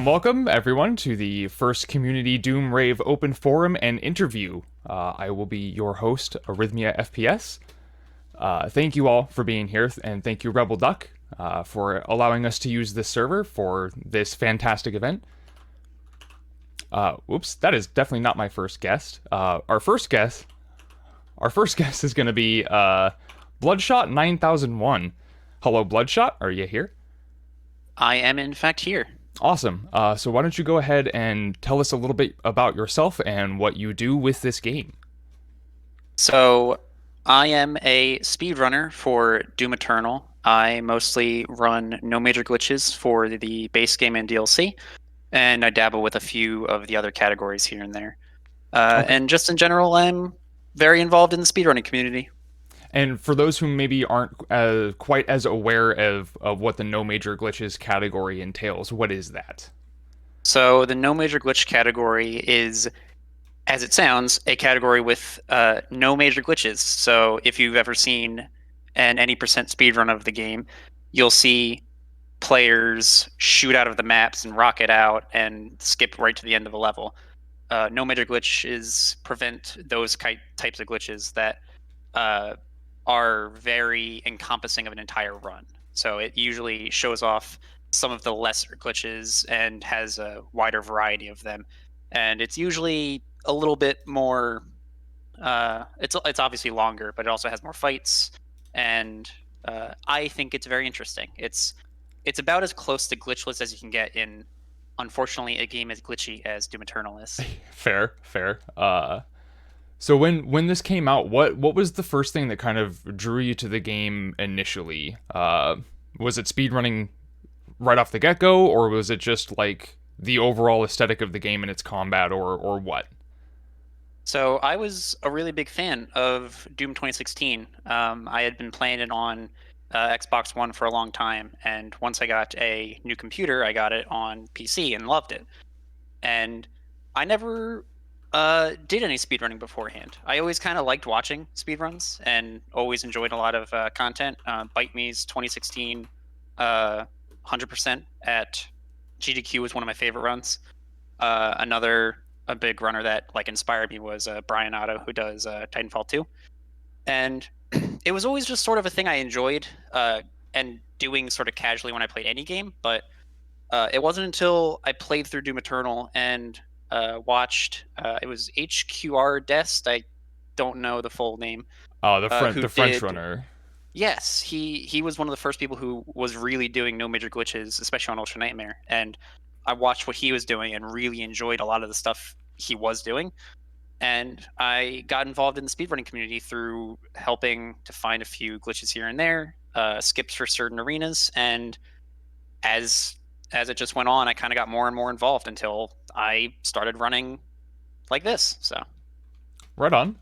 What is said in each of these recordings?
Welcome, everyone, to the first Community Doom Rave open forum and interview. I will be your host, Arrhythmia FPS. Thank you all for being here, and thank you, Rebel Duck, for allowing us to use this server for this fantastic event. Oops, that is definitely not my first guest. Our first guest is going to be Bloodshot 9001. Hello, Bloodshot. Are you here? I am in fact here. Awesome. So why don't you go ahead and tell us a little bit about yourself and what you do with this game? So I am a speedrunner for Doom Eternal. I mostly run no major glitches for the base game and DLC, and I dabble with a few of the other categories here and there. Okay. And just in general, I'm very involved in the speedrunning community. And for those who maybe aren't quite as aware of what the no major glitches category entails, what is that? So the no major glitch category is, as it sounds, a category with no major glitches. So if you've ever seen an any percent speedrun of the game, you'll see players shoot out of the maps and rocket out and skip right to the end of a level. No major glitches prevent those types of glitches that are very encompassing of an entire run. So it usually shows off some of the lesser glitches and has a wider variety of them. And it's usually a little bit more. It's obviously longer, but it also has more fights, and I think it's very interesting. It's about as close to glitchless as you can get in, unfortunately, a game as glitchy as Doom Eternal is. Fair. So when this came out, what was the first thing that kind of drew you to the game initially? Was it speedrunning right off the get go, or was it just like the overall aesthetic of the game and its combat, or what? So I was a really big fan of Doom 2016. I had been playing it on Xbox One for a long time, and once I got a new computer, I got it on PC and loved it. And I never did any speedrunning beforehand. I always kind of liked watching speedruns and always enjoyed a lot of content. Bite Me's 2016 100% at GDQ was one of my favorite runs. Another a big runner that like inspired me was Brian Otto, who does Titanfall 2, and it was always just sort of a thing I enjoyed and doing sort of casually when I played any game. But it wasn't until I played through Doom Eternal and watched it was HQR Dest. I don't know the full name. Oh, Who the French did? runner. Yes, he was one of the first people who was really doing no major glitches, especially on Ultra Nightmare. And I watched what he was doing and really enjoyed a lot of the stuff he was doing. And I got involved in the speedrunning community through helping to find a few glitches here and there, skips for certain arenas, and as it just went on, I kind of got more and more involved until I started running like this. So Right on.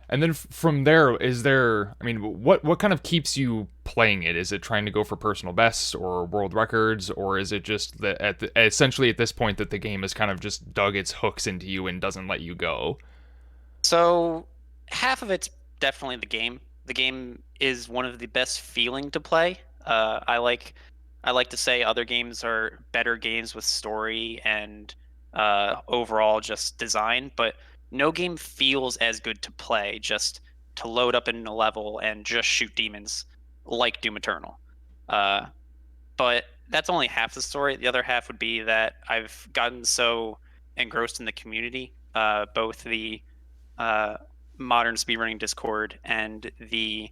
And then from there, is there? I mean, what kind of keeps you playing it? Is it trying to go for personal bests or world records, or is it just that essentially at this point that the game has kind of just dug its hooks into you and doesn't let you go? so half of it's definitely the game. The game is one of the best feeling to play. I like to say other games are better games with story and overall just design, but no game feels as good to play just to load up in a level and just shoot demons like Doom Eternal. Uh, but that's only half the story. The other half would be that I've gotten so engrossed in the community, both the uh, modern speedrunning Discord and the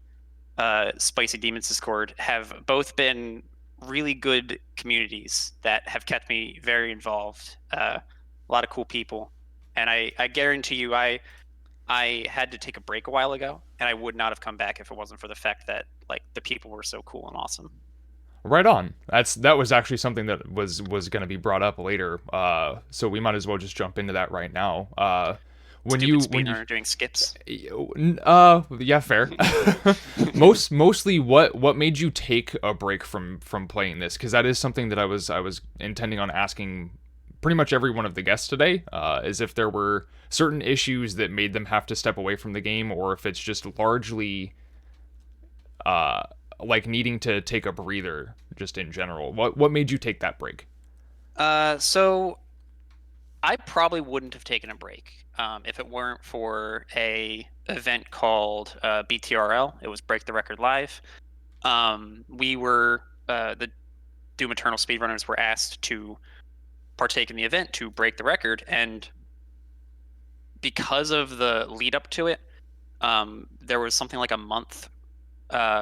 Spicy Demons Discord have both been really good communities that have kept me very involved. A lot of cool people, and I guarantee you, I had to take a break a while ago, and I would not have come back if it wasn't for the fact that like the people were so cool and awesome. Right on. That was actually something that was going to be brought up later. So we might as well just jump into that right now. when Stupid you speedrunner doing skips. yeah, fair. Mostly what made you take a break from playing this? Because that is something that I was intending on asking pretty much every one of the guests today, is if there were certain issues that made them have to step away from the game, or if it's just largely uh like needing to take a breather just in general. What made you take that break? So I probably wouldn't have taken a break if it weren't for a event called BTRL. It was Break the Record Live. We were the Doom Eternal speedrunners were asked to partake in the event to break the record, and because of the lead up to it, there was something like a month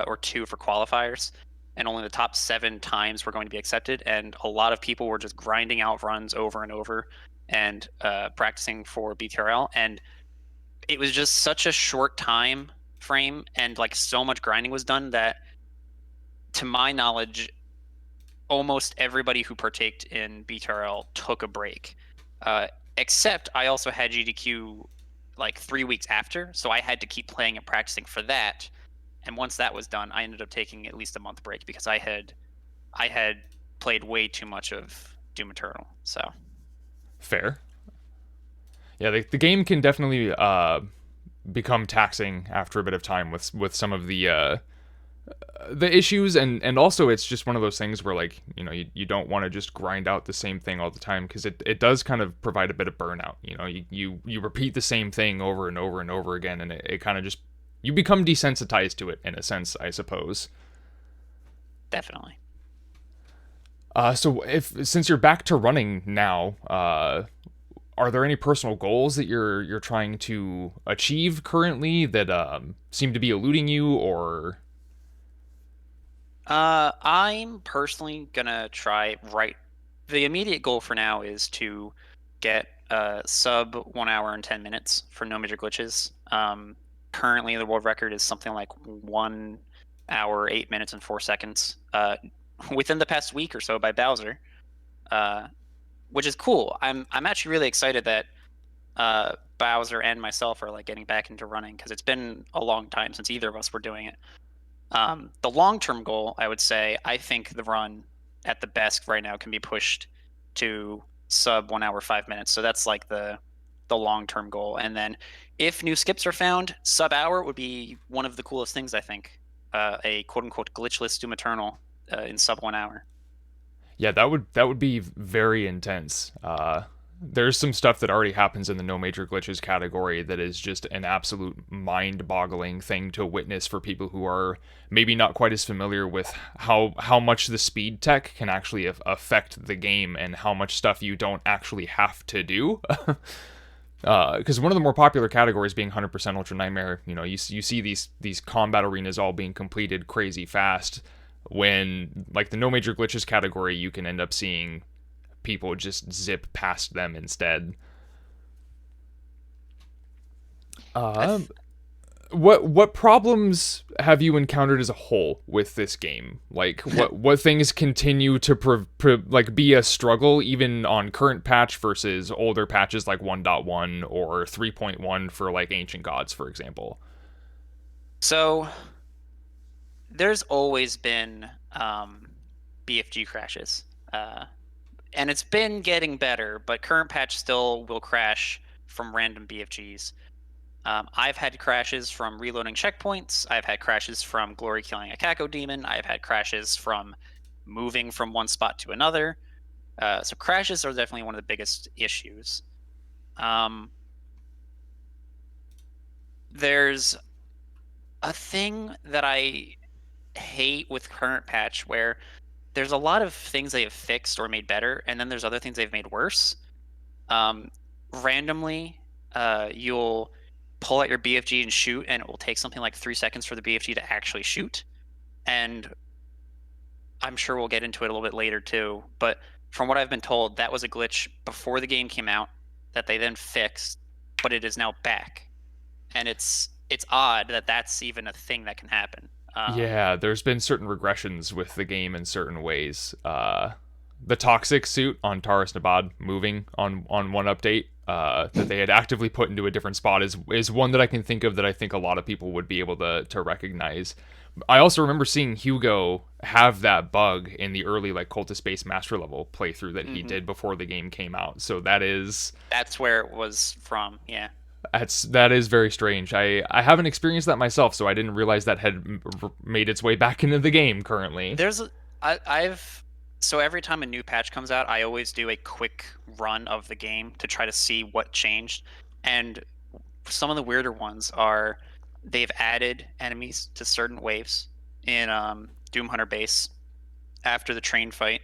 or two for qualifiers, and only the top 7 times were going to be accepted. And a lot of people were just grinding out runs over and over and practicing for BTRL. And it was just such a short time frame, and like so much grinding was done that, to my knowledge, almost everybody who partaked in BTRL took a break. Except I also had GDQ like 3 weeks after, so I had to keep playing and practicing for that. And once that was done, I ended up taking at least a month break because I had played way too much of Doom Eternal. So Fair. Yeah, the game can definitely become taxing after a bit of time with some of the issues, and also it's just one of those things where, like, you don't want to just grind out the same thing all the time, because it does kind of provide a bit of burnout. You repeat the same thing over and over and over again, and it kind of just, you become desensitized to it in a sense, I suppose. definitely. So if since you're back to running now, are there any personal goals that you're trying to achieve currently that seem to be eluding you, or? I'm personally gonna try right. The immediate goal for now is to get sub 1 hour and 10 minutes for no major glitches. Currently, the world record is something like 1 hour, 8 minutes, and 4 seconds. Within the past week or so by Bowser, uh, which is cool. I'm actually really excited that Bowser and myself are like getting back into running, because it's been a long time since either of us were doing it. The long-term goal, I would say, I think the run at the best right now can be pushed to sub 1 hour 5 minutes. So that's like the long-term goal. And then if new skips are found, sub hour would be one of the coolest things, I think. A quote-unquote glitchless Doom Eternal in sub 1 hour. Yeah, that would be very intense. There's some stuff that already happens in the no major glitches category that is just an absolute mind-boggling thing to witness for people who are maybe not quite as familiar with how much the speed tech can actually affect the game, and how much stuff you don't actually have to do. Because one of the more popular categories being 100% Ultra Nightmare, you see these combat arenas all being completed crazy fast. When, like, the no major glitches category, you can end up seeing people just zip past them instead. I What problems have you encountered as a whole with this game? Like, what things continue to like be a struggle even on current patch versus older patches like 1.1 or 3.1 for like Ancient Gods, for example? So there's always been BFG crashes. And it's been getting better, but current patch still will crash from random BFGs. I've had crashes from reloading checkpoints. I've had crashes from glory killing a Cacodemon. I've had crashes from moving from one spot to another. So crashes are definitely one of the biggest issues. There's a thing that I hate with current patch where there's a lot of things they have fixed or made better, and then there's other things they've made worse. Randomly, you'll pull out your BFG and shoot, and it will take something like 3 seconds for the BFG to actually shoot. And I'm sure we'll get into it a little bit later too, but from what I've been told, that was a glitch before the game came out that they then fixed, but it is now back. And it's odd that that's even a thing that can happen. Yeah, there's been certain regressions with the game in certain ways. The toxic suit on Taurus Nabad moving on one update that they had actively put into a different spot is one that I can think of that I think a lot of people would be able to recognize. I also remember seeing Hugo have that bug in the early like Cultist Base Master level playthrough that he Hmm. did before the game came out. So That's where it was from. Yeah. that is very strange. I haven't experienced that myself, so I didn't realize that had made its way back into the game currently. There's a, I've so every time a new patch comes out, I always do a quick run of the game to try to see what changed. And some of the weirder ones are they've added enemies to certain waves in Doom Hunter base after the train fight.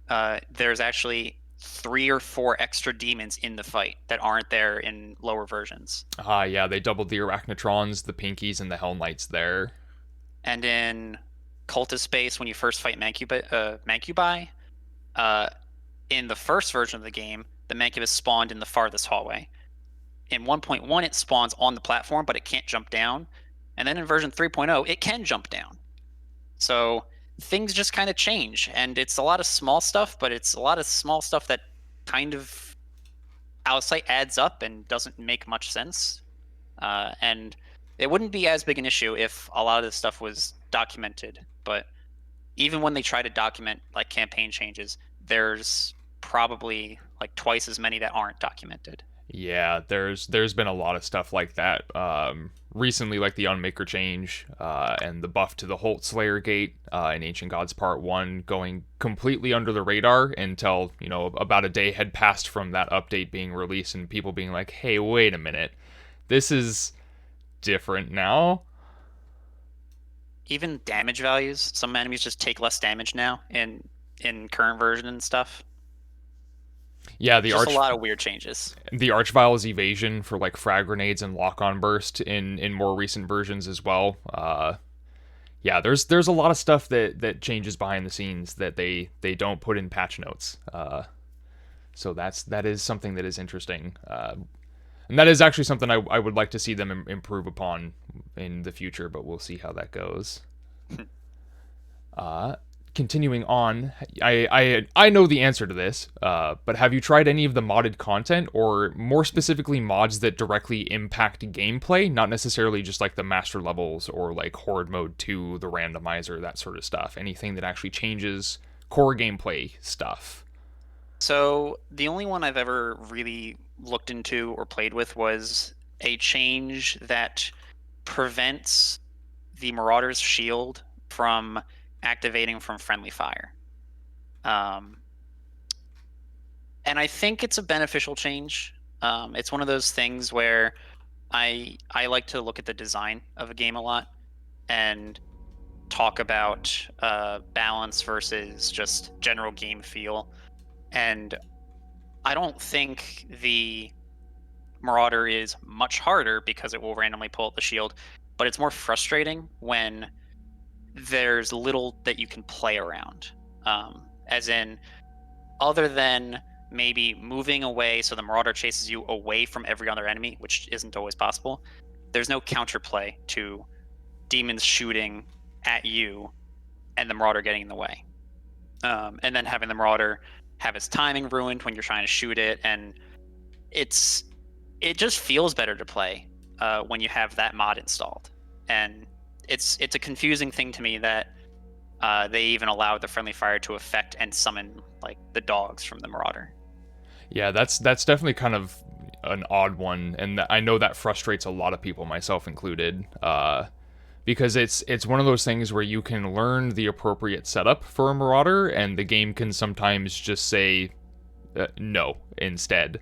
There's actually 3 or 4 extra demons in the fight that aren't there in lower versions. Yeah, they doubled the Arachnotrons, the Pinkies, and the Hell Knights there. And in Cultist base, when you first fight Mancubi, uh, in the first version of the game, the Mancubus spawned in the farthest hallway. In 1.1, it spawns on the platform, but it can't jump down. And then in version 3.0, it can jump down. So things just kind of change, and it's a lot of small stuff, but it's a lot of small stuff that kind of outside adds up and doesn't make much sense. And it wouldn't be as big an issue if a lot of this stuff was documented. But even when they try to document like campaign changes, there's probably like twice as many that aren't documented. Yeah, there's been a lot of stuff like that recently, like the Unmaker change and the buff to the Holt Slayer Gate in Ancient Gods Part 1 going completely under the radar until, about a day had passed from that update being released and people being like, hey, wait a minute, this is different now. Even damage values, some enemies just take less damage now in current version and stuff. Yeah, Just a lot of weird changes. the Archvile's evasion for like frag grenades and lock-on burst in more recent versions as well. Yeah, there's a lot of stuff that changes behind the scenes that they don't put in patch notes. So that is something that is interesting. And that is actually something I would like to see them improve upon in the future, but we'll see how that goes. Continuing on, I know the answer to this, but have you tried any of the modded content, or more specifically mods that directly impact gameplay, not necessarily just like the master levels or like Horde Mode 2, the randomizer, that sort of stuff? Anything that actually changes core gameplay stuff? So the only one I've ever really looked into or played with was a change that prevents the Marauder's shield from activating from friendly fire. Um, and I think it's a beneficial change. It's one of those things where I like to look at the design of a game a lot and talk about balance versus just general game feel. And I don't think the Marauder is much harder because it will randomly pull out the shield, but it's more frustrating when there's little that you can play around. As in, other than maybe moving away so the Marauder chases you away from every other enemy, which isn't always possible, there's no counterplay to demons shooting at you and the Marauder getting in the way. And then having the Marauder have its timing ruined when you're trying to shoot it, and it just feels better to play when you have that mod installed. And it's a confusing thing to me that they even allow the friendly fire to affect and summon like the dogs from the Marauder. Yeah, that's definitely kind of an odd one, and I know that frustrates a lot of people, myself included. Because it's one of those things where you can learn the appropriate setup for a Marauder, and the game can sometimes just say no instead,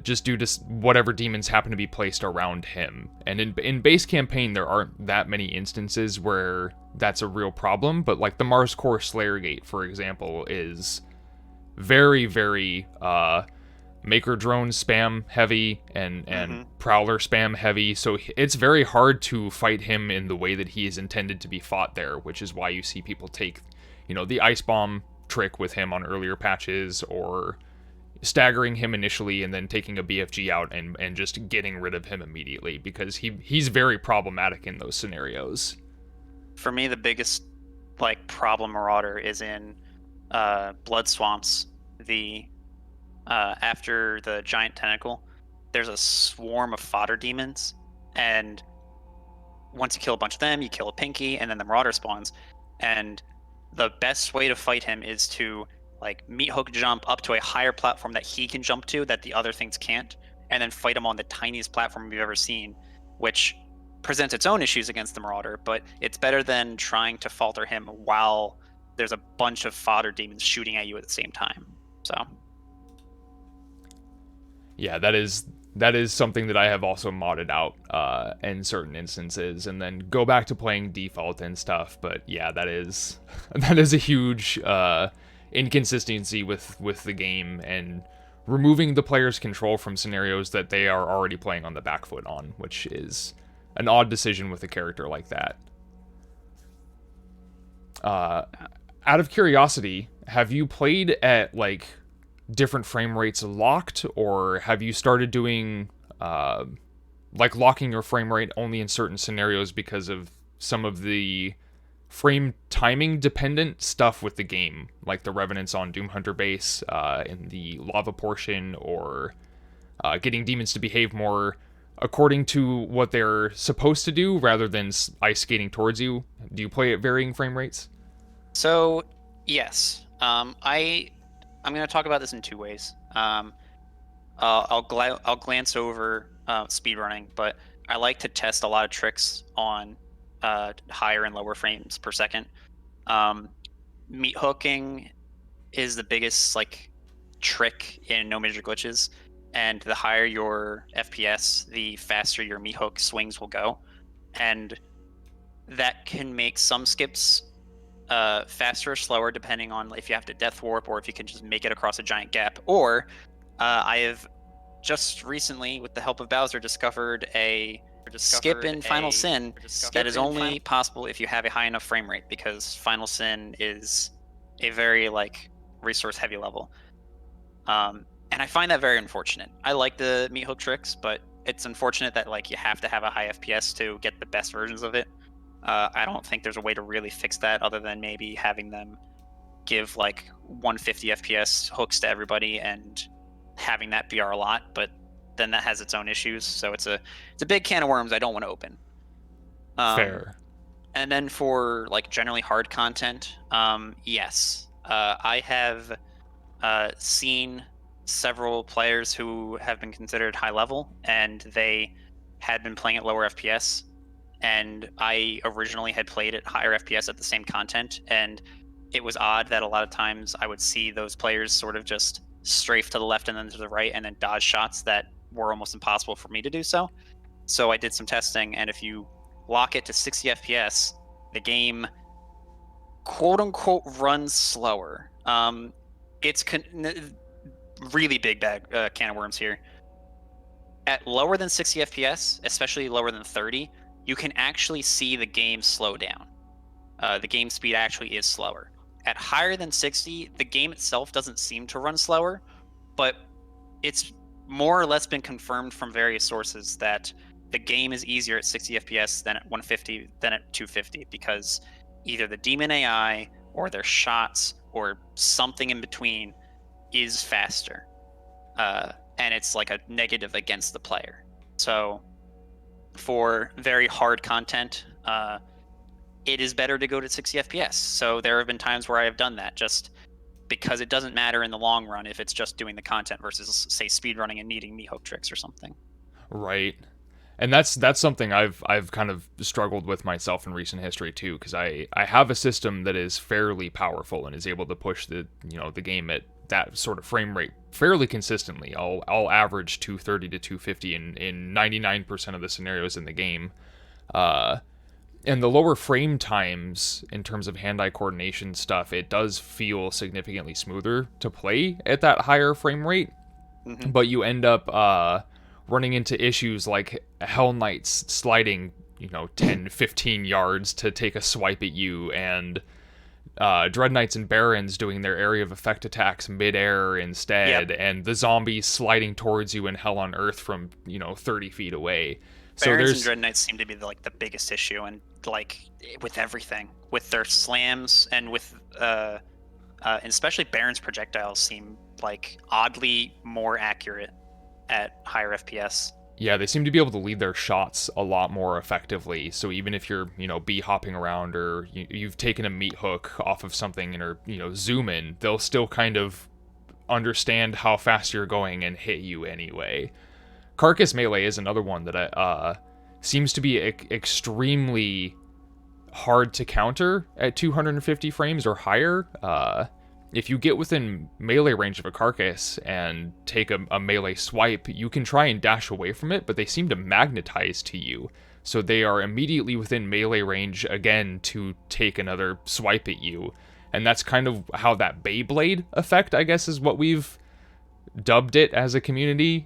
just due to whatever demons happen to be placed around him. And in base campaign, there aren't that many instances where that's a real problem, but like the Mars Core Slayer Gate, for example, is very, very Maker drone spam heavy and Prowler spam heavy, so it's very hard to fight him in the way that he is intended to be fought there, which is why you see people take, the Ice Bomb trick with him on earlier patches, or staggering him initially and then taking a BFG out and just getting rid of him immediately, because he's very problematic in those scenarios. For me, the biggest problem Marauder is in Blood Swamps, the after the giant tentacle, there's a swarm of fodder demons, and once you kill a bunch of them, you kill a Pinky, and then the Marauder spawns. And the best way to fight him is to like meat hook jump up to a higher platform that he can jump to that the other things can't, and then fight him on the tiniest platform you've ever seen, which presents its own issues against the Marauder, but it's better than trying to falter him while there's a bunch of fodder demons shooting at you at the same time. So Yeah, that is something that I have also modded out in certain instances, and then go back to playing default and stuff. But yeah, that is that is a huge inconsistency with the game, and removing the player's control from scenarios that they are already playing on the back foot on, which is an odd decision with a character like that. Out of curiosity, have you played at like different frame rates locked, or have you started doing like locking your frame rate only in certain scenarios because of some of the frame timing dependent stuff with the game, like the revenants on Doom Hunter base in the lava portion, or getting demons to behave more according to what they're supposed to do rather than ice skating towards you? Do you play at varying frame rates? So, yes, I'm going to talk about this in two ways. I'll glance over speedrunning, but I like to test a lot of tricks on higher and lower frames per second. Meat hooking is the biggest like trick in No Major Glitches, and the higher your FPS, the faster your meat hook swings will go, and that can make some skips faster or slower depending on if you have to death warp or if you can just make it across a giant gap. Or I have just recently, with the help of Bowser, discovered a skip in Final Sin that is only possible if you have a high enough frame rate, because Final Sin is a very like resource heavy level. And I find that very unfortunate. I like the meat hook tricks, but it's unfortunate that like you have to have a high FPS to get the best versions of it. I don't think there's a way to really fix that other than maybe having them give like 150 FPS hooks to everybody and having that BR a lot, but then that has its own issues. So it's a big can of worms I don't want to open. Fair. And then for like generally hard content, yes, I have seen several players who have been considered high level and they had been playing at lower FPS, and I originally had played at higher FPS at the same content, and it was odd that a lot of times I would see those players sort of just strafe to the left and then to the right and then dodge shots that were almost impossible for me to do so. So I did some testing, and if you lock it to 60 FPS, the game quote unquote runs slower. It's really big bag can of worms here. At lower than 60 FPS, especially lower than 30, you can actually see the game slow down. The game speed actually is slower. At higher than 60, the game itself doesn't seem to run slower, but it's more or less been confirmed from various sources that the game is easier at 60 FPS than at 150 than at 250, because either the demon AI or their shots or something in between is faster. And it's like a negative against the player. So for very hard content, it is better to go to 60 FPS. So there have been times where I have done that just because it doesn't matter in the long run if it's just doing the content versus, say, speedrunning and needing meat hook tricks or something. Right. And that's something I've kind of struggled with myself in recent history too, because I have a system that is fairly powerful and is able to push the the game at that sort of frame rate fairly consistently. I'll average 230 to 250 in 99% of the scenarios in the game. And the lower frame times in terms of hand-eye coordination stuff, it does feel significantly smoother to play at that higher frame rate. Mm-hmm. But you end up running into issues like Hell Knights sliding 10, 15 yards to take a swipe at you, and Dread Knights and Barons doing their area of effect attacks mid-air instead, yep. And the zombies sliding towards you in Hell on Earth from 30 feet away. Barons and Dread Knights seem to be the biggest issue, and like with everything, with their slams and with and especially Baron's projectiles seem like oddly more accurate at higher FPS. Yeah, they seem to be able to lead their shots a lot more effectively. So even if you're, bee hopping around or you've taken a meat hook off of something and are, zoom in, they'll still kind of understand how fast you're going and hit you anyway. Carcass Melee is another one that seems to be extremely hard to counter at 250 frames or higher. If you get within melee range of a Carcass and take a melee swipe, you can try and dash away from it, but they seem to magnetize to you. So they are immediately within melee range again to take another swipe at you. And that's kind of how that Beyblade effect, I guess, is what we've dubbed it as a community.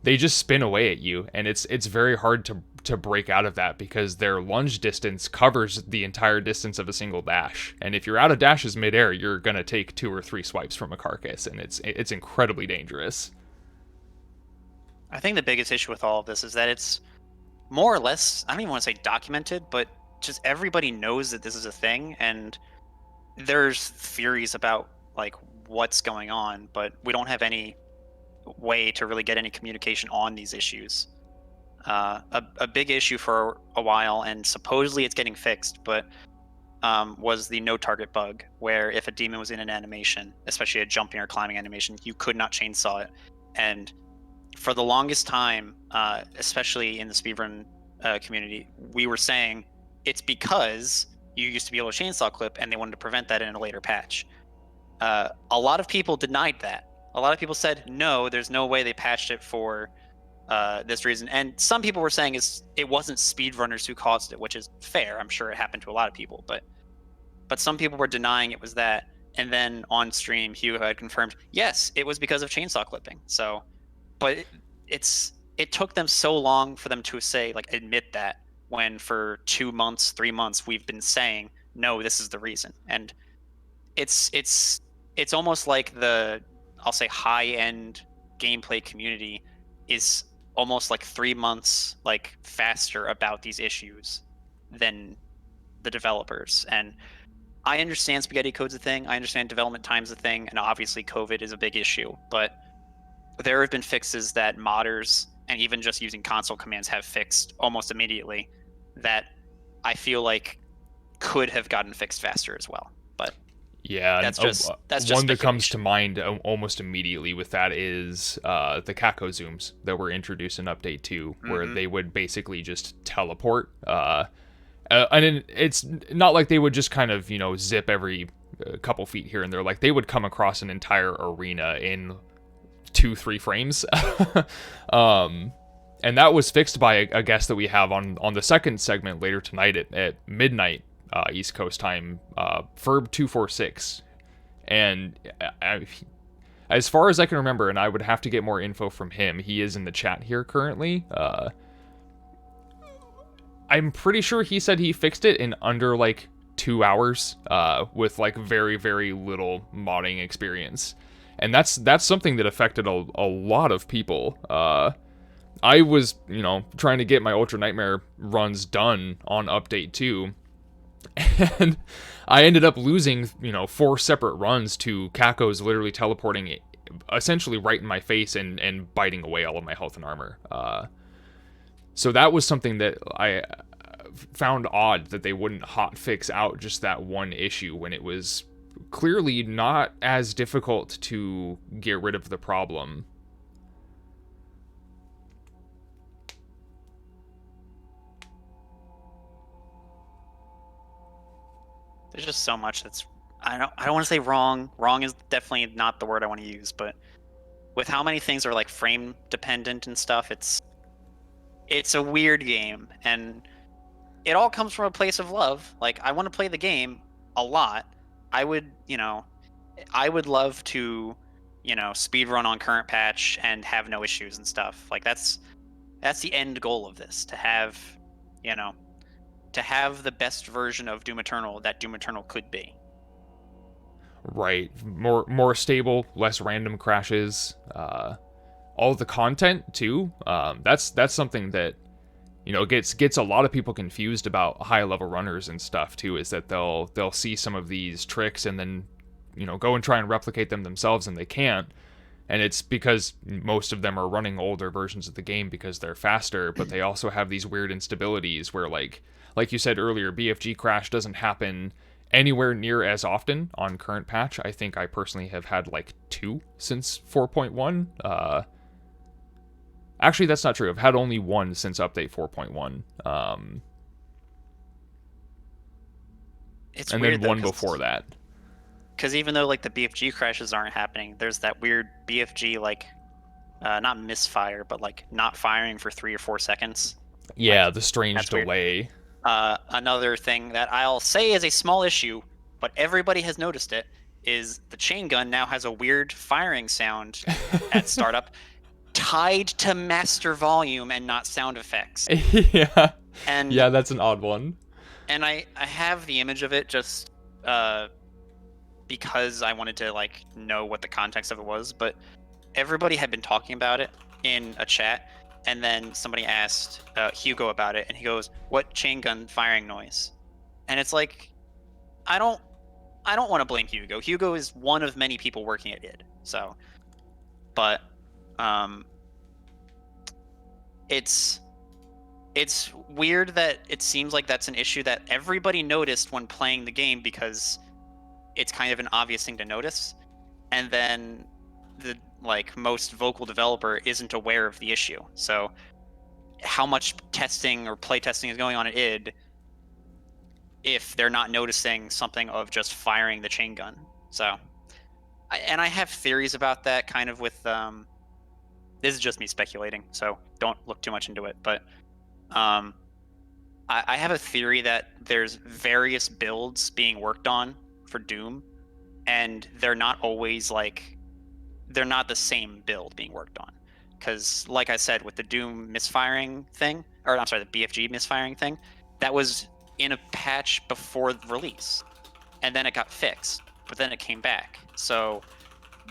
They just spin away at you, and it's very hard to break out of that because their lunge distance covers the entire distance of a single dash. And if you're out of dashes midair, you're gonna take 2 or 3 swipes from a Carcass, and it's incredibly dangerous. I think the biggest issue with all of this is that it's more or less, I don't even want to say documented, but just everybody knows that this is a thing, and there's theories about like what's going on, but we don't have any way to really get any communication on these issues. A big issue for a while, and supposedly it's getting fixed, but was the no target bug, where if a demon was in an animation, especially a jumping or climbing animation, you could not chainsaw it. And for the longest time, especially in the speedrun community, we were saying it's because you used to be able to chainsaw clip, and they wanted to prevent that in a later patch. A lot of people denied that. A lot of people said, no, there's no way they patched it for this reason. And some people were saying it wasn't speedrunners who caused it, which is fair. I'm sure it happened to a lot of people. But some people were denying it was that. And then on stream, Hugo had confirmed, yes, it was because of chainsaw clipping. So, but it took them so long for them to say, like, admit that, when for 2 months, 3 months, we've been saying, no, this is the reason. And it's almost like the, I'll say, high-end gameplay community is almost like 3 months like faster about these issues than the developers. And I understand spaghetti code's a thing, I understand development time's a thing, and obviously COVID is a big issue, but there have been fixes that modders and even just using console commands have fixed almost immediately that I feel like could have gotten fixed faster as well. But yeah, that's just one that comes to mind almost immediately with that is the Kako zooms that were introduced in Update 2, where they would basically just teleport. And it's not like they would just kind of, zip every couple feet here and there. Like, they would come across an entire arena in 2-3 frames. And that was fixed by a guest that we have on the second segment later tonight at midnight East Coast time, Ferb246. And as far as I can remember, and I would have to get more info from him, he is in the chat here currently. I'm pretty sure he said he fixed it in under like 2 hours with like very, very little modding experience. And that's something that affected a lot of people. I was, trying to get my Ultra Nightmare runs done on Update 2, and I ended up losing, 4 separate runs to Kako's literally teleporting essentially right in my face and biting away all of my health and armor. So that was something that I found odd, that they wouldn't hotfix out just that one issue when it was clearly not as difficult to get rid of the problem. There's just so much that's, I don't want to say wrong. Wrong is definitely not the word I want to use, but with how many things are like frame dependent and stuff, it's a weird game, and it all comes from a place of love. Like, I want to play the game a lot. I would love to, speedrun on current patch and have no issues and stuff. Like, that's the end goal of this, to have, to have the best version of Doom Eternal that Doom Eternal could be. Right. More stable, less random crashes, all the content too. That's something that, gets a lot of people confused about high level runners and stuff too, is that they'll see some of these tricks and then go and try and replicate them themselves, and they can't. And it's because most of them are running older versions of the game because they're faster, but they also have these weird instabilities where, like you said earlier, BFG crash doesn't happen anywhere near as often on current patch. I think I personally have had like 2 since 4.1. Actually, that's not true. I've had only 1 since update 4.1. It's and weird then though, 1 before that. Because even though like the BFG crashes aren't happening, there's that weird BFG like not misfire, but like not firing for 3 or 4 seconds. Yeah, Like, the strange delay. Another thing that I'll say is a small issue, but everybody has noticed it, is the chain gun now has a weird firing sound at startup tied to master volume and not sound effects. Yeah. And yeah, that's an odd one. And I have the image of it just because I wanted to like know what the context of it was, but everybody had been talking about it in a chat, and then somebody asked Hugo about it, and he goes, "What chain gun firing noise?" And it's like, I don't want to blame Hugo. Hugo is one of many people working at id. So, but it's weird that it seems like that's an issue that everybody noticed when playing the game because it's kind of an obvious thing to notice, and then the like most vocal developer isn't aware of the issue. So how much testing or play testing is going on at id if they're not noticing something of just firing the chain gun? So I have theories about that, kind of with this is just me speculating, so don't look too much into it, but I have a theory that there's various builds being worked on for Doom, and they're not always they're not the same build being worked on. Because, like I said, with the Doom misfiring thing, or I'm sorry, the BFG misfiring thing, that was in a patch before release, and then it got fixed, but then it came back. So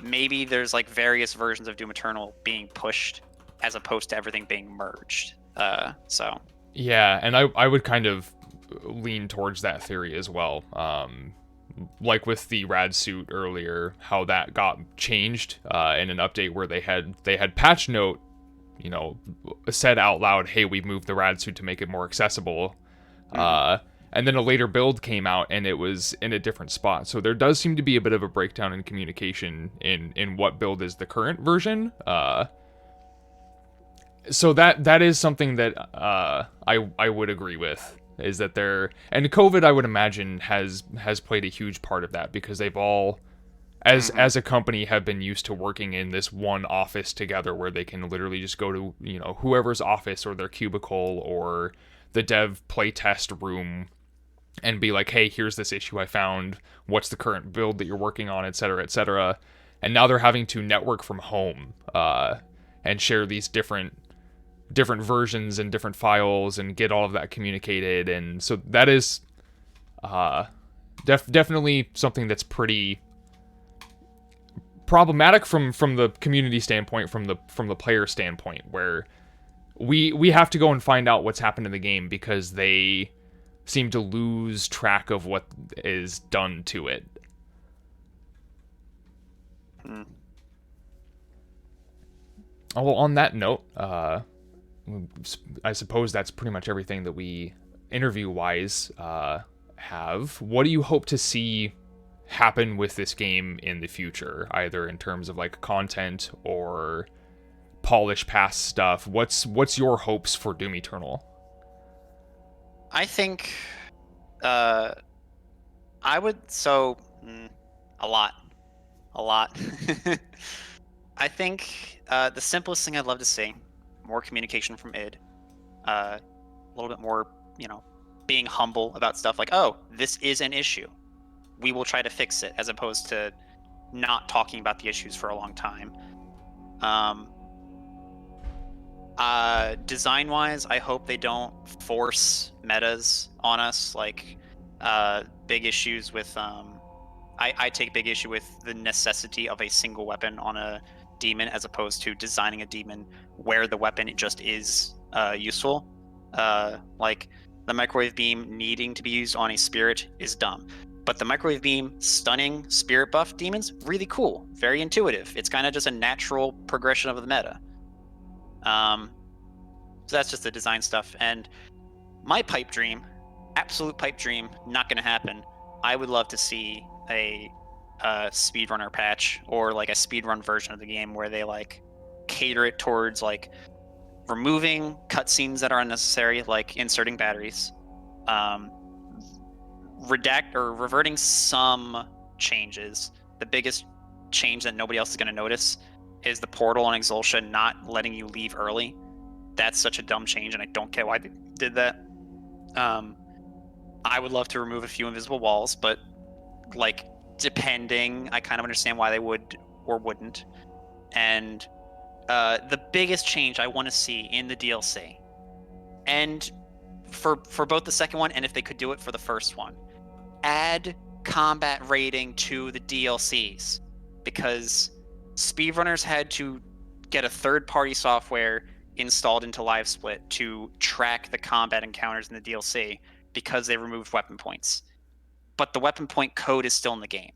maybe there's like various versions of Doom Eternal being pushed as opposed to everything being merged. So yeah, and I would kind of lean towards that theory as well. Like with the rad suit earlier, how that got changed in an update where they had patch note, said out loud, "Hey, we've moved the rad suit to make it more accessible." And then a later build came out and it was in a different spot. So there does seem to be a bit of a breakdown in communication in what build is the current version. So that is something that I would agree with, is that and COVID, I would imagine, has played a huge part of that, because they've all as a company have been used to working in this one office together where they can literally just go to whoever's office or their cubicle or the dev playtest room and be like, "Hey, here's this issue I found. What's the current build that you're working on, etc., etc." And now they're having to network from home and share these different versions and different files and get all of that communicated. And so that is definitely something that's pretty problematic from the community standpoint, from the player standpoint, where we have to go and find out what's happened in the game because they seem to lose track of what is done to it. Oh, well, on that note, I suppose that's pretty much everything that we interview-wise have. What do you hope to see happen with this game in the future, either in terms of like content or polish past stuff? What's your hopes for Doom Eternal? I think I would a lot. I think the simplest thing I'd love to see, more communication from id, a little bit more, being humble about stuff like, "Oh, this is an issue, we will try to fix it," as opposed to not talking about the issues for a long time. Design wise, I hope they don't force metas on us, like big issues with I take big issue with the necessity of a single weapon on a demon as opposed to designing a demon where the weapon just is useful. Like the microwave beam needing to be used on a spirit is dumb. But the microwave beam, stunning, spirit buff demons, really cool, very intuitive. It's kind of just a natural progression of the meta. So that's just the design stuff. And my pipe dream, absolute pipe dream, not going to happen. I would love to see a speedrunner patch or like a speedrun version of the game where they like cater it towards like removing cutscenes that are unnecessary, like inserting batteries, reverting some changes. The biggest change that nobody else is going to notice is the portal on Exultia not letting you leave early. That's such a dumb change, and I don't get why they did that. I would love to remove a few invisible walls, but like depending, I kind of understand why they would or wouldn't. And the biggest change I want to see in the DLC, and for both the second one and if they could do it for the first one, add combat rating to the DLCs, because speedrunners had to get a third-party software installed into LiveSplit to track the combat encounters in the DLC because they removed weapon points. But the weapon point code is still in the game.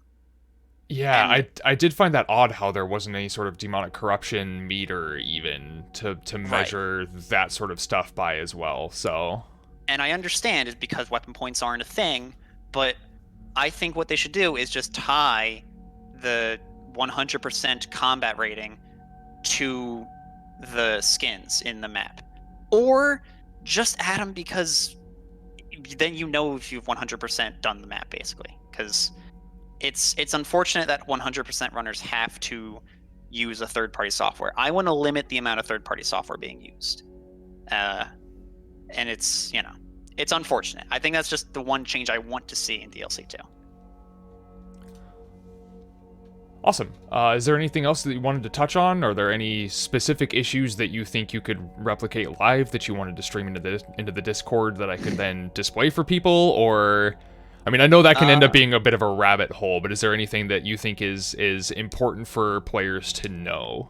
Yeah, And I did find that odd how there wasn't any sort of demonic corruption meter even to measure that sort of stuff by as well. So, and I understand it's because weapon points aren't a thing, but I think what they should do is just tie the 100% combat rating to the skins in the map, or just add them, because then you know if you've 100% done the map, basically. Because it's unfortunate that 100% runners have to use a third-party software. I want to limit the amount of third-party software being used, and it's it's unfortunate. I think that's just the one change I want to see in DLC 2. Awesome. Is there anything else that you wanted to touch on? Are there any specific issues that you think you could replicate live that you wanted to stream into the Discord that I could then display for people? Or, I mean, I know that can end up being a bit of a rabbit hole, but is there anything that you think is important for players to know?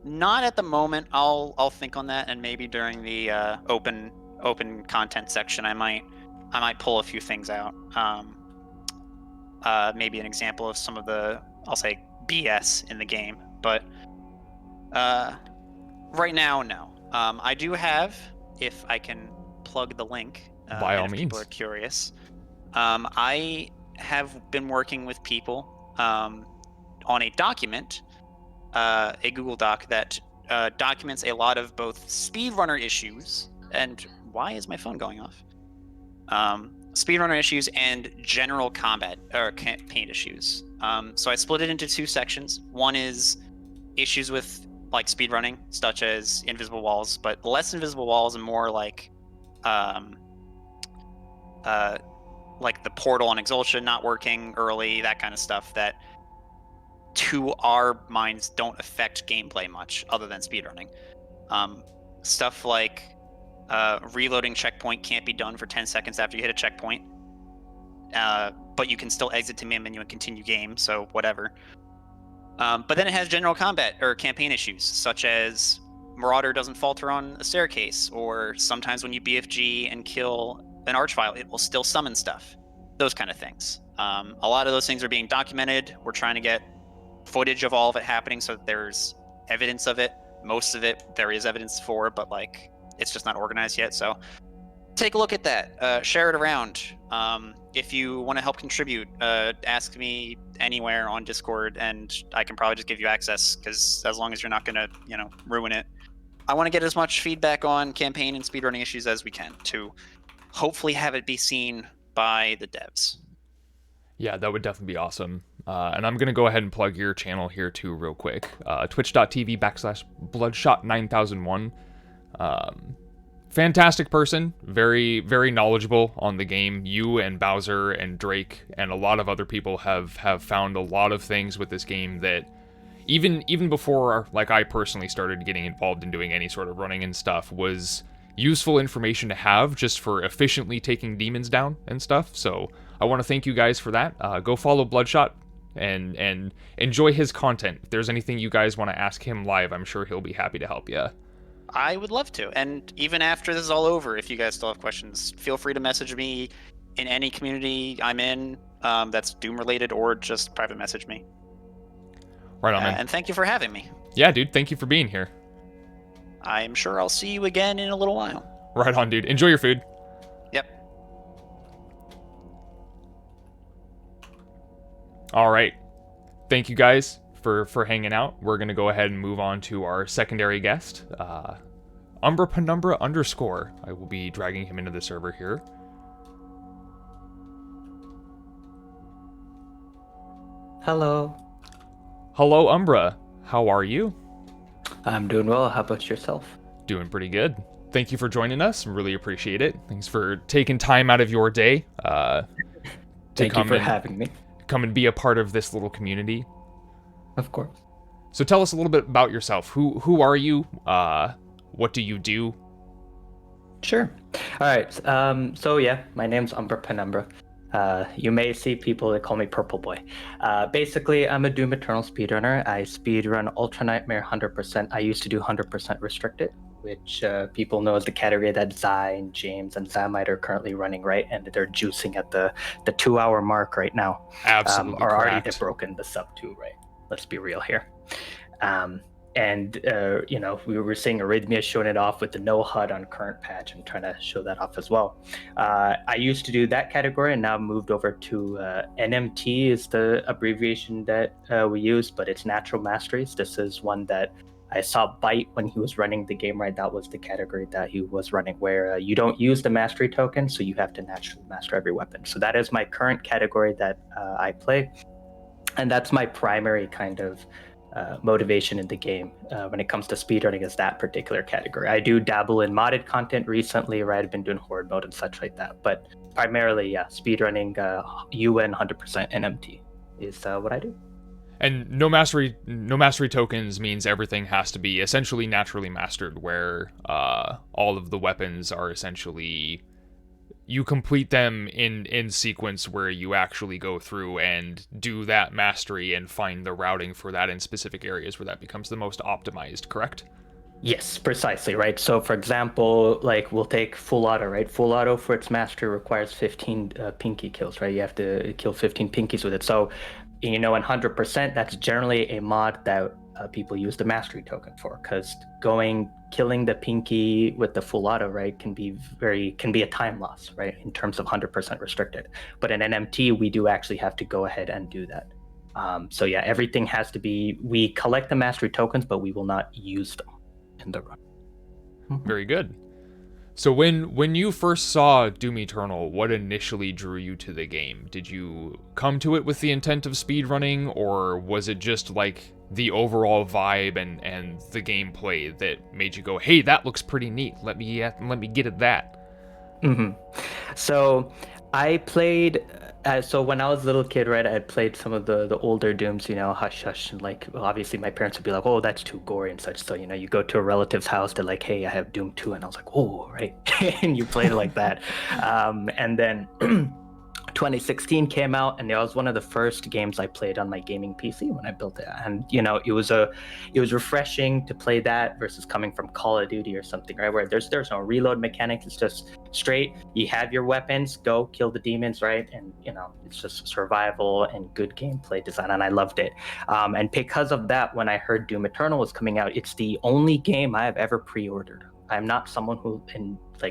Not at the moment. I'll think on that, and maybe during the open content section, I might pull a few things out. Maybe an example of some of the, I'll say, BS in the game. But right now, no. I do have, if I can plug the link, by all if means, people are curious. I have been working with people on a document, a Google Doc that documents a lot of both speedrunner issues and why is my phone going off? Speedrunner issues and general combat or campaign issues. So I split it into two sections. One is issues with like speedrunning, such as invisible walls, but less invisible walls and more like the portal on Exultia not working early, that kind of stuff that to our minds don't affect gameplay much other than speedrunning. Stuff like reloading checkpoint can't be done for 10 seconds after you hit a checkpoint, but you can still exit to main menu and continue game, so whatever. But then it has general combat or campaign issues, such as Marauder doesn't falter on a staircase, or sometimes when you BFG and kill an archvile, it will still summon stuff. Those kind of things. A lot of those things are being documented. We're trying to get footage of all of it happening so that there's evidence of it. Most of it there is evidence for, but like it's just not organized yet. So take a look at that. Share it around. If you want to help contribute, ask me anywhere on Discord, and I can probably just give you access, because as long as you're not going to, ruin it. I want to get as much feedback on campaign and speedrunning issues as we can to hopefully have it be seen by the devs. Yeah, that would definitely be awesome. And I'm going to go ahead and plug your channel here too real quick. Twitch.tv/Bloodshot9001. Fantastic person, very, very knowledgeable on the game. You and Bowser and Drake and a lot of other people have found a lot of things with this game that even before like I personally started getting involved in doing any sort of running and stuff was useful information to have just for efficiently taking demons down and stuff. So I want to thank you guys for that. Go follow Bloodshot and enjoy his content. If there's anything you guys want to ask him live, I'm sure he'll be happy to help you. I would love to. And even after this is all over, if you guys still have questions, feel free to message me in any community I'm in. that's Doom related, or just private message me. Right on, man. And thank you for having me. Yeah, dude. Thank you for being here. I'm sure I'll see you again in a little while. Right on, dude. Enjoy your food. Yep. All right. Thank you guys for hanging out. We're gonna go ahead and move on to our secondary guest, Umbra Penumbra _. I will be dragging him into the server here. Hello. Hello, Umbra. How are you? I'm doing well. How about yourself? Doing pretty good. Thank you for joining us. Really appreciate it. Thanks for taking time out of your day Thank you for having me. come and be a part of this little community. Of course. So tell us a little bit about yourself. Who are you? What do you do? Sure. All right. So yeah, my name's Umbra Penumbra. You may see people that call me Purple Boy. Basically, I'm a Doom Eternal speedrunner. I speedrun Ultra Nightmare 100%. I used to do 100% restricted, which people know as the category that Zai and James and Zamite are currently running, right? And they're juicing at the 2-hour mark right now. Absolutely or already correct. they've broken the sub 2, right? Let's be real here. We were seeing Arrhythmia showing it off with the no HUD on current patch. I'm trying to show that off as well. I used to do that category and now moved over to NMT is the abbreviation that we use, but it's Natural Masteries. This is one that I saw Byte when he was running the game, right? That was the category that he was running, where you don't use the mastery token, so you have to naturally master every weapon. So that is my current category that I play. And that's my primary kind of motivation in the game when it comes to speedrunning, is that particular category. I do dabble in modded content recently, right? I've been doing horde mode and such like that, but primarily, yeah, speedrunning UN 100% NMT is what I do. And no mastery tokens means everything has to be essentially naturally mastered, where all of the weapons are essentially, you complete them in sequence where you actually go through and do that mastery and find the routing for that in specific areas where that becomes the most optimized, correct? Yes, precisely, right? So for example, like we'll take Full Auto, right? Full Auto for its mastery requires 15 pinky kills, right? You have to kill 15 pinkies with it. So, in 100%, that's generally a mod that people use the mastery token for, because killing the pinky with the Full Auto, right, can be a time loss, right, in terms of 100% restricted. But in NMT, we do actually have to go ahead and do that. So yeah, everything has to be, we collect the mastery tokens, but we will not use them in the run. Very good. So when you first saw Doom Eternal, what initially drew you to the game? Did you come to it with the intent of speedrunning, or was it just like the overall vibe and the gameplay that made you go, hey, that looks pretty neat, let me get at that? So I played, so when I was a little kid, right, I had played some of the older Dooms, Hush Hush, and like, obviously my parents would be like, oh, that's too gory and such. So, you go to a relative's house, they're like, hey, I have Doom 2. And I was like, oh, right. And you played it like that. And then 2016 came out, and it was one of the first games I played on my gaming PC when I built it. And it was refreshing to play that versus coming from Call of Duty or something, right, where there's no reload mechanics. It's just straight, you have your weapons, go kill the demons, right? And it's just survival and good gameplay design, and I loved it. And because of that, when I heard Doom Eternal was coming out, it's the only game I have ever pre-ordered. I'm not someone who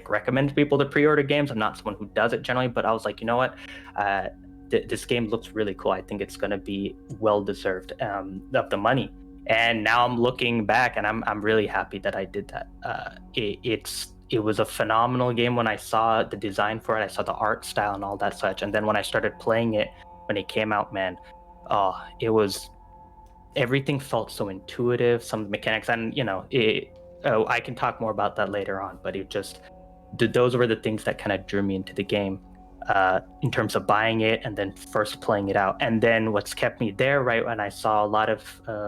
recommends people to pre-order games. I'm not someone who does it generally, but I was like, you know what? This game looks really cool. I think it's going to be well deserved of the money. And now I'm looking back, and I'm really happy that I did that. It was a phenomenal game when I saw the design for it. I saw the art style and all that such. And then when I started playing it, when it came out, man, everything felt so intuitive. Some of the mechanics, and I can talk more about that later on, but those were the things that kind of drew me into the game in terms of buying it and then first playing it out. And then what's kept me there, right, when I saw a lot of,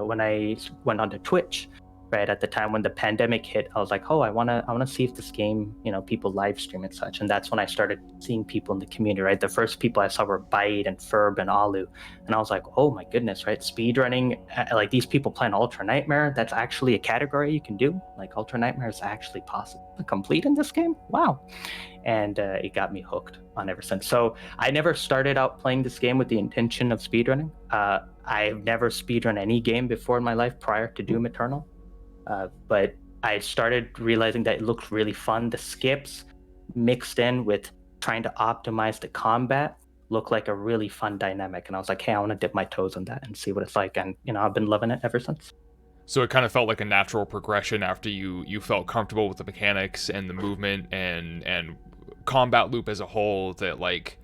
when I went onto Twitch, right, at the time when the pandemic hit, I was like, oh, I want to see if this game, people live stream and such. And that's when I started seeing people in the community, right? The first people I saw were Byte and Ferb and Alu. And I was like, oh my goodness, right? Speedrunning, like these people playing Ultra Nightmare, that's actually a category you can do. Like Ultra Nightmare is actually possible to complete in this game. Wow. and it got me hooked on ever since. So I never started out playing this game with the intention of speedrunning. I've never speedrun any game before in my life prior to Doom Eternal, but I started realizing that it looked really fun. The skips mixed in with trying to optimize the combat looked like a really fun dynamic, and I was like, hey, I want to dip my toes in that and see what it's like, and I've been loving it ever since. So it kind of felt like a natural progression after you felt comfortable with the mechanics and the movement and combat loop as a whole, that like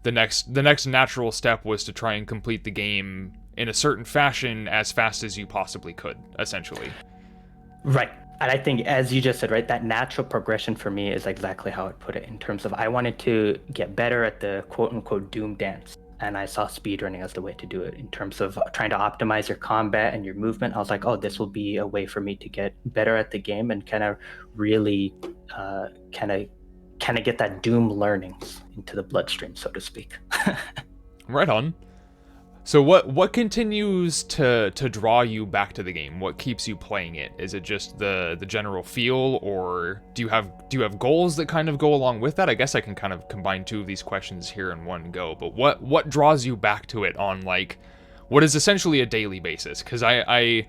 the next natural step was to try and complete the game in a certain fashion as fast as you possibly could, essentially. Right. And I think, as you just said, right, that natural progression for me is exactly how I'd put it, in terms of I wanted to get better at the quote unquote Doom dance. And I saw speedrunning as the way to do it in terms of trying to optimize your combat and your movement. I was like, oh, this will be a way for me to get better at the game and kind of really kind of get that Doom learnings into the bloodstream, so to speak. Right on. So what continues to draw you back to the game? What keeps you playing it? Is it just the general feel, or do you have goals that kind of go along with that? I guess I can kind of combine two of these questions here in one go. But what draws you back to it on like what is essentially a daily basis? Because I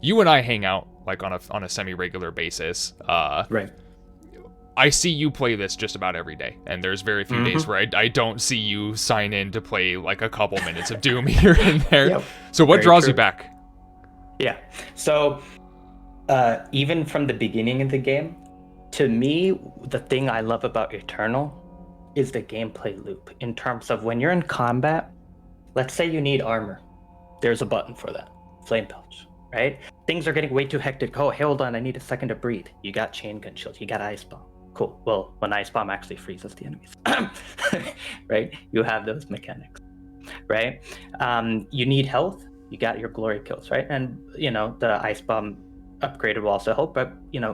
you and I hang out like on a semi-regular basis. Right. I see you play this just about every day, and there's very few days where I don't see you sign in to play like a couple minutes of Doom here and there. Yep. So what Very draws true. you back? Yeah. So even from the beginning of the game, to me, the thing I love about Eternal is the gameplay loop. In terms of when you're in combat, let's say you need armor, there's a button for that. Flame Belch, right? Things are getting way too hectic. Oh, hold on, I need a second to breathe. You got chain gun shields, you got ice bomb. Cool. Well, when ice bomb actually freezes the enemies, right? You have those mechanics, right? You need health. You got your glory kills, right? And the ice bomb upgraded will also help, but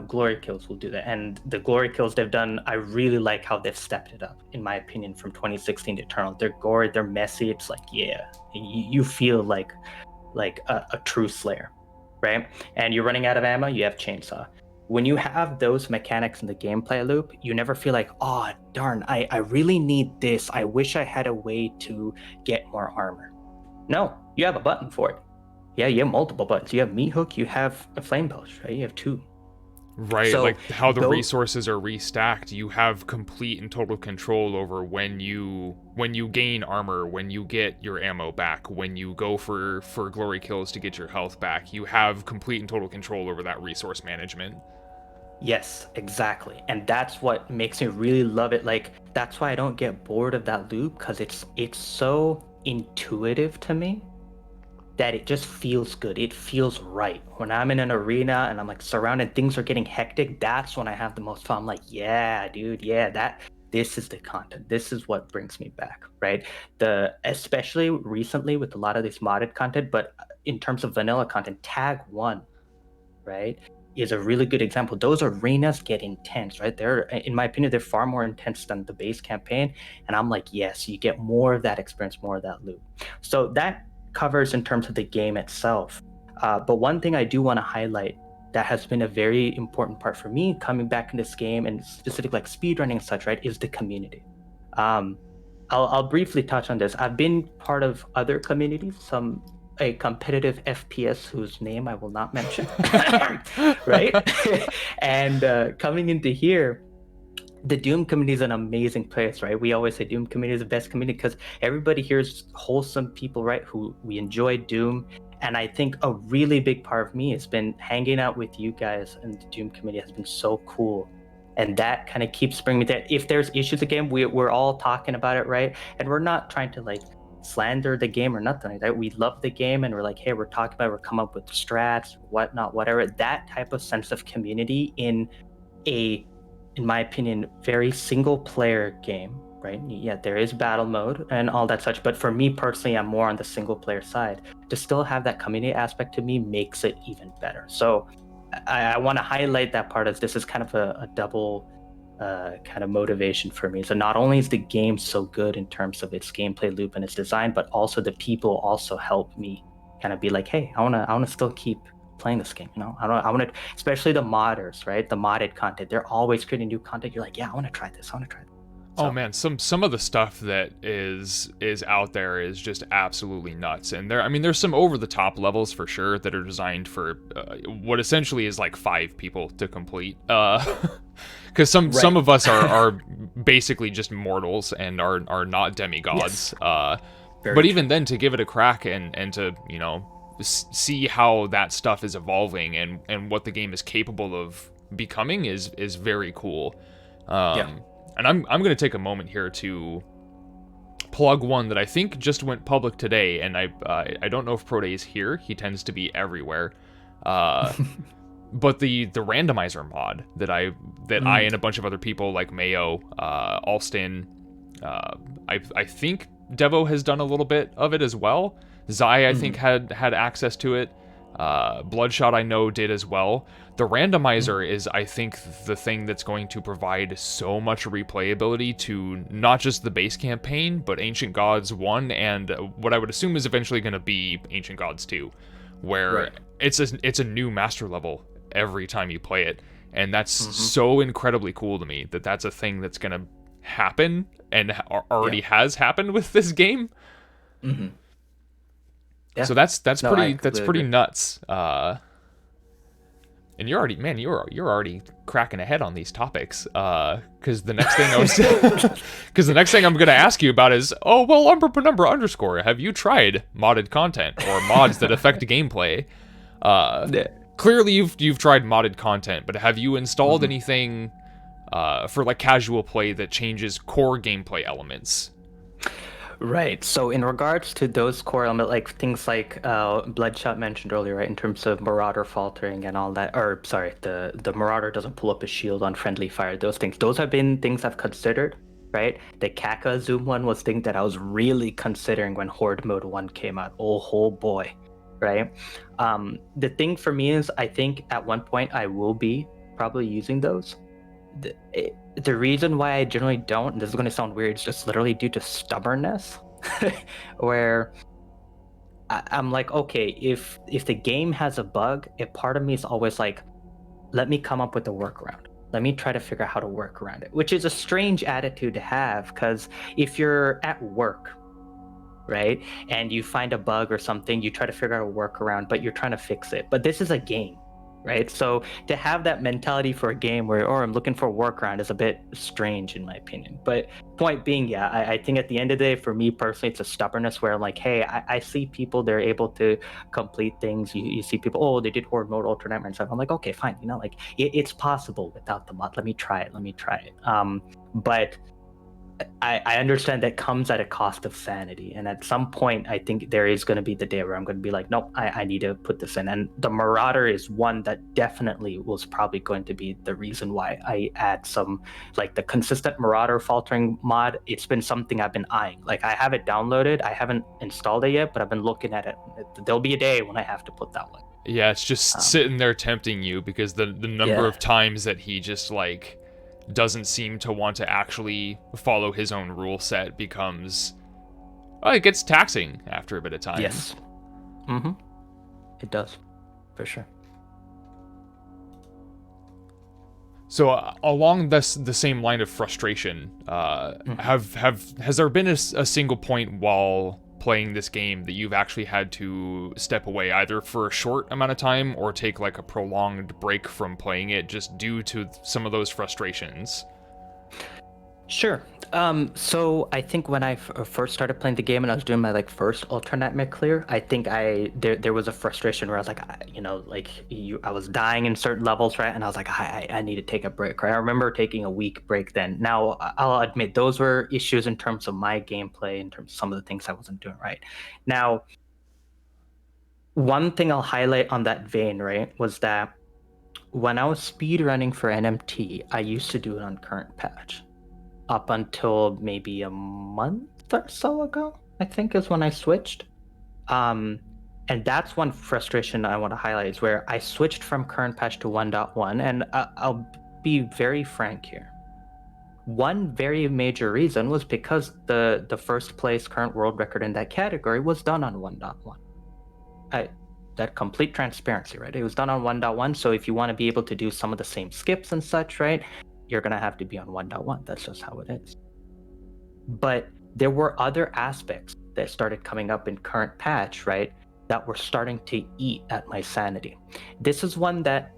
glory kills will do that. And the glory kills they've done, I really like how they've stepped it up, in my opinion, from 2016 to Eternal. They're gory, they're messy. It's like, yeah, you feel like a true Slayer, right? And you're running out of ammo, you have chainsaw. When you have those mechanics in the gameplay loop, you never feel like, oh, darn, I really need this. I wish I had a way to get more armor. No, you have a button for it. Yeah, you have multiple buttons. You have Meat Hook, you have a Flame Belch, right? You have two. Right, So like how the resources are restacked, you have complete and total control over when you gain armor, when you get your ammo back, when you go for glory kills to get your health back. You have complete and total control over that resource management. Yes, exactly. And that's what makes me really love it. Like, that's why I don't get bored of that loop, because it's so intuitive to me that it just feels good. It feels right. When I'm in an arena and I'm like surrounded, things are getting hectic, that's when I have the most fun. I'm like, yeah, dude, yeah, this is the content. This is what brings me back, right? Especially recently with a lot of this modded content, but in terms of vanilla content, Tag 1, right, is a really good example. Those arenas get intense, right? They're, in my opinion, they're far more intense than the base campaign. And I'm like, yes, you get more of that experience, more of that loop. So that covers in terms of the game itself. But one thing I do want to highlight that has been a very important part for me coming back in this game, and specifically like speedrunning and such, right, is the community. I'll briefly touch on this. I've been part of other communities, a competitive FPS whose name I will not mention, right? And coming into here, the Doom community is an amazing place, right? We always say Doom community is the best community because everybody here is wholesome people, right? Who we enjoy Doom. And I think a really big part of me has been hanging out with you guys, and the Doom community has been so cool. And that kind of keeps bringing me there. If there's issues again, we're all talking about it, right? And we're not trying to like slander the game or nothing like that. We love the game, and we're like, hey, we're talking about it, we're coming up with strats, whatnot, whatever. That type of sense of community in my opinion, very single player game, right? Yeah, there is battle mode and all that such, but for me personally, I'm more on the single player side. To still have that community aspect to me makes it even better. So I want to highlight that part, as this is kind of a double kind of motivation for me. So not only is the game so good in terms of its gameplay loop and its design, but also the people also help me kind of be like, hey, I want to still keep playing this game. I want to, especially the modders, right? The modded content, they're always creating new content. You're like, yeah, I want to try this. Oh man, some of the stuff that is out there is just absolutely nuts, and there's some over the top levels for sure that are designed for what essentially is like 5 people to complete. Because some of us are basically just mortals and are not demigods. Yes. But even then, to give it a crack and to see how that stuff is evolving and what the game is capable of becoming is very cool. And I'm going to take a moment here to plug one that I think just went public today, and I don't know if Prode is here. He tends to be everywhere. But the randomizer mod that I and a bunch of other people like Mayo, Alston, I think Devo has done a little bit of it as well. Zai, I think, had access to it. Bloodshot, I know, did as well. The randomizer is, I think, the thing that's going to provide so much replayability to not just the base campaign, but Ancient Gods 1 and what I would assume is eventually going to be Ancient Gods 2, where it's a new master level every time you play it. And that's so incredibly cool to me that that's a thing that's going to happen and already has happened with this game. Yeah. So that's pretty nuts. And you're already cracking ahead on these topics. Because the next thing I'm gonna ask you about is, Penumbra _ have you tried modded content or mods that affect gameplay? Clearly you've tried modded content, but have you installed anything for like casual play that changes core gameplay elements? Right. So in regards to those core elements, like things like Bloodshot mentioned earlier, right, in terms of Marauder faltering and all that, or sorry, the Marauder doesn't pull up a shield on friendly fire, those things. Those have been things I've considered, right? The Kaka Zoom one was thing that I was really considering when Horde Mode 1 came out. Oh boy, right? The thing for me is, I think at one point I will be probably using those. The reason why I generally don't, and this is going to sound weird, is just literally due to stubbornness, where I'm like, okay, if the game has a bug, a part of me is always like, let me come up with a workaround. Let me try to figure out how to work around it, which is a strange attitude to have, because if you're at work, right, and you find a bug or something, you try to figure out a workaround, but you're trying to fix it. But this is a game. Right, so to have that mentality for a game where, I'm looking for a workaround is a bit strange in my opinion. But point being, I think at the end of the day, for me personally, it's a stubbornness where I'm like, hey, I see people, they're able to complete things. You see people, they did Horde Mode, Ultra Nightmare and stuff. I'm like, okay, fine, like it's possible without the mod. Let me try it. But I understand that comes at a cost of sanity, and at some point I think there is going to be the day where I'm going to be like, nope, I need to put this in. And the Marauder is one that definitely was probably going to be the reason why I add some, like the consistent Marauder faltering mod. It's been something I've been eyeing. Like I have it downloaded, I haven't installed it yet, but I've been looking at it. There'll be a day when I have to put that one. Yeah, it's just sitting there tempting you, because the number of times that he just like doesn't seem to want to actually follow his own rule set becomes, it gets taxing after a bit of time. Yes. It does, for sure. So along the same line of frustration, has there been a single point while playing this game that you've actually had to step away, either for a short amount of time or take like a prolonged break from playing it just due to some of those frustrations? Sure. So I think when I first started playing the game and I was doing my first Ultra Nightmare clear, I think there was a frustration where I was like, I was dying in certain levels, right? And I was like, I need to take a break, right? I remember taking a week break then. Now, I'll admit those were issues in terms of my gameplay, in terms of some of the things I wasn't doing right. Now, one thing I'll highlight on that vein, right, was that when I was speedrunning for NMT, I used to do it on current patch. Up until maybe a month or so ago, I think is when I switched. And that's one frustration I want to highlight, is where I switched from current patch to 1.1. And I'll be very frank here. One very major reason was because the first place current world record in that category was done on 1.1. That complete transparency, right? It was done on 1.1. So if you want to be able to do some of the same skips and such, right, you're going to have to be on 1.1. That's just how it is. But there were other aspects that started coming up in current patch, right, that were starting to eat at my sanity. This is one that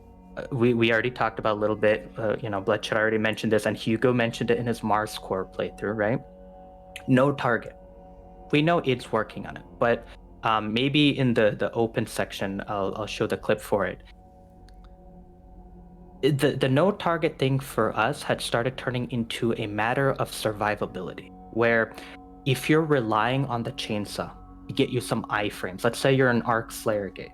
we already talked about a little bit. Bloodshot already mentioned this, and Hugo mentioned it in his Mars Core playthrough, right? No target. We know it's working on it, but maybe in the open section, I'll show the clip for it. The no target thing for us had started turning into a matter of survivability, where if you're relying on the chainsaw to get you some iframes, let's say you're an Arc Slayer game,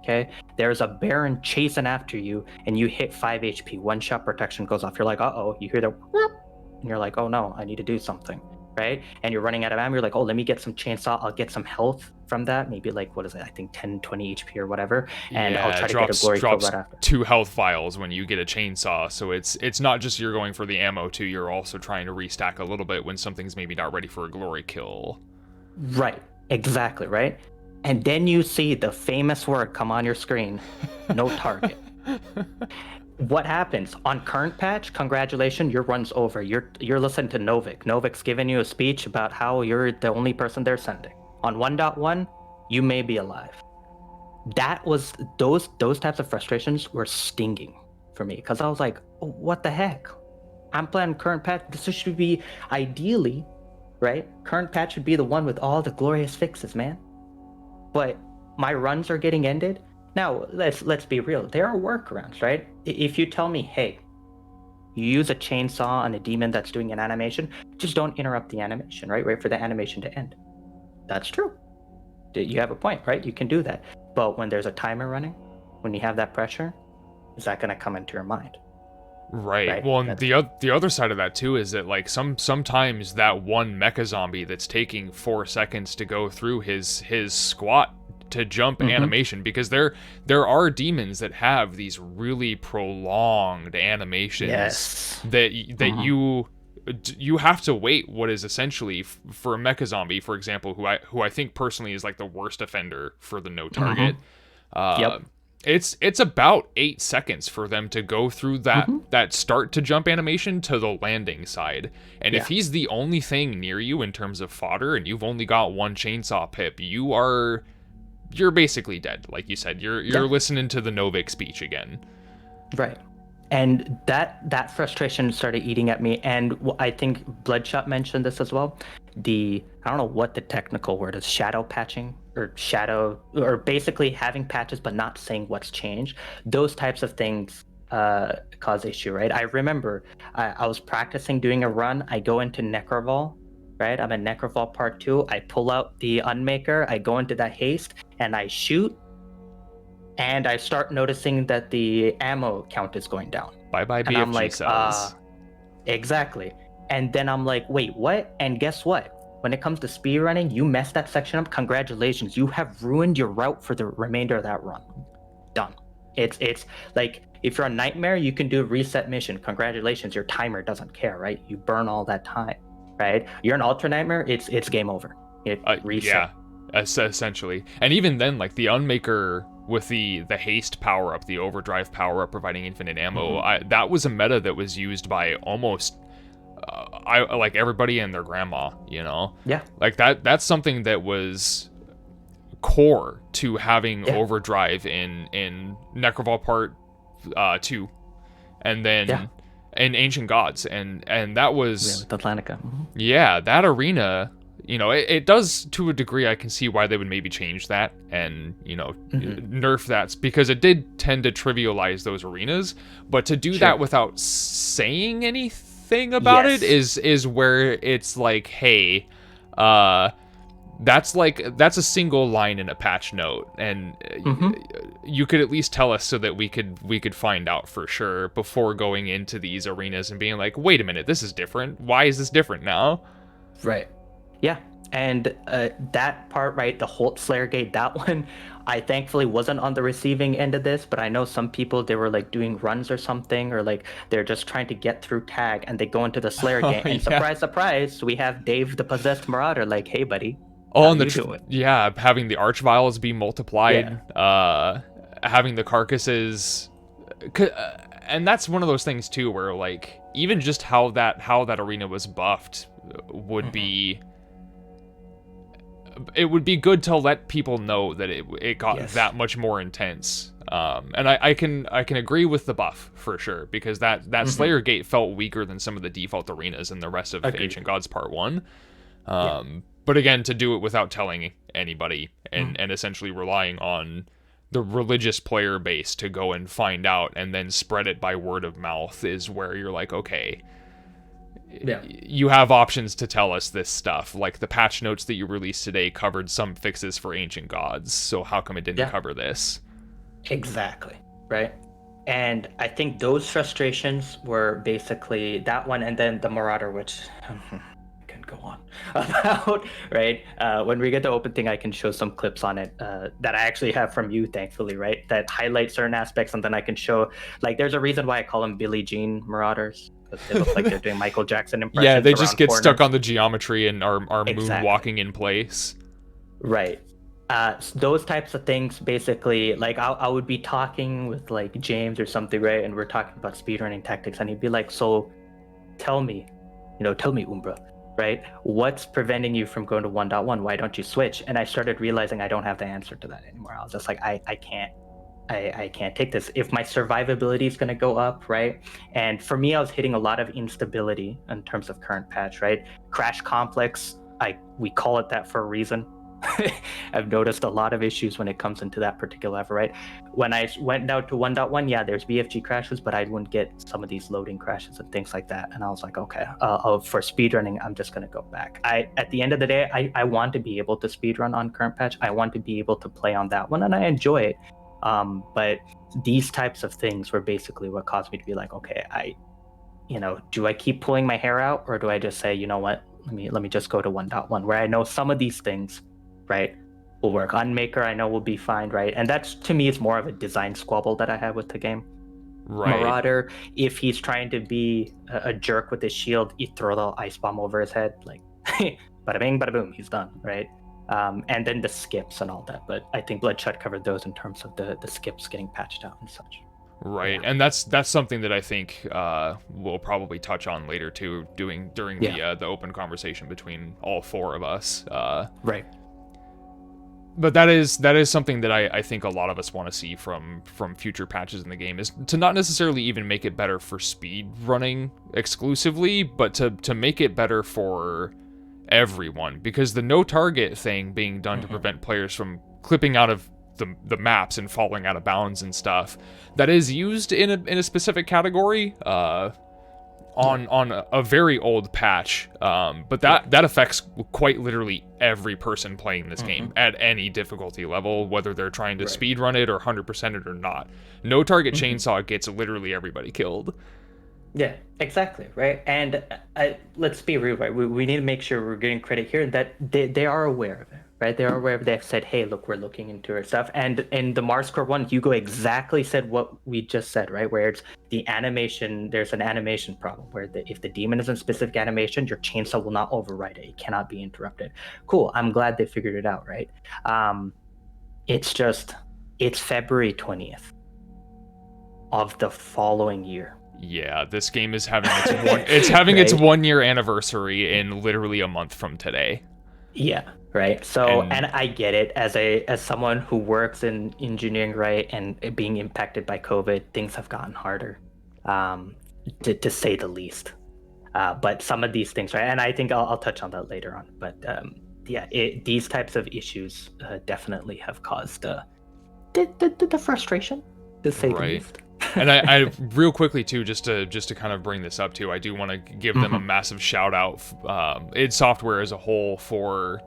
okay? There's a Baron chasing after you, and you hit 5 HP, one-shot protection goes off. You're like, uh-oh, you hear the whoop, and you're like, oh no, I need to do something, right? And you're running out of ammo, you're like, oh, let me get some chainsaw, I'll get some health from that, maybe like, what is it, I think 10, 20 HP or whatever, and I'll try to get a glory kill right after. 2 health vials when you get a chainsaw, so it's not just you're going for the ammo too, you're also trying to restack a little bit when something's maybe not ready for a glory kill. Right, exactly, right? And then you see the famous word come on your screen, no target. What happens on current patch? Congratulations, your run's over. You're listening to Novik. Novik's giving you a speech about how you're the only person they're sending. On 1.1, you may be alive. That was those types of frustrations were stinging for me, because I was like, oh, what the heck? I'm playing current patch. This should be ideally, right? Current patch should be the one with all the glorious fixes, man. But my runs are getting ended. Now, let's be real. There are workarounds, right? If you tell me, hey, you use a chainsaw on a demon that's doing an animation, just don't interrupt the animation, right? Wait for the animation to end. That's true. You have a point, right? You can do that. But when there's a timer running, when you have that pressure, is that going to come into your mind? Right. Well, and the other side of that too is that like sometimes that one mecha zombie that's taking 4 seconds to go through his squat to jump animation, because there are demons that have these really prolonged animations that you have to wait what is essentially for a mecha zombie, for example, who I think personally is like the worst offender for the no target. It's about 8 seconds for them to go through that start to jump animation to the landing side. And if he's the only thing near you in terms of fodder and you've only got one chainsaw pip, you're basically dead. Like you said, you're listening to the Novik speech again. Right. And that frustration started eating at me. And I think Bloodshot mentioned this as well. I don't know what the technical word is, shadow patching or basically having patches but not saying what's changed. Those types of things cause issue, right? I remember I was practicing doing a run. I go into Necroval, right? I'm in Necroval Part 2. I pull out the Unmaker. I go into that haste and I shoot. And I start noticing that the ammo count is going down. Bye-bye BFG I'm like, cells. Exactly. And then I'm like, wait, what? And guess what? When it comes to speed running, you messed that section up. Congratulations. You have ruined your route for the remainder of that run. Done. It's like, if you're a nightmare, you can do a reset mission. Congratulations. Your timer doesn't care, right? You burn all that time, right? You're an ultra nightmare. It's game over. It reset. Yeah, essentially. And even then, like the Unmaker with the haste power up, the overdrive power up, providing infinite ammo, that was a meta that was used by almost like everybody and their grandma, you know? Yeah. Like that's something that was core to having overdrive in Necroval Part 2, and then in Ancient Gods, and that was Atlantica. Yeah, that arena. You know, it does, to a degree, I can see why they would maybe change that and, you know, nerf that, because it did tend to trivialize those arenas, but to do that without saying anything about it is where it's like, hey, that's a single line in a patch note, and you could at least tell us so that we could find out for sure before going into these arenas and being like, wait a minute, this is different. Why is this different now? Right. Yeah, and that part, right, the Holt Slayer Gate, that one, I thankfully wasn't on the receiving end of this, but I know some people, they were like doing runs or something, or like they're just trying to get through tag, and they go into the Slayer Gate, and surprise, surprise, we have Dave the Possessed Marauder, like, hey, buddy, and having the Arch Vials be multiplied, having the carcasses... and that's one of those things too, where like even just how that arena was buffed would be. It would be good to let people know that it got that much more intense. And I can agree with the buff for sure, because that Slayer Gate felt weaker than some of the default arenas in the rest of Ancient Gods Part 1. But again, to do it without telling anybody and essentially relying on the religious player base to go and find out and then spread it by word of mouth is where you're like, okay, you have options to tell us this stuff. Like the patch notes that you released today covered some fixes for Ancient Gods, so how come it didn't cover this? Exactly, right? And I think those frustrations were basically that one, and then the Marauder, which can go on about, right? When we get the open thing, I can show some clips on it that I actually have from you, thankfully, right? That highlight certain aspects, and then I can show, like, there's a reason why I call them Billie Jean Marauders. They look like they're doing Michael Jackson impressions. Yeah, they just get stuck on the geometry and are moonwalking in place. Right. Those types of things, basically, like I would be talking with like James or something, right? And we're talking about speedrunning tactics, and he'd be like, so tell me Umbra, right? What's preventing you from going to 1.1? Why don't you switch? And I started realizing I don't have the answer to that anymore. I was just like, I can't take this. If my survivability is going to go up, right? And for me, I was hitting a lot of instability in terms of current patch, right? Crash Complex, we call it that for a reason. I've noticed a lot of issues when it comes into that particular level, right? When I went down to 1.1, yeah, there's BFG crashes, but I wouldn't get some of these loading crashes and things like that. And I was like, okay, for speedrunning, I'm just going to go back. At the end of the day, I want to be able to speedrun on current patch. I want to be able to play on that one, and I enjoy it. But these types of things were basically what caused me to be like, okay, do I keep pulling my hair out, or do I just say, you know what, let me just go to 1.1, where I know some of these things, right, will work. Unmaker, I know will be fine, right? And that's, to me, is more of a design squabble that I have with the game. Right. Marauder, if he's trying to be a jerk with his shield, you throw the ice bomb over his head, like, bada bing, bada boom, he's done, right? And then the skips and all that. But I think Bloodshot covered those in terms of the skips getting patched out and such. Right, and that's something that I think we'll probably touch on later too, during the open conversation between all four of us. Right. But that is something that I think a lot of us want to see from future patches in the game, is to not necessarily even make it better for speed running exclusively, but to make it better for everyone, because the no target thing being done to prevent players from clipping out of the maps and falling out of bounds and stuff, that is used in a specific category on a very old patch, but that affects quite literally every person playing this game at any difficulty level, whether they're trying to speedrun it or 100% it or not. No target chainsaw gets literally everybody killed. Yeah, exactly, right? And let's be real, right? We need to make sure we're getting credit here that they are aware of it, right? They are aware of it. They've said, hey, look, we're looking into our stuff. And in the Mars Core 1, Hugo exactly said what we just said, right? Where it's the animation, there's an animation problem where if the demon is in specific animation, your chainsaw will not override it. It cannot be interrupted. Cool, I'm glad they figured it out, right? It's February 20th of the following year. Yeah, this game is having its its 1 year anniversary in literally a month from today. Yeah, right. So, and I get it, as someone who works in engineering, right, and being impacted by COVID, things have gotten harder, to say the least. But some of these things, right, and I think I'll touch on that later on. But these types of issues definitely have caused the frustration, to say the least. And I real quickly too, just to kind of bring this up too, I do want to give them a massive shout out, id Software as a whole, for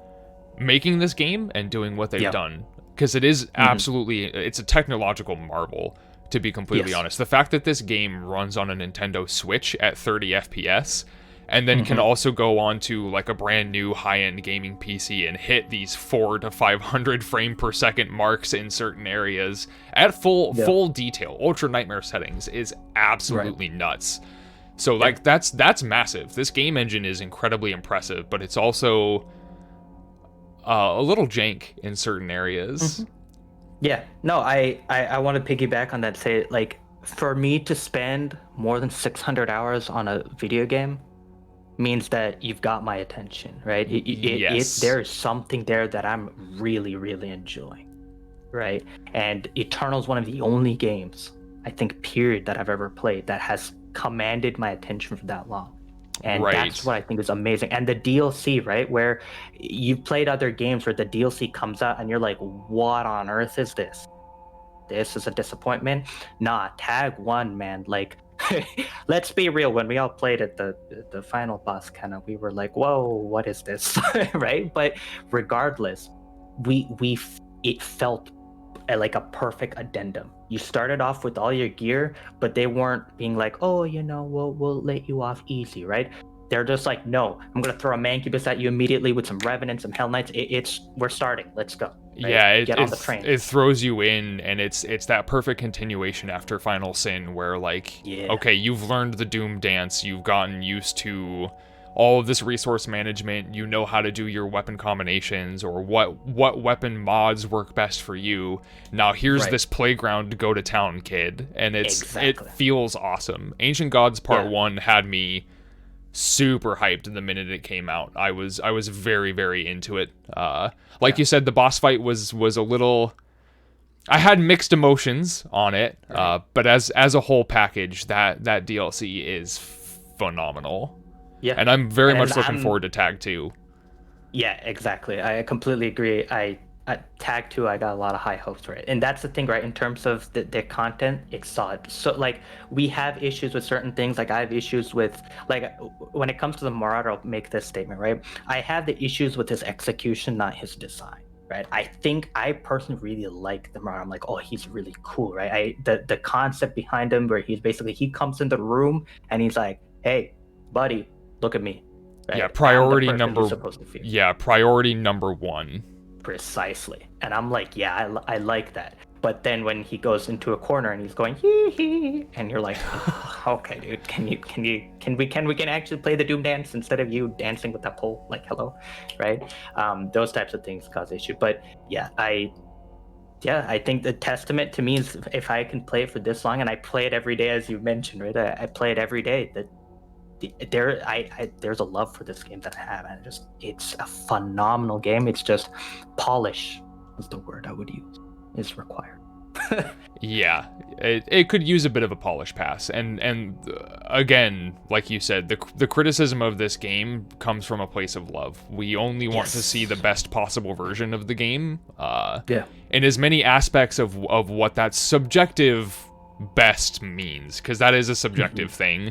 making this game and doing what they've done, because it is absolutely, it's a technological marvel, to be completely honest. The fact that this game runs on a Nintendo Switch at 30 FPS and then can also go on to like a brand new high-end gaming PC and hit these 400 to 500 frame per second marks in certain areas at full detail, ultra nightmare settings, is absolutely nuts. So like that's massive. This game engine is incredibly impressive, but it's also a little jank in certain areas. Yeah, no, I want to piggyback on that. Say, like, for me to spend more than 600 hours on a video game means that you've got my attention, right? Yes. There's something there that I'm really, really enjoying, right? And Eternal is one of the only games, I think, period, that I've ever played that has commanded my attention for that long. And that's what I think is amazing. And the DLC, right? Where you've played other games where the DLC comes out and you're like, what on earth is this? This is a disappointment. Nah, Tag 1, man. Like, let's be real. When we all played at the final boss, kind of, we were like, whoa, what is this? Right? But regardless, it felt like a perfect addendum. You started off with all your gear, but they weren't being like, oh, we'll let you off easy, right? They're just like, no, I'm gonna throw a Mancubus at you immediately with some Revenants, some Hell Knights. We're starting. Let's go. Right? Yeah, get on the train. It throws you in, and it's that perfect continuation after Final Sin, where like, okay, you've learned the Doom dance, you've gotten used to all of this resource management, you know how to do your weapon combinations or what weapon mods work best for you. Now here's this playground to go to town, kid, and it feels awesome. Ancient Gods Part 1 had me super hyped the minute it came out. I was very, very into it. Like you said, the boss fight was a little, I had mixed emotions on it, but as a whole package, that DLC is phenomenal. Yeah, and I'm very much looking forward to Tag 2. Yeah, exactly. I completely agree. Tag 2, I got a lot of high hopes for it. And that's the thing, right? In terms of the content, it's solid. So, like, we have issues with certain things. Like, I have issues with, like, when it comes to the Marauder, I'll make this statement, right? I have the issues with his execution, not his design, right? I think I personally really like the Marauder. I'm like, oh, he's really cool, right? The concept behind him where he comes in the room and he's like, hey, buddy, look at me. Right? Yeah, priority number one. Precisely. And I'm like, yeah, I like that. But then when he goes into a corner and he's going hee hee, and you're like, oh, okay, dude, can we actually play the Doom dance instead of you dancing with that pole? Like, hello, right? Those types of things cause issue. But yeah, I think the testament to me is if I can play it for this long, and I play it every day, as you mentioned, right? I play it every day. That there's a love for this game that I have, and it's a phenomenal game. It's just polish is the word I would use, is required. Yeah, it could use a bit of a polish pass, and again, like you said, the criticism of this game comes from a place of love. We only want to see the best possible version of the game, in as many aspects of what that subjective best means, because that is a subjective thing.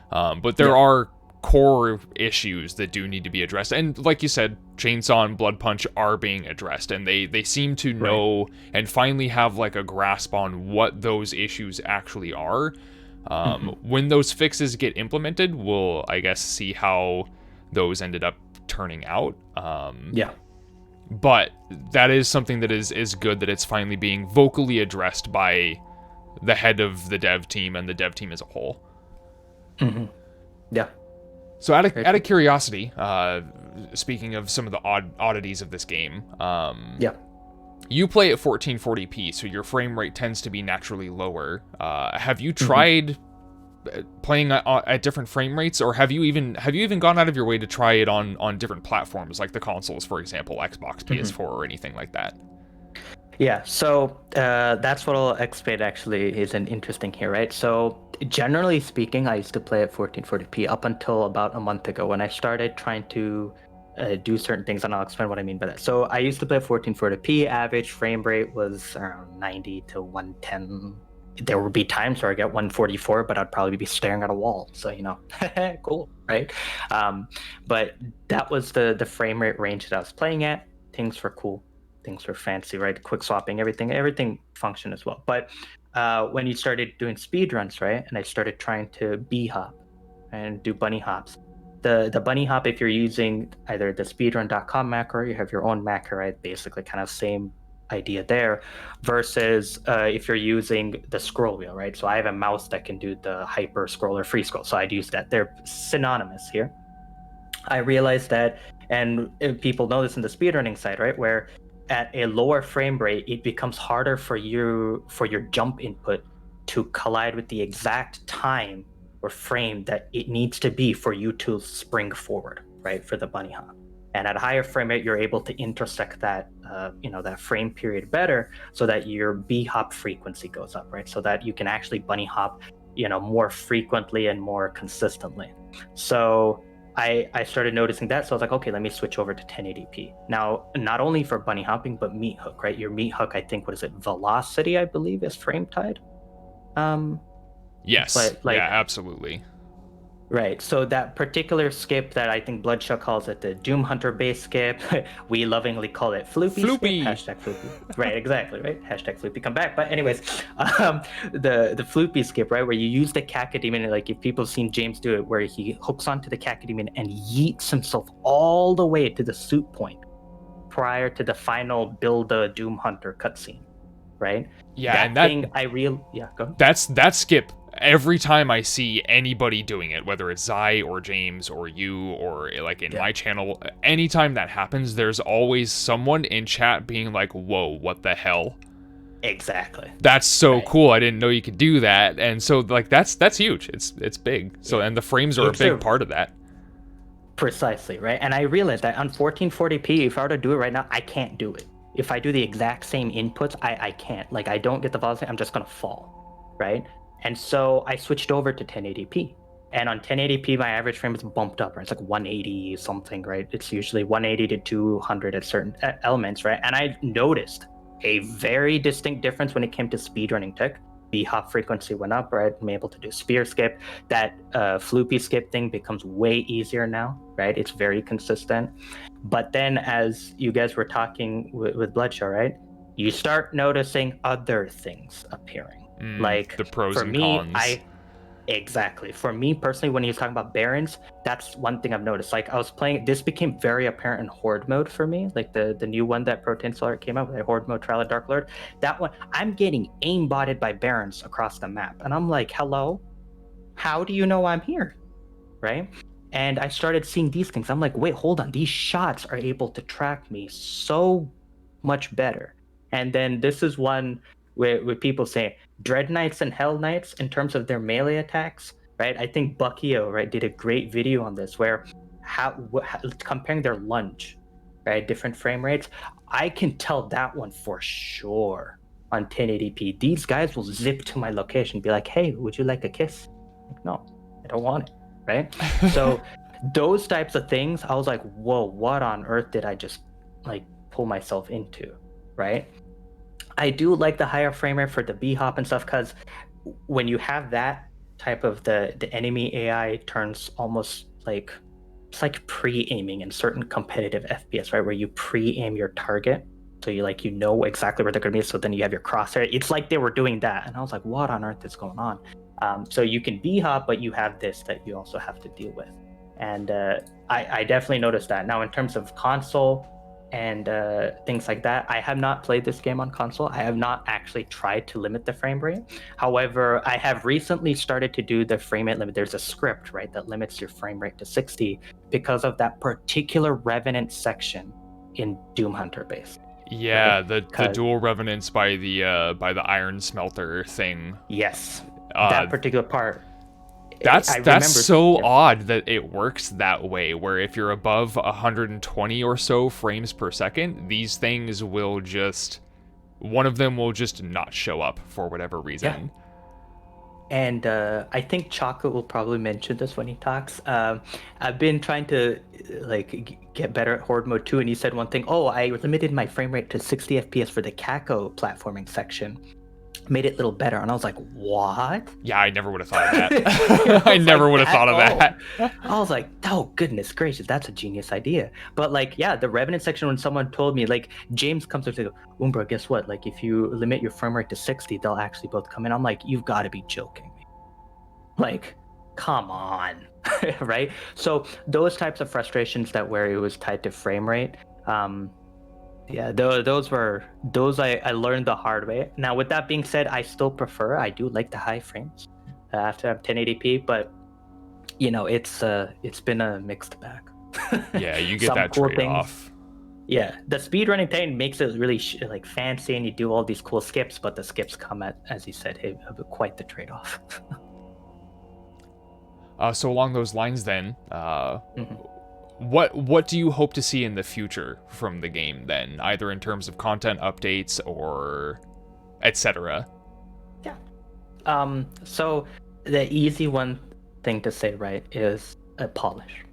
But there are core issues that do need to be addressed. And like you said, Chainsaw and Blood Punch are being addressed, and they seem to know and finally have like a grasp on what those issues actually are. When those fixes get implemented, we'll, I guess, see how those ended up turning out. But that is something that is good, that it's finally being vocally addressed by the head of the dev team and the dev team as a whole. Yeah. So out of curiosity, speaking of some of the oddities of this game, you play at 1440p, so your frame rate tends to be naturally lower. Have you tried playing at different frame rates, or have you even gone out of your way to try it on different platforms, like the consoles, for example, Xbox, PS4, or anything like that? Yeah, so that's what I'll explain actually is an interesting here, right? So generally speaking, I used to play at 1440p up until about a month ago when I started trying to do certain things, and I'll explain what I mean by that. So I used to play at 1440p, average frame rate was around 90 to 110. There would be times where I get 144, but I'd probably be staring at a wall. So, cool, right? But that was the frame rate range that I was playing at. Things were cool. Things were fancy, right? Quick swapping, everything functioned as well. But when you started doing speed runs, right, and I started trying to b-hop and do bunny hops, the bunny hop, if you're using either the speedrun.com macro, you have your own macro, right? Basically kind of same idea there, versus if you're using the scroll wheel, right? So I have a mouse that can do the hyper scroll or free scroll, so I'd use that. They're synonymous here. I realized that, and people know this in the speedrunning side, right, where at a lower frame rate, it becomes harder for your jump input to collide with the exact time or frame that it needs to be for you to spring forward, right, for the bunny hop. And at a higher frame rate, you're able to intersect that, that frame period better, so that your B hop frequency goes up, right? So that you can actually bunny hop, more frequently and more consistently. So I started noticing that, so I was like, okay, let me switch over to 1080p. Now, not only for bunny hopping, but meat hook, right? Your meat hook, I think, what is it? Velocity, I believe, is frame tied. Yes. But, like, yeah, absolutely. Right. So that particular skip that I think Bloodshot calls it the Doom Hunter base skip, we lovingly call it Floopy. Floopy. Skip. Floopy. Right, exactly, right? Floopy come back. But anyways, the Floopy skip, right, where you use the Cacodemon, like if people have seen James do it, where he hooks onto the Cacodemon and yeets himself all the way to the suit point prior to the final build a Doom Hunter cutscene, right? Yeah, go. That skip, every time I see anybody doing it, whether it's Zai or James or you or like in my channel, anytime that happens, there's always someone in chat being like, whoa, what the hell? Exactly. That's so cool. I didn't know you could do that. And so like that's huge. It's big. So and the frames are a big part of that. Precisely, right? And I realized that on 1440p, if I were to do it right now, I can't do it. If I do the exact same inputs, I can't. Like, I don't get the velocity, I'm just gonna fall, right? And so I switched over to 1080p. And on 1080p, my average frame is bumped up, right? It's like 180 something, right? It's usually 180 to 200 at certain elements, right? And I noticed a very distinct difference when it came to speedrunning tech. The hop frequency went up, right? I'm able to do spear skip. That floopy skip thing becomes way easier now, right? It's very consistent. But then as you guys were talking with Bloodshot, right? You start noticing other things appearing. Like the pros for and me, cons. Exactly. For me personally, when he was talking about Barons, that's one thing I've noticed. Like I was playing, this became very apparent in Horde mode for me. Like the new one that Protein Solar came out with, Horde mode, Trial of Dark Lord. That one, I'm getting aimbotted by Barons across the map. And I'm like, hello? How do you know I'm here? Right? And I started seeing these things. I'm like, wait, hold on. These shots are able to track me so much better. And then this is one where people say Dread Knights and Hell Knights in terms of their melee attacks, right? I think Buckio, right, did a great video on this where comparing their lunge, right, different frame rates. I can tell that one for sure on 1080p. These guys will zip to my location, be like, hey, would you like a kiss? Like, no, I don't want it, right? So those types of things, I was like, whoa, what on earth did I just like pull myself into, right? I do like the higher frame rate for the B-hop and stuff, because when you have that type of the enemy AI turns almost like, it's like pre-aiming in certain competitive FPS, right? Where you pre-aim your target. So you know exactly where they're going to be. So then you have your crosshair. It's like they were doing that. And I was like, what on earth is going on? So you can B-hop, but you have this that you also have to deal with. And I definitely noticed that. Now, in terms of console and things like that, I have not played this game on console. I have not actually tried to limit the frame rate. However, I have recently started to do the frame rate limit. There's a script, right, that limits your frame rate to 60 because of that particular Revenant section in Doom Hunter base. Yeah, right? the dual Revenants by the Iron Smelter thing. Yes, that particular part. That's so odd that it works that way, where if you're above 120 or so frames per second, these things will just, one of them will just not show up for whatever reason. Yeah. And I think Chocolate will probably mention this when he talks. I've been trying to get better at Horde mode 2, and he said one thing, I limited my frame rate to 60 FPS for the Kako platforming section. Made it a little better, and I was like, what? Yeah, I never would have thought of that. I never would have thought of that. I was like, oh goodness gracious, that's a genius idea. But the Revenant section, when someone told me, James comes up and says, Umbra, guess what, if you limit your frame rate to 60, they'll actually both come in. I'm like, you've got to be joking me. Come on. Right? So those types of frustrations where it was tied to frame rate, yeah, those I learned the hard way. Now, with that being said, I do like the high frames after 1080p, but it's been a mixed bag. Yeah, you get that trade-off. Yeah, the speedrunning thing makes it really like fancy, and you do all these cool skips, but the skips come at, as you said, quite the trade-off. So along those lines, then, Mhm. what do you hope to see in the future from the game? Then, either in terms of content updates or etc. Yeah. So the easy one thing to say, right, is a polish,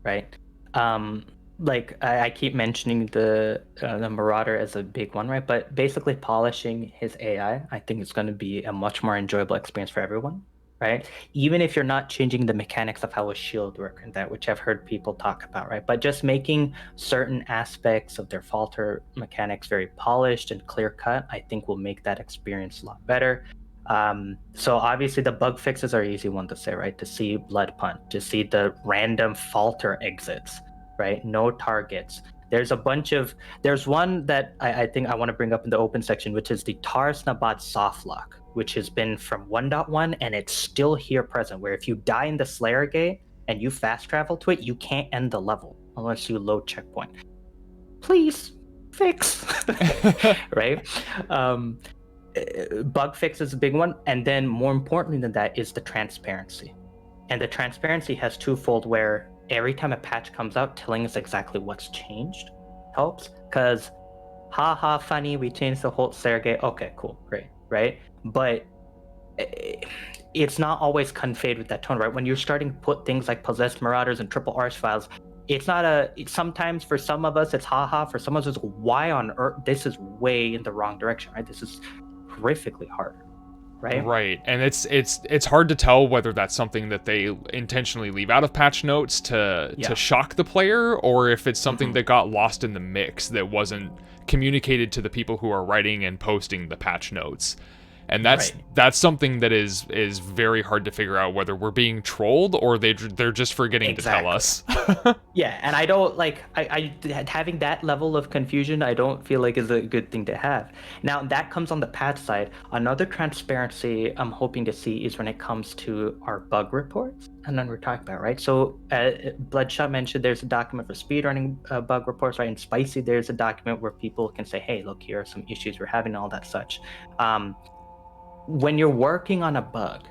right? Um, like I keep mentioning the Marauder as a big one, right? But basically polishing his AI, I think is going to be a much more enjoyable experience for everyone, right? Even if you're not changing the mechanics of how a shield works and that, which I've heard people talk about, right? But just making certain aspects of their falter mechanics very polished and clear cut, I think will make that experience a lot better. So obviously the bug fixes are easy one to say, right? To see blood punch, to see the random falter exits, right? No targets. There's one that I think I want to bring up in the open section, which is the Taurus Nabat soft lock, which has been from 1.1 and it's still here present, where if you die in the Slayer Gate and you fast travel to it, you can't end the level unless you load checkpoint. Please fix, right? Bug fix is a big one, and then more importantly than that is the transparency. And the transparency has twofold, where every time a patch comes out, telling us exactly what's changed helps. Because, haha, funny, we changed the whole Sergey. Okay, cool, great, right? But it's not always conveyed with that tone, right? When you're starting to put things like possessed marauders and triple arch files, it's not sometimes for some of us it's haha, for some of us it's why on earth, this is way in the wrong direction, right? This is horrifically hard, right? Right, and it's hard to tell whether that's something that they intentionally leave out of patch notes to shock the player, or if it's something that got lost in the mix that wasn't communicated to the people who are writing and posting the patch notes. And that's something that is very hard to figure out, whether we're being trolled or they're just forgetting to tell us. Yeah, and I don't like I having that level of confusion, I don't feel like is a good thing to have. Now that comes on the patch side. Another transparency I'm hoping to see is when it comes to our bug reports, and then we're talking about, right? So Bloodshot mentioned there's a document for speedrunning bug reports, right? In Spicy, there's a document where people can say, hey, look, here are some issues we're having, all that such. When you're working on a bug,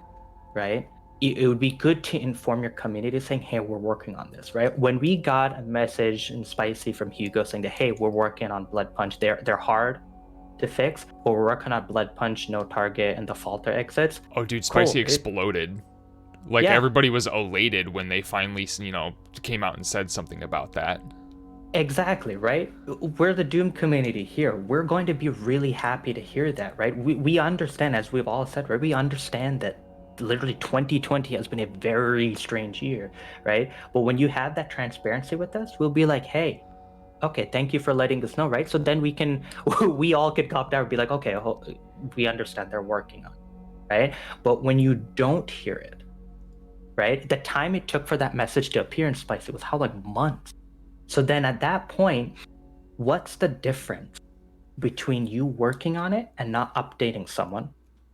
right, it would be good to inform your community saying, hey, we're working on this, right? When we got a message in Spicy from Hugo saying that, hey, we're working on Blood Punch, they're hard to fix, but we're working on Blood Punch, no target, and the falter exits. Oh, dude, Spicy exploded. Like, everybody was elated when they finally, came out and said something about that. Exactly, right? We're the Doom community here. We're going to be really happy to hear that, right? We understand, as we've all said, right? We understand that literally 2020 has been a very strange year, right? But when you have that transparency with us, we'll be like, hey, okay, thank you for letting us know, right? So then we all could cop down and be like, okay, we understand they're working on it, right? But when you don't hear it, right? The time it took for that message to appear in Spice, it was how, like, months. So then at that point, what's the difference between you working on it and not updating someone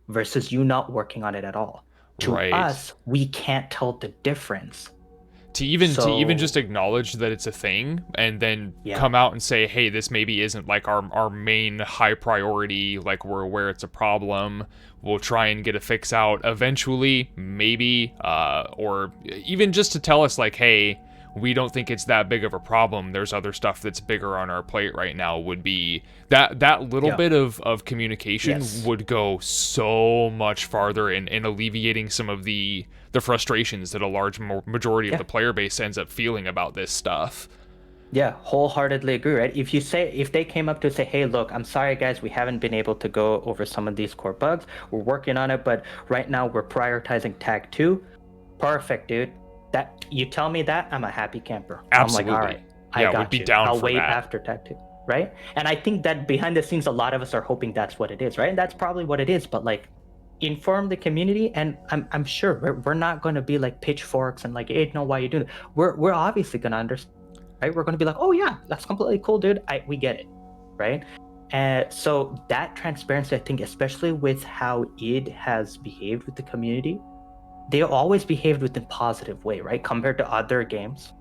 versus you not working on it at all? To us, we can't tell the difference. To even just acknowledge that it's a thing and then come out and say, hey, this maybe isn't like our main high priority, like we're aware it's a problem, we'll try and get a fix out eventually, maybe, or even just to tell us like, hey, we don't think it's that big of a problem, there's other stuff that's bigger on our plate right now, would be that little bit of communication would go so much farther in alleviating some of the frustrations that a large majority of the player base ends up feeling about this stuff. Yeah, wholeheartedly agree, right? If they came up to say, hey, look, I'm sorry guys, we haven't been able to go over some of these core bugs, we're working on it, but right now we're prioritizing tag 2. Perfect, dude. That you tell me that, I'm a happy camper. Absolutely. I'm like, all right, I got would be you. down I'll for wait that. after tag 2, right? And I think that behind the scenes, a lot of us are hoping that's what it is, right? And that's probably what it is. But like, inform the community, and I'm sure we're not going to be like pitchforks and like, hey, no, why you doing it? We're obviously going to understand, right? We're going to be like, oh yeah, that's completely cool, dude. We get it, right? And so that transparency, I think, especially with how id has behaved with the community, they always behaved within a positive way, right? Compared to other games,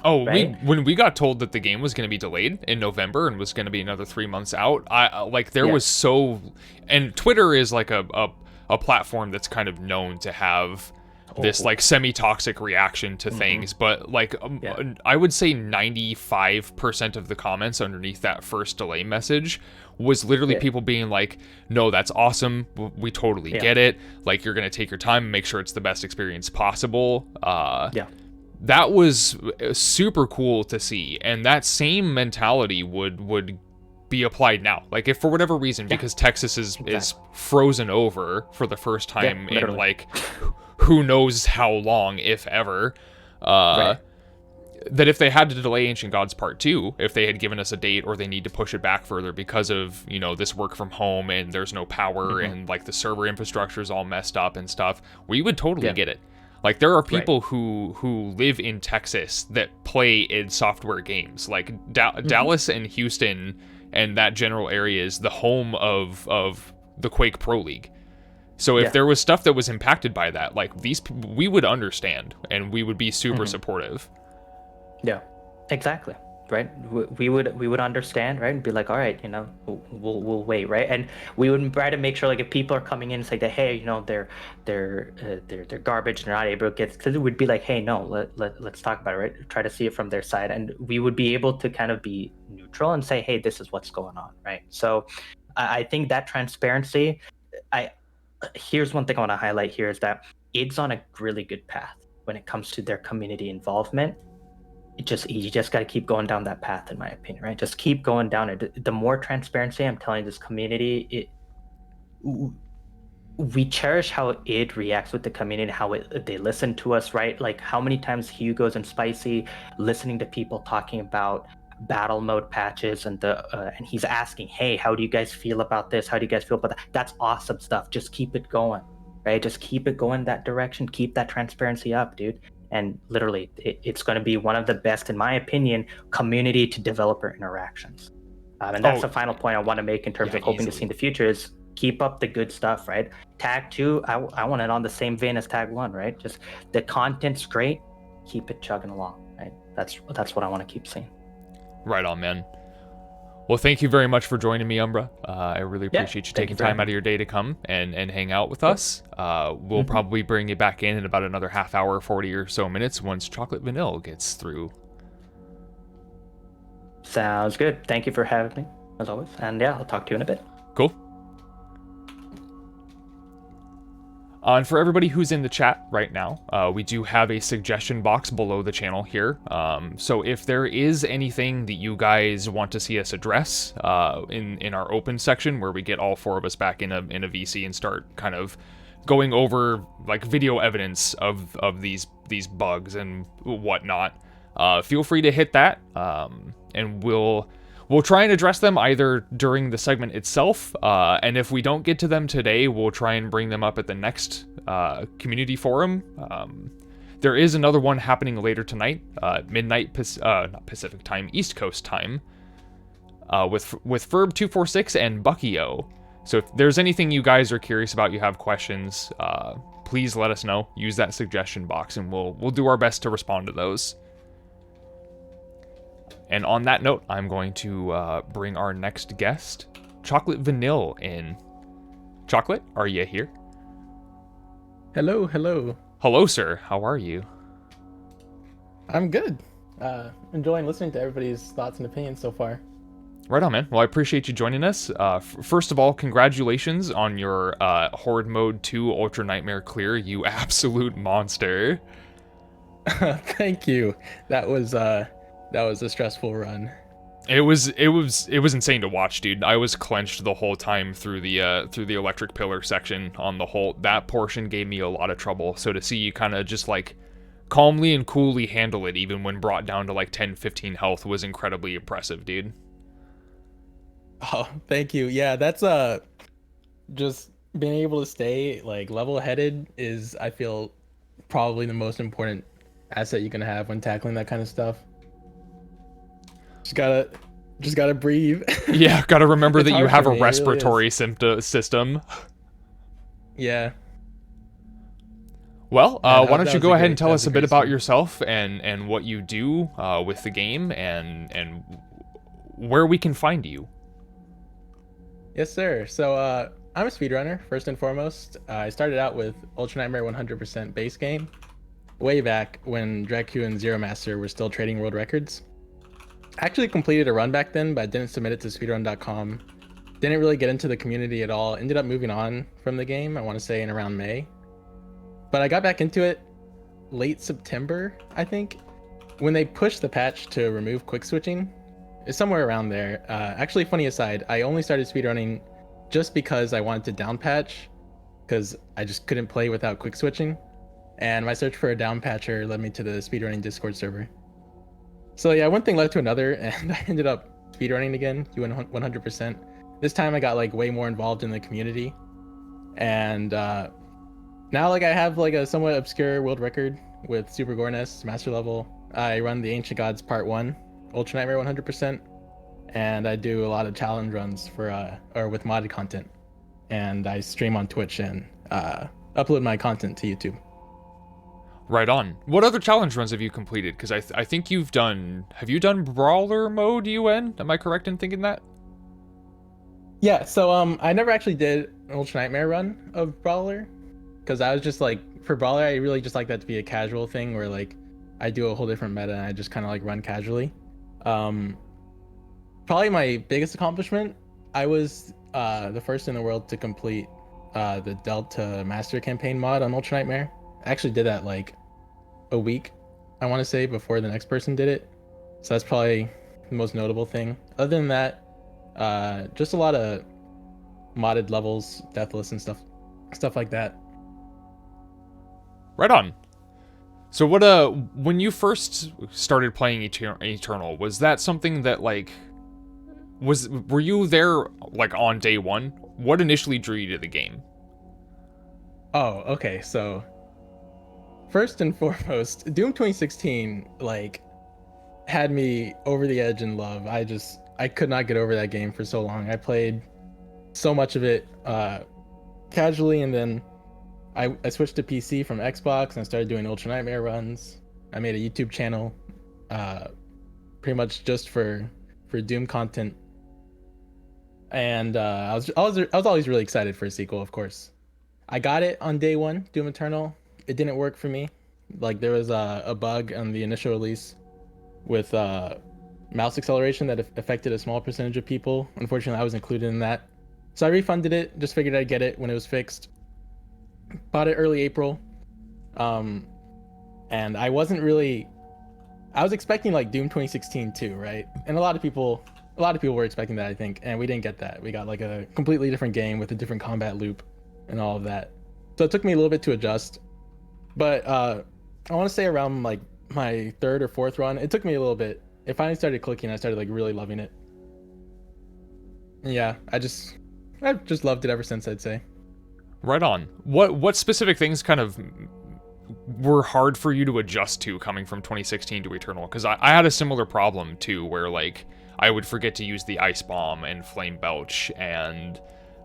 Oh, right? when we got told that the game was going to be delayed in November and was going to be another 3 months out, there Yeah. was so, and Twitter is like a platform that's kind of known to have this like semi-toxic reaction to things, but like Yeah. I would say 95% of the comments underneath that first delay message was literally Yeah. people being like, no, that's awesome, we totally Yeah. get it, like you're going to take your time and make sure it's the best experience possible. Yeah. That was super cool to see, and that same mentality would be applied now. Like if for whatever reason, because Texas is frozen over for the first time in literally. like who knows how long, if ever, Right. that if they had to delay Ancient Gods Part 2, if they had given us a date or they need to push it back further because of, this work from home and there's no power and like the server infrastructure is all messed up and stuff, we would totally get it. Like there are people who live in Texas that play id Software games. Like Dallas and Houston and that general area is the home of the Quake Pro League. So if there was stuff that was impacted by that, like we would understand and we would be super supportive. Yeah, exactly. Right. We would understand, right, and be like, all right, we'll wait, right, and we would try to make sure, like, if people are coming in and say that, hey, they're garbage, they're not able to get, because it would be like, hey, no, let's talk about it, right? Try to see it from their side, and we would be able to kind of be neutral and say, hey, this is what's going on, right? So, I think that transparency, here's one thing I want to highlight here is that it's on a really good path when it comes to their community involvement. You just got to keep going down that path, in my opinion, right? Just keep going down it. The more transparency I'm telling this community, we cherish how it reacts with the community, how they listen to us, right? Like how many times Hugo's and Spicy listening to people talking about battle mode patches and and he's asking, hey, how do you guys feel about this? How do you guys feel about that? That's awesome stuff. Just keep it going, right? Just keep it going that direction. Keep that transparency up, dude. And literally, it's going to be one of the best, in my opinion, community to developer interactions. And that's the final point I want to make in terms of hoping to see in the future is keep up the good stuff, right? Tag 2, I want it on the same vein as Tag 1, right? Just the content's great, keep it chugging along, right? That's what I want to keep seeing. Right on, man. Well, thank you very much for joining me, Umbra. I really appreciate you taking time out of your day to come and hang out with us. We'll probably bring you back in about another half hour, 40 or so minutes once Chocolate Vanilla gets through. Sounds good. Thank you for having me, as always. And yeah, I'll talk to you in a bit. Cool. And for everybody who's in the chat right now, we do have a suggestion box below the channel here. So if there is anything that you guys want to see us address in our open section, where we get all 4 of us back in a VC and start kind of going over like video evidence of these bugs and whatnot, feel free to hit that, and we'll try and address them either during the segment itself, and if we don't get to them today, we'll try and bring them up at the next community forum. There is another one happening later tonight, midnight, not Pacific time, East Coast time, with Ferb246 and Buckyo. So if there's anything you guys are curious about, you have questions, please let us know. Use that suggestion box, and we'll do our best to respond to those. And on that note, I'm going to bring our next guest, Chocolate Vanilla, in. Chocolate, are you here? Hello. Hello, sir. How are you? I'm good. Enjoying listening to everybody's thoughts and opinions so far. Right on, man. Well, I appreciate you joining us. First of all, congratulations on your Horde Mode 2 Ultra Nightmare clear, you absolute monster. Thank you. That was a stressful run. It was insane to watch, dude. I was clenched the whole time through the electric pillar section on the whole. That portion gave me a lot of trouble. So to see you kind of just like calmly and coolly handle it, even when brought down to like 10-15 health, was incredibly impressive, dude. Oh, thank you. Yeah, that's just being able to stay like level-headed is, I feel, probably the most important asset you can have when tackling that kind of stuff. Just gotta breathe. Yeah, gotta remember that you have a for me, respiratory system. Yeah. Well, And why don't that you was go a ahead great- and tell that was us a a bit great about start. yourself and what you do with the game and where we can find you. Yes, sir. So I'm a speedrunner, first and foremost. I started out with Ultra Nightmare 100% base game way back when Dreku and Zero Master were still trading world records. I actually completed a run back then, but I didn't submit it to speedrun.com. Didn't really get into the community at all. Ended up moving on from the game, I want to say in around May. But I got back into it late September, I think, when they pushed the patch to remove quick switching. It's somewhere around there. Actually, funny aside, I only started speedrunning just because I wanted to down patch, because I just couldn't play without quick switching. And my search for a down patcher led me to the speedrunning Discord server. So yeah, one thing led to another, and I ended up speedrunning again, doing 100%. This time I got like way more involved in the community, and now like I have like a somewhat obscure world record with Super Gorness master level. I run the Ancient Gods Part 1, Ultra Nightmare 100%, and I do a lot of challenge runs for or with modded content, and I stream on Twitch and upload my content to YouTube. Right on. What other challenge runs have you completed? Because I think you've done... Have you done Brawler Mode UN? Am I correct in thinking that? Yeah, so I never actually did an Ultra Nightmare run of Brawler, because I was just like, for Brawler, I really just like that to be a casual thing where like I do a whole different meta and I just kind of like run casually. Probably my biggest accomplishment, I was the first in the world to complete the Delta Master Campaign mod on Ultra Nightmare. I actually did that like a week, I want to say, before the next person did it. So that's probably the most notable thing. Other than that, just a lot of modded levels, deathless and stuff like that. Right on. So what when you first started playing Eternal, was that something that like were you there like on day one? What initially drew you to the game? Oh, okay. So first and foremost, Doom 2016 like had me over the edge in love. I could not get over that game for so long. I played so much of it casually, and then I switched to PC from Xbox and I started doing Ultra Nightmare runs. I made a YouTube channel pretty much just for Doom content. And I was always really excited for a sequel, of course. I got it on day one, Doom Eternal. It didn't work for me. Like there was a bug on the initial release with mouse acceleration that affected a small percentage of people. Unfortunately, I was included in that. So I refunded it, just figured I'd get it when it was fixed. Bought it early April. And I wasn't really... I was expecting like Doom 2016 too, right? And a lot of people were expecting that, I think, and we didn't get that. We got like a completely different game with a different combat loop and all of that. So it took me a little bit to adjust. But I want to say around like my third or fourth run, it took me a little bit. It finally started clicking. I started like really loving it. And yeah, I've just loved it ever since, I'd say. Right on. What specific things kind of were hard for you to adjust to coming from 2016 to Eternal? Because I had a similar problem too, where like I would forget to use the Ice Bomb and Flame Belch, and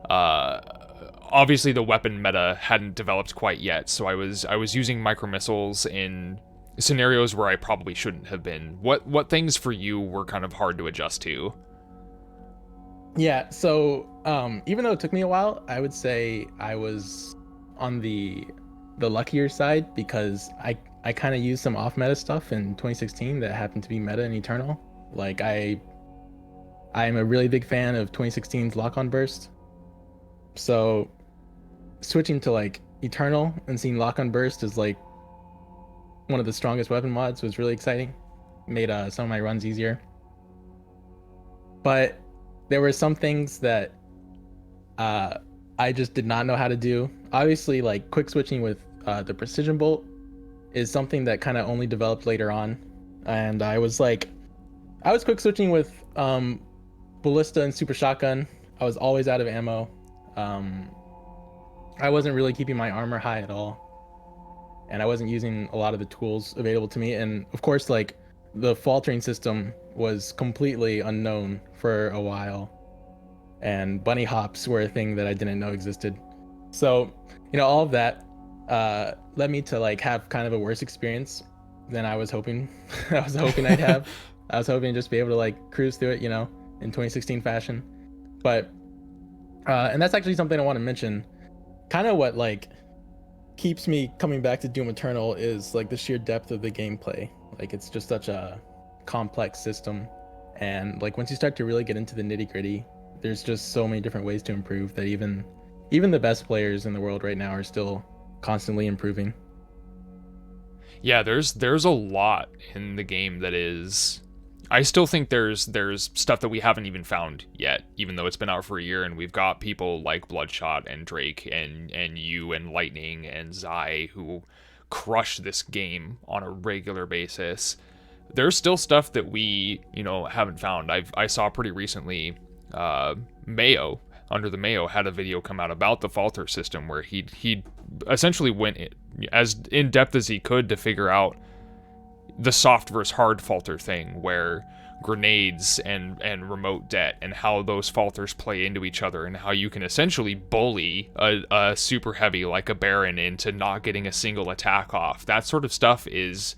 obviously the weapon meta hadn't developed quite yet, so I was using micro missiles in scenarios where I probably shouldn't have been. What things for you were kind of hard to adjust to? Yeah, so even though it took me a while, I would say I was on the luckier side, because I kind of used some off meta stuff in 2016 that happened to be meta in Eternal. Like I'm a really big fan of 2016's Lock On Burst. So switching to like Eternal and seeing Lock On Burst as like one of the strongest weapon mods was really exciting. Made some of my runs easier. But there were some things that I just did not know how to do. Obviously, like quick switching with the Precision Bolt is something that kind of only developed later on. And I was quick switching with Ballista and Super Shotgun. I was always out of ammo. I wasn't really keeping my armor high at all. And I wasn't using a lot of the tools available to me. And of course, like the faltering system was completely unknown for a while. And bunny hops were a thing that I didn't know existed. So, all of that led me to like have kind of a worse experience than I was hoping. I was hoping I'd have. I was hoping to just be able to like cruise through it, you know, in 2016 fashion. But and that's actually something I want to mention. Kind of what like keeps me coming back to Doom Eternal is like the sheer depth of the gameplay. Like it's just such a complex system, and like once you start to really get into the nitty gritty, there's just so many different ways to improve that even the best players in the world right now are still constantly improving. Yeah, there's a lot in the game that is. I still think there's stuff that we haven't even found yet, even though it's been out for a year, and we've got people like Bloodshot and Drake and you and Lightning and Zai who crush this game on a regular basis. There's still stuff that we, you know, haven't found. I saw pretty recently, Mayo, Under the Mayo, had a video come out about the falter system where he essentially went as in depth as he could to figure out the soft versus hard falter thing, where grenades and remote det and how those falters play into each other, and how you can essentially bully a super heavy like a Baron into not getting a single attack off. That sort of stuff is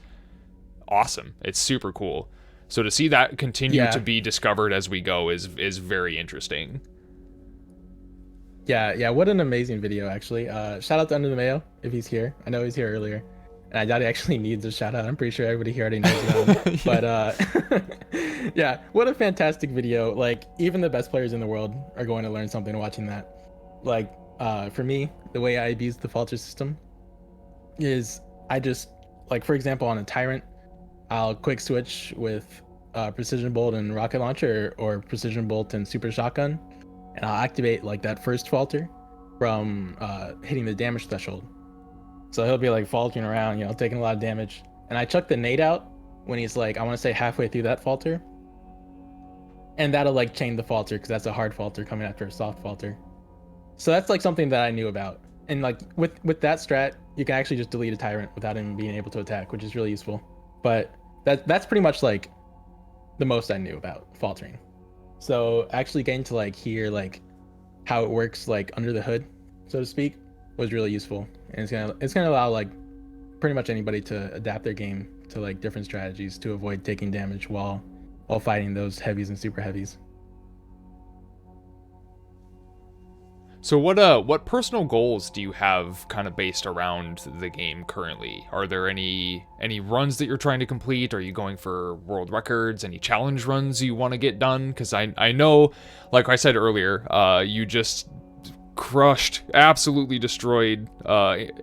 awesome. It's super cool. So to see that continue to be discovered as we go is very interesting. Yeah, what an amazing video, actually. Shout out to Under the Mayo if he's here. I know he's here earlier, and I doubt he actually needs a shout out. I'm pretty sure everybody here already knows about him. But yeah, what a fantastic video. Like even the best players in the world are going to learn something watching that. Like for me, the way I abuse the falter system is I just, like, for example, on a Tyrant, I'll quick switch with Precision Bolt and Rocket Launcher, or Precision Bolt and Super Shotgun, and I'll activate like that first falter from hitting the damage threshold. So he'll be like faltering around, you know, taking a lot of damage, and I chuck the nade out when he's like, I want to say halfway through that falter, and that'll like chain the falter because that's a hard falter coming after a soft falter. So that's like something that I knew about, and like with that strat, you can actually just delete a Tyrant without him being able to attack, which is really useful. But that's pretty much like the most I knew about faltering. So actually getting to like hear like how it works like under the hood, so to speak, was really useful. And it's gonna allow like pretty much anybody to adapt their game to like different strategies to avoid taking damage while fighting those heavies and super heavies. So what personal goals do you have kind of based around the game currently? Are there any runs that you're trying to complete? Are you going for world records? Any challenge runs you want to get done? Because I know, like I said earlier, you just crushed, absolutely destroyed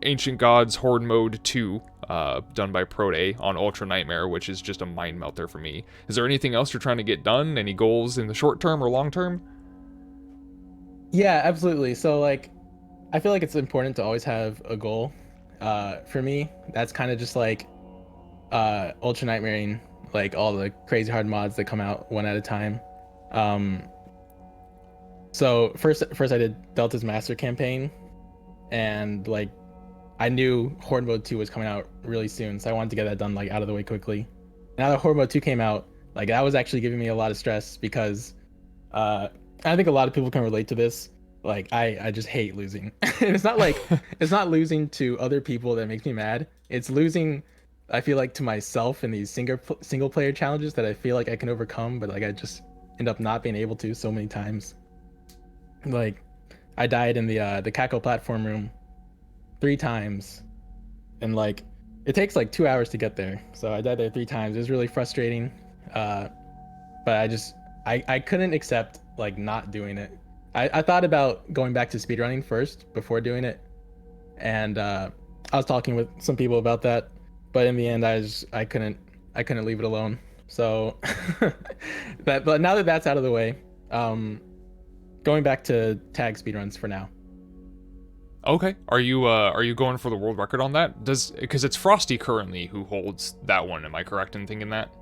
Ancient Gods Horde Mode 2, done by Prote on Ultra Nightmare, which is just a mind melter for me. Is there anything else you're trying to get done? Any goals in the short term or long term? Yeah, absolutely. So like, I feel like it's important to always have a goal. For me, that's kind of just like Ultra Nightmaring, like all the crazy hard mods that come out one at a time. So first I did Delta's Master campaign, and like I knew Horde Mode 2 was coming out really soon, so I wanted to get that done like out of the way quickly. Now that Horde Mode 2 came out, like that was actually giving me a lot of stress because I think a lot of people can relate to this. Like I just hate losing. And it's not like it's not losing to other people that makes me mad. It's losing, I feel like, to myself in these single player challenges that I feel like I can overcome, but like I just end up not being able to so many times. Like I died in the Kako platform room 3 times, and like it takes like 2 hours to get there. So I died there 3 times. It was really frustrating. But I couldn't accept like not doing it. I thought about going back to speedrunning first before doing it, and I was talking with some people about that, but in the end I couldn't leave it alone. So but now that that's out of the way, going back to tag speedruns for now. Okay. Are you going for the world record on that? Because it's Frosty currently who holds that one. Am I correct in thinking that?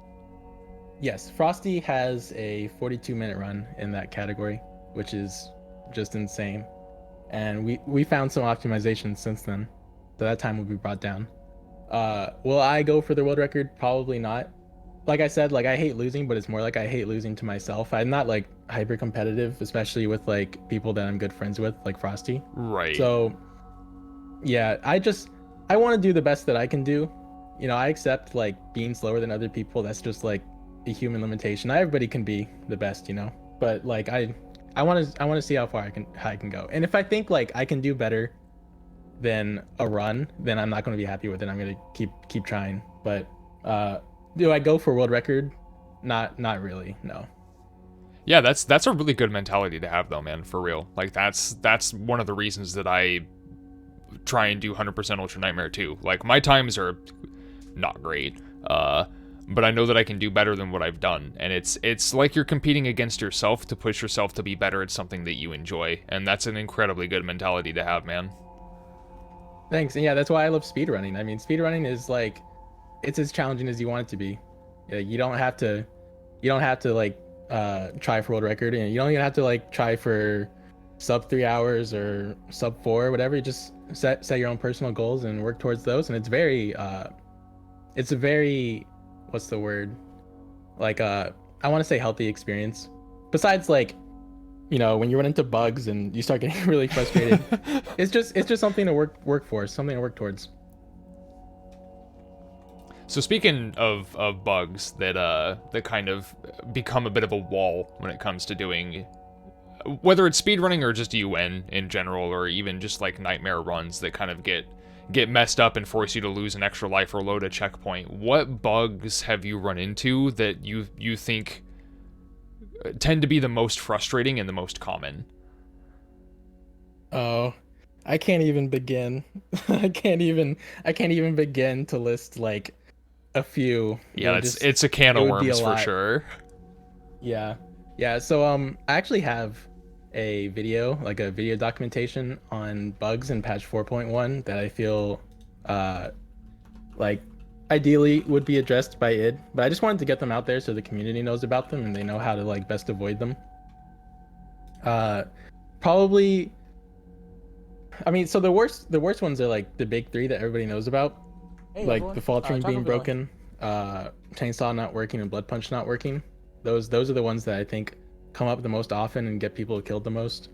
Yes, Frosty has a 42-minute run in that category, which is just insane. And we found some optimizations since then, so that time will be brought down. Will I go for the world record? Probably not. Like I said, like I hate losing, but it's more like I hate losing to myself. I'm not like hyper competitive, especially with like people that I'm good friends with, like Frosty. Right. So yeah, I I want to do the best that I can do. You know, I accept like being slower than other people. That's just like a human limitation. Not everybody can be the best, you know. But like I want to see how far I can go. And if I think like I can do better than a run, then I'm not going to be happy with it. I'm going to keep trying. But do I go for world record? Not really. No. Yeah, that's a really good mentality to have though, man, for real. Like that's one of the reasons that I try and do 100% Ultra Nightmare too. Like my times are not great. But I know that I can do better than what I've done, and it's like you're competing against yourself to push yourself to be better at something that you enjoy, and that's an incredibly good mentality to have, man. Thanks. And yeah, that's why I love speedrunning. I mean, speedrunning is like it's as challenging as you want it to be. Yeah, you don't have to like try for world record, and you don't even have to like try for sub 3 hours or sub 4 or whatever. You just set your own personal goals and work towards those, and it's a very what's the word, like I want to say healthy experience, besides like, you know, when you run into bugs and you start getting really frustrated. it's just something to work for, something to work towards. So speaking of bugs that kind of become a bit of a wall when it comes to doing, whether it's speedrunning or just UN in general, or even just like nightmare runs that kind of get messed up and force you to lose an extra life or load a checkpoint, what bugs have you run into that you think tend to be the most frustrating and the most common? Oh, I can't even begin. I can't even begin to list like a few. Yeah, it's a can of worms for sure. Yeah. So I actually have a video documentation on bugs in patch 4.1 that I feel like ideally would be addressed by id, but I just wanted to get them out there so the community knows about them and they know how to like best avoid them. Probably, I mean, so the worst ones are like the big three that everybody knows about. Hey, like everyone. The fall train being broken, chainsaw not working, and blood punch not working. Those are the ones that I think come up the most often and get people killed the most.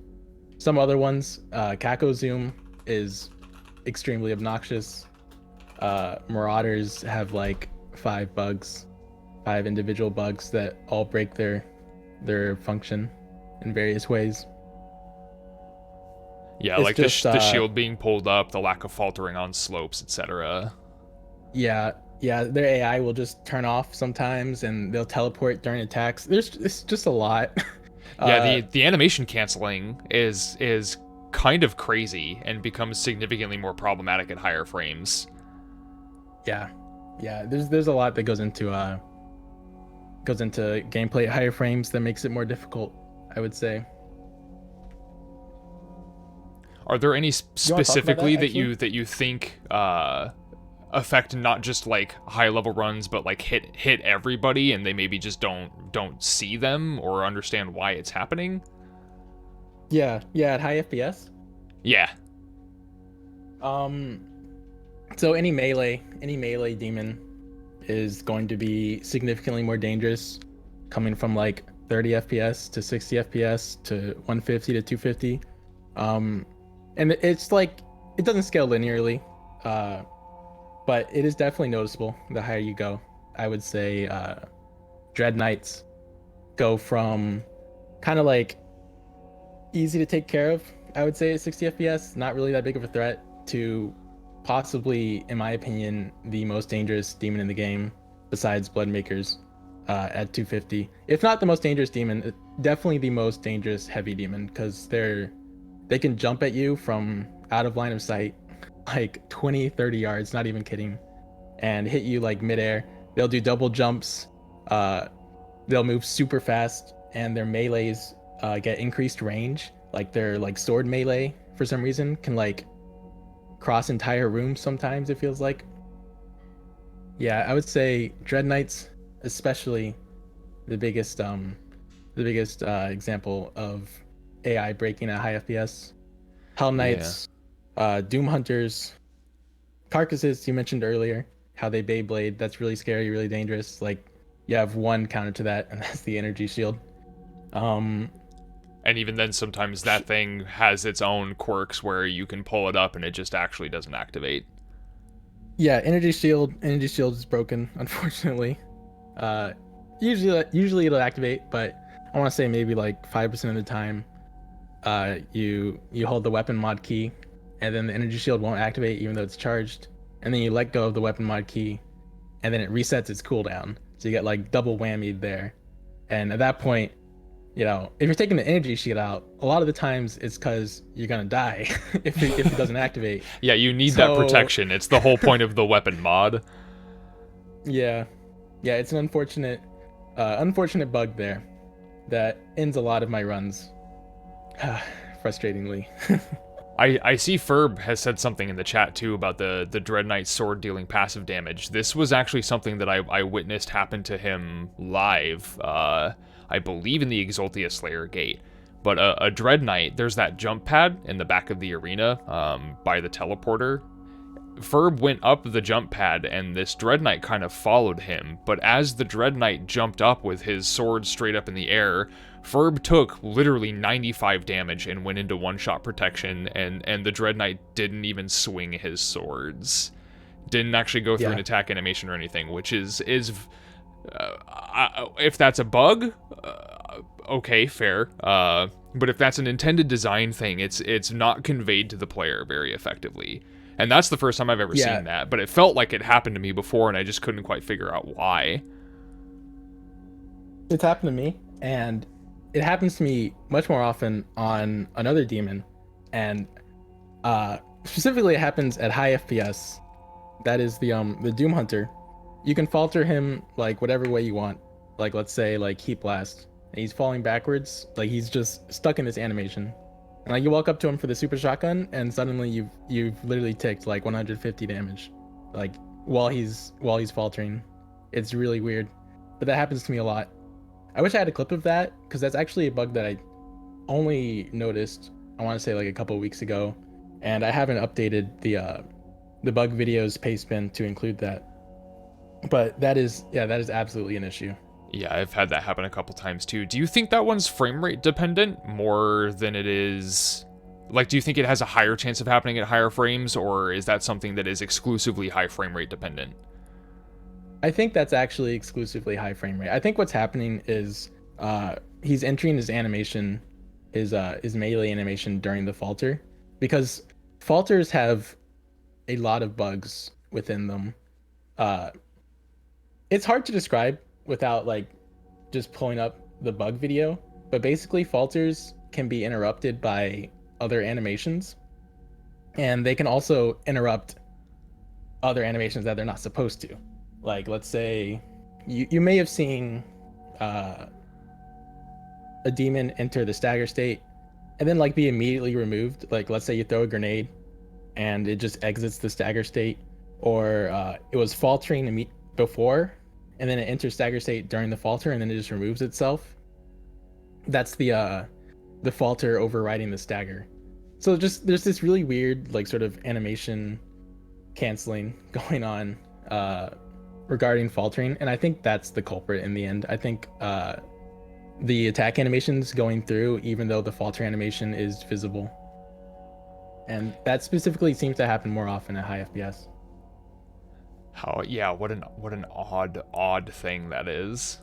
Some other ones, Kako Zoom is extremely obnoxious. Marauders have like 5 individual bugs that all break their function in various ways. Yeah, it's like just, the shield being pulled up, the lack of faltering on slopes, etc. Yeah, their AI will just turn off sometimes, and they'll teleport during attacks. It's just a lot. Yeah, the animation canceling is kind of crazy and becomes significantly more problematic at higher frames. Yeah. There's a lot that goes into gameplay at higher frames that makes it more difficult, I would say. Are there any specifically that you think affect not just like high level runs, but like hit everybody, and they maybe just don't see them or understand why it's happening? Yeah, at high FPS. Yeah. So any melee demon is going to be significantly more dangerous, coming from like 30 FPS to 60 FPS to 150 to 250. And it's like, it doesn't scale linearly, but it is definitely noticeable the higher you go. I would say Dread Knights go from kind of like easy to take care of, I would say, at 60 FPS, not really that big of a threat, to possibly, in my opinion, the most dangerous demon in the game besides Bloodmakers at 250. If not the most dangerous demon, definitely the most dangerous heavy demon, because they can jump at you from out of line of sight, like 20, 30 yards, not even kidding, and hit you like midair. They'll do double jumps, they'll move super fast, and their melees get increased range. Like their like sword melee, for some reason, can like cross entire rooms sometimes, it feels like. Yeah, I would say Dread Knights, especially the biggest example of AI breaking at high FPS. Hell Knights, Doom Hunters, Carcasses, you mentioned earlier, how they Beyblade. That's really scary, really dangerous. Like, you have one counter to that, and that's the energy shield. And even then, sometimes that thing has its own quirks where you can pull it up and it just actually doesn't activate. Yeah, energy shield is broken, unfortunately. Uh, usually it'll activate, but I want to say maybe like 5% of the time, you hold the weapon mod key, and then the energy shield won't activate even though it's charged, and then you let go of the weapon mod key, and then it resets its cooldown. So you get like double whammied there, and at that point, if you're taking the energy shield out, a lot of the times it's because you're gonna die if it doesn't activate. Yeah, you need that protection. It's the whole point of the weapon mod. Yeah, it's an unfortunate bug there that ends a lot of my runs. Frustratingly. I see Ferb has said something in the chat too about the Dread Knight sword dealing passive damage. This was actually something that I witnessed happen to him live, I believe in the Exultia Slayer gate. But a Dread Knight, there's that jump pad in the back of the arena by the teleporter. Ferb went up the jump pad and this Dread Knight kind of followed him, but as the Dread Knight jumped up with his sword straight up in the air, Ferb took literally 95 damage and went into one-shot protection, and the Dread Knight didn't even swing his swords. Didn't actually go through an attack animation or anything, which is if that's a bug, okay, fair. But if that's an intended design thing, it's not conveyed to the player very effectively. And that's the first time I've ever seen that, but it felt like it happened to me before, and I just couldn't quite figure out why. It's happened to me, and it happens to me much more often on another demon, and specifically it happens at high FPS. That is the Doom Hunter. You can falter him like whatever way you want. Like let's say like Heat Blast, and he's falling backwards, like he's just stuck in this animation. And like you walk up to him for the super shotgun, and suddenly you've literally ticked like 150 damage, like while he's faltering. It's really weird, but that happens to me a lot. I wish I had a clip of that, because that's actually a bug that I only noticed, I want to say like a couple of weeks ago, and I haven't updated the bug videos paste bin to include that. But that is absolutely an issue. Yeah, I've had that happen a couple times too. Do you think that one's frame rate dependent more than it is... Like, do you think it has a higher chance of happening at higher frames, or is that something that is exclusively high frame rate dependent? I think that's actually exclusively high frame rate. I think what's happening is he's entering his animation, his melee animation during the falter, because falters have a lot of bugs within them. It's hard to describe without like just pulling up the bug video, but basically falters can be interrupted by other animations, and they can also interrupt other animations that they're not supposed to. Like let's say you may have seen a demon enter the stagger state and then like be immediately removed. Like let's say you throw a grenade and it just exits the stagger state, or it was faltering before and then it enters stagger state during the falter, and then it just removes itself. That's the falter overriding the stagger. So just there's this really weird like sort of animation canceling going on regarding faltering, and I think that's the culprit in the end. I think the attack animation's going through even though the falter animation is visible, and that specifically seems to happen more often at high FPS. Yeah, what an odd thing that is.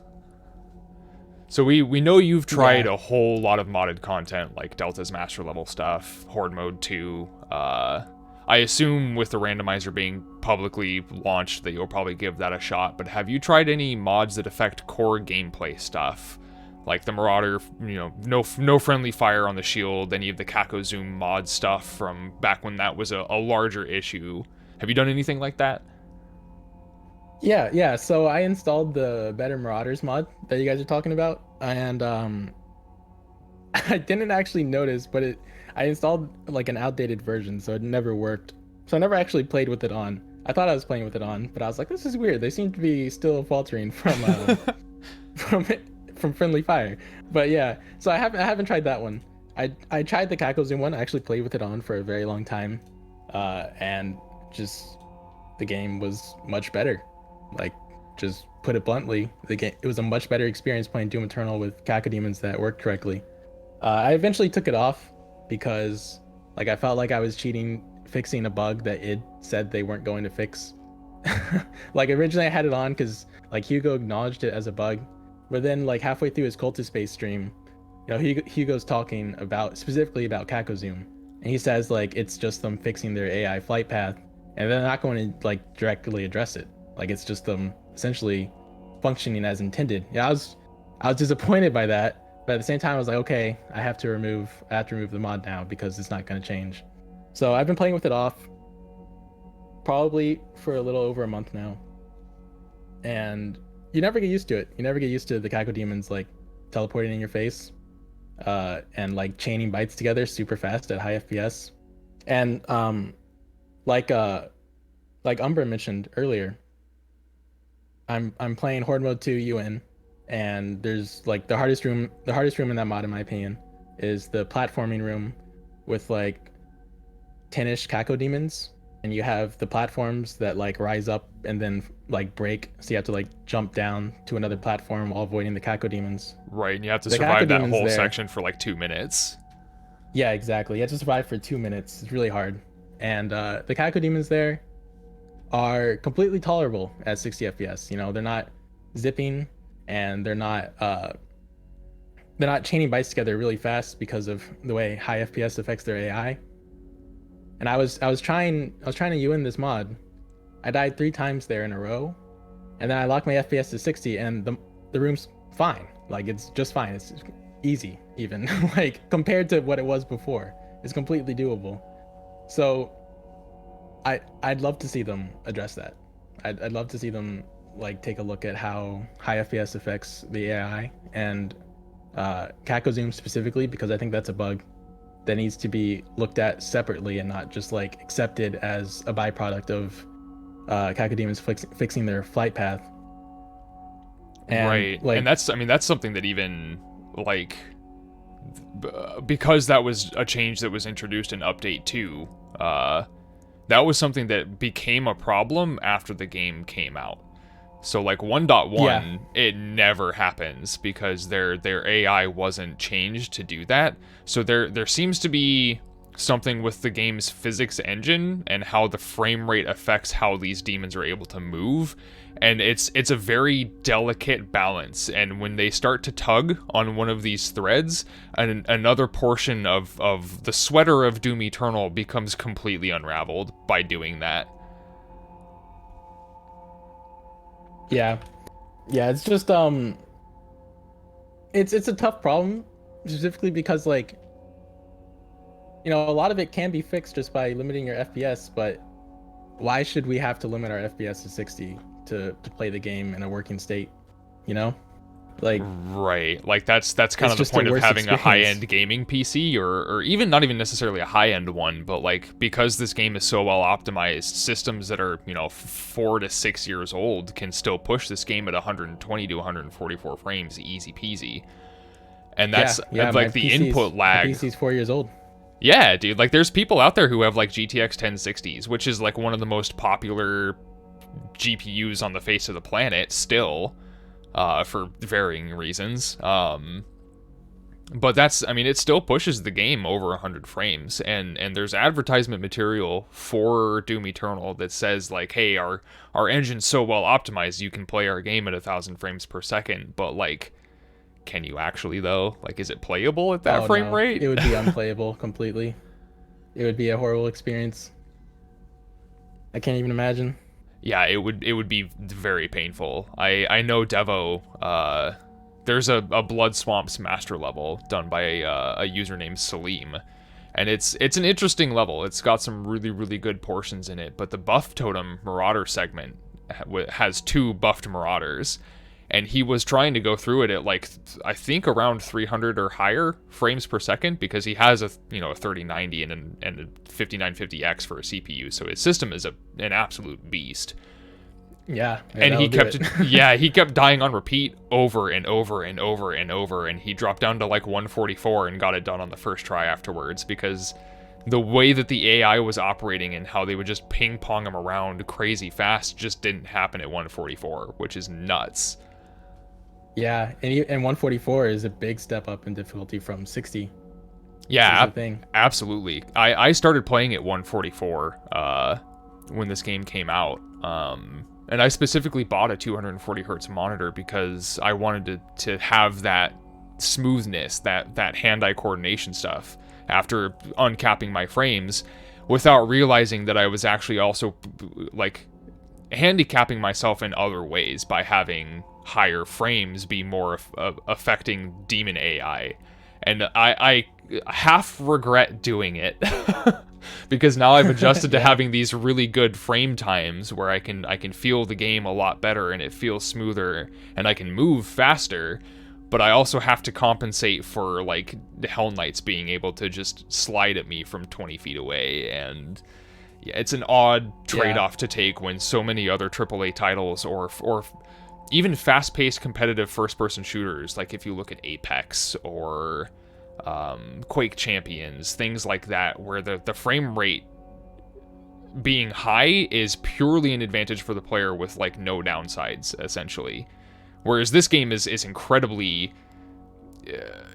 So we know you've tried a whole lot of modded content, like Delta's master level stuff, Horde Mode 2. I assume with the randomizer being publicly launched that you'll probably give that a shot, but have you tried any mods that affect core gameplay stuff? Like the Marauder, no friendly fire on the shield, any of the Kako Zoom mod stuff from back when that was a larger issue. Have you done anything like that? Yeah. So I installed the Better Marauders mod that you guys are talking about, and I didn't actually notice, but I installed like an outdated version, so it never worked. So I never actually played with it on. I thought I was playing with it on, but I was like, this is weird. They seem to be still faltering from from friendly fire. But yeah, so I haven't tried that one. I tried the Kako Zoom one. I actually played with it on for a very long time, and just the game was much better. Like, just put it bluntly, it was a much better experience playing Doom Eternal with Cacodemons that worked correctly. I eventually took it off because like I felt like I was cheating, fixing a bug that id said they weren't going to fix. like originally I had it on because like Hugo acknowledged it as a bug, but then like halfway through his Cultist Space stream, Hugo's talking about specifically about Kakozoom, and he says like it's just them fixing their AI flight path, and they're not going to like directly address it. Like it's just them essentially functioning as intended. Yeah, I was disappointed by that, but at the same time I was like, okay, I have to remove the mod now because it's not going to change. So I've been playing with it off probably for a little over a month now, and you never get used to it. You never get used to the Cacodemons like teleporting in your face, and like chaining bites together super fast at high FPS. And like Umbra mentioned earlier, I'm playing Horde Mode 2 UN, and there's like the hardest room in that mod in my opinion is the platforming room with like 10-ish Cacodemons, and you have the platforms that like rise up and then like break, so you have to like jump down to another platform while avoiding the Cacodemons. Right, and you have to The survive that Cacodemons whole there. section for like 2 minutes. Yeah, exactly. You have to survive for 2 minutes. It's really hard. And the Cacodemons there are completely tolerable at 60 FPS. You know, they're not zipping, and they're not chaining bites together really fast because of the way high FPS affects their AI. And I was trying to UN this mod. I died 3 times there in a row, and then I locked my FPS to 60, and the room's fine. Like it's just fine. It's easy even like compared to what it was before. It's completely doable. So I'd love to see them address that. I'd love to see them like take a look at how high FPS affects the AI and Kakozoom specifically, because I think that's a bug that needs to be looked at separately and not just like accepted as a byproduct of Cacodemons fixing their flight path. And, right, like, and that's something that even like because that was a change that was introduced in update 2, that was something that became a problem after the game came out. So like 1.1, Yeah. it never happens because their AI wasn't changed to do that. So there seems to be something with the game's physics engine and how the frame rate affects how these demons are able to move. And it's a very delicate balance. And when they start to tug on one of these threads, another portion of the sweater of Doom Eternal becomes completely unraveled by doing that. Yeah, it's just it's a tough problem, specifically because like, you know, a lot of it can be fixed just by limiting your FPS, but why should we have to limit our FPS to 60 to play the game in a working state? You know, like Right, like that's kind It's of the just a point of worse having a experience. high-end gaming PC, or even not even necessarily a high-end one, but like because this game is so well optimized, systems that are 4 to 6 years old can still push this game at 120 to 144 frames, easy peasy. And that's yeah, like my the PC's input lag. My PC's 4 years old. Yeah, dude, like there's people out there who have like GTX 1060s, which is like one of the most popular GPUs on the face of the planet still. For varying reasons. But that's, it still pushes the game over 100 frames, and there's advertisement material for Doom Eternal that says like, hey, our engine's so well optimized you can play our game at 1,000 frames per second, but like, can you actually though? Like, is it playable at that frame No, rate? it would be unplayable completely. It would be a horrible experience. I can't even imagine. Yeah, it would be very painful. I know Devo, there's a Blood Swamps master level done by a user named Salim, and it's an interesting level. It's got some really, really good portions in it, but the Buff Totem Marauder segment has 2 buffed Marauders, and he was trying to go through it at like, I think around 300 or higher frames per second, because he has a 3090 and a 5950X for a CPU, so his system is an absolute beast. Yeah, And he that'll do kept it. he kept dying on repeat over and over and over and over, and he dropped down to like 144 and got it done on the first try afterwards, because the way that the AI was operating and how they would just ping pong him around crazy fast just didn't happen at 144, which is nuts. Yeah, and 144 is a big step up in difficulty from 60. Yeah, This is the thing. absolutely. I started playing at 144 when this game came out. And I specifically bought a 240 hertz monitor because I wanted to have that smoothness, that hand-eye coordination stuff after uncapping my frames, without realizing that I was actually also like handicapping myself in other ways by having higher frames be more affecting demon AI. And I half regret doing it because now I've adjusted to having these really good frame times where I can feel the game a lot better and it feels smoother and I can move faster. But I also have to compensate for like the Hell Knights being able to just slide at me from 20 feet away. And yeah, it's an odd trade-off to take when so many other AAA titles or even fast-paced competitive first-person shooters, like if you look at Apex or Quake Champions, things like that, where the frame rate being high is purely an advantage for the player with like no downsides, essentially. Whereas this game is incredibly...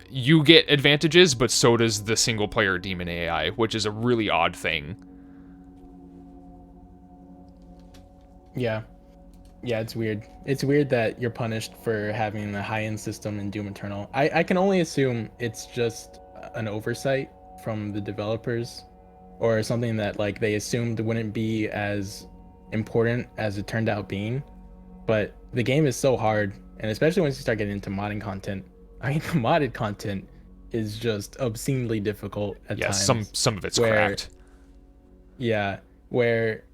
you get advantages, but so does the single-player demon AI, which is a really odd thing. Yeah. Yeah, it's weird. It's weird that you're punished for having a high-end system in Doom Eternal. I can only assume it's just an oversight from the developers, or something that like they assumed wouldn't be as important as it turned out being. But the game is so hard, and especially once you start getting into modding content. I mean, the modded content is just obscenely difficult at times. Yeah, some of it's cracked. Yeah, where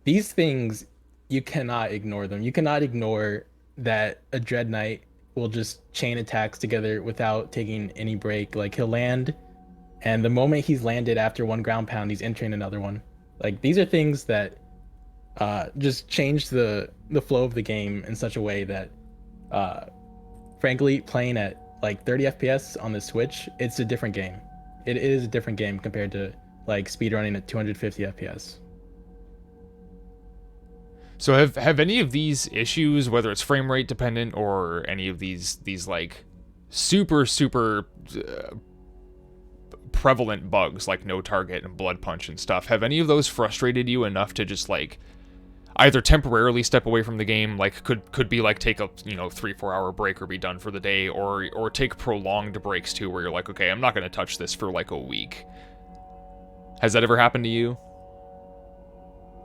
these things, you cannot ignore them. You cannot ignore that a Dread Knight will just chain attacks together without taking any break. Like, he'll land, and the moment he's landed after one ground pound, he's entering another one. Like, these are things that just change the flow of the game in such a way that, frankly, playing at like 30 FPS on the Switch, it's a different game. It is a different game compared to like speedrunning at 250 FPS. So have any of these issues, whether it's frame rate dependent or any of these like super prevalent bugs like no target and blood punch and stuff, have any of those frustrated you enough to just like either temporarily step away from the game, like could be like take a 3-4 hour break or be done for the day, or take prolonged breaks too, where you're like, okay, I'm not going to touch this for like a week? Has that ever happened to you?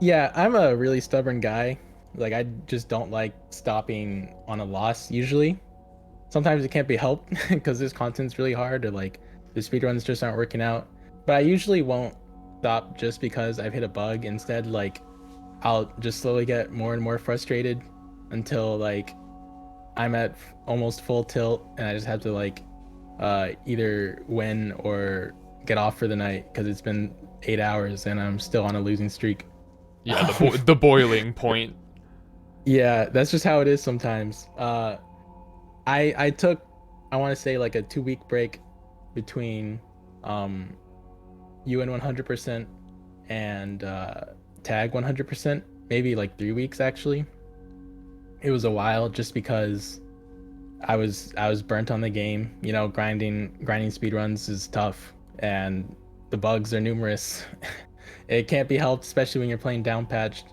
Yeah, I'm a really stubborn guy. Like, I just don't like stopping on a loss usually. Sometimes it can't be helped because this content's really hard, or like the speedruns just aren't working out. But I usually won't stop just because I've hit a bug. Instead, like, I'll just slowly get more and more frustrated until like I'm at almost full tilt and I just have to like either win or get off for the night because it's been 8 hours and I'm still on a losing streak. Yeah, the boiling point. Yeah, that's just how it is sometimes. I took, I want to say, like a 2-week break between UN 100% and Tag 100%, maybe like 3 weeks actually. It was a while just because I was burnt on the game. You know, grinding speedruns is tough and the bugs are numerous. It can't be helped, especially when you're playing down patched.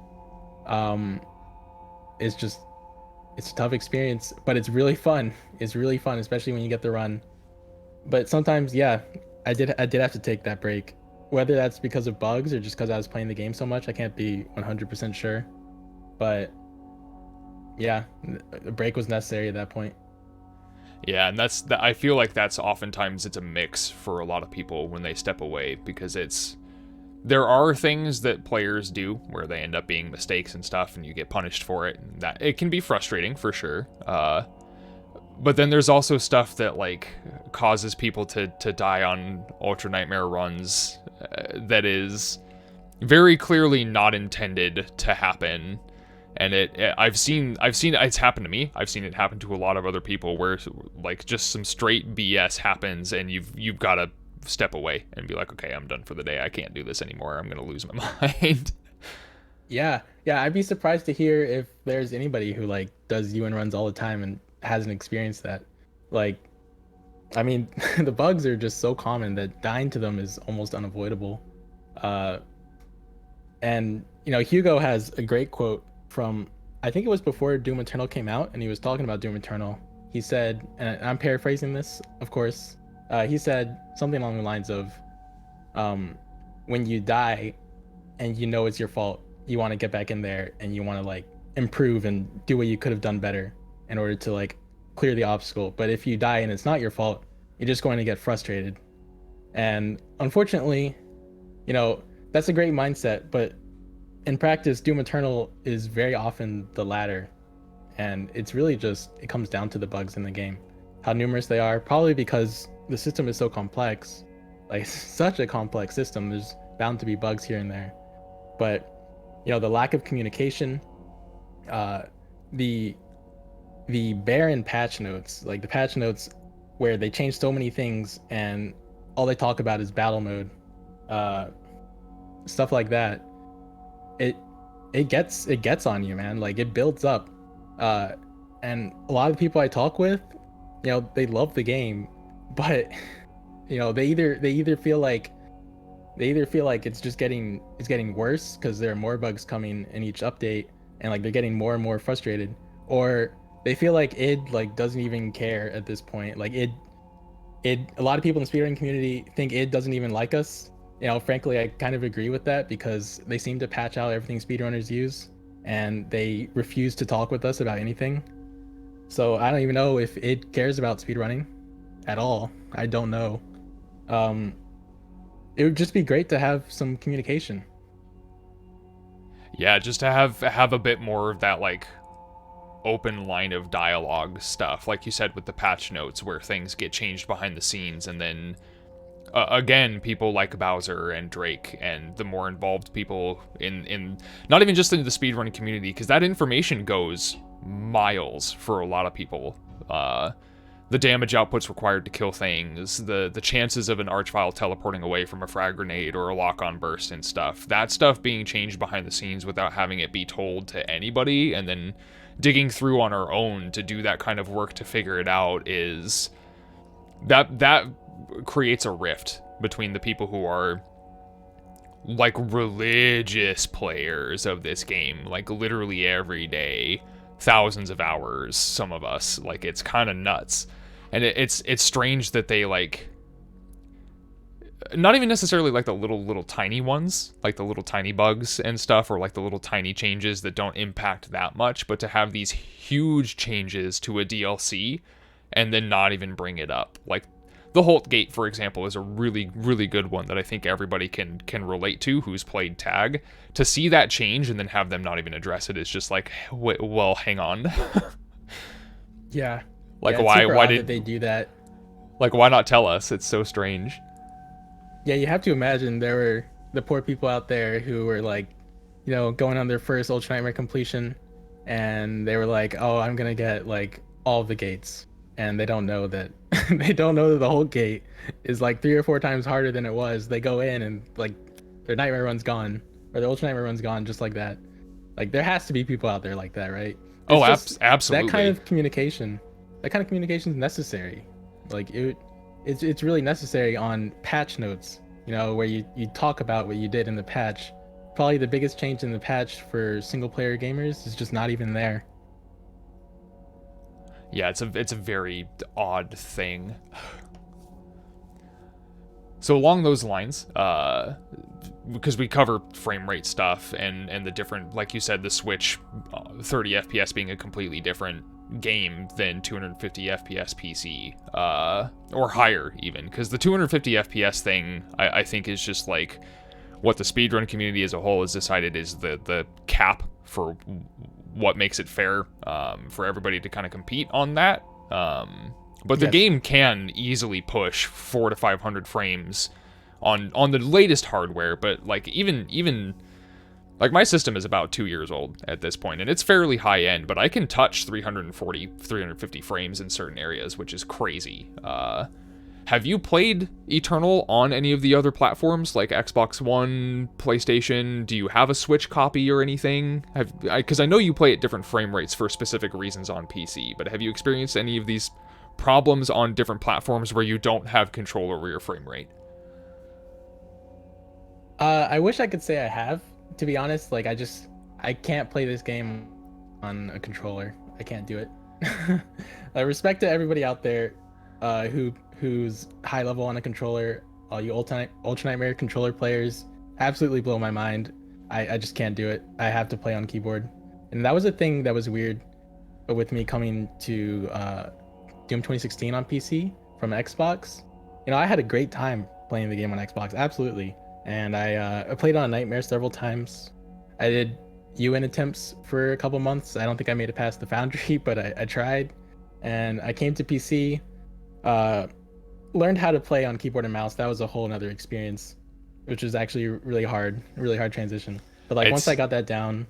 It's a tough experience, but it's really fun. It's really fun, especially when you get the run. But sometimes, yeah, I did have to take that break. Whether that's because of bugs or just because I was playing the game so much, I can't be 100% sure. But yeah, the break was necessary at that point. Yeah, and I feel like that's oftentimes it's a mix for a lot of people when they step away, because there are things that players do where they end up being mistakes and stuff and you get punished for it, and that it can be frustrating for sure. But then there's also stuff that like causes people to die on Ultra Nightmare runs that is very clearly not intended to happen. And I've seen it's happened to me. I've seen it happen to a lot of other people where like just some straight BS happens and you've got to step away and be like, okay, I'm done for the day. I can't do this anymore. I'm gonna lose my mind. Yeah, I'd be surprised to hear if there's anybody who like does UN runs all the time and hasn't experienced that. Like, I mean, the bugs are just so common that dying to them is almost unavoidable. And Hugo has a great quote from, I think it was before Doom Eternal came out, and he was talking about Doom Eternal. He said, and I'm paraphrasing this, of course. He said something along the lines of, when you die and you know it's your fault, you want to get back in there and you want to like improve and do what you could have done better in order to like clear the obstacle. But if you die and it's not your fault, you're just going to get frustrated. And unfortunately, that's a great mindset, but in practice, Doom Eternal is very often the latter. And it's really it comes down to the bugs in the game, how numerous they are, probably because the system is so complex, like such a complex system. There's bound to be bugs here and there. But, the lack of communication, the barren patch notes, like the patch notes where they change so many things and all they talk about is battle mode, stuff like that. It gets on you, man. Like it builds up. And a lot of people I talk with, they love the game, but they either feel like it's getting worse because there are more bugs coming in each update, and like they're getting more and more frustrated, or they feel like id like doesn't even care at this point. Like id a lot of people in the speedrunning community think id doesn't even like us. Frankly, I kind of agree with that because they seem to patch out everything speedrunners use and they refuse to talk with us about anything. So I don't even know if id cares about speedrunning at all. I don't know. It would just be great to have some communication. Yeah, just to have a bit more of that like open line of dialogue stuff, like you said with the patch notes where things get changed behind the scenes, and then again, people like Bowser and Drake and the more involved people in not even just in the speedrunning community, because that information goes miles for a lot of people. The damage outputs required to kill things, the chances of an archvile teleporting away from a frag grenade or a lock-on burst and stuff. That stuff being changed behind the scenes without having it be told to anybody, and then digging through on our own to do that kind of work to figure it out is... That creates a rift between the people who are like religious players of this game, like literally every day, thousands of hours, some of us, like it's kind of nuts. And it's strange that they like, not even necessarily like the little tiny ones, like the little tiny bugs and stuff, or like the little tiny changes that don't impact that much, but to have these huge changes to a DLC and then not even bring it up. Like the Holt Gate, for example, is a really, really good one that I think everybody can relate to who's played Tag. To see that change and then have them not even address it is just like, wait, well, hang on. Yeah. Like, yeah, why did they do that? Like, why not tell us? It's so strange. Yeah, you have to imagine there were the poor people out there who were like, going on their first Ultra Nightmare completion, and they were like, oh, I'm gonna get like all of the gates, and they don't know that the whole gate is like 3 or 4 times harder than it was. They go in and like their nightmare run's gone, or their Ultra Nightmare run's gone just like that. Like there has to be people out there like that, right? Absolutely. That kind of communication is necessary. Like it's really necessary on patch notes, where you talk about what you did in the patch. Probably the biggest change in the patch for single player gamers is just not even there. Yeah, it's a very odd thing. So along those lines, because we cover frame rate stuff and the different, like you said, the Switch 30 FPS being a completely different game than 250 FPS PC, or higher even, because the 250 FPS thing, I think is just like what the speedrun community as a whole has decided is the cap for what makes it fair for everybody to kind of compete on that. But the game can easily push 400 to 500 frames on the latest hardware, but like even like my system is about 2 years old at this point, and it's fairly high end, but I can touch 340, 350 frames in certain areas, which is crazy. Have you played Eternal on any of the other platforms, like Xbox One, PlayStation? Do you have a Switch copy or anything? Because I know you play at different frame rates for specific reasons on PC, but have you experienced any of these problems on different platforms where you don't have control over your frame rate? I wish I could say I have. to be honest, like I can't play this game on a controller. I can't do it. Respect to everybody out there who's high level on a controller. All you Ultra Nightmare controller players absolutely blow my mind. I just can't do it. I have to play on keyboard. And that was a thing that was weird with me coming to Doom 2016 on PC from Xbox. You know, I had a great time playing the game on Xbox, absolutely. And I played on Nightmare several times. I did UN attempts for a couple months. I don't think I made it past the Foundry, but I tried. And I came to PC, learned how to play on keyboard and mouse. That was a whole nother experience, which was actually really hard transition. But like once I got that down,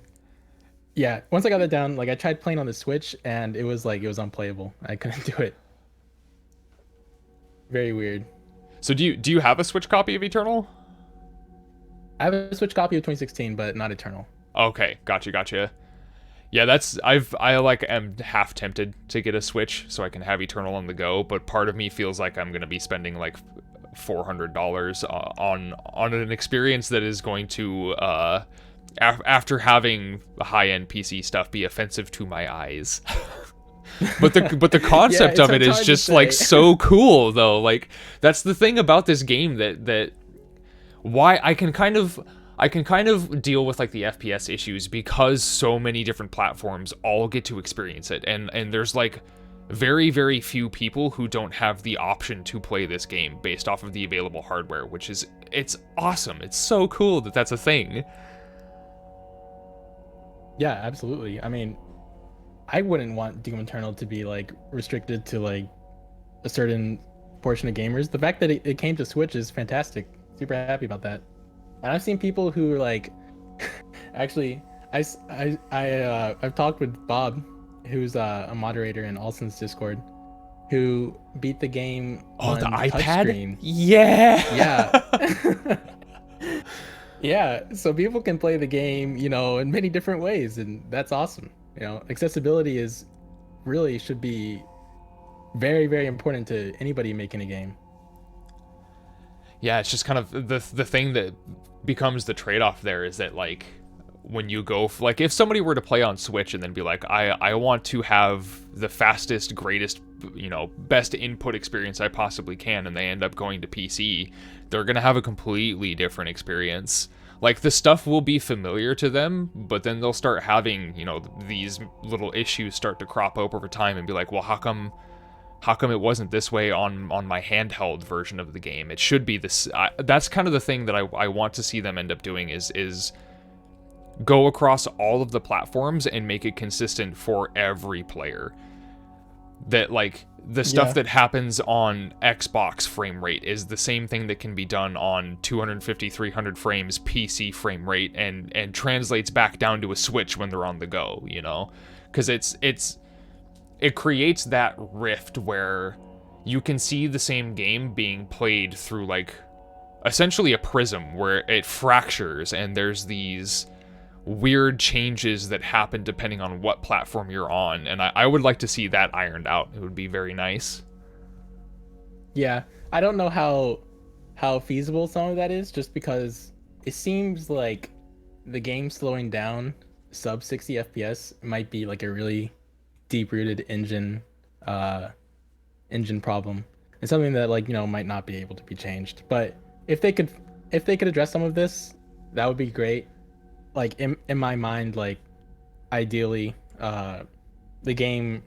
like I tried playing on the Switch and it was unplayable. I couldn't do it. Very weird. So do you have a Switch copy of Eternal? I have a Switch copy of 2016, but not Eternal. Okay, gotcha. Yeah, I like am half tempted to get a Switch so I can have Eternal on the go, but part of me feels like I'm gonna be spending like $400 on an experience that is going to after having high-end PC stuff be offensive to my eyes. But the concept of it is just like so cool though. Like that's the thing about this game that why I can kind of deal with like the FPS issues because so many different platforms all get to experience it, and there's like very, very few people who don't have the option to play this game based off of the available hardware, which is, it's awesome. It's so cool that that's a thing. Yeah, absolutely. I mean, I wouldn't want Doom Eternal to be like restricted to like a certain portion of gamers. The fact that it came to Switch is fantastic. Super happy about that. And I've seen people who like, actually, I've talked with Bob, who's a moderator in Alston's Discord, who beat the game on the iPad. Touchscreen. Yeah. Yeah. So people can play the game, you know, in many different ways, and that's awesome. You know, accessibility should be very, very important to anybody making a game. Yeah, it's just kind of the thing that becomes the trade-off there is that like when you go like if somebody were to play on Switch and then be like I want to have the fastest, greatest, you know, best input experience I possibly can, and they end up going to PC, they're gonna have a completely different experience. Like the stuff will be familiar to them, but then they'll start having, you know, these little issues start to crop up over time and be like, well, how come it wasn't this way on my handheld version of the game? It should be this. That's kind of the thing that I want to see them end up doing is go across all of the platforms and make it consistent for every player. That like the stuff that happens on Xbox frame rate is the same thing that can be done on 250, 300 frames PC frame rate and translates back down to a Switch when they're on the go, you know? Because it creates that rift where you can see the same game being played through like essentially a prism where it fractures and there's these weird changes that happen depending on what platform you're on, and I would like to see that ironed out. It would be very nice. Yeah, I don't know how feasible some of that is, just because it seems like the game slowing down sub 60 FPS might be like a really deep-rooted engine problem, and something that, like, you know, might not be able to be changed. But if they could address some of this, that would be great. Like in my mind, like ideally the game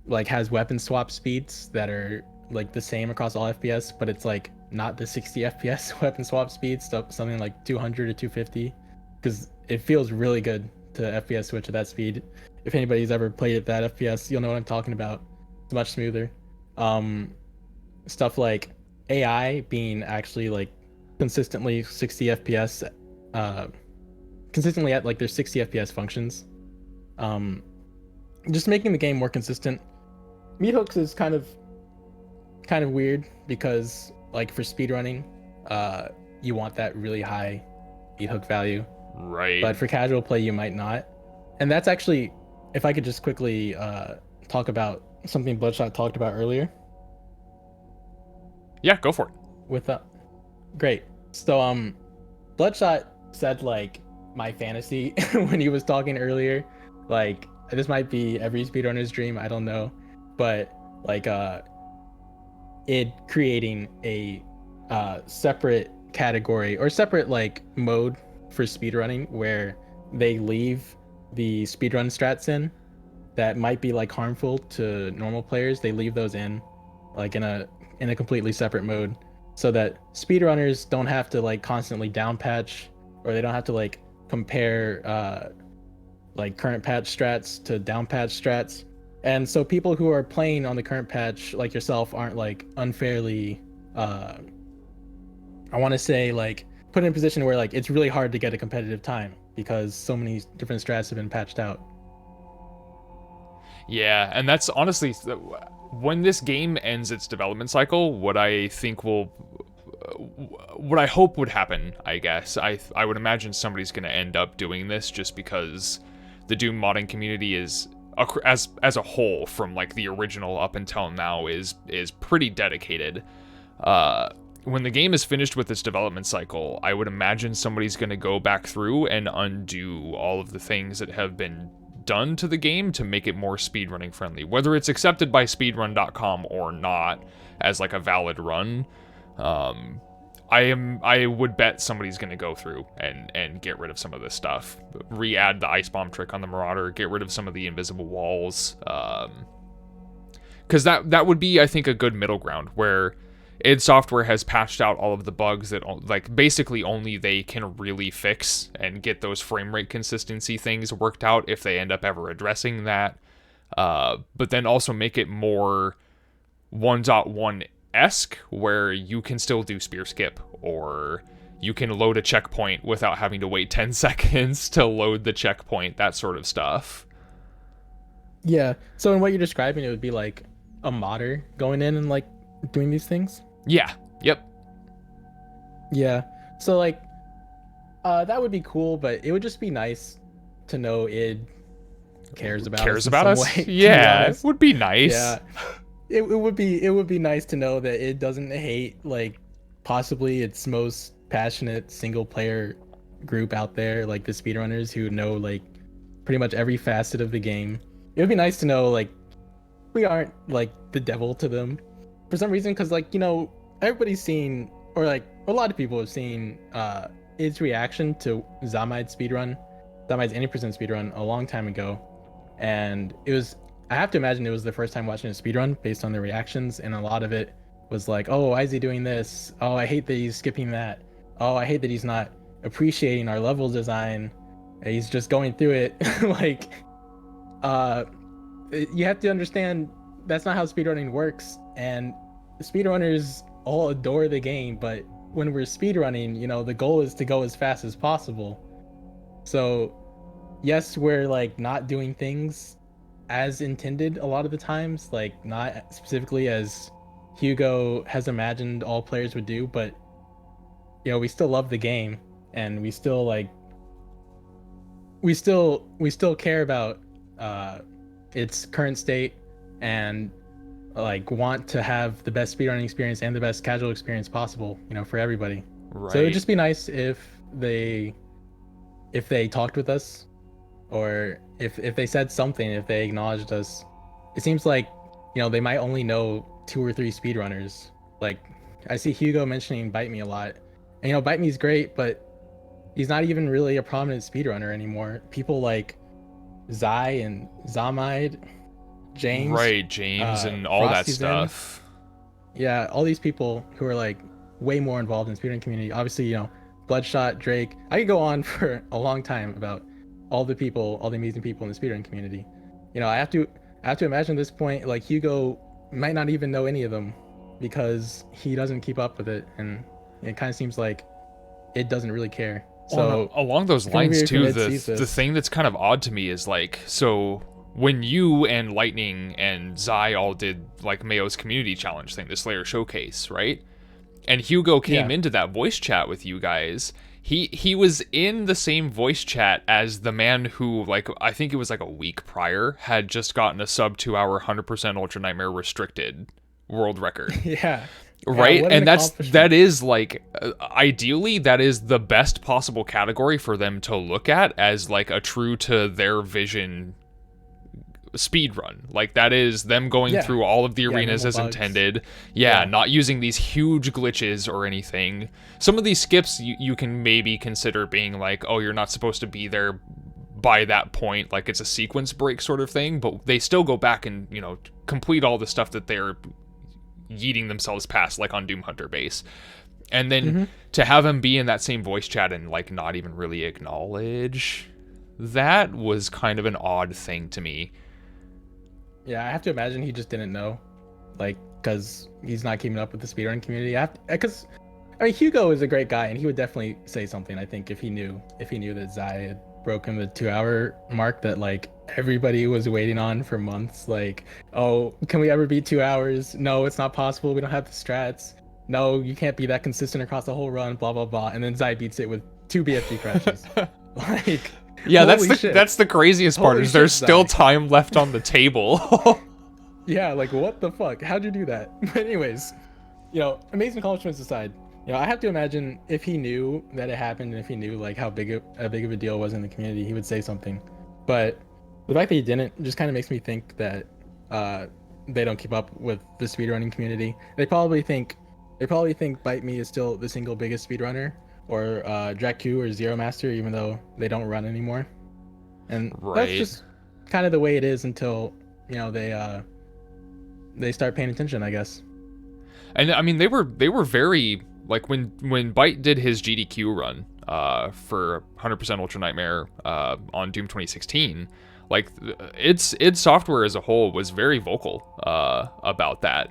like has weapon swap speeds that are like the same across all FPS, but it's like not the 60 FPS weapon swap speeds, something like 200 or 250, because it feels really good to FPS switch at that speed. If anybody's ever played at that FPS, you'll know what I'm talking about. It's much smoother. Stuff like AI being actually like consistently 60 FPS, consistently at like their 60 FPS functions. Just making the game more consistent. Meat hooks is kind of weird because like for speedrunning, you want that really high meat hook value. Right. But for casual play, you might not. And that's actually, if I could just quickly talk about something Bloodshot talked about earlier. Yeah, go for it. Great. So Bloodshot said like my fantasy when he was talking earlier. Like this might be every speedrunner's dream, I don't know, but like it creating a separate category or separate like mode for speedrunning where they leave the speedrun strats in that might be like harmful to normal players. They leave those in like in a completely separate mode so that speedrunners don't have to like constantly down patch, or they don't have to like compare like current patch strats to down patch strats. And so people who are playing on the current patch like yourself aren't like unfairly I want to say like put in a position where like it's really hard to get a competitive time because so many different strats have been patched out. Yeah, and that's honestly when this game ends its development cycle, what I hope would happen, I guess. I would imagine somebody's going to end up doing this just because the Doom modding community is as a whole, from like the original up until now, is pretty dedicated. When the game is finished with its development cycle, I would imagine somebody's going to go back through and undo all of the things that have been done to the game to make it more speedrunning friendly, whether it's accepted by speedrun.com or not as like a valid run. I would bet somebody's going to go through and get rid of some of this stuff, re-add the ice bomb trick on the Marauder, get rid of some of the invisible walls, because that would be, I think, a good middle ground where id Software has patched out all of the bugs that like basically only they can really fix and get those frame rate consistency things worked out if they end up ever addressing that, but then also make it more 1.1-esque where you can still do spear skip, or you can load a checkpoint without having to wait 10 seconds to load the checkpoint, that sort of stuff. Yeah, so in what you're describing, it would be like a modder going in and like doing these things. Yeah. Yep. Yeah. So like that would be cool, but it would just be nice to know id cares about us. Way, yeah, it would be nice. Yeah. It would be nice to know that it doesn't hate like possibly its most passionate single player group out there, like the speedrunners who know like pretty much every facet of the game. It would be nice to know like we aren't like the devil to them for some reason, because like, you know, everybody's seen, or like a lot of people have seen its reaction to Zamide's Any Percent speedrun a long time ago, and it was, I have to imagine it was the first time watching a speedrun based on the reactions, and a lot of it was like, oh, why is he doing this? Oh, I hate that he's skipping that. Oh, I hate that he's not appreciating our level design. He's just going through it. Like, you have to understand that's not how speedrunning works, and speedrunners all adore the game, but when we're speedrunning, you know, the goal is to go as fast as possible. So yes, we're like not doing things as intended a lot of the times, like not specifically as Hugo has imagined all players would do, but you know, we still love the game, and we still like we still care about its current state, and like want to have the best speedrunning experience and the best casual experience possible, you know, for everybody. Right. So it would just be nice if they talked with us, or if they said something, if they acknowledged us. It seems like, you know, they might only know 2 or 3 speedrunners. Like, I see Hugo mentioning Bite Me a lot. And, you know, Bite Me's great, but he's not even really a prominent speedrunner anymore. People like Zai and Zamide, James. Right, James and all that stuff. Yeah, all these people who are like way more involved in the speedrunning community. Obviously, you know, Bloodshot, Drake. I could go on for a long time about all the people, all the amazing people in the speedrunning community. You know, I have to imagine at this point, like, Hugo might not even know any of them because he doesn't keep up with it, and it kind of seems like it doesn't really care. So along those lines too, the thing that's kind of odd to me is like, so when you and Lightning and Zai all did like Mayo's community challenge thing, the Slayer showcase, right? And Hugo came into that voice chat with you guys. He was in the same voice chat as the man who, like, I think it was like a week prior, had just gotten a sub 2 hour 100% Ultra Nightmare restricted world record. Yeah. Right, what an and accomplishment. that is like ideally that is the best possible category for them to look at as like a true to their vision speed run. Like that is them going Yeah. through all of the Yeah, arenas minimal as bugs. intended. Yeah. Not using these huge glitches or anything. Some of these skips you can maybe consider being like, oh, you're not supposed to be there by that point, like it's a sequence break sort of thing, but they still go back and, you know, complete all the stuff that they're yeeting themselves past, like on Doom Hunter base. And then to have him be in that same voice chat and like not even really acknowledge that was kind of an odd thing to me. Yeah, I have to imagine he just didn't know, like, because he's not keeping up with the speedrun community. Because I mean, Hugo is a great guy, and he would definitely say something. I think if he knew that Zai had broken the 2-hour mark that like everybody was waiting on for months. Like, oh, can we ever beat 2 hours? No, it's not possible. We don't have the strats. No, you can't be that consistent across the whole run. Blah blah blah. And then Zai beats it with 2 BFG crashes. Like, yeah, holy shit. that's the craziest part. Holy Is there's shit, still Zai. time left on the table. Yeah, like what the fuck? How'd you do that? But anyways, you know, amazing accomplishments aside, you know, I have to imagine if he knew that it happened and if he knew like how big of a deal it was in the community, he would say something. But the fact that he didn't just kind of makes me think that they don't keep up with the speedrunning community. They probably think Bite Me is still the single biggest speedrunner, or Dracu or Zero Master, even though they don't run anymore. And Right. that's just kind of the way it is until, you know, they start paying attention, I guess. And I mean, they were very like when Byte did his GDQ run for 100% Ultra Nightmare on Doom 2016, like id Software as a whole was very vocal about that.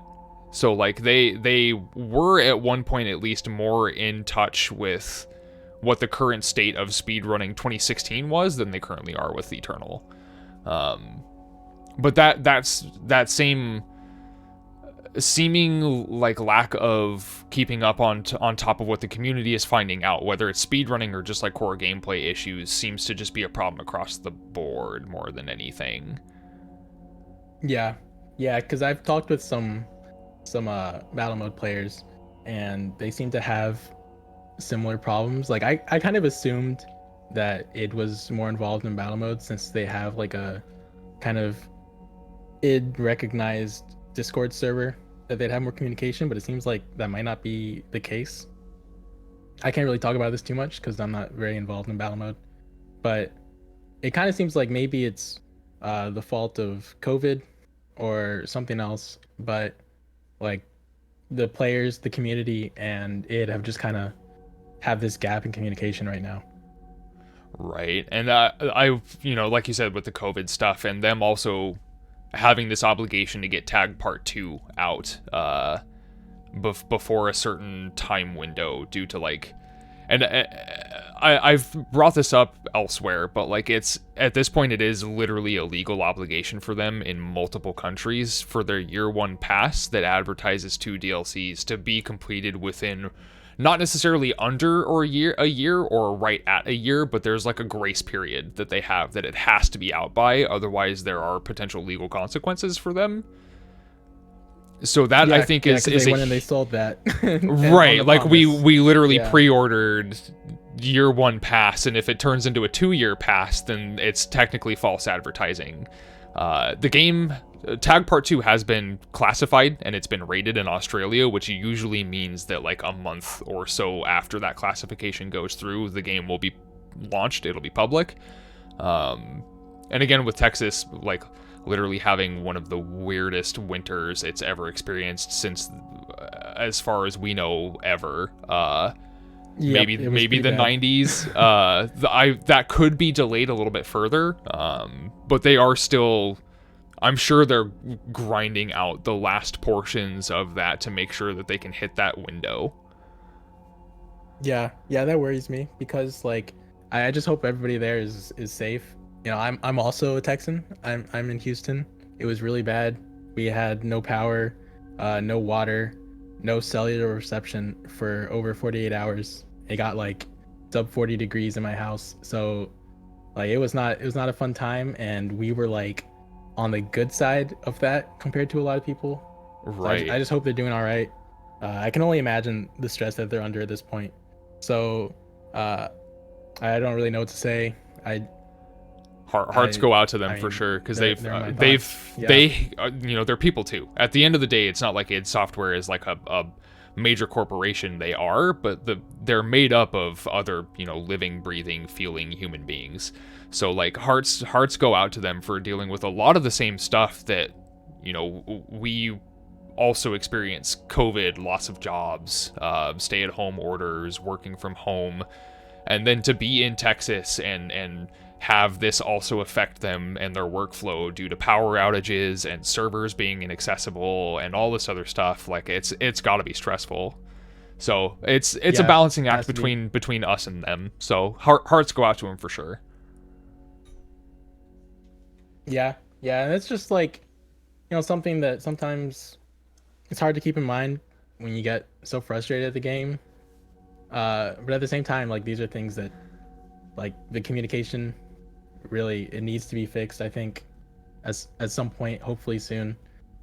So like they were at one point at least more in touch with what the current state of speedrunning 2016 was than they currently are with Eternal. But that's that same seeming like lack of keeping up on top of what the community is finding out, whether it's speedrunning or just like core gameplay issues, seems to just be a problem across the board more than anything. Yeah, because I've talked with some battle mode players, and they seem to have similar problems. Like I kind of assumed that it was more involved in battle mode since they have like a kind of id recognized Discord server that they'd have more communication, but it seems like that might not be the case. I can't really talk about this too much because I'm not very involved in battle mode, but it kind of seems like maybe it's the fault of COVID or something else, but like the players, the community, and it have just kind of have this gap in communication right now. Right. And I, you know, like you said with the COVID stuff and them also having this obligation to get Tag Part 2 out before a certain time window due to like, and I've brought this up elsewhere, but like it's at this point it is literally a legal obligation for them in multiple countries for their year one pass that advertises 2 DLCs to be completed within not necessarily under or a year or right at a year, but there's like a grace period that they have that it has to be out by, otherwise there are potential legal consequences for them. So that I think is they went and they sold that. right, like we literally Yeah. pre-ordered year one pass, and if it turns into a 2-year pass, then it's technically false advertising. The game Tag Part 2 has been classified and it's been rated in Australia, which usually means that like a month or so after that classification goes through, the game will be launched, it'll be public. And again with Texas, like literally having one of the weirdest winters it's ever experienced since, as far as we know, ever. Yep, it was maybe pretty the bad. 90s. That could be delayed a little bit further, but they are still, I'm sure they're grinding out the last portions of that to make sure that they can hit that window. Yeah, that worries me because like I just hope everybody there is safe. You know, I'm also a Texan. I'm in Houston. It was really bad. We had no power, no water, no cellular reception for over 48 hours. It got like sub 40 degrees in my house. So like it was not a fun time, and we were like on the good side of that compared to a lot of people. So Right. I just hope they're doing all right. I can only imagine the stress that they're under at this point. So I don't really know what to say. Hearts go out to them I for mean, sure, because they're my thoughts. Yeah. they're people too. At the end of the day, it's not like id Software is like a major corporation. They are, but they're made up of other, living, breathing, feeling human beings. So like hearts go out to them for dealing with a lot of the same stuff that we also experience: COVID, loss of jobs, stay-at-home orders, working from home, and then to be in Texas and have this also affect them and their workflow due to power outages and servers being inaccessible and all this other stuff. Like it's got to be stressful. So it's a balancing act between us and them. So hearts go out to them for sure. Yeah, and it's just like, something that sometimes it's hard to keep in mind when you get so frustrated at the game. But at the same time, like, these are things that, like, the communication, really, it needs to be fixed. I think at some point, hopefully soon,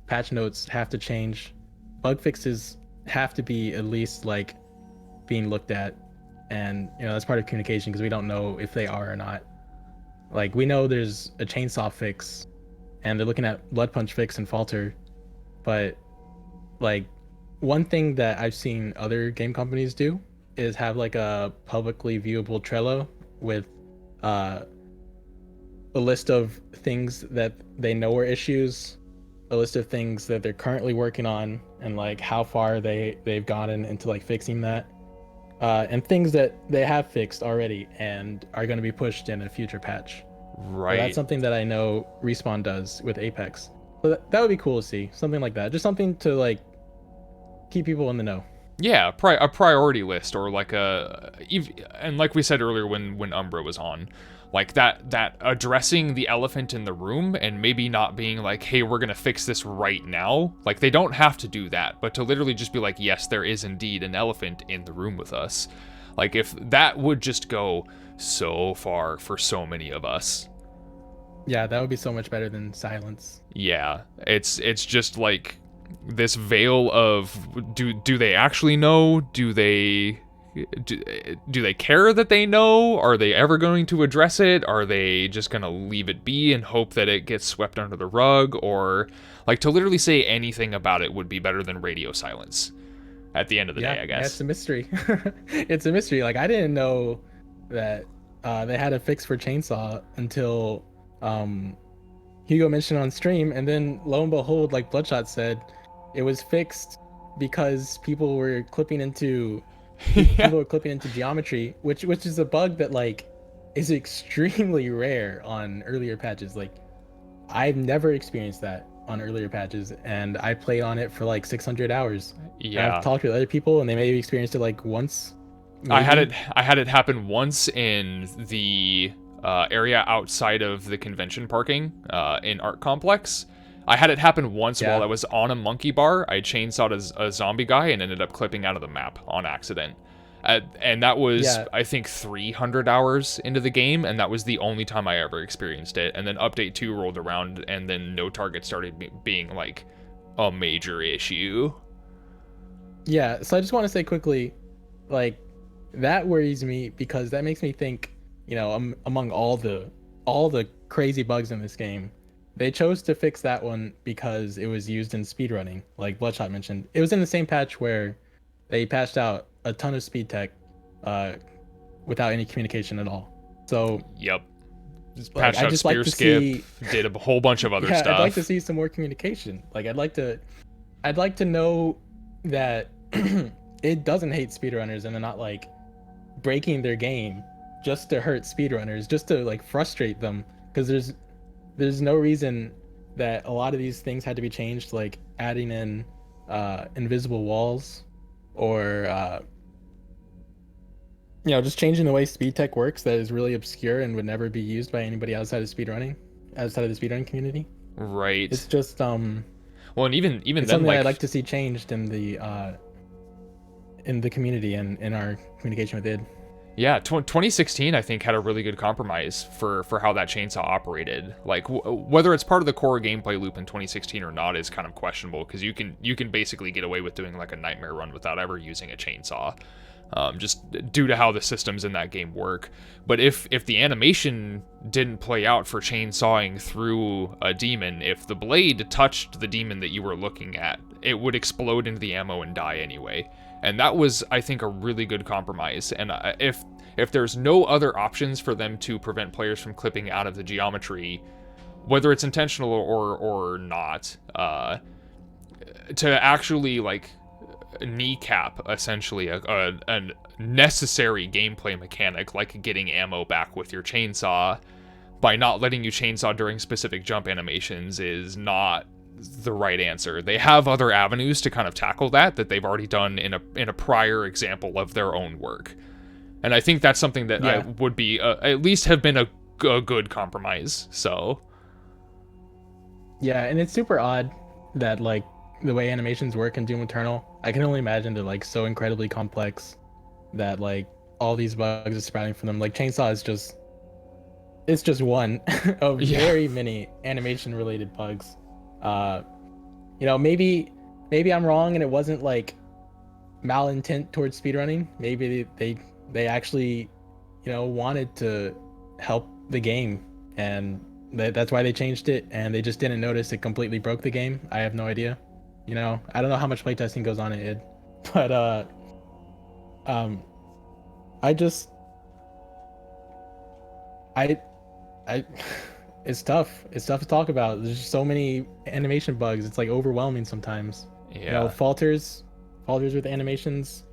patch notes have to change. Bug fixes have to be at least like being looked at, and that's part of communication, because we don't know if they are or not. Like, we know there's a chainsaw fix, and they're looking at blood punch fix and falter, but like, one thing that I've seen other game companies do is have like a publicly viewable Trello with a list of things that they know are issues, a list of things that they're currently working on, and like how far they've gotten into like fixing that, and things that they have fixed already and are going to be pushed in a future patch. Right. So that's something that I know Respawn does with Apex. So that would be cool to see, something like that. Just something to like keep people in the know. Yeah, a priority list, or like and like we said earlier when Umbra was on, like that addressing the elephant in the room, and maybe not being like, hey, we're gonna fix this right now. Like, they don't have to do that, but to literally just be like, yes, there is indeed an elephant in the room with us. Like, if that would just go so far for so many of us. Yeah, that would be so much better than silence. Yeah, it's just like this veil of do they actually know? Do they care that they know? Are they ever going to address it? Are they just going to leave it be and hope that it gets swept under the rug? Or like, to literally say anything about it would be better than radio silence at the end of the day, I guess. Yeah, it's a mystery. It's a mystery. Like, I didn't know that they had a fix for Chainsaw until Hugo mentioned on stream, and then lo and behold, like Bloodshot said, it was fixed because people were clipping into geometry, which is a bug that like is extremely rare on earlier patches. Like, I've never experienced that on earlier patches, and I played on it for like 600 hours. Yeah, and I've talked with other people, and they maybe experienced it like once. Maybe. I had it happen once in the area outside of the convention parking in Art Complex. I had it happen once while I was on a monkey bar. I chainsawed a zombie guy and ended up clipping out of the map on accident. And that was, I think, 300 hours into the game, and that was the only time I ever experienced it. And then Update 2 rolled around, and then no target started being, like, a major issue. Yeah, so I just want to say quickly, like, that worries me, because that makes me think, among all the crazy bugs in this game, they chose to fix that one because it was used in speedrunning, like Bloodshot mentioned. It was in the same patch where they patched out a ton of speed tech without any communication at all. So yep, like, patched out spear skip, did a whole bunch of other stuff. I'd like to see some more communication. Like, I'd like to know that it doesn't hate speedrunners, and they're not like breaking their game just to hurt speedrunners, just to like frustrate them, because there's no reason that a lot of these things had to be changed, like adding in invisible walls, or just changing the way speed tech works that is really obscure and would never be used by anybody outside of the speedrunning community. Right. It's just well, and even it's then, something like, I'd like to see changed in the community and in our communication with id. Yeah, 2016 I think had a really good compromise for how that chainsaw operated. Like whether it's part of the core gameplay loop in 2016 or not is kind of questionable, because you can basically get away with doing like a nightmare run without ever using a chainsaw, just due to how the systems in that game work. But if the animation didn't play out for chainsawing through a demon, if the blade touched the demon that you were looking at, it would explode into the ammo and die anyway. And that was, I think, a really good compromise. And if there's no other options for them to prevent players from clipping out of the geometry, whether it's intentional or not, to actually like kneecap essentially a necessary gameplay mechanic like getting ammo back with your chainsaw by not letting you chainsaw during specific jump animations is not the right answer. They have other avenues to kind of tackle that they've already done in a prior example of their own work, and I think that's something that I would be at least have been a good compromise. So yeah, and it's super odd that like the way animations work in Doom Eternal, I can only imagine they're like so incredibly complex that like all these bugs are sprouting from them. Like chainsaw is just, it's just one of very many animation related bugs. You know, maybe I'm wrong and it wasn't like malintent towards speedrunning. Maybe they actually, you know, wanted to help the game, and that's why they changed it, and they just didn't notice it completely broke the game. I have no idea. You know, I don't know how much playtesting goes on in id, but I it's tough. It's tough to talk about. There's just so many animation bugs. It's like overwhelming sometimes. yeah, You know, falters with animations,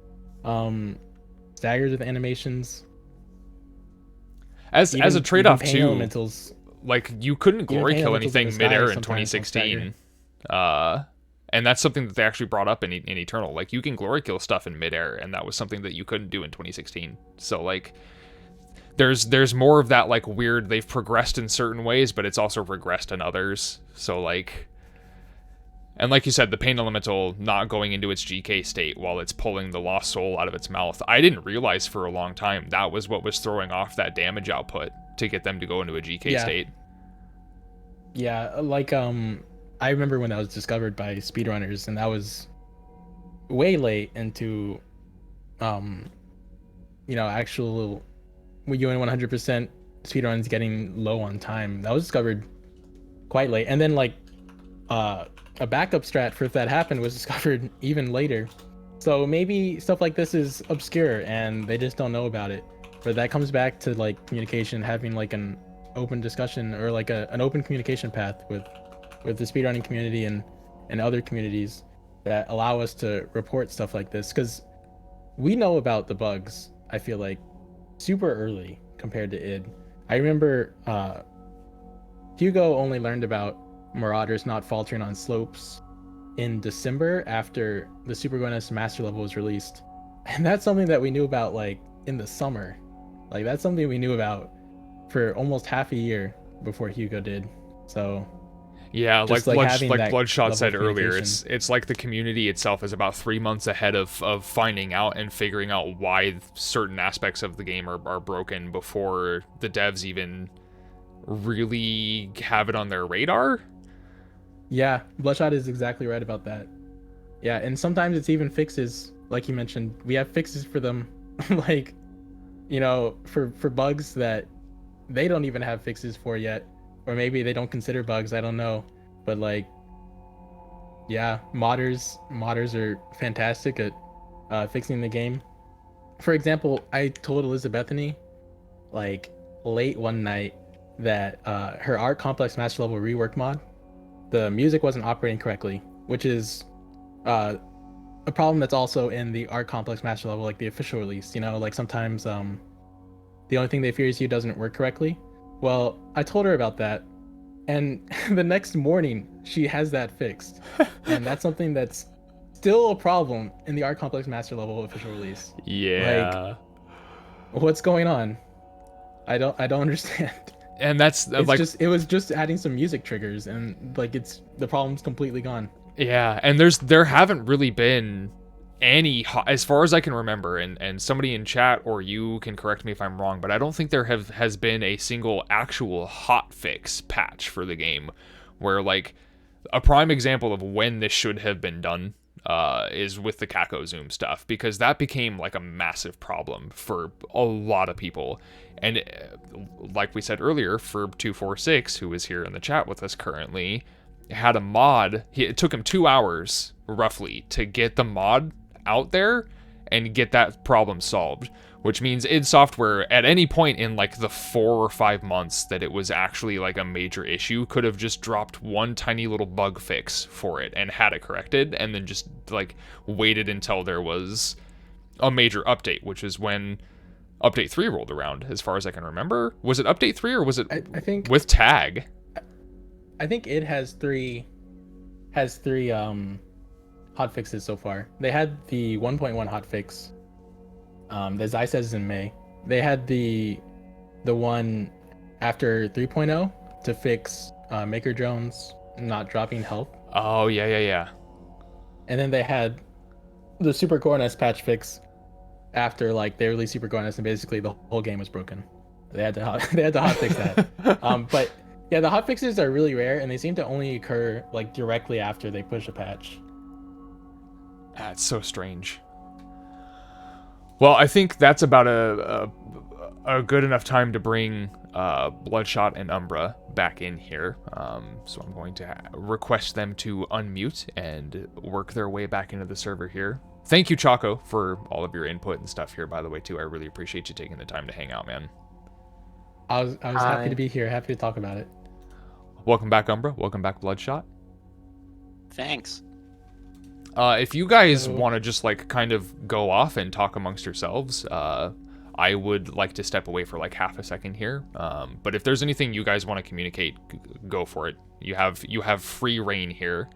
staggers with animations. As a trade-off pain too, elementals. like you couldn't glory pain kill elementals in anything the sky midair in sometimes don't stagger. 2016. And that's something that they actually brought up in Eternal. Like you can glory kill stuff in midair, and that was something that you couldn't do in 2016. So like there's more of that like weird, they've progressed in certain ways, but it's also regressed in others. So like, and like you said, the pain elemental not going into its GK state while it's pulling the lost soul out of its mouth. I didn't realize for a long time that was what was throwing off that damage output to get them to go into a GK state. Yeah, like I remember when that was discovered by speedrunners, and that was way late into you know, actual UN 100% speedruns getting low on time. That was discovered quite late. And then like a backup strat for if that happened was discovered even later. So maybe stuff like this is obscure and they just don't know about it. But that comes back to like communication, having like an open discussion or like an open communication path with the speedrunning community and other communities that allow us to report stuff like this, because we know about the bugs, I feel like, super early compared to id. I remember Hugo only learned about Marauders not faltering on slopes in December after the Super GoNS Master Level was released, and that's something that we knew about like in the summer. Like that's something we knew about for almost half a year before Hugo did. So yeah, like having that Bloodshot level said of earlier, communication. it's like the community itself is about 3 months ahead of finding out and figuring out why certain aspects of the game are broken before the devs even really have it on their radar. Yeah, Bloodshot is exactly right about that. Yeah, and sometimes it's even fixes, like you mentioned. We have fixes for them, like, you know, for bugs that they don't even have fixes for yet. Or maybe they don't consider bugs, I don't know. But like, yeah, modders are fantastic at fixing the game. For example, I told Elizabethany like late one night that her Art Complex Master Level rework mod, the music wasn't operating correctly, which is a problem that's also in the Art Complex Master Level, like the official release. You know, like sometimes the only thing they fear is you doesn't work correctly. Well, I told her about that, and the next morning she has that fixed, and that's something that's still a problem in the Art Complex Master Level official release. Yeah. Like, what's going on? I don't understand. And that's It was just adding some music triggers, and like the problem's completely gone. Yeah, and there haven't really been as far as I can remember, and somebody in chat or you can correct me if I'm wrong, but I don't think there has been a single actual hotfix patch for the game where, like, a prime example of when this should have been done is with the Kako Zoom stuff, because that became like a massive problem for a lot of people. And like we said earlier, Ferb246, who is here in the chat with us currently, had a mod. It took him 2 hours roughly to get the mod out there and get that problem solved, which means id Software at any point in like the 4 or 5 months that it was actually like a major issue could have just dropped one tiny little bug fix for it and had it corrected, and then just like waited until there was a major update, which is when update 3 rolled around, as far as I can remember. Was it update 3 or was it I think with tag? I think it has three hot fixes so far. They had the 1.1 hot fix. The Zai says in May. They had the one after 3.0 to fix Maker Jones not dropping health. Oh yeah. And then they had the Super Cornus patch fix after like they released Super Cornus and basically the whole game was broken. They had to hot fix that. But yeah, the hot fixes are really rare and they seem to only occur like directly after they push a patch. That's so strange. Well, I think that's about a good enough time to bring Bloodshot and Umbra back in here. So I'm going to request them to unmute and work their way back into the server here. Thank you, Choco, for all of your input and stuff here, by the way, too. I really appreciate you taking the time to hang out, man. I was happy to be here, happy to talk about it. Welcome back, Umbra. Welcome back, Bloodshot. Thanks. If you guys want to just like kind of go off and talk amongst yourselves, I would like to step away for like half a second here. But if there's anything you guys want to communicate, go for it. You have free reign here.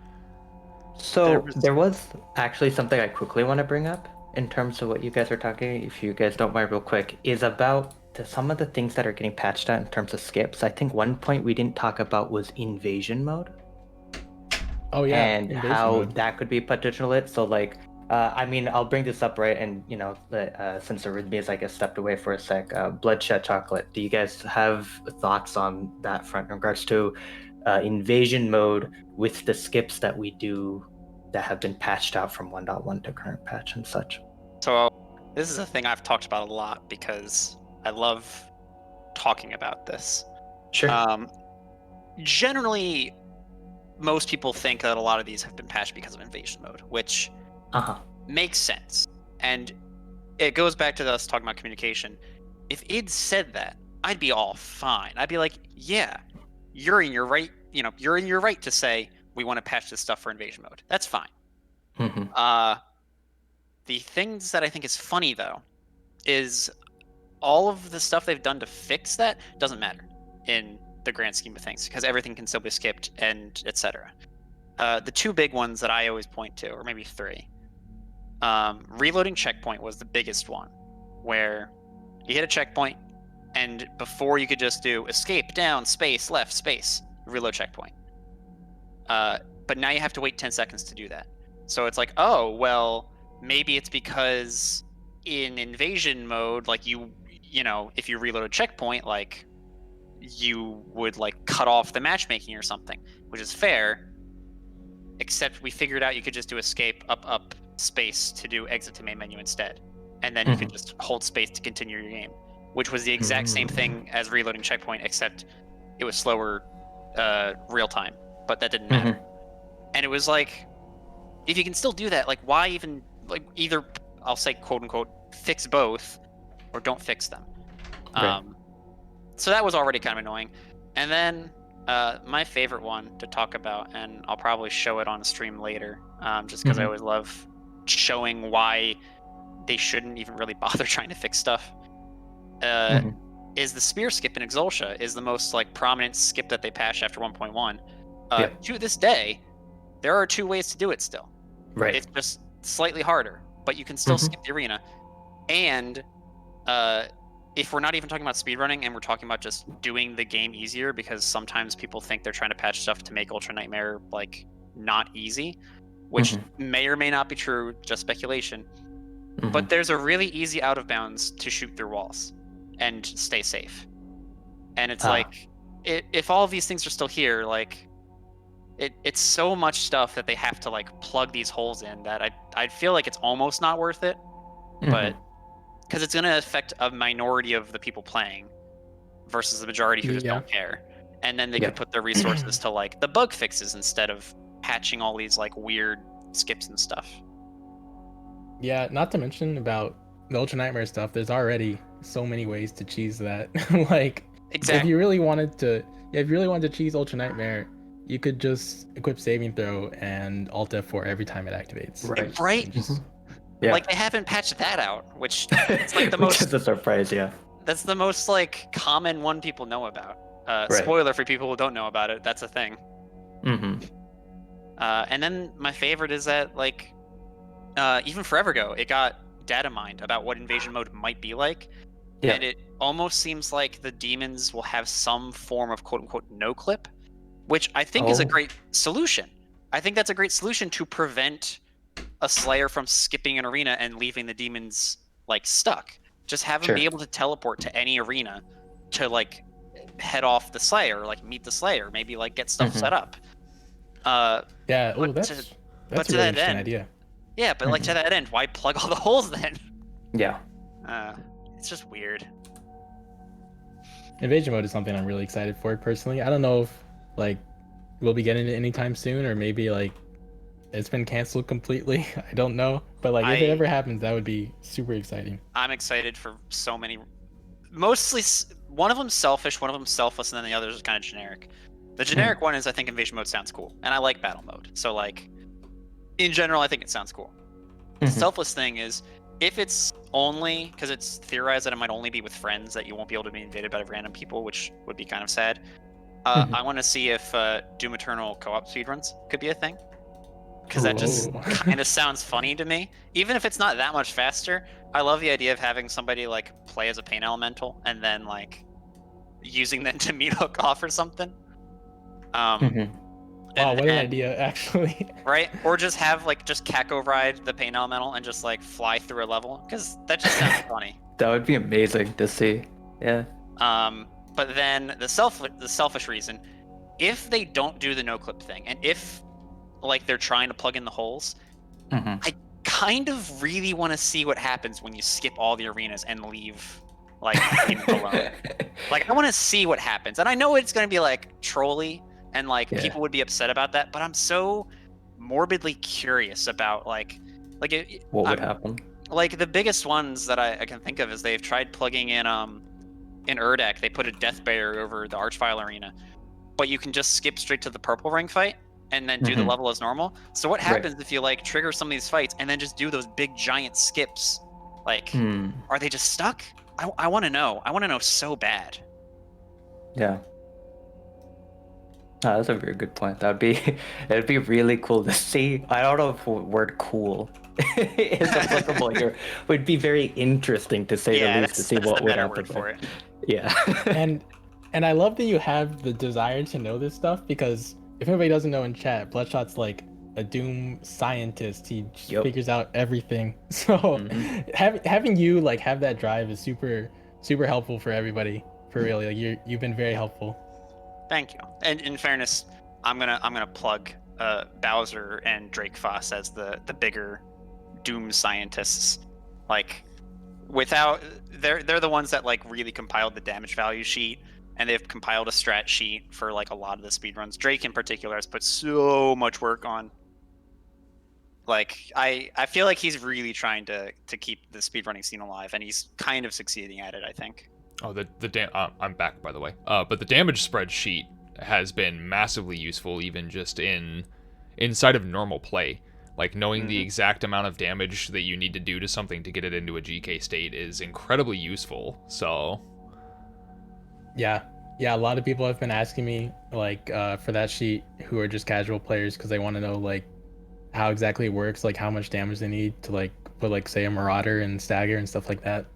So there was actually something I quickly want to bring up in terms of what you guys are talking, if you guys don't mind real quick, is about some of the things that are getting patched out in terms of skips. I think one point we didn't talk about was invasion mode. Oh yeah, and how that could be potential it. So like, I mean, I'll bring this up, right? And you know, since Arrhythmias, I guess, stepped away for a sec. Bloodshot Chocolate. Do you guys have thoughts on that front in regards to invasion mode with the skips that we do that have been patched out from 1.1 to current patch and such? So this is a thing I've talked about a lot because I love talking about this. Sure. Generally, most people think that a lot of these have been patched because of invasion mode, which makes sense. And it goes back to us talking about communication. If id said that, I'd be all fine. I'd be like, yeah, you're in your right. You know, you're in your right to say we want to patch this stuff for invasion mode. That's fine. The things that I think is funny though is all of the stuff they've done to fix that doesn't matter in the grand scheme of things, because everything can still be skipped and etc. The two big ones that I always point to, or maybe three, reloading checkpoint was the biggest one, where you hit a checkpoint and before you could just do escape, down, space, left, space, reload checkpoint. But now you have to wait 10 seconds to do that. So it's like, oh, well, maybe it's because in invasion mode, like you know, if you reload a checkpoint, like you would like cut off the matchmaking or something, which is fair, except we figured out you could just do escape, up, space to do exit to main menu instead. And then you could just hold space to continue your game, which was the exact same thing as reloading checkpoint, except it was slower real time, but that didn't matter. And it was like, if you can still do that, like why even, like either, I'll say quote unquote, fix both or don't fix them. Right. So that was already kind of annoying. And then my favorite one to talk about, and I'll probably show it on a stream later, just because I always love showing why they shouldn't even really bother trying to fix stuff, is the spear skip in Exultia is the most like prominent skip that they patched after 1.1. To this day, there are two ways to do it still. Right. It's just slightly harder, but you can still skip the arena. And if we're not even talking about speedrunning and we're talking about just doing the game easier, because sometimes people think they're trying to patch stuff to make Ultra Nightmare like not easy. which may or may not be true, just speculation. But there's a really easy out of bounds to shoot through walls and stay safe. And it's like, if all of these things are still here, like, it's so much stuff that they have to like plug these holes in that I feel like it's almost not worth it. But because it's going to affect a minority of the people playing versus the majority who just don't care. And then they could put their resources to like the bug fixes instead of patching all these like weird skips and stuff. Yeah, not to mention about the Ultra Nightmare stuff, there's already so many ways to cheese that. Like, Exactly. if you really wanted to cheese Ultra Nightmare, you could just equip saving throw and Alt F4 every time it activates. Right? Yeah. Like, they haven't patched that out, which it's like the Which most is a surprise, yeah. that's the most like common one people know about. Spoiler for people who don't know about it, that's a thing. And then my favorite is that like even forever ago, it got data mined about what invasion mode might be like. Yeah. And it almost seems like the demons will have some form of quote unquote no clip, which I think is a great solution. I think that's a great solution to prevent a Slayer from skipping an arena and leaving the demons like stuck. Just have them be able to teleport to any arena to like head off the Slayer, like meet the Slayer, maybe like get stuff set up. Yeah, but that's to a that really end- interesting idea. Yeah, but like to that end, why plug all the holes then? Yeah. It's just weird. Invasion mode is something I'm really excited for personally. I don't know if like we'll be getting it anytime soon, or maybe like it's been canceled completely. I don't know, but like if it ever happens, that would be super exciting. I'm excited for so many. Mostly, one of them's selfish, one of them's selfless, and then the others are kind of generic. The generic one is I think invasion mode sounds cool, and I like battle mode. So like, in general, I think it sounds cool. The selfless thing is if it's only because it's theorized that it might only be with friends, that you won't be able to be invaded by random people, which would be kind of sad. I want to see if Doom Eternal co-op speedruns could be a thing, because that just kind of sounds funny to me. Even if it's not that much faster, I love the idea of having somebody like play as a pain elemental and then like using them to meat hook off or something. Wow, what an idea, actually. Right? Or just have like just Kako ride the pain elemental and just like fly through a level, because that just sounds funny. That would be amazing to see. Yeah. But then the selfish reason, if they don't do the no clip thing, and if like they're trying to plug in the holes, I kind of really want to see what happens when you skip all the arenas and leave like people alone. Like, I want to see what happens, and I know it's going to be like trolly and like people would be upset about that, but I'm so morbidly curious about like what would happen. Like the biggest ones that I can think of is they've tried plugging in Urdak, they put a death barrier over the Archvile arena, but you can just skip straight to the purple ring fight and then do the level as normal. So what happens if you like trigger some of these fights and then just do those big giant skips? Like, are they just stuck? I want to know. I want to know so bad. Yeah. Oh, that's a very good point. It'd be really cool to see. I don't know if the word "cool" is applicable here. Would be very interesting to say the least, to see what would happen for it. Yeah. and I love that you have the desire to know this stuff, because if anybody doesn't know in chat, Bloodshot's like a Doom scientist. He figures out everything. So having you like have that drive is super helpful for everybody. For real, like you've been very helpful. Thank you. And in fairness, I'm gonna plug Bowser and Drake Foss as the bigger Doom scientists. Like, they're the ones that like really compiled the damage value sheet, and they've compiled a strat sheet for like a lot of the speedruns. Drake in particular has put so much work on. Like, I feel like he's really trying to keep the speedrunning scene alive, and he's kind of succeeding at it, I think. Oh, I'm back, by the way. But the damage spreadsheet has been massively useful, even just inside of normal play. Like, knowing the exact amount of damage that you need to do to something to get it into a GK state is incredibly useful. So, yeah, a lot of people have been asking me like for that sheet who are just casual players, because they want to know like how exactly it works, like how much damage they need to like put like say a Marauder and Stagger and stuff like that.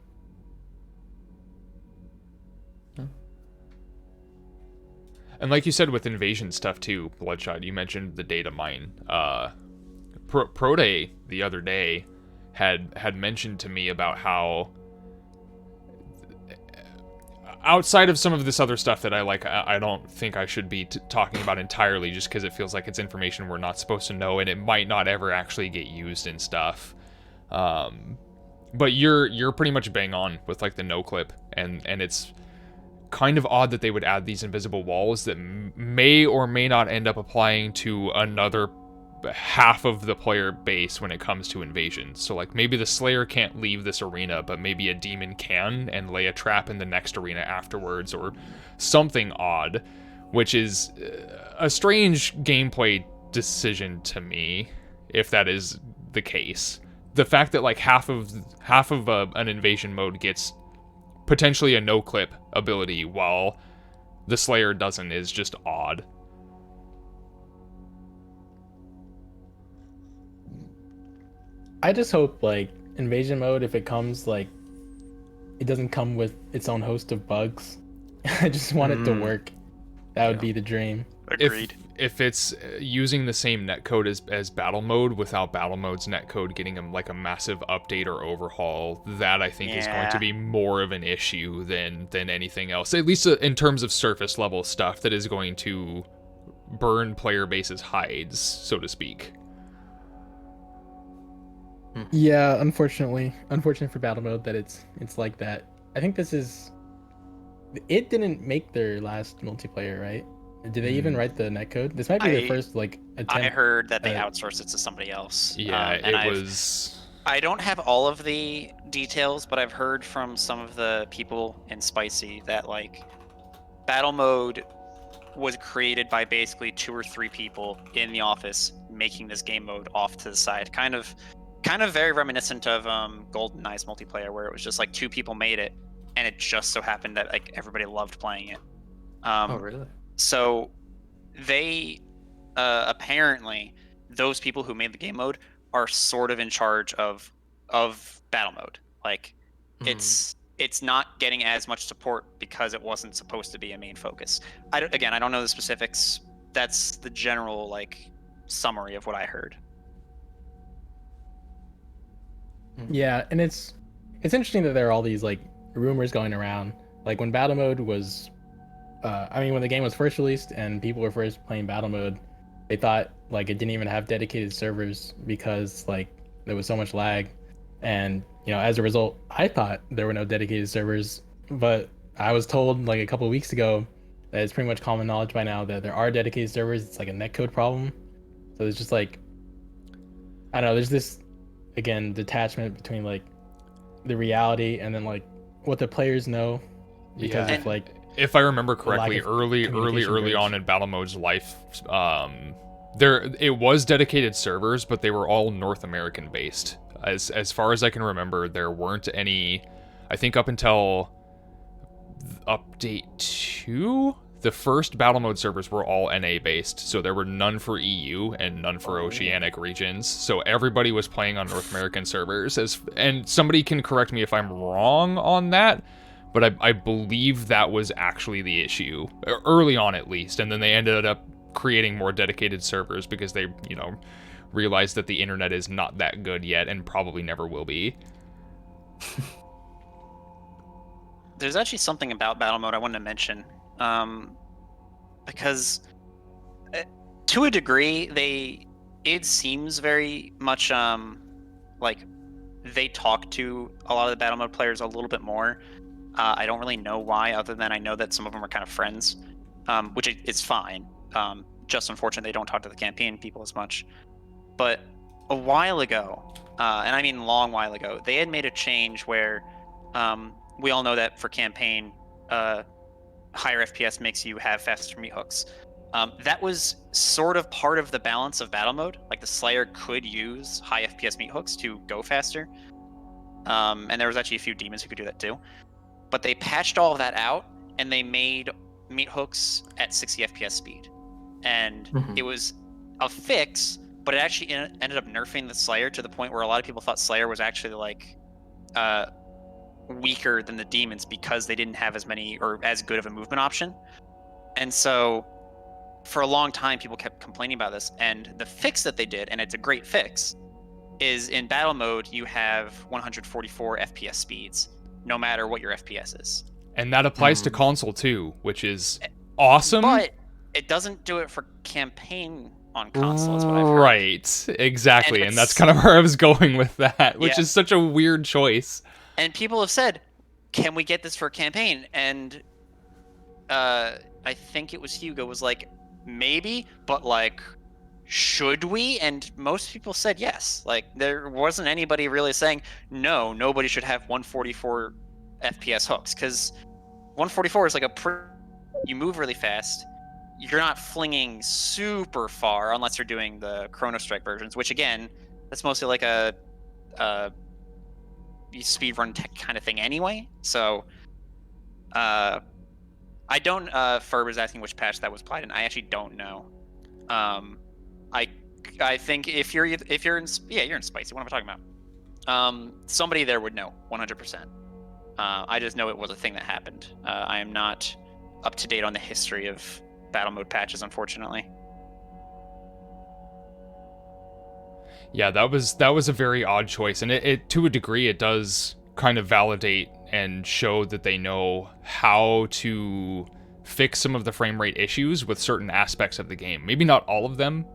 And like you said with invasion stuff too, Bloodshot, you mentioned the data mine. Prote the other day had mentioned to me about how, outside of some of this other stuff that I don't think I should be talking about entirely, just because it feels like it's information we're not supposed to know, and it might not ever actually get used in stuff. But you're pretty much bang on with like the no clip, and it's kind of odd that they would add these invisible walls that may or may not end up applying to another half of the player base when it comes to invasion. So like maybe the Slayer can't leave this arena, but maybe a demon can and lay a trap in the next arena afterwards, or something odd, which is a strange gameplay decision to me if that is the case. The fact that like half of an invasion mode gets potentially a no clip ability while the Slayer doesn't is just odd. I just hope like invasion mode, if it comes, like it doesn't come with its own host of bugs. I just want it to work. That would be the dream. Agreed. If it's using the same netcode as battle mode without battle mode's netcode getting them like a massive update or overhaul, that I think is going to be more of an issue than anything else. At least in terms of surface level stuff that is going to burn player base's hides, so to speak. Yeah, unfortunate for battle mode that it's like that. I think it didn't make their last multiplayer, right? Did they even write the netcode? This might be their first like attempt. I heard that they outsourced it to somebody else. Yeah, and was. I don't have all of the details, but I've heard from some of the people in Spicy that like battle mode was created by basically 2 or 3 people in the office making this game mode off to the side. Kind of very reminiscent of GoldenEye's multiplayer, where it was just like 2 people made it, and it just so happened that like everybody loved playing it. Oh, really? So they apparently, those people who made the game mode are sort of in charge of battle mode. Like it's not getting as much support because it wasn't supposed to be a main focus. I don't know the specifics. That's the general like summary of what I heard. Yeah, and it's interesting that there are all these like rumors going around. Like when battle mode was when the game was first released and people were first playing battle mode, they thought like it didn't even have dedicated servers because like there was so much lag. And as a result, I thought there were no dedicated servers, but I was told like a couple of weeks ago that it's pretty much common knowledge by now that there are dedicated servers. It's like a netcode problem. So it's just like, I don't know, there's this, again, detachment between like the reality and then like what the players know, because of like, if I remember correctly, early on in battle mode's life, it was dedicated servers, but they were all North American based. As far as I can remember, there weren't any. I think up until update 2, the first battle mode servers were all NA based, so there were none for EU and none for Oceanic regions. So everybody was playing on North American servers. And somebody can correct me if I'm wrong on that, but I believe that was actually the issue early on, at least. And then they ended up creating more dedicated servers because they, realized that the internet is not that good yet and probably never will be. There's actually something about battle mode I wanted to mention, because to a degree it seems very much like they talk to a lot of the battle mode players a little bit more. I don't really know why, other than I know that some of them are kind of friends, which is fine. Just unfortunate they don't talk to the campaign people as much. But a while ago, and I mean long while ago, they had made a change where we all know that for campaign, higher FPS makes you have faster meat hooks. That was sort of part of the balance of battle mode. Like the Slayer could use high FPS meat hooks to go faster. And there was actually a few demons who could do that too. But they patched all of that out, and they made meat hooks at 60 FPS speed. And it was a fix, but it actually ended up nerfing the Slayer to the point where a lot of people thought Slayer was actually like weaker than the demons because they didn't have as many or as good of a movement option. And so for a long time, people kept complaining about this, and the fix that they did, and it's a great fix, is in battle mode you have 144 FPS speeds, no matter what your FPS is. And that applies to console too, which is awesome. But it doesn't do it for campaign on console, is what I've heard. Right, exactly, and that's it's- kind of where I was going with that, which Yeah. is such a weird choice. And people have said, can we get this for campaign? And I think it was Hugo was like, maybe, but like, should we? And most people said yes. Like, there wasn't anybody really saying, no, nobody should have 144 FPS hooks, because 144 is like you move really fast. You're not flinging super far unless you're doing the Chrono Strike versions, which again, that's mostly like a speedrun tech kind of thing anyway. So, I don't. Ferb is asking which patch that was applied in. I actually don't know. I think if you're in you're in Spicy. What am I talking about? Somebody there would know 100%. I just know it was a thing that happened. I am not up to date on the history of battle mode patches, unfortunately. Yeah, that was a very odd choice, and it to a degree it does kind of validate and show that they know how to fix some of the frame rate issues with certain aspects of the game. Maybe not all of them,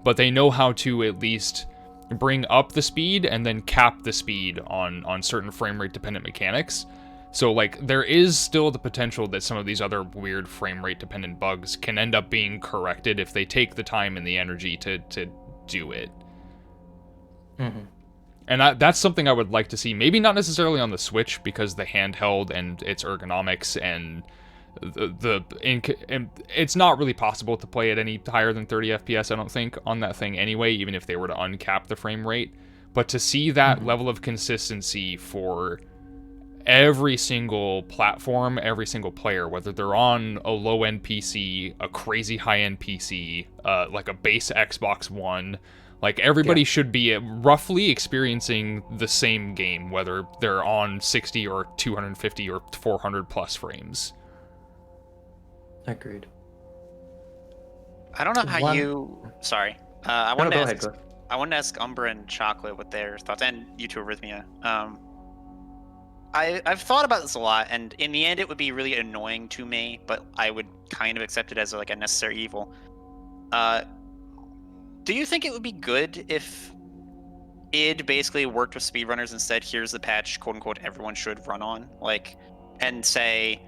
but they know how to at least bring up the speed and then cap the speed on certain frame rate dependent mechanics. So like there is still the potential that some of these other weird frame rate dependent bugs can end up being corrected if they take the time and the energy to do it. Mm-hmm. And that's something I would like to see. Maybe not necessarily on the Switch because the handheld and its ergonomics and it's not really possible to play at any higher than 30 FPS, I don't think, on that thing anyway, even if they were to uncap the frame rate. But to see that level of consistency for every single platform, every single player, whether they're on a low-end PC, a crazy high-end PC, like a base Xbox One, like everybody should be roughly experiencing the same game, whether they're on 60 or 250 or 400 plus frames. Agreed. I don't know how you. Sorry. I wanted to ask. Go ahead. I wanted to ask Umbra and Chocolate what their thoughts, and you two, Arrhythmia. I've thought about this a lot, and in the end, it would be really annoying to me, but I would kind of accept it as like a necessary evil. Do you think it would be good if id basically worked with speedrunners and said, here's the patch, quote unquote, everyone should run on, like, and say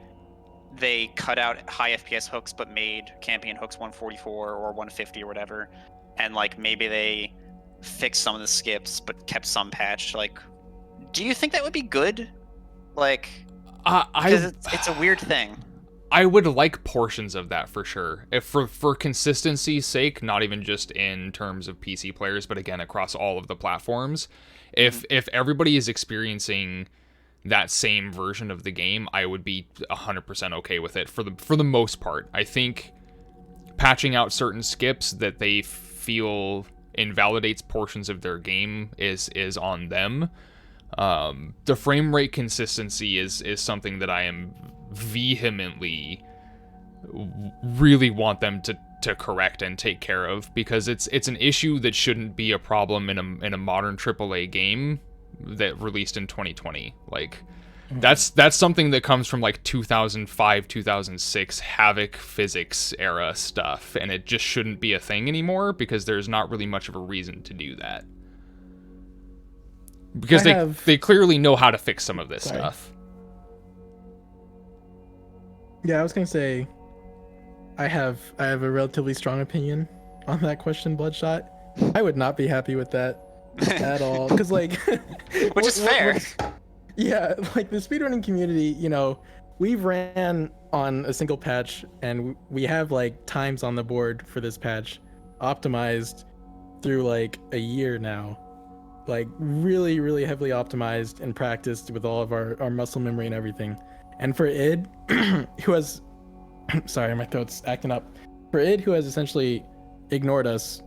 they cut out high FPS hooks but made campaign hooks 144 or 150 or whatever, and like maybe they fixed some of the skips but kept some patched? Like, do you think that would be good? Like, because it's a weird thing. I would like portions of that for sure. If for consistency's sake, not even just in terms of PC players, but again across all of the platforms. If everybody is experiencing that same version of the game, I would be 100% okay with it for the most part. I think patching out certain skips that they feel invalidates portions of their game is on them. The frame rate consistency is something that I am vehemently really want them to correct and take care of, because it's an issue that shouldn't be a problem in a modern AAA game that released in 2020. Like that's something that comes from like 2005 2006 Havok physics era stuff, and it just shouldn't be a thing anymore because there's not really much of a reason to do that, because they clearly know how to fix some of this stuff. Yeah, I was gonna say, I have a relatively strong opinion on that question, Bloodshot. I would not be happy with that at all, because like, which is fair. Yeah, like the speedrunning community, you know, we've ran on a single patch, and we have like times on the board for this patch optimized through like a year now, like really, really heavily optimized and practiced with all of our muscle memory and everything. And for id, who has, sorry, my throat's acting up. For id, who has essentially ignored us,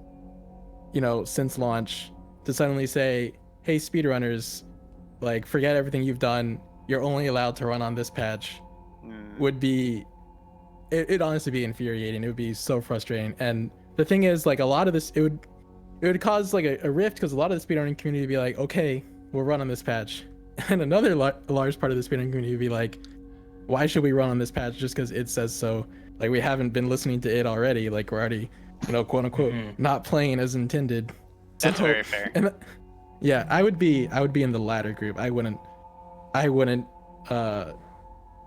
you know, since launch, to suddenly say, hey, speedrunners, like, forget everything you've done, you're only allowed to run on this patch, would be it'd honestly be infuriating. It would be so frustrating. And the thing is, like, a lot of this, it would cause like a rift, because a lot of the speedrunning community would be like, okay, we'll run on this patch, and another large part of the speedrunning community would be like, why should we run on this patch just because it says so? Like, we haven't been listening to it already. Like, we're already, quote unquote, not playing as intended. That's very fair. And yeah, I would be in the latter group. I wouldn't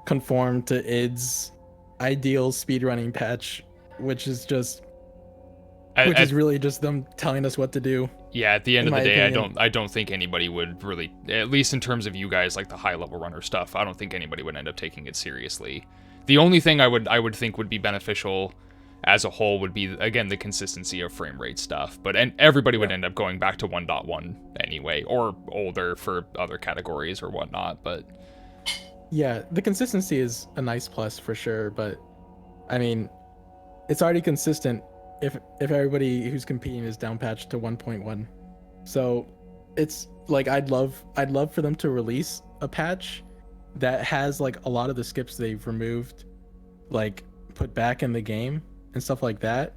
conform to id's ideal speedrunning patch, which is really just them telling us what to do. Yeah, at the end of the my day, opinion. I don't think anybody would really, at least in terms of you guys, like the high level runner stuff, I don't think anybody would end up taking it seriously. The only thing I would think would be beneficial as a whole would be, again, the consistency of frame rate stuff. But everybody would end up going back to 1.1 anyway, or older for other categories or whatnot. But Yeah, the consistency is a nice plus for sure, but I mean, it's already consistent if everybody who's competing is down patched to 1.1. So it's like, I'd love for them to release a patch that has like a lot of the skips they've removed, like put back in the game and stuff like that,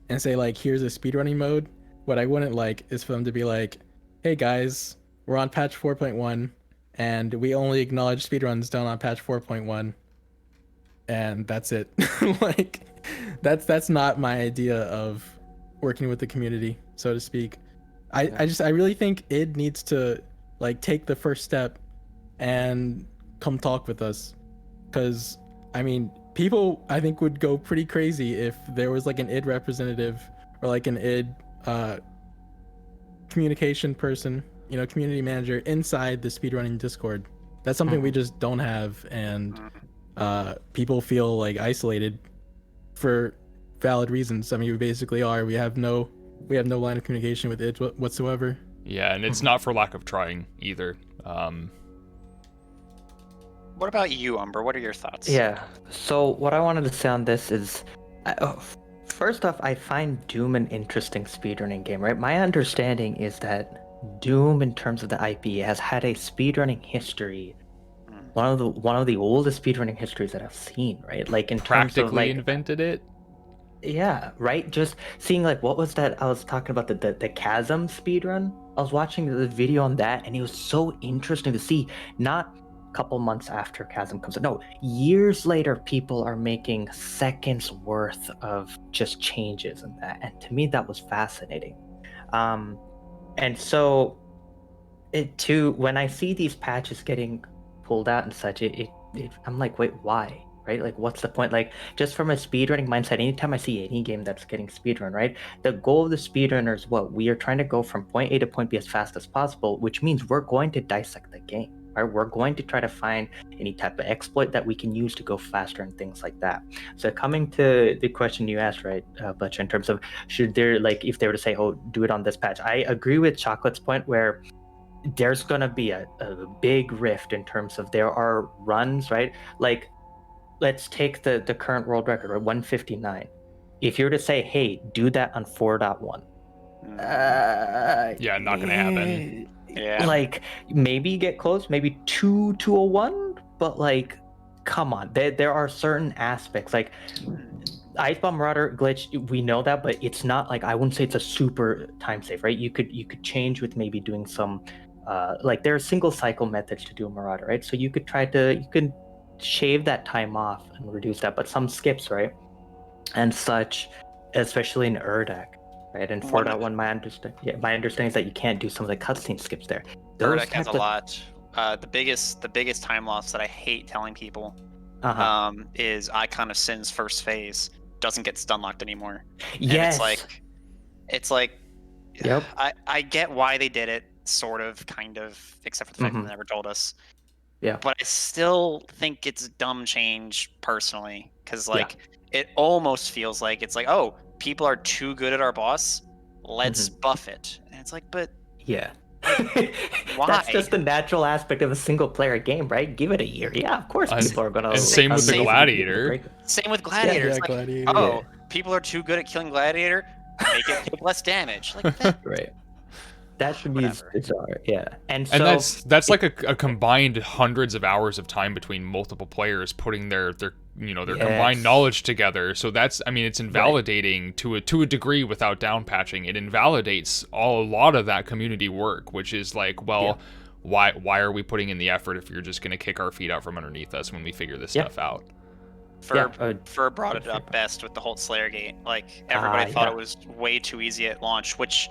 and say like, here's a speedrunning mode. What I wouldn't like is for them to be like, hey guys, we're on patch 4.1 and we only acknowledge speedruns done on patch 4.1, and that's it. Like, that's not my idea of working with the community, so to speak. I really think id needs to like take the first step and come talk with us, because I mean, people I think would go pretty crazy if there was like an id representative or like an id communication person, community manager inside the speedrunning Discord. That's something we just don't have, and people feel like isolated for valid reasons. I mean, we basically are. We have no line of communication with it whatsoever. yeah, and it's not for lack of trying either. What about you, Umber? What are your thoughts? Yeah. So what I wanted to say on this is, first off, I find Doom an interesting speedrunning game, right? My understanding is that Doom, in terms of the IP, has had a speedrunning history, one of the oldest speedrunning histories that I've seen, right? Like, in terms of Practically like, invented it. yeah, right. Just seeing like, what was that? I was talking about the Chasm speedrun. I was watching the video on that, and it was so interesting to see. Not a couple months after Chasm comes out, no, years later, people are making seconds worth of just changes in that, and to me, that was fascinating. And so, when I see these patches getting pulled out and such, I'm like, wait, why? Right? Like, what's the point? Like, just from a speedrunning mindset, anytime I see any game that's getting speedrun, right? The goal of the speedrunner is what? We are trying to go from point A to point B as fast as possible, which means we're going to dissect the game, right? We're going to try to find any type of exploit that we can use to go faster and things like that. So coming to the question you asked, right, Butch, in terms of should there, like, if they were to say, oh, do it on this patch, I agree with Chocolate's point where there's going to be a big rift in terms of there are runs, right? Like, let's take the current world record, right? 159. If you were to say, hey, do that on 4.1. Yeah, not gonna happen. Yeah. Like, maybe get close, maybe 201, but like, come on. There are certain aspects, like Icebomb Marauder glitch, we know that, but it's not like, I wouldn't say it's a super time safe, right? You could change with maybe doing some like, there are single cycle methods to do a Marauder, right? So you could shave that time off and reduce that, but some skips, right, and such, especially in Urdak, right, and 4.1, my understanding is that you can't do some of the cutscene skips there. Urdak has a lot. The biggest time loss that I hate telling people is Icon of Sin's first phase doesn't get stun locked anymore. Yes. And it's like Yep. I get why they did it, sort of, kind of, except for the fact that they never told us. Yeah. But I still think it's dumb change, personally, because it almost feels like it's like, oh, people are too good at our boss, let's buff it. And it's like, but yeah. why? That's just the natural aspect of a single player game, right? Give it a year. Yeah, of course people are gonna. And same with the Gladiator. Same with Gladiator. Yeah, It's like, Gladiator. oh, people are too good at killing Gladiator, make it take less damage. Like that. Right. That to me is Whatever. bizarre. Yeah, and so And that's like a combined hundreds of hours of time between multiple players putting their combined Yes. knowledge together. So that's, I mean, it's invalidating to a degree without down patching. It invalidates a lot of that community work, which is like, well, why are we putting in the effort if you're just going to kick our feet out from underneath us when we figure this Yeah. stuff out? Fur brought it up best with the whole Slayer gate. Like everybody thought yeah. it was way too easy at launch, which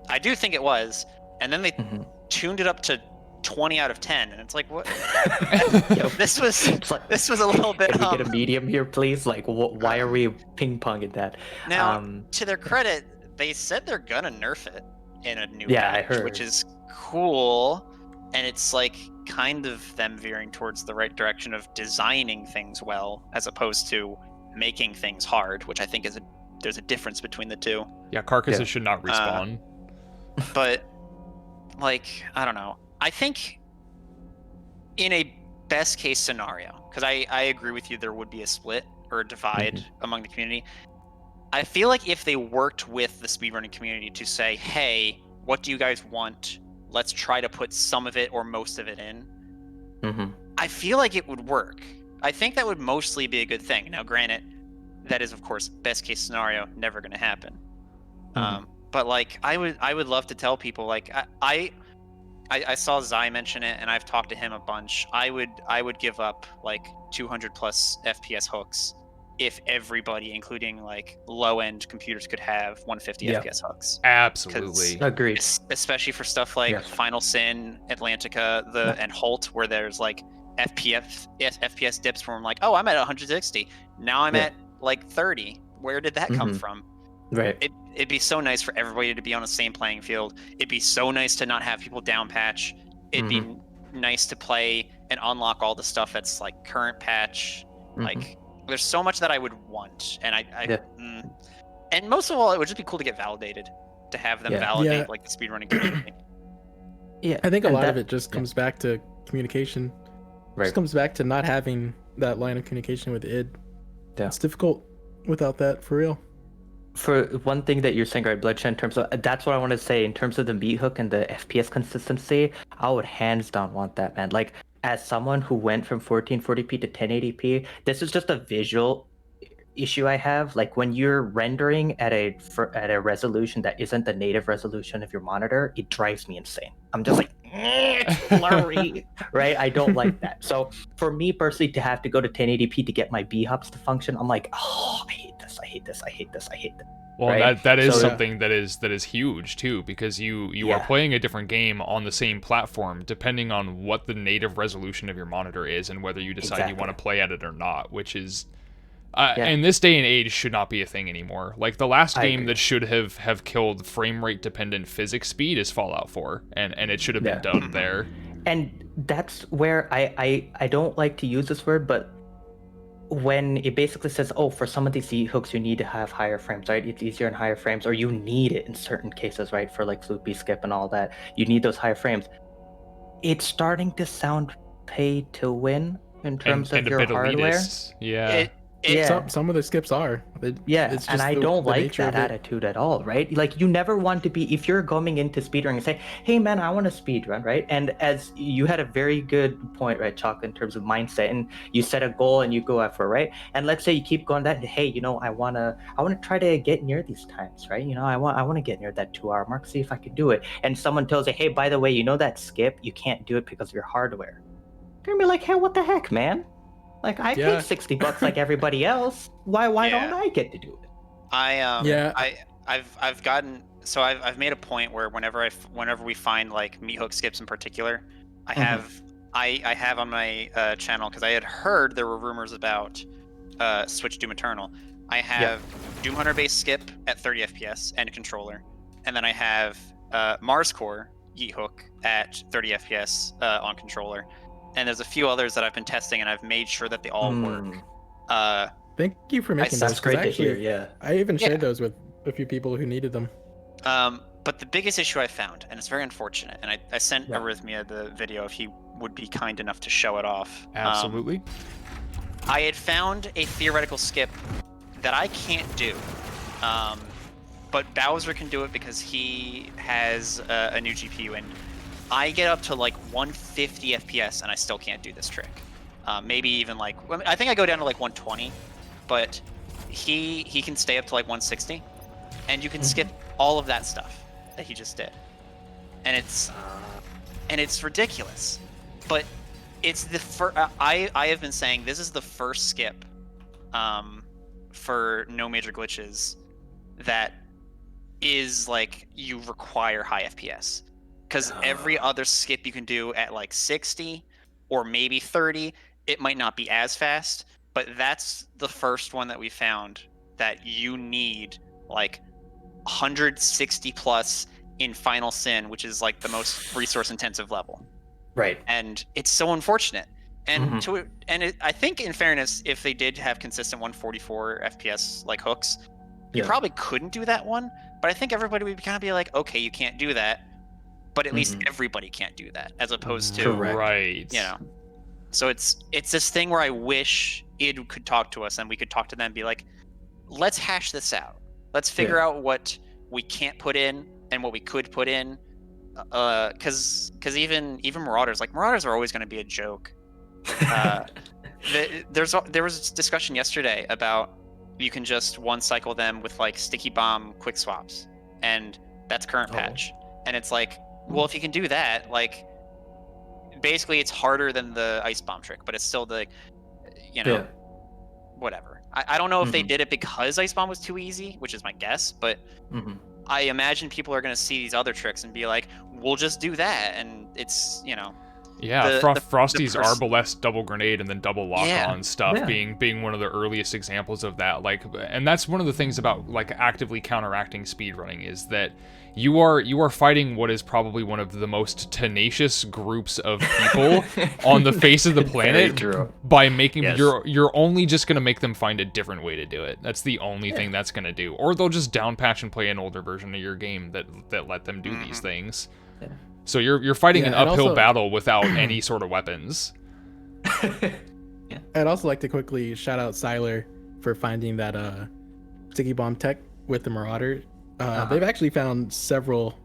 I do think it was. And then they Mhm. tuned it up to 20 out of 10, and it's like, what? Yo, This was it's like, this was a little bit. can we get a medium here, please? Like, why are we ping ponging that? Now, to their credit, they said they're gonna nerf it in a new Yeah, I patch, which heard. is cool. And it's like kind of them veering towards the right direction of designing things well, as opposed to making things hard, which I think there's a difference between the two. Yeah, carcasses Yeah. should not respawn. But like, I don't know. I think in a best case scenario, because I agree with you, there would be a split or a divide among the community. I feel like if they worked with the speedrunning community to say, hey, what do you guys want? Let's try to put some of it or most of it in. I feel like it would work. I think that would mostly be a good thing. Now, granted, that is of course best case scenario, never going to happen. But like, I would love to tell people, like, I saw Zai mention it, and I've talked to him a bunch. I would give up like 200 plus FPS hooks if everybody, including like low end computers, could have 150 FPS hooks. Absolutely. Agreed. Especially for stuff like Yes. Final Sin, Atlantica, and Holt, where there's like FPS dips from like, oh, I'm at 160, now I'm Yeah. at like 30. Where did that come from? Right. It'd be so nice for everybody to be on the same playing field. It'd be so nice to not have people down patch. It'd be nice to play and unlock all the stuff that's like current patch. Like, there's so much that I would want, and and most of all, it would just be cool to get validated, to have them validate Yeah. like the speedrunning community. Yeah, I think a and lot of that- it just comes back to communication. Right. Just comes back to not having that line of communication with id. Yeah. It's difficult without that, for real. For one thing that you're saying, right, Bloodshed, in terms of that's what I want to say in terms of the meat hook and the FPS consistency. I would hands down want that, man. Like, as someone who went from 1440p to 1080p, this is just a visual issue I have. Like, when you're rendering at a resolution that isn't the native resolution of your monitor, it drives me insane. I'm just like, it's blurry, right? I don't like that. So for me personally, to have to go to 1080p to get my B hubs to function, I'm like, oh, I hate this. I hate this. I hate this. I hate this. Well, right? that is So- something that is huge too, because you are Yeah. playing a different game on the same platform depending on what the native resolution of your monitor is and whether you decide you want to play at it or not, which is in this day and age should not be a thing anymore. Like, the last I game agree. that should have killed frame rate dependent physics speed is Fallout 4, and it should have been done there. And that's where I don't like to use this word, but when it basically says, oh, for some of these Z hooks, you need to have higher frames, right? It's easier in higher frames, or you need it in certain cases, right? For like Floopy Skip and all that, you need those higher frames. It's starting to sound pay to win in terms and of a your bit hardware. elitist. Yeah. Yeah. Some of the skips are. Yeah, It's and just I the don't like nature that of it. attitude at all, right? Like, you never want to be, if you're going into speedrunning and say, hey man, I want to speedrun, right? And as you had a very good point, right, Chalk, in terms of mindset, and you set a goal and you go after it, right? And let's say you keep going that, hey, you know, I wanna try to get near these times, right? You know, I want to get near that 2-hour mark, see if I can do it. And someone tells you, hey, by the way, you know that skip, you can't do it because of your hardware. You're gonna be like, hey, what the heck, man? Like, I Yeah. paid $60 like everybody else. Why Yeah. don't I get to do it? I've gotten, so I've made a point where whenever we find like meat hook skips in particular, I have on my channel, because I had heard there were rumors about Switch Doom Eternal. I have Doom Hunter based skip at 30 FPS and a controller, and then I have Mars Core Yeet Hook at 30 FPS on controller, and there's a few others that I've been testing, and I've made sure that they all work. Thank you for making That's those. 'cause great to actually, hear, yeah. I even Yeah. shared those with a few people who needed them. But the biggest issue I found, and it's very unfortunate, and I sent Yeah. Arrhythmia the video if he would be kind enough to show it off. Absolutely. I had found a theoretical skip that I can't do. but Bowser can do it because he has a new GPU, and I get up to like 150 FPS and I still can't do this trick. Maybe even like, I think I go down to like 120, but he can stay up to like 160, and you can skip all of that stuff that he just did, and it's ridiculous. But it's the first. I have been saying this is the first skip, for no major glitches, that is like you require high FPS, because every other skip you can do at like 60 or maybe 30, it might not be as fast, but that's the first one that we found that you need like 160 plus in Final Sin, which is like the most resource intensive level. Right. And it's so unfortunate. And I think, in fairness, if they did have consistent 144 FPS like hooks, you probably couldn't do that one. But I think everybody would kind of be like, okay, you can't do that, but at least everybody can't do that, as opposed to right. You know. So it's this thing where I wish id could talk to us and we could talk to them and be like, let's hash this out. Let's figure out what we can't put in and what we could put in. Because even Marauders, like, Marauders are always going to be a joke. There was discussion yesterday about you can just one cycle them with like sticky bomb quick swaps, and that's current patch. And it's like, well, if you can do that, like, basically it's harder than the ice bomb trick, but it's still the, you know, whatever. I don't know if they did it because ice bomb was too easy, which is my guess, but I imagine people are going to see these other tricks and be like, we'll just do that, and it's, you know. Yeah, Frosty's Arbalest double grenade and then double lock-on stuff being one of the earliest examples of that. Like, and that's one of the things about like actively counteracting speedrunning, is that you are fighting what is probably one of the most tenacious groups of people on the face of the planet by making you're only just gonna make them find a different way to do it. That's the only thing that's gonna do. Or they'll just down patch and play an older version of your game that let them do these things. Yeah. So you're fighting an uphill battle without any sort of weapons. I'd also like to quickly shout out Siler for finding that sticky bomb tech with the Marauder. They've actually found several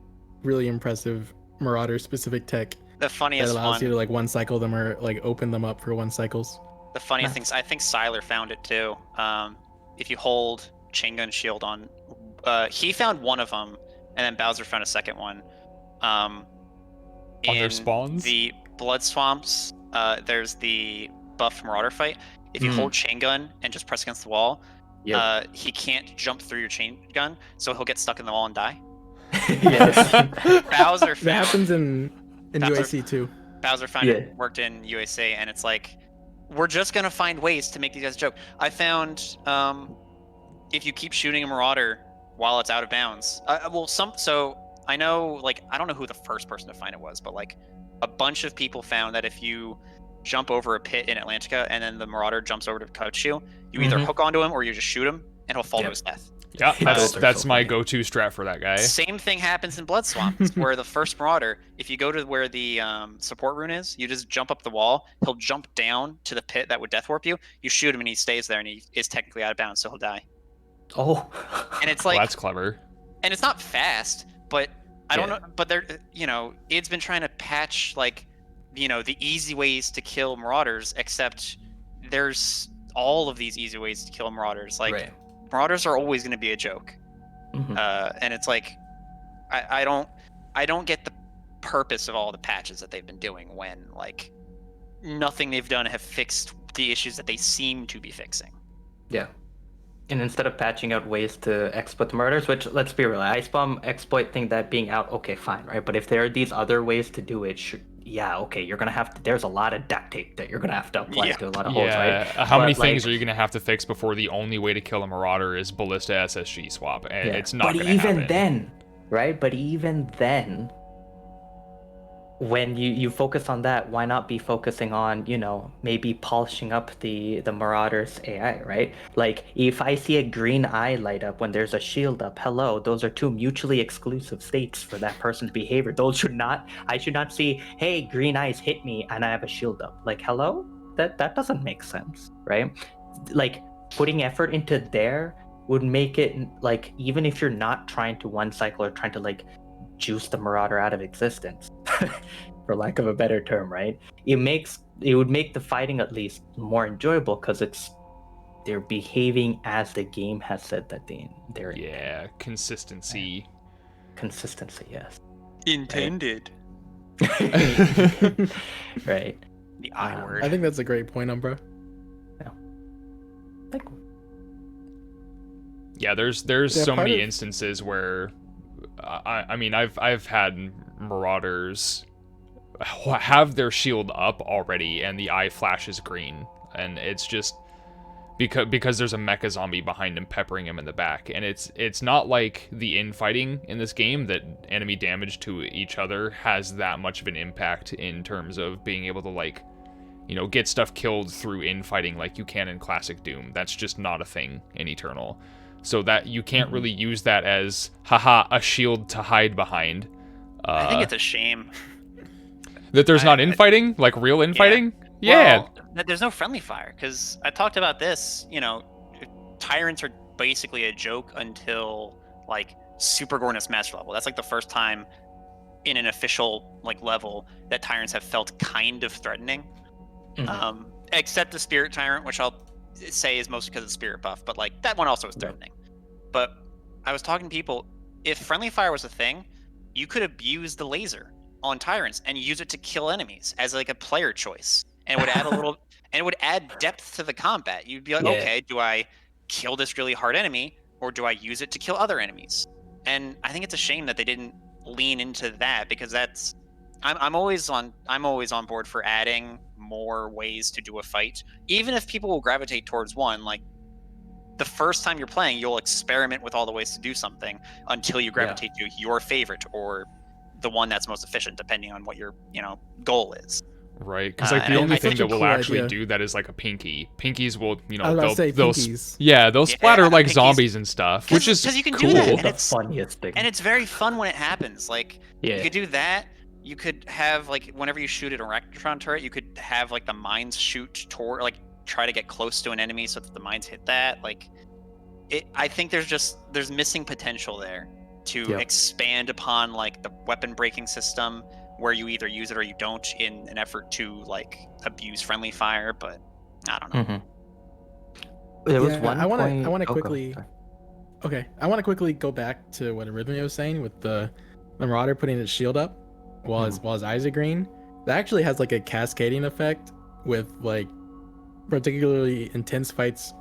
really impressive Marauder specific tech. The funniest that allows one, you to like one cycle them or like open them up for one cycles. The funniest things, I think Siler found it too. If you hold chain gun shield on, he found one of them, and then Bowser found a second one. On their spawns? The blood swamps, there's the buff Marauder fight. If you hold chain gun and just press against the wall, he can't jump through your chain gun, so he'll get stuck in the wall and die. Bowser found, that happens in UAC too. Bowser found it worked in UAC, and it's like, we're just gonna find ways to make these guys joke. I found if you keep shooting a Marauder while it's out of bounds, so I know, like, I don't know who the first person to find it was, but like a bunch of people found that if you jump over a pit in Atlantica and then the Marauder jumps over to catch you, you either hook onto him or you just shoot him and he'll fall to his death. Yeah, that's my go-to strat for that guy. Same thing happens in Blood Swamp, where the first Marauder, if you go to where the support rune is, you just jump up the wall, he'll jump down to the pit that would death warp you, you shoot him and he stays there and he is technically out of bounds, so he'll die. And it's like, well, that's clever. And it's not fast, but I don't know, but they're, you know, id's been trying to patch, like, you know, the easy ways to kill Marauders, except there's all of these easy ways to kill Marauders. Like, Marauders are always going to be a joke. And it's like, I don't get the purpose of all the patches that they've been doing when, like, nothing they've done have fixed the issues that they seem to be fixing. Yeah. And instead of patching out ways to exploit the Marauders, which, let's be real, Ice Bomb exploit thing, that being out, okay, fine, right? But if there are these other ways to do it, okay, you're gonna have to, there's a lot of duct tape that you're gonna have to apply to a lot of holes, right? How many things are you gonna have to fix before the only way to kill a Marauder is Ballista SSG swap? And it's not gonna happen. But even then, right? But even then, when you focus on that, why not be focusing on, you know, maybe polishing up the Marauder's AI, right? Like, if I see a green eye light up when there's a shield up, hello, those are two mutually exclusive states for that person's behavior. I should not see, hey, green eyes hit me and I have a shield up. Like, hello? That doesn't make sense, right? Like, putting effort into there would make it like, even if you're not trying to one cycle or trying to like juice the Marauder out of existence, for lack of a better term, right? It would make the fighting at least more enjoyable because they're behaving as the game has said that they're Yeah, consistency. consistency, yes. Intended. Right. The I word. I think that's a great point, Umbra. Like, Yeah, there's Yeah, so part many of- instances where I mean I've had Marauders have their shield up already and the eye flashes green, and it's just because there's a mecha zombie behind him peppering him in the back, and it's not like the infighting in this game that enemy damage to each other has that much of an impact in terms of being able to, like, you know, get stuff killed through infighting like you can in classic Doom. That's just not a thing in Eternal. So that you can't really use that as haha a shield to hide behind. I think it's a shame. That there's not infighting, like real infighting. Yeah. Well, there's no friendly fire because I talked about this. You know, tyrants are basically a joke until like Super Gornus Master level. That's like the first time in an official like level that tyrants have felt kind of threatening. Except the Spirit Tyrant, which I'll say is mostly because of the Spirit buff, but like that one also was threatening. But I was talking to people, if friendly fire was a thing, you could abuse the laser on tyrants and use it to kill enemies as like a player choice, and it would add a little and it would add depth to the combat. You'd be like, okay, do I kill this really hard enemy or do I use it to kill other enemies? And I think it's a shame that they didn't lean into that, because that's I'm always on board for adding more ways to do a fight, even if people will gravitate towards one. Like the first time you're playing, you'll experiment with all the ways to do something until you gravitate to your favorite or the one that's most efficient, depending on what your goal is. Right, because like the and only I thing think that it's a will cool actually idea. do that is like a pinky. Pinkies will, you know, I was about to say they'll pinkies. they'll splatter Yeah, like pinkies. zombies and stuff, which is 'Cause you can do cool. that, and the it's funniest thing. And it's very fun when it happens. Like Yeah. you could do that. You could have like whenever you shoot at a Rectron turret, you could have like the mines shoot toward, like try to get close to an enemy so that the mines hit that. Like I think there's missing potential there to expand upon like the weapon breaking system, where you either use it or you don't in an effort to like abuse friendly fire. But I don't know. There was Yeah, one I wanna- point. I wanna go quickly- ahead, Okay, I want to quickly go back to what Arrhythmia was saying with the Marauder putting his shield up while his eyes are green. That actually has like a cascading effect with like particularly intense fights,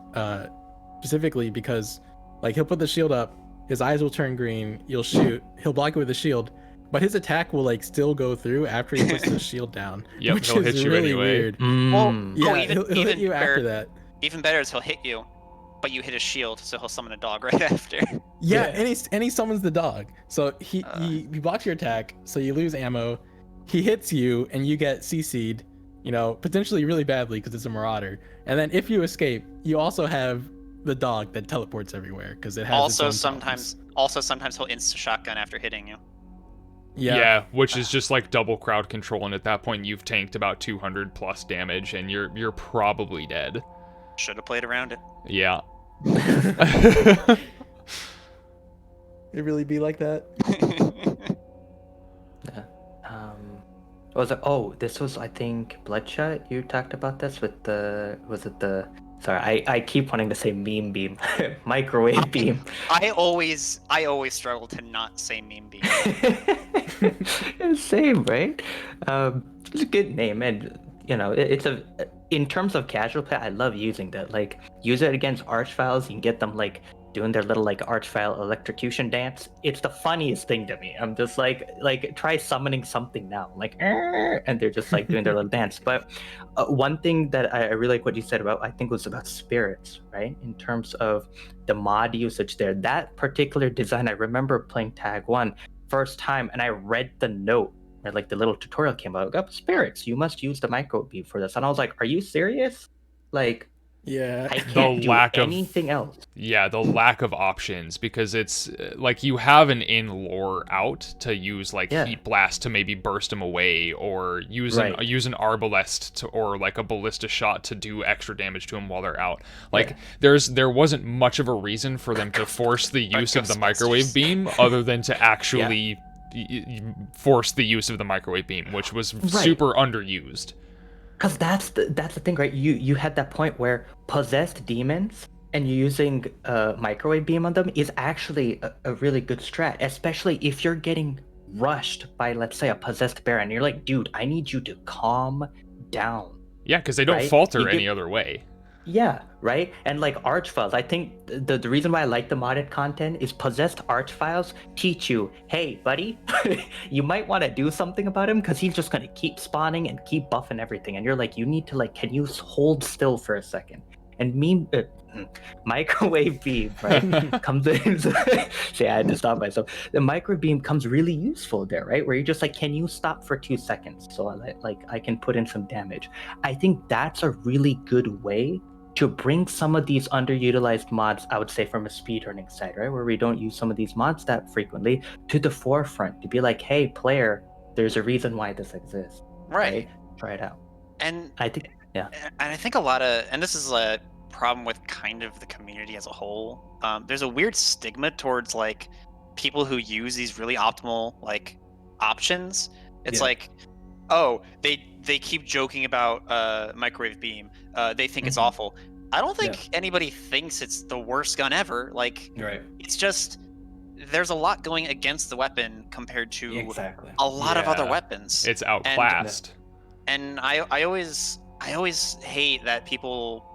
specifically because like he'll put the shield up, his eyes will turn green, you'll shoot, he'll block it with the shield, but his attack will like still go through after he puts the shield down. Yep, which he'll is hit you really anyway. weird. Well, Yeah, even he'll hit you after that. Even better is he'll hit you, but you hit his shield, so he'll summon a dog right after. Yeah, and he summons the dog. So he blocks your attack, so you lose ammo. He hits you, and you get CC'd, potentially really badly because it's a Marauder. And then if you escape, you also have the dog that teleports everywhere because it has Also its own problems. sometimes he'll insta shotgun after hitting you. Yeah, which is just like double crowd control, and at that point you've tanked about 200 plus damage, and you're probably dead. Should have played around it. Yeah. It really be like that? Yeah. Was it? Oh, this was, I think, Bloodshot. You talked about this with the. Was it the? Sorry, I keep wanting to say meme beam, microwave beam. I always struggle to not say meme beam. Same, right? It's a good name, and it's in terms of casual play, I love using that. Like, use it against Archviles. You can get them like doing their little like Archvile electrocution dance. It's the funniest thing to me. I'm just like try summoning something now, like, and they're just like doing their little dance. But one thing that I really like what you said about, I think, was about spirits, right? In terms of the mod usage there, that particular design, I remember playing Tag 1 first time, and I read the note, or like the little tutorial came out, spirits, you must use the micro beam for this, and I was like, are you serious? Like, Yeah. I can't do lack of- anything else. Yeah, the lack of options, because it's like you have an in lore out to use like Yeah. heat blast to maybe burst him away, or use Right. an arbalest to, or like a ballista shot to do extra damage to him while they're out. Like Yeah. there wasn't much of a reason for them to force the use of the microwave beam other than to actually force the use of the microwave beam, which was super underused. Because that's the thing, right? You had that point where possessed demons and using a microwave beam on them is actually a really good strat, especially if you're getting rushed by, let's say, a possessed baron. You're like, dude, I need you to calm down. Yeah, because they don't Right? falter You get- any other way. Yeah, right? And like Archfiles, I think the reason why I like the modded content is possessed Archfiles teach you, hey, buddy, you might want to do something about him because he's just going to keep spawning and keep buffing everything. And you're like, you need to like, can you hold still for a second? And microwave beam, right, comes in. See, I had to stop myself. The microwave beam comes really useful there, right? Where you're just like, can you stop for 2 seconds so I can put in some damage? I think that's a really good way to bring some of these underutilized mods, I would say from a speedrunning side, right, where we don't use some of these mods that frequently, to the forefront, to be like, hey, player, there's a reason why this exists. Right. Try it out. And I think, and I think a lot of, and this is a problem with kind of the community as a whole. There's a weird stigma towards like people who use these really optimal like options. It's like, oh, they keep joking about microwave beam. They think it's awful. I don't think anybody thinks it's the worst gun ever. Like, it's just there's a lot going against the weapon compared to a lot of other weapons. It's outclassed. And I always hate that people.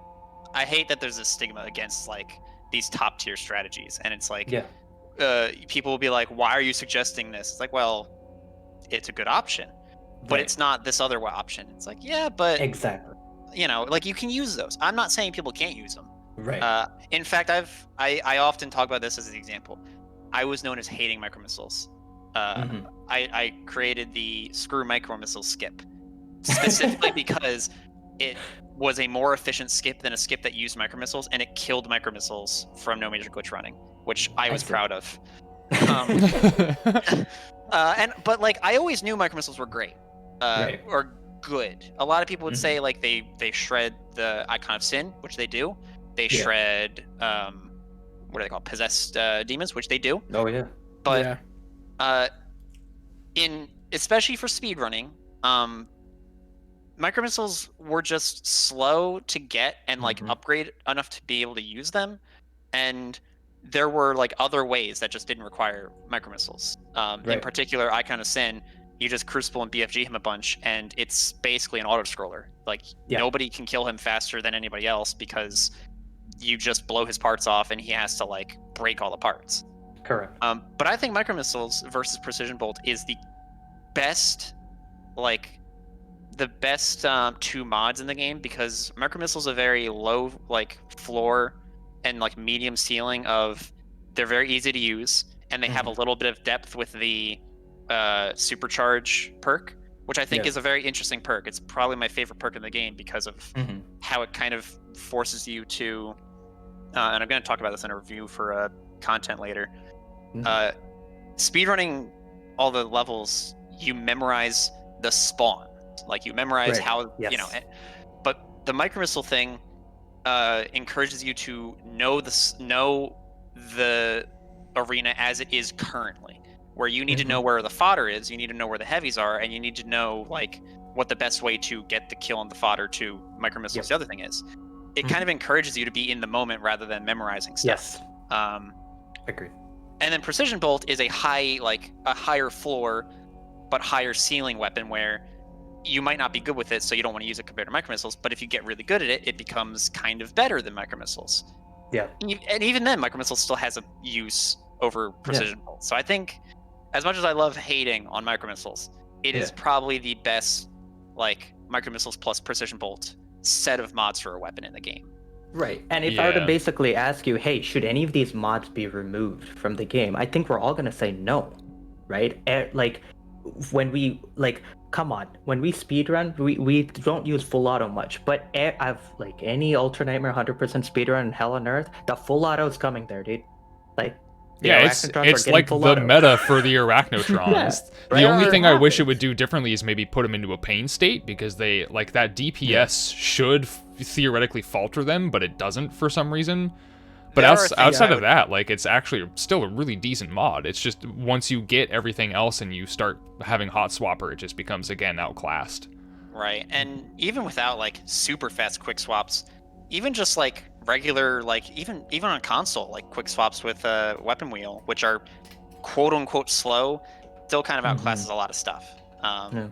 I hate that there's a stigma against like these top tier strategies, and it's like, people will be like, "Why are you suggesting this?" It's like, well, it's a good option, but it's not this other option. It's like, yeah, but exactly. You know, like you can use those. I'm not saying people can't use them. Right. In fact, I often talk about this as an example. I was known as hating micro missiles. I created the screw micro missile skip specifically because it was a more efficient skip than a skip that used micro missiles, and it killed micro missiles from no major glitch running, which I was proud of. But like I always knew micro missiles were great, or good. A lot of people would say like they shred the Icon of Sin, which they do. They shred what are they called? Possessed demons, which they do. Oh yeah. But in especially for speedrunning, micro missiles were just slow to get and like upgrade enough to be able to use them, and there were like other ways that just didn't require micro missiles. In particular, Icon of Sin, you just Crucible and BFG him a bunch, and it's basically an auto scroller. Like nobody can kill him faster than anybody else because you just blow his parts off, and he has to like break all the parts. Correct. But I think micro missiles versus precision bolt is the best, like the best two mods in the game, because micro missiles are very low like floor and like medium ceiling of, they're very easy to use, and they have a little bit of depth with the supercharge perk, which I think is a very interesting perk. It's probably my favorite perk in the game because of how it kind of forces you to and I'm going to talk about this in a review for content later. Speedrunning all the levels, you memorize the spawn, like you memorize how you know, but the micro missile thing encourages you to know the arena as it is currently, where you need to know where the fodder is, you need to know where the heavies are, and you need to know like what the best way to get the kill on the fodder to micro missiles the other thing is. It kind of encourages you to be in the moment rather than memorizing stuff. Agreed. And then precision bolt is a higher floor but higher ceiling weapon where you might not be good with it, so you don't want to use it compared to micro missiles, but if you get really good at it, it becomes kind of better than micro missiles. And even then, micro missiles still has a use over precision bolt. So I think, as much as I love hating on micro missiles, it is probably the best like micro missiles plus precision bolt set of mods for a weapon in the game. Right. And if I were to basically ask you, hey, should any of these mods be removed from the game? I think we're all going to say no, right? Like when we like come on, when we speedrun, we don't use full auto much, but I've like any Ultra Nightmare 100% speedrun in Hell on Earth, the full auto is coming there, dude. Like, the Yeah, Arachnotrons are it's getting like full the auto. meta for the Arachnotrons. Yeah, The right? only It thing I wish it happens. would do differently is maybe put them into a pain state, because they like that DPS should theoretically falter them, but it doesn't for some reason. But There are things outside I of that, like, it's actually still a really decent mod. It's just once you get everything else and you start having Hot Swapper, it just becomes again outclassed. Right, and even without like super fast quick swaps, even just like regular, like even on console, like quick swaps with weapon wheel, which are quote unquote slow, still kind of outclasses a lot of stuff. Yeah.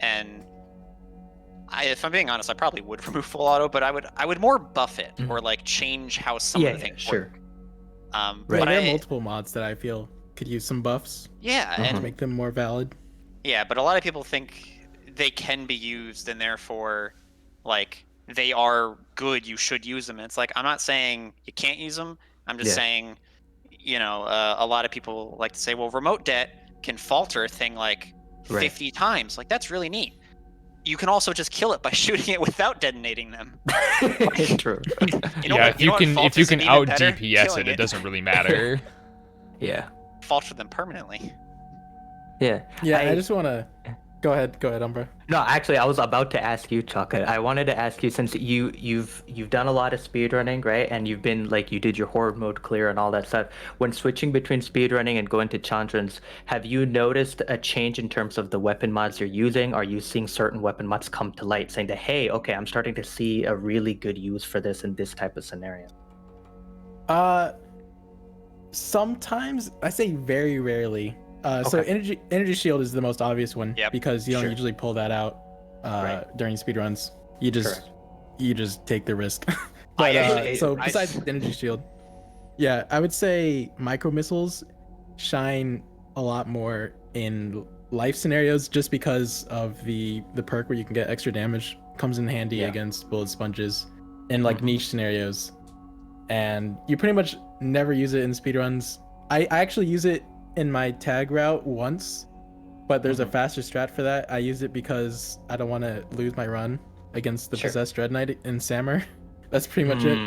And if I'm being honest, I probably would remove full auto, but I would more buff it or like change how some of the things sure. work. Right. But There are multiple mods that I feel could use some buffs yeah, to and make them more valid. yeah, but a lot of people think they can be used, and therefore, like, they are good. You should use them. And it's like, I'm not saying you can't use them. I'm just Yeah. saying, you know, a lot of people like to say, well, remote det can falter a thing like 50 times. Like, that's really neat. You can also just kill it by shooting it without detonating them. True. Yeah, if you can out DPS killing it doesn't really matter. Yeah. falter them permanently. Yeah. Yeah, I just want to go ahead, Umbra. No, actually, I was about to ask you, Chocolate. I wanted to ask you, since you've done a lot of speedrunning, right? And you've been like, you did your horde mode clear and all that stuff. When switching between speedrunning and going to Chandrons, have you noticed a change in terms of the weapon mods you're using? Are you seeing certain weapon mods come to light, saying that, hey, okay, I'm starting to see a really good use for this in this type of scenario? Sometimes, I say very rarely. So energy shield is the most obvious one, because you don't usually pull that out during speedruns. You just take the risk. But so besides energy shield, yeah, I would say micro missiles shine a lot more in life scenarios, just because of the perk where you can get extra damage. Comes in handy against bullet sponges in like niche scenarios, and you pretty much never use it in speedruns. I actually use it in my tag route once, but there's a faster strat for that. I use it because I don't want to lose my run against the possessed Dread Knight in Samur. That's pretty much it.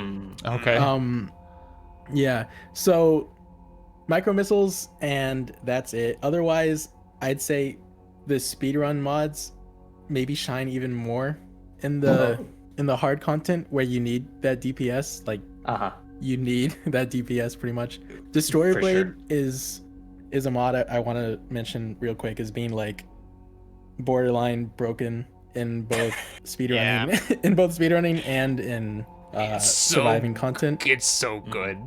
Okay. Yeah, so micro missiles, and that's it. Otherwise, I'd say the speedrun mods maybe shine even more in the hard content where you need that DPS. Like, you need that DPS pretty much. Destroyer Blade is a mod I want to mention real quick as being like borderline broken in both speedrunning, in both speedrunning and in surviving content. It's so good.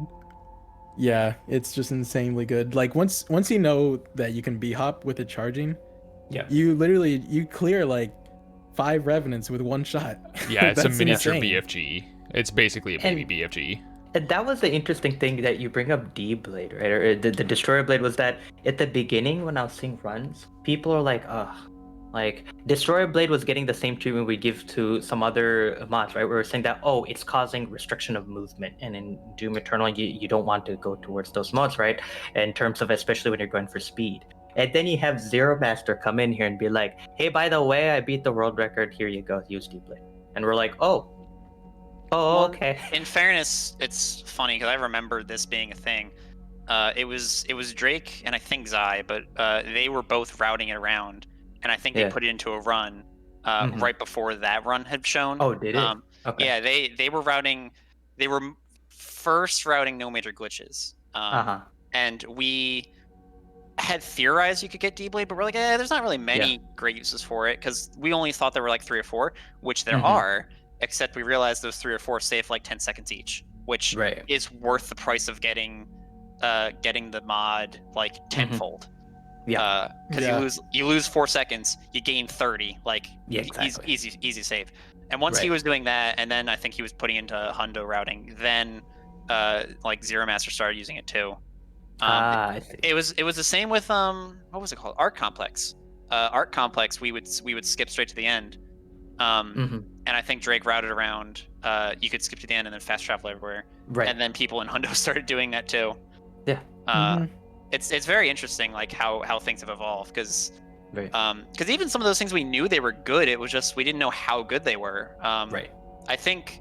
Yeah, it's just insanely good. Like once you know that you can B-hop with it charging, you clear like 5 revenants with one shot. Yeah, it's a That's miniature insane. BFG. It's basically a baby BFG. And that was the interesting thing that you bring up D-Blade, right? Or the Destroyer Blade, was that at the beginning when I was seeing runs, people are like, ugh. Like, Destroyer Blade was getting the same treatment we give to some other mods, right? We were saying that, oh, it's causing restriction of movement. And in Doom Eternal, you don't want to go towards those mods, right? In terms of, especially when you're going for speed. And then you have Zero Master come in here and be like, hey, by the way, I beat the world record. Here you go. Use D-Blade. And we're like, oh, okay. In fairness, it's funny because I remember this being a thing. It was Drake and I think Zai, but they were both routing it around, and I think they put it into a run right before that run had shown. Oh, did it? Okay. Yeah, they were routing. They were first routing no major glitches, and we had theorized you could get D-Blade, but we're like, there's not really many great uses for it because we only thought there were like 3 or 4, which there are. Except we realized those 3 or 4 save like 10 seconds each, which is worth the price of getting the mod like tenfold. Because you lose 4 seconds, you gain 30. Like easy save. And once he was doing that, and then I think he was putting into Hundo routing, then like Zero Master started using it too. I see. It was the same with what was it called? Art Complex. Art Complex we would skip straight to the end. And I think Drake routed around. You could skip to the end and then fast travel everywhere. Right. And then people in Hundo started doing that too. Yeah. It's very interesting, like how things have evolved. Because Right. Because even some of those things we knew they were good, it was just we didn't know how good they were. Right. I think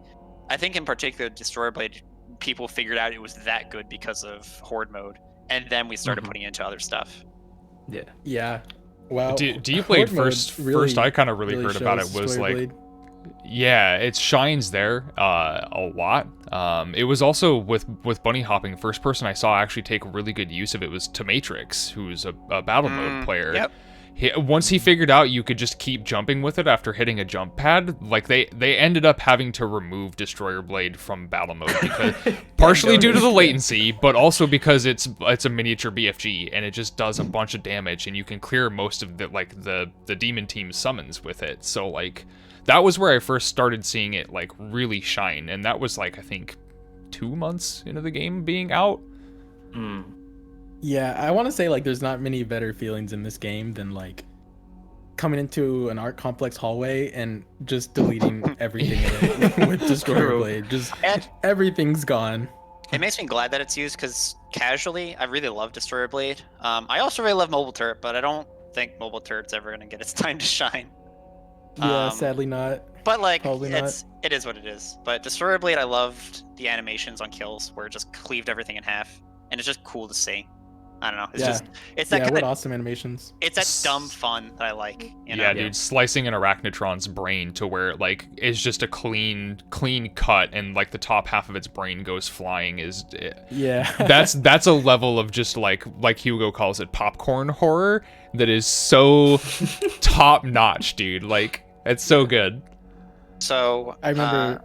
in particular, Destroyer Blade, people figured out it was that good because of Horde mode, and then we started putting it into other stuff. Yeah. Yeah. Wow. D-Blade Horde mode first I kind of really heard about it shows was Destroyer like, Blade. yeah, it shines there a lot. It was also with bunny hopping. The first person I saw actually take really good use of it was Tomatrix, who's a battle mode player. Yep. Once he figured out you could just keep jumping with it after hitting a jump pad, like they ended up having to remove Destroyer Blade from battle mode because partially due to the latency, but also because it's a miniature BFG and it just does a bunch of damage and you can clear most of the demon team summons with it. So like that was where I first started seeing it like really shine, and that was like I think 2 months into the game being out. Yeah, I want to say like there's not many better feelings in this game than like coming into an art complex hallway and just deleting everything in it with Destroyer Blade. Just And everything's gone. it makes me glad that it's used because casually, I really love Destroyer Blade. I also really love Mobile Turret, but I don't think Mobile Turret's ever gonna get its time to shine. Yeah, sadly not. But like, Probably it is what it is. But Destroyer Blade, I loved the animations on kills where it just cleaved everything in half, and it's just cool to see. I don't know. It's that what kind of, awesome animations. it's that dumb fun that I like. You know? Yeah, dude, slicing an Arachnotron's brain to where it like is just a clean cut and like the top half of its brain goes flying is Yeah. that's a level of just like Hugo calls it popcorn horror that is so top notch, dude. Like it's so good. So I remember.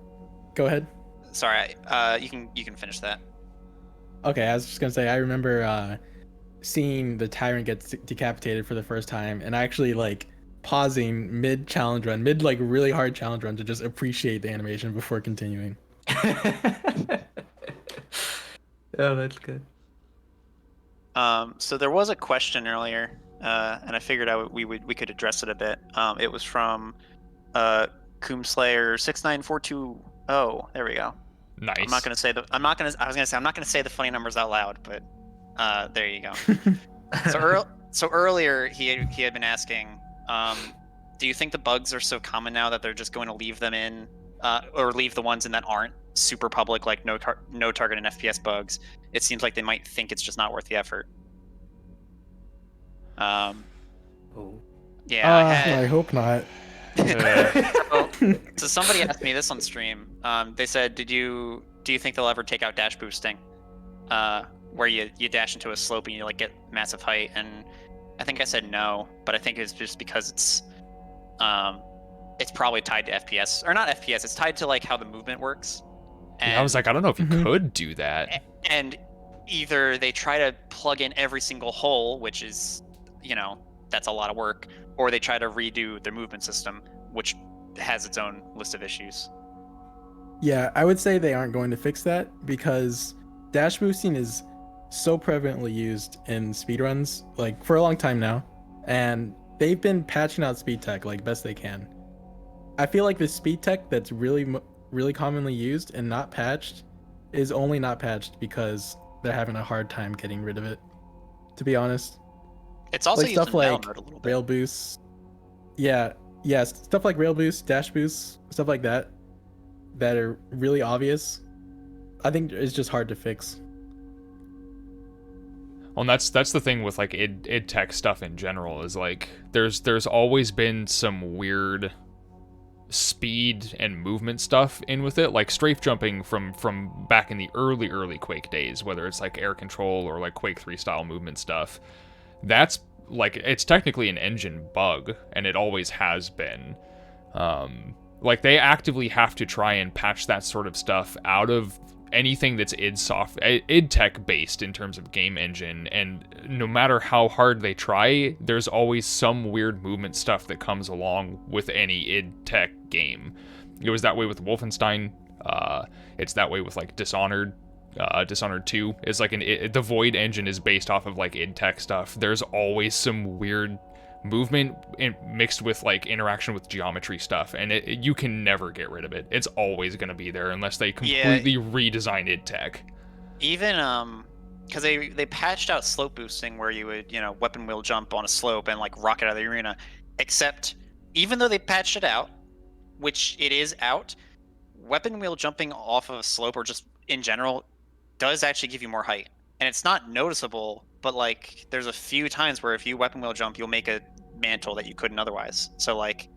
Go ahead. Sorry, you can finish that. Okay, I was just gonna say I remember seeing the Tyrant get decapitated for the first time, and actually like pausing mid challenge run, mid like really hard challenge run to just appreciate the animation before continuing. Oh, that's good. So there was a question earlier, and I figured we could address it a bit. It was from Coomslayer 69420. There we go. Nice. I was gonna say the funny numbers out loud, but there you go. So earlier he had been asking, do you think the bugs are so common now that they're just going to leave them in, or leave the ones in that aren't super public, like no target and FPS bugs? It seems like they might think it's just not worth the effort. Oh. Yeah. I hope not. So somebody asked me this on stream. They said, do you think they'll ever take out dash boosting, where you dash into a slope and you like get massive height? And I think I said no, but I think it's just because it's probably tied to FPS, or not FPS. It's tied to like how the movement works. And, yeah, I was like, I don't know if you could do that. And either they try to plug in every single hole, which is, that's a lot of work, or they try to redo their movement system, which has its own list of issues. Yeah, I would say they aren't going to fix that because dash boosting is so prevalently used in speedruns like for a long time now, and they've been patching out speed tech like best they can. I feel like the speed tech that's really commonly used and not patched is only not patched because they're having a hard time getting rid of it, to be honest. It's also like used stuff in battle like mode a little bit. rail boosts. Yeah, stuff like rail boosts, dash boosts, stuff like that are really obvious. I think it's just hard to fix. Well, and that's the thing with like id tech stuff in general is like there's always been some weird speed and movement stuff in with it, like strafe jumping from back in the early Quake days, whether it's like air control or like Quake 3 style movement stuff. That's like it's technically an engine bug, and it always has been. Like they actively have to try and patch that sort of stuff out of anything that's id tech based in terms of game engine, and no matter how hard they try, there's always some weird movement stuff that comes along with any id tech game. It was that way with Wolfenstein. It's that way with like Dishonored. Dishonored 2 is like the Void engine is based off of like id tech stuff. There's always some weird movement mixed with like interaction with geometry stuff, and you can never get rid of it. It's always going to be there unless they completely redesign id tech. Even because they patched out slope boosting where you would weapon wheel jump on a slope and like rocket out of the arena. Except even though they patched it out, which it is out, weapon wheel jumping off of a slope or just in general does actually give you more height, and it's not noticeable. But like there's a few times where if you weapon wheel jump, you'll make a mantle that you couldn't otherwise. So like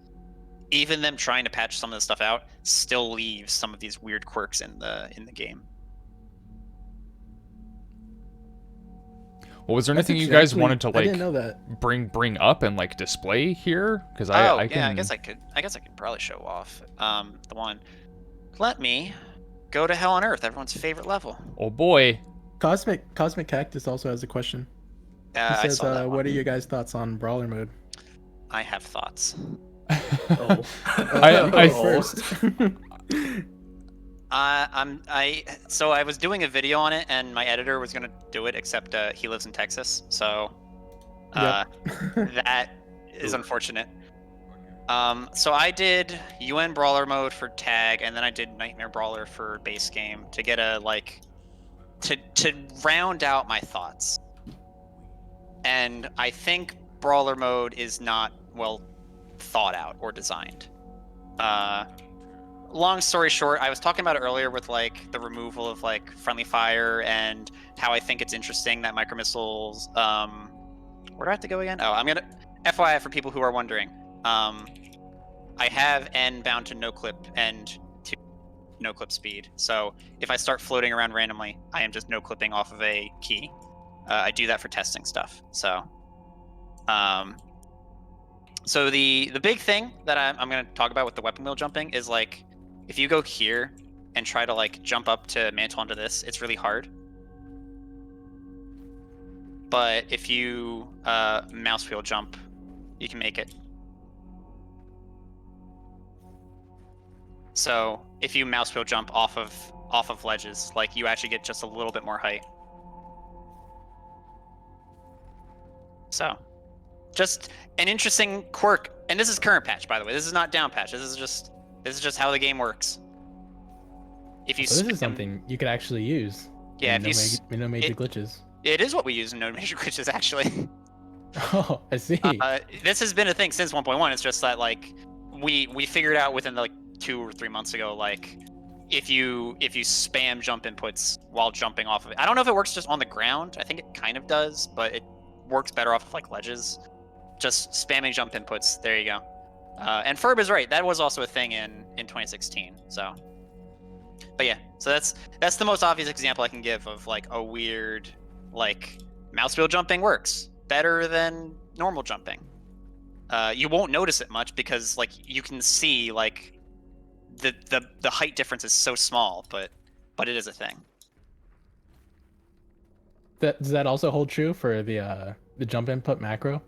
even them trying to patch some of the stuff out still leaves some of these weird quirks in the game. Well, was there That's anything you interesting. guys Actually, wanted to I didn't know that. bring up and like display here? Because I I can. guess I could probably show off the one. Let me go to Hell on Earth, everyone's favorite level. Oh boy. Cosmic Cactus also has a question. He I says, saw that one. "What are your guys' thoughts on brawler mode?" I have thoughts. Oh. I first. So I was doing a video on it, and my editor was gonna do it, except he lives in Texas, so that is unfortunate. So I did UN Brawler mode for tag, and then I did Nightmare Brawler for base game to get a to round out my thoughts. And I think Brawler mode is not well thought out or designed. Long story short, I was talking about it earlier with like the removal of like friendly fire and how I think it's interesting that micro missiles. Where do I have to go again? Oh, I'm gonna FYI for people who are wondering. I have N bound to no clip and to no clip speed. So if I start floating around randomly, I am just no clipping off of a key. I do that for testing stuff. So, so the big thing that I'm going to talk about with the weapon wheel jumping is like, if you go here and try to like jump up to mantle onto this, it's really hard. But if you mouse wheel jump, you can make it. So if you mouse wheel jump off of ledges, like you actually get just a little bit more height. So, just an interesting quirk, and this is current patch, by the way. This is not down patch. This is just how the game works. If you So this is something you could actually use. Yeah, and no major glitches. It is what we use in no major glitches, actually. Oh, I see. This has been a thing since 1.1. It's just that like we figured out within like 2 or 3 months ago, like if you spam jump inputs while jumping off of it. I don't know if it works just on the ground. I think it kind of does, but it works better off of like ledges. Just spamming jump inputs. There you go. And Ferb is right. That was also a thing in 2016. So, but yeah. So that's the most obvious example I can give of like a weird like mouse wheel jumping works better than normal jumping. You won't notice it much because like you can see like the height difference is so small, but it is a thing. Does that also hold true for the jump input macro?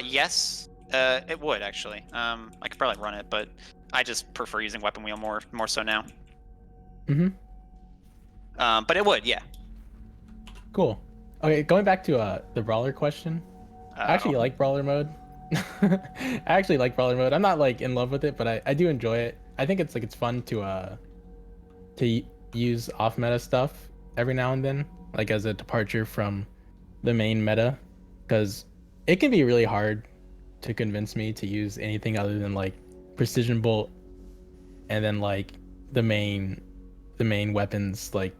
Yes, it would actually. I could probably run it, but I just prefer using weapon wheel more so now. Mm-hmm. But it would, yeah. Cool. Okay, going back to the brawler question. I actually like brawler mode. I actually like brawler mode. I'm not like in love with it, but I do enjoy it. I think it's fun to use off meta stuff every now and then, like as a departure from the main meta, because it can be really hard to convince me to use anything other than like precision bolt and then like the main weapons, like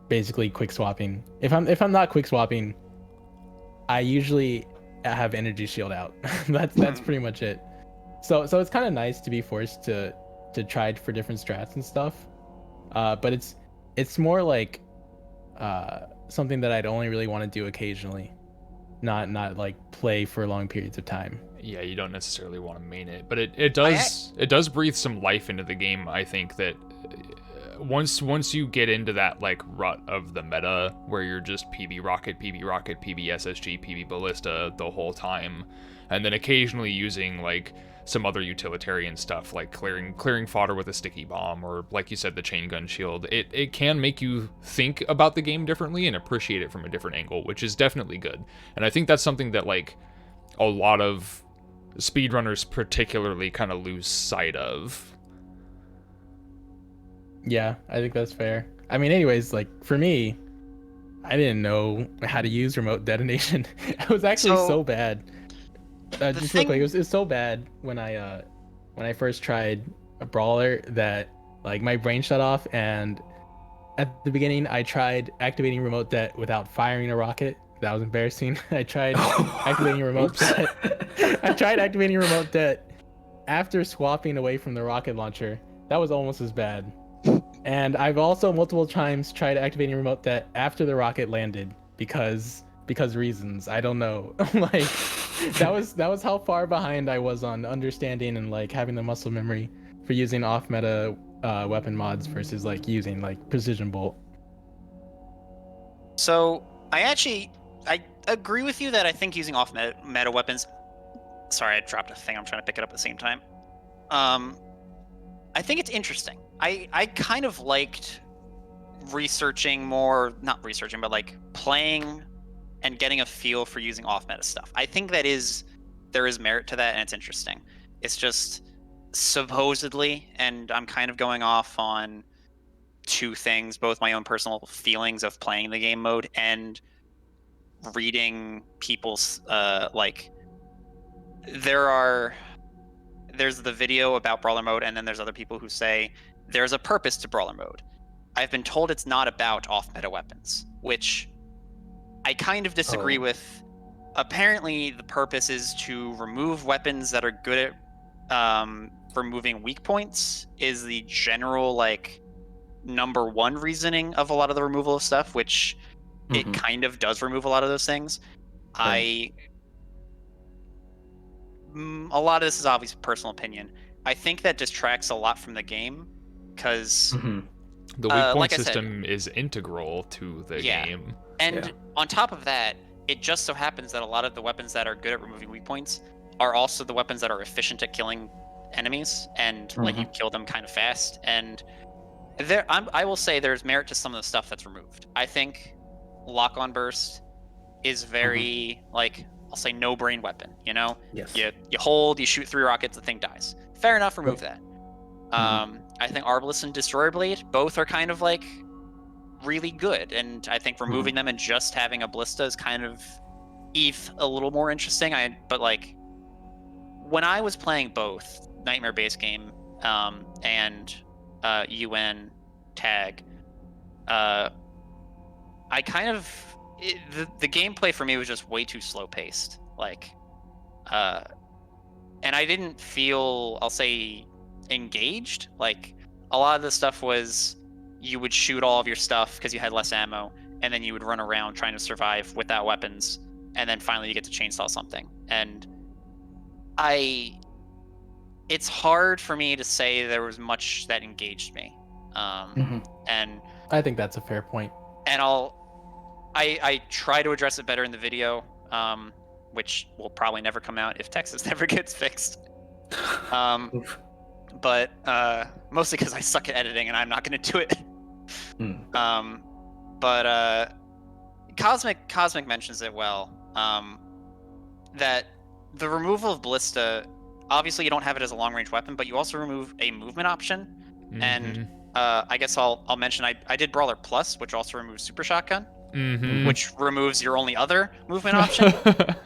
basically quick swapping. If I'm not quick swapping, I usually have energy shield out. that's pretty much it. So it's kind of nice to be forced to try for different strats and stuff. But it's more like something that I'd only really want to do occasionally, not like play for long periods of time. Yeah, you don't necessarily want to main it, but it does breathe some life into the game. I think that once you get into that like rut of the meta where you're just PB rocket, PB SSG, PB ballista the whole time, and then occasionally using like some other utilitarian stuff like clearing fodder with a sticky bomb, or like you said, the chain gun shield, it can make you think about the game differently and appreciate it from a different angle, which is definitely good. And I think that's something that like a lot of speedrunners particularly kind of lose sight of. Yeah, I think that's fair. I mean, anyways, like for me, I didn't know how to use remote detonation. It was actually so bad. Just real quick, it was so bad when I first tried a brawler that like my brain shut off, and at the beginning I tried activating remote det without firing a rocket. That was embarrassing. I tried activating remote det. I tried activating remote det after swapping away from the rocket launcher. That was almost as bad. And I've also multiple times tried activating remote det after the rocket landed because reasons. I don't know. Like that was how far behind I was on understanding and like having the muscle memory for using off meta weapon mods versus like using like precision bolt. So I agree with you that I think using off meta weapons. Sorry, I dropped a thing. I'm trying to pick it up at the same time. I think it's interesting. I kind of liked not researching, but like playing and getting a feel for using off meta stuff. I think there is merit to that, and it's interesting. It's just supposedly, and I'm kind of going off on two things, both my own personal feelings of playing the game mode and reading people's like there's the video about brawler mode, and then there's other people who say there's a purpose to brawler mode. I've been told it's not about off meta weapons, which I kind of disagree with. Apparently the purpose is to remove weapons that are good at removing weak points, is the general like number one reasoning of a lot of the removal of stuff, which it kind of does remove a lot of those things. Right. A lot of this is obviously personal opinion. I think that distracts a lot from the game because the weak point system is integral to the game. And on top of that, it just so happens that a lot of the weapons that are good at removing weak points are also the weapons that are efficient at killing enemies, and like you kill them kind of fast. And I will say there's merit to some of the stuff that's removed. I think lock-on burst is very like, I'll say no brain weapon, you know? Yes. You hold, you shoot 3 rockets, the thing dies. Fair enough, remove that. I think Arbalest and Destroyer Blade both are kind of like really good, and I think removing them and just having a Ballista is kind of a little more interesting. But like when I was playing both Nightmare base game and UN tag, I kind of the gameplay for me was just way too slow paced. Like, and I didn't feel, I'll say, engaged. Like a lot of the stuff was you would shoot all of your stuff because you had less ammo, and then you would run around trying to survive without weapons, and then finally you get to chainsaw something. And it's hard for me to say there was much that engaged me. And I think that's a fair point. And I try to address it better in the video, which will probably never come out if Texas never gets fixed. But mostly because I suck at editing and I'm not going to do it. But Cosmic mentions it well, that the removal of Ballista, obviously you don't have it as a long-range weapon, but you also remove a movement option. And I guess I'll mention I did Brawler Plus, which also removes Super Shotgun, which removes your only other movement option,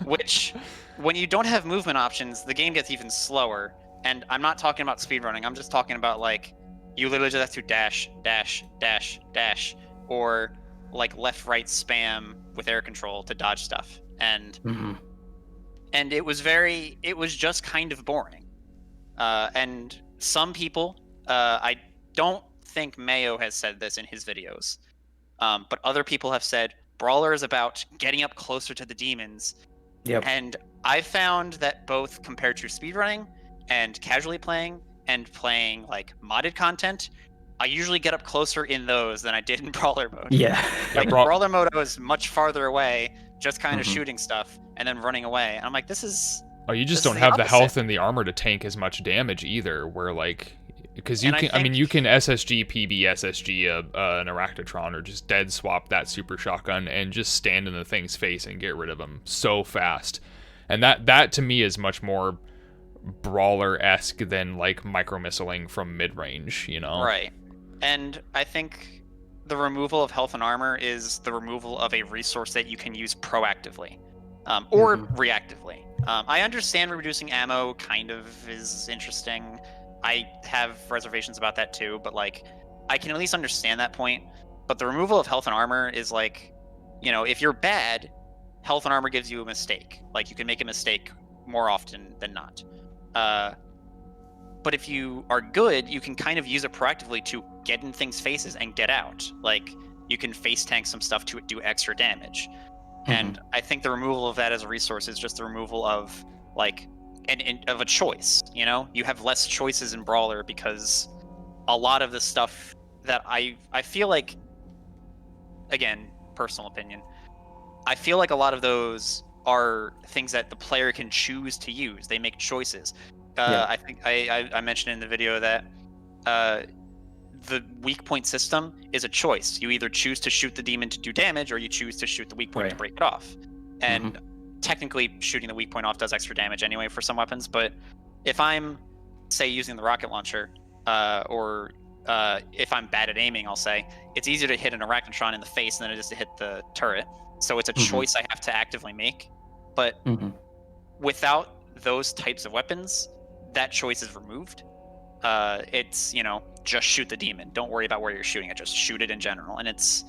which when you don't have movement options, the game gets even slower. And I'm not talking about speedrunning. I'm just talking about like you literally just have to dash, dash, dash, dash, or like left, right spam with air control to dodge stuff. And and it was just kind of boring. And some people, I don't think Mayo has said this in his videos, but other people have said Brawler is about getting up closer to the demons. Yep. And I found that both compared to speedrunning and casually playing and playing like modded content, I usually get up closer in those than I did in Brawler mode. Yeah. Like Brawler mode, I was much farther away, just kind of shooting stuff and then running away. And I'm like, this is... Oh, you just don't have the health and the armor to tank as much damage either, where like... Because you can, I mean, you can SSG, PB, SSG an Arachnotron, or just dead swap that Super Shotgun and just stand in the thing's face and get rid of them so fast. And that to me is much more Brawler-esque than like micro-missiling from mid-range, you know? Right. And I think the removal of health and armor is the removal of a resource that you can use proactively, or reactively. I understand reducing ammo kind of is interesting. I have reservations about that too, but like, I can at least understand that point. But the removal of health and armor is like, if you're bad, health and armor gives you a mistake. Like, you can make a mistake more often than not. But if you are good, you can kind of use it proactively to get in things' faces and get out. Like, you can face tank some stuff to do extra damage. And I think the removal of that as a resource is just the removal of like of a choice. You have less choices in Brawler because a lot of the stuff that I feel like, again, personal opinion, I feel like a lot of those are things that the player can choose to use. They make choices. I think I mentioned in the video that the weak point system is a choice. You either choose to shoot the demon to do damage, or you choose to shoot the weak point to break it off. And technically, shooting the weak point off does extra damage anyway for some weapons. But if I'm, say, using the rocket launcher, or if I'm bad at aiming, I'll say it's easier to hit an Arachnotron in the face than it is to hit the turret. So it's a choice I have to actively make. But without those types of weapons, that choice is removed. It's, just shoot the demon. Don't worry about where you're shooting it. Just shoot it in general. And it's,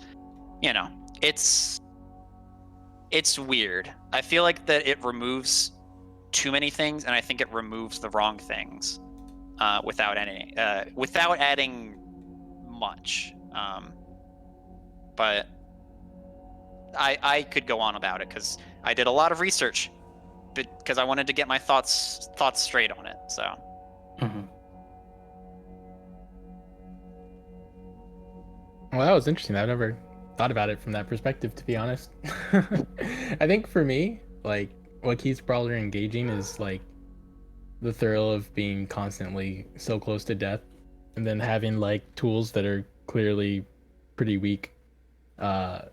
it's weird. I feel like that it removes too many things, and I think it removes the wrong things without adding much. But I could go on about it because I did a lot of research because I wanted to get my thoughts straight on it. So. Well, that was interesting. I've never thought about it from that perspective, to be honest. I think for me, like, what keeps Brawler engaging is like the thrill of being constantly so close to death, and then having like tools that are clearly pretty weak to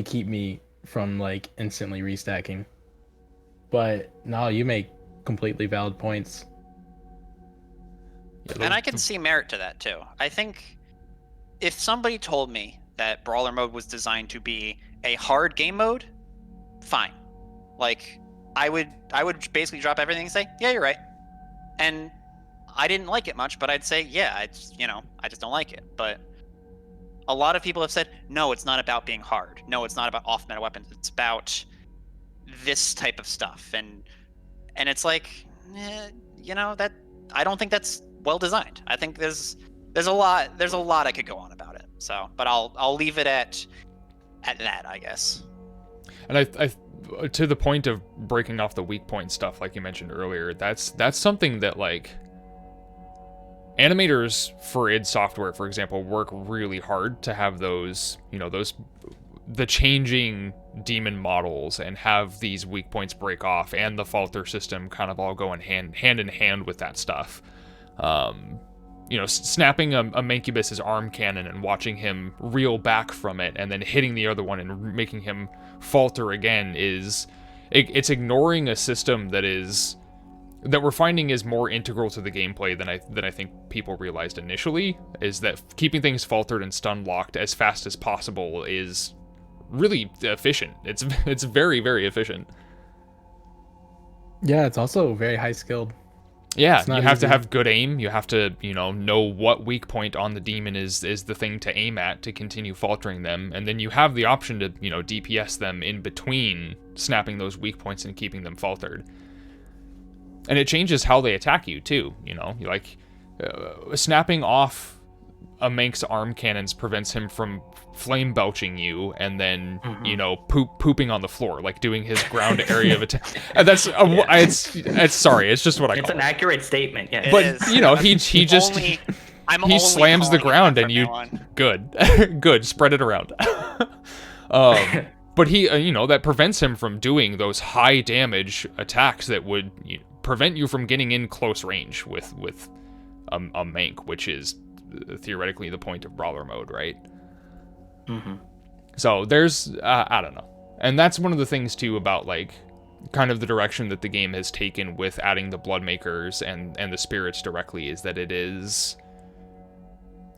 keep me from like instantly restacking. But no, you make completely valid points. And I can see merit to that too. I think if somebody told me that Brawler mode was designed to be a hard game mode, fine. Like, I would basically drop everything and say, yeah, you're right. And I didn't like it much, but I'd say, yeah, I just don't like it. But a lot of people have said, no, it's not about being hard. No, it's not about off-meta weapons. It's about this type of stuff. And it's like, that I don't think that's well designed. I think there's a lot I could go on about it. So, but I'll leave it at that, I guess. And I to the point of breaking off the weak point stuff, like you mentioned earlier, that's something that like animators for id Software, for example, work really hard to have those, the changing demon models and have these weak points break off and the falter system kind of all go hand in hand with that stuff. Snapping a Mancubus's arm cannon and watching him reel back from it and then hitting the other one and making him falter again it's ignoring a system that we're finding is more integral to the gameplay than I think people realized initially, is that keeping things faltered and stun locked as fast as possible is really efficient. It's very, very efficient. Yeah, it's also very high skilled. Yeah, you have to have good aim. You have to, know what weak point on the demon is the thing to aim at to continue faltering them. And then you have the option to, DPS them in between snapping those weak points and keeping them faltered. And it changes how they attack you, too. Snapping off a Mank's arm cannons prevents him from flame belching you and then, pooping on the floor, like doing his ground area of attack. That's, it's sorry, it's just what I call it. It's an accurate statement, yeah. But, he just, he slams the ground and you, good, spread it around. But he, that prevents him from doing those high damage attacks that would prevent you from getting in close range with a Mank, which is theoretically the point of Brawler mode, right? So there's I don't know, and that's one of the things too about like kind of the direction that the game has taken with adding the blood makers and the spirits directly, is that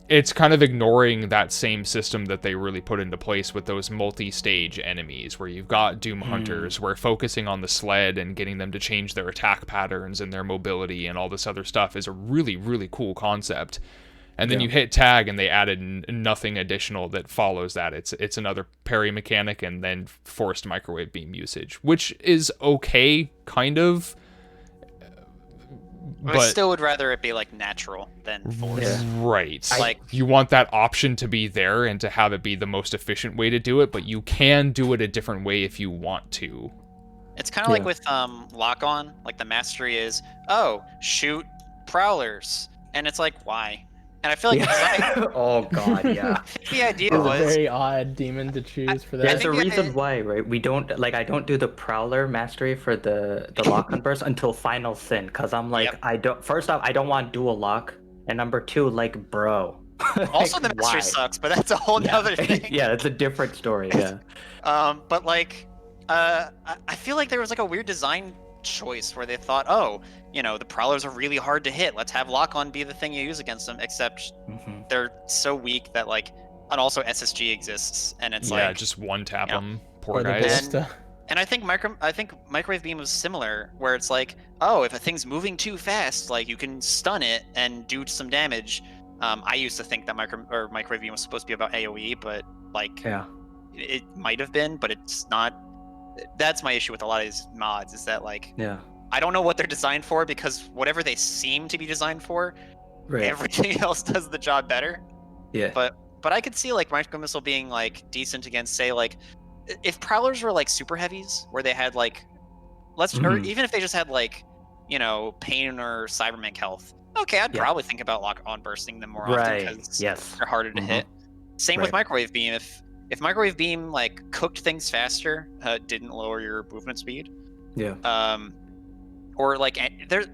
it's kind of ignoring that same system that they really put into place with those multi-stage enemies, where you've got Doom Hunters, where focusing on the sled and getting them to change their attack patterns and their mobility and all this other stuff is a really, really cool concept. And then you hit tag, and they added nothing additional that follows that. It's another parry mechanic and then forced microwave beam usage, which is okay, kind of. But I still would rather it be like natural than forced. Right. Like, you want that option to be there and to have it be the most efficient way to do it, but you can do it a different way if you want to. it's kind of like with lock on. Like the mastery is, oh, shoot prowlers, and it's like, why? And I feel like it's like, Oh god, yeah. the idea It's a was very odd demon to choose for that. There's a think reason why, right? We don't like I don't do the Prowler mastery for the lock on burst until Final Sin, because I'm like Yep. I don't. First off, I don't want dual lock, and number two, like bro. also Like, the mastery why? sucks, but that's a whole nother thing. Yeah, it's a different story. Yeah. But like, I feel like there was like a weird design choice where they thought, oh, you know, the prowlers are really hard to hit. Let's have lock on be the thing you use against them. Except they're so weak that like, and also SSG exists, and it's Yeah, like just one tap you know, them, poor Or the guys. ballista. And I think microwave beam was similar, where it's like, oh, if a thing's moving too fast, like you can stun it and do some damage. I used to think that microwave beam was supposed to be about AOE, but like Yeah. it might have been, but it's not. That's my issue with a lot of these mods, is that like Yeah. I don't know what they're designed for, because whatever they seem to be designed for, Right. everything else does the job better. Yeah. But I could see like micro missile being like decent against, say, like if prowlers were like super heavies, where they had like or Mhm. even if they just had like, you know, pain or cybermink health. Okay, I'd Yeah. probably think about lock on bursting them more Right. often, because Yes. they're harder to Mhm. hit. Same with Right. microwave beam. If microwave beam like cooked things faster, didn't lower your movement speed, Yeah. or like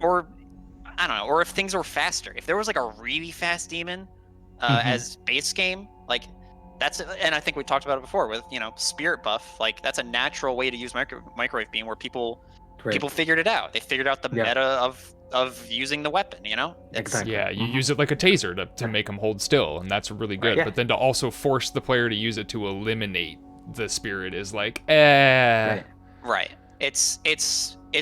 or I don't know, or if things were faster, if there was like a really fast demon as base game, like that's, and I think we talked about it before with, you know, spirit buff, like that's a natural way to use microwave beam, where people figured it out. They figured out the Yeah. meta of using the weapon, you know. Exactly. Yeah, you Mhm. use it like a taser to make them hold still, and that's really good. Yeah. But then to also force the player to use it to eliminate the spirit is like, eh. Right. Right. It's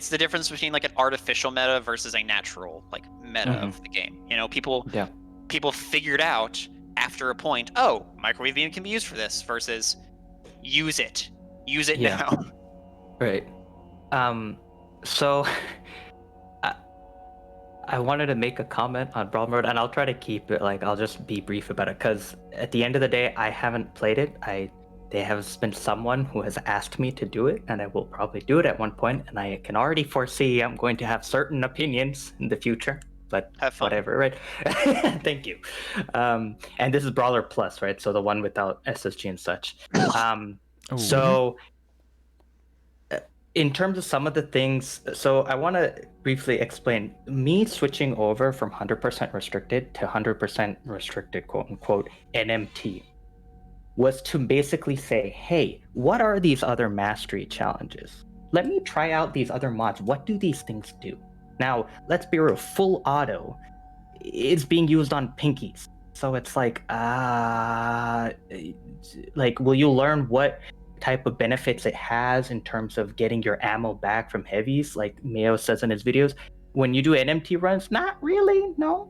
the difference between like an artificial meta versus a natural like meta Mhm. of the game. You know, people Yeah. figured out after a point, oh, microwave beam can be used for this, versus use it Yeah. now. Right. So I wanted to make a comment on Brawl Mode, and I'll try to keep it like, I'll just be brief about it, because at the end of the day, I haven't played it. There has been someone who has asked me to do it, and I will probably do it at one point, and I can already foresee I'm going to have certain opinions in the future, but Have fun. whatever, right? Thank you. And this is Brawler Plus, right? So the one without SSG and such. Ooh. So in terms of some of the things, so I want to briefly explain me switching over from 100% restricted to 100% restricted, quote unquote, NMT, was to basically say, hey, what are these other mastery challenges? Let me try out these other mods. What do these things do? Now, let's be real, full auto is being used on pinkies. So it's like, will you learn what type of benefits it has in terms of getting your ammo back from heavies, like Mayo says in his videos? When you do NMT runs, not really, no.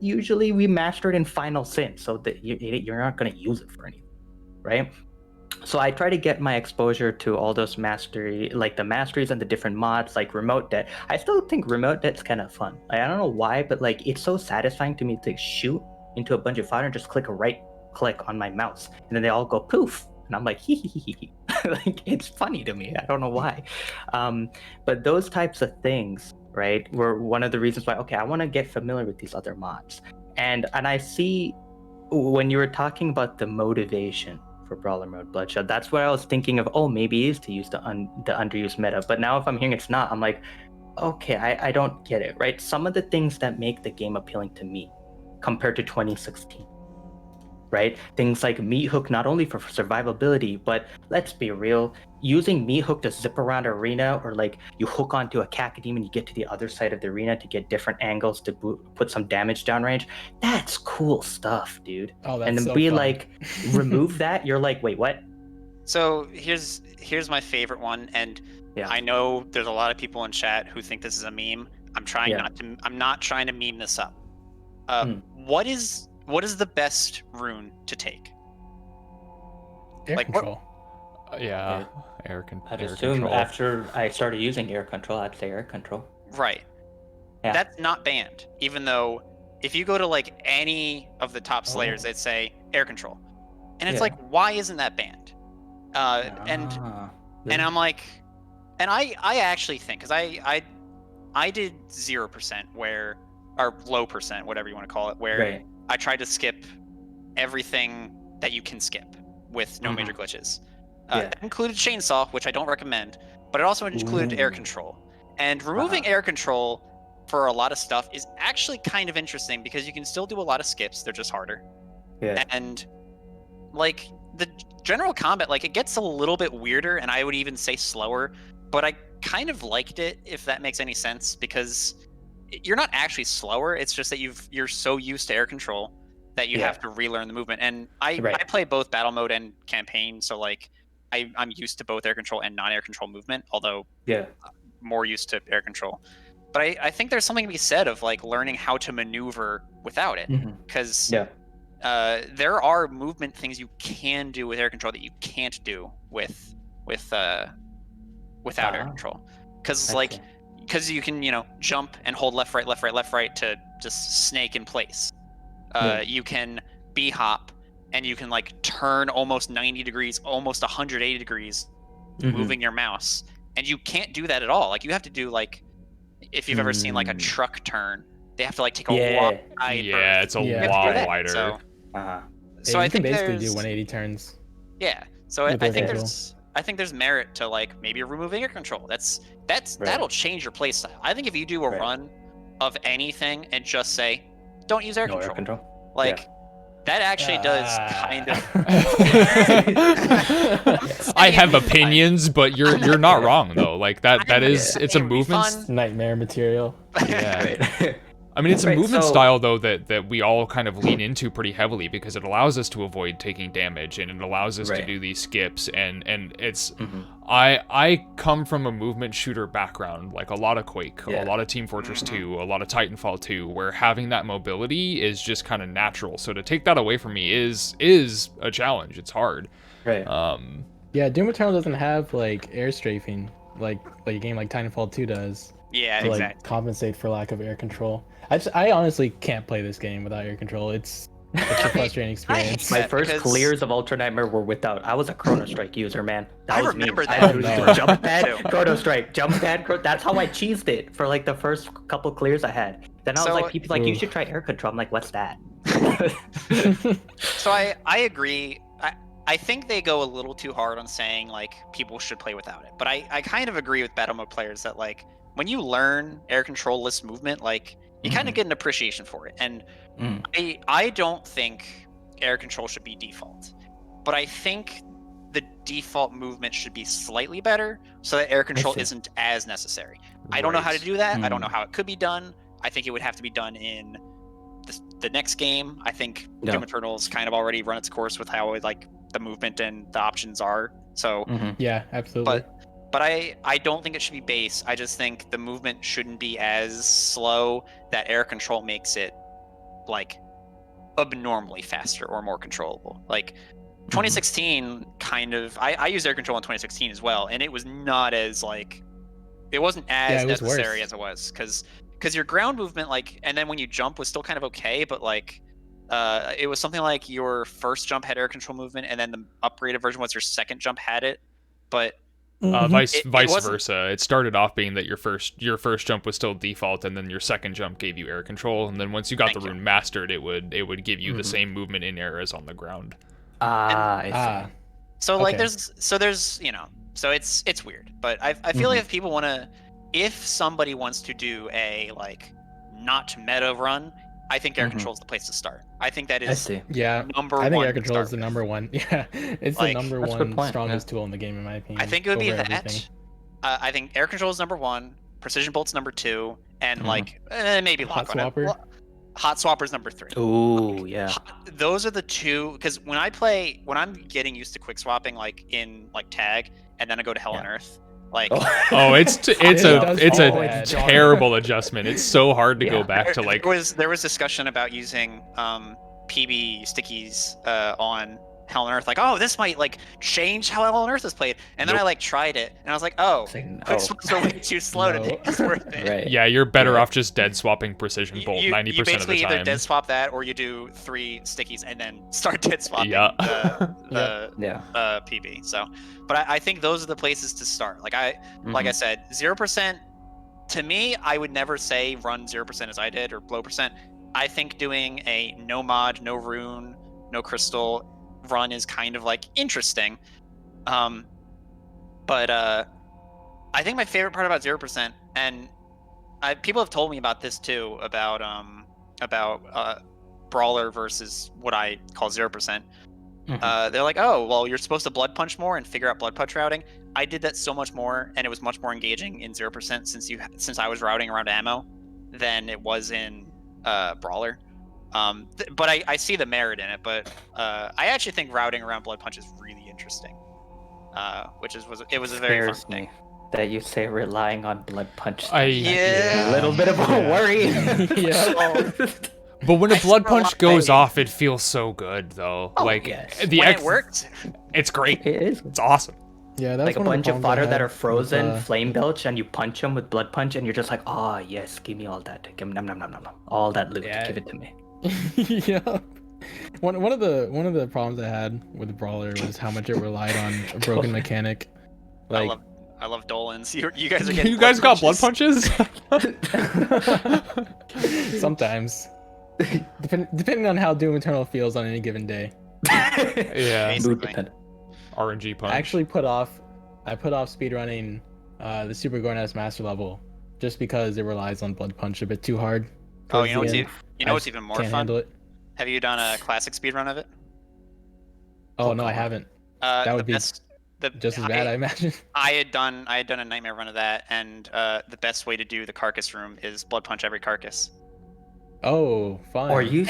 Usually we master it in Final Sin, so that you're not going to use it for anything, right? So I try to get my exposure to all those mastery, like the masteries and the different mods, like Remote Det. I still think Remote Det's kind of fun. I don't know why, but like it's so satisfying to me to shoot into a bunch of fire and just click a right click on my mouse, and then they all go poof. And I'm like, hee hee hee hee. Like, it's funny to me. I don't know why. But those types of things, right, were one of the reasons why, okay, I want to get familiar with these other mods. And I see when you were talking about the motivation for Brawler Mode Bloodshot, that's what I was thinking of. Oh, maybe it is to use the underused meta. But now if I'm hearing it's not, I'm like, okay, I don't get it, right? Some of the things that make the game appealing to me compared to 2016. right? Things like Meat Hook, not only for survivability, but let's be real, using Meat Hook to zip around arena, or like you hook onto a Cacodemon and you get to the other side of the arena to get different angles to put some damage downrange. That's cool stuff, dude. Oh, that's And then so be fun. like, remove that, you're like, wait, what? So here's my favorite one, and Yeah. I know there's a lot of people in chat who think this is a meme. I'm not trying to meme this up. What is the best rune to take? Air like, what- control. Yeah, air I'd air assume control. after I started using air control, I'd say air control. Right. Yeah. That's not banned, even though if you go to like any of the top slayers, they'd say air control, and it's Yeah. like, why isn't that banned? And I'm like, and I actually think, because I did 0% where, or low percent, whatever you want to call it, where Right. I tried to skip everything that you can skip with no Mhm. major glitches. Yeah. That included chainsaw, which I don't recommend, but it also included air Ooh. control. And removing air control for a lot of stuff is actually kind of interesting because you can still do a lot of skips. They're just harder. Yeah. And like the general combat, like it gets a little bit weirder, and I would even say slower, but I kind of liked it, if that makes any sense, because you're not actually slower. It's just that you're so used to air control that you Yeah. have to relearn the movement. And I Right. play both battle mode and campaign, so like I'm used to both air control and non-air control movement, although Yeah. more used to air control. But I think there's something to be said of like learning how to maneuver without it, Mhm. because Yeah. there are movement things you can do with air control that you can't do without air Ah. control, because I like see. because you can jump and hold left right left right left right to just snake in place. Yeah. You can B hop, and you can like turn almost 90 degrees, almost 180 degrees, Mhm. moving your mouse, and you can't do that at all. Like you have to do like, if you've ever seen like a Mm. truck turn, they have to like take a Yeah. wide Yeah, berth. it's a Yeah. You have to do lot that. wider. So, Uh-huh. so Yeah, I you think can basically there's do 180 turns. yeah. So I with air think control. there's merit to like maybe removing air control. That's Right. that'll change your playstyle. I think if you do a Right. run of anything and just say, don't use air No control, air control. like that actually does kind of. I have opinions, but you're not wrong though. Like that is it's a It would be movement. fun. Nightmare material. Yeah. Right. I mean, it's a Right, movement so- style though that we all kind of lean into pretty heavily because it allows us to avoid taking damage and it allows us to Right. do these skips and it's Mhm. I come from a movement shooter background, like a lot of Quake, Yeah. a lot of Team Fortress Mhm. 2, a lot of Titanfall 2, where having that mobility is just kind of natural. So to take that away from me is a challenge. It's hard. Right. Yeah, Doom Eternal doesn't have like air strafing like a game like Titanfall 2 does Yeah, to like exactly. compensate for lack of air control. I honestly can't play this game without air control. It's a frustrating experience. My Yeah, first because- clears of Ultra Nightmare were without. I was a Chrono Strike user, man. That I was remember me. that. I Oh, literally no. jump pad, Too. Chrono Strike, jump pad. That's how I cheesed it for like the first couple clears I had. Then I was So- like, people like, you Ooh. should try air control. I'm like, what's that? So I agree. I think they go a little too hard on saying like people should play without it. But I kind of agree with battle mode players that like when you learn air control-less movement, like you kind of Mhm. get an appreciation for it. And Mm. I don't think air control should be default, but I think the default movement should be slightly better so that air control see. isn't as necessary. I don't know how to Right. do that. I don't know Mm. how it could be done. I think it would have to be done in the next game. I think Yeah. Doom Eternal's kind of already run its course with how like the movement and the options are. So, Mhm. Yeah, absolutely. but I don't think it should be base. I just think the movement shouldn't be as slow that air control makes it like abnormally faster or more controllable. Like 2016 kind of I used air control in 2016 as well, and it was not as like it wasn't as it was necessary worse. as it was because your ground movement like and then when you jump was still kind of okay, but like it was something like your first jump had air control movement, and then the upgraded version was your second jump had it, but Mhm. Vice It wasn't- versa. It started off being that your first jump was still default, and then your second jump gave you air control, and then once you got Thank the you. rune mastered, it would give you the Mhm. same movement in air as on the ground. I see. Ah, So like Okay. there's so it's weird, but I feel like if people want to, if somebody wants to do a like not meta run, I think air Mhm. control is the place to start. I think that I is see. Yeah, number I think one air to control is start the with. number one. Yeah, it's Like, the number That's a good one point, strongest tool in the game, in my opinion. I think it would be over that. everything. I think air control is number 1, precision bolt's number 2, and Mhm. like maybe Hot lock on it. swapper. Hot swapper's number 3. Ooh, yeah. Those are the two, because when I'm getting used to quick swapping, like in like tag, and then I go to Hell on Yeah. Earth, like Oh, it's It does a feel bad. terrible adjustment. It's so hard to go Yeah. back to like. there was discussion about using PB stickies on Hell on Earth, like, oh, this might like change how Hell on Earth is played, and then I Nope. like tried it, and I was like, oh, It's like, quick no. swaps are way too slow to No. think it's worth it. Right. Yeah, you're better Right. off just dead swapping precision bolt You 90% of the basically either time. dead swap that, or you do 3 stickies and then start dead swapping Yeah. the Yeah. PB. So, but I think those are the places to start. Like I Mhm. said, 0%. To me, I would never say run 0% as I did, or low percent. I think doing a no mod, no rune, no crystal run is kind of like interesting. But I think my favorite part about 0%, and people have told me about this too, about brawler versus what I call 0%. Mhm. They're like, oh, well, you're supposed to blood punch more and figure out blood punch routing. I did that so much more, and it was much more engaging in 0% since I was routing around ammo than it was in brawler. But I see the merit in it. But I actually think routing around blood punch is really interesting. It was a very fun Scares thing. me that you say relying on blood punch. Yeah. A little bit of a Yeah. worry. Yeah. But when a I blood spent a punch lot of goes time- off, it feels so good though. Oh, like yes. the When X, it worked, it's great. It is. It's awesome. Yeah, that's Like a one bunch the of problems I fodder that had are with, frozen, flame belch, and you punch them with blood punch, and you're just like, ah, yes, give me all that. Give me, nom, nom, nom, nom, nom. All that loot, Yeah. give it to me. Yeah. One of the problems I had with the brawler was how much it relied on a broken mechanic. Like I love Dolans. You guys are getting. You guys got blood punches? sometimes, depending on how Doom Eternal feels on any given day. Yeah. Basically. Mood dependent. RNG punch. I actually put off speedrunning the Super Gornaz Master level just because it relies on blood punch a bit too hard. Oh, towards you know the what's end. what's I even more can't fun? handle it. Have you done a classic speedrun of it? Oh no, I haven't. That The would be best, just as bad, I imagine. I had done a nightmare run of that, and the best way to do the carcass room is blood punch every carcass. Oh, fun. Or you.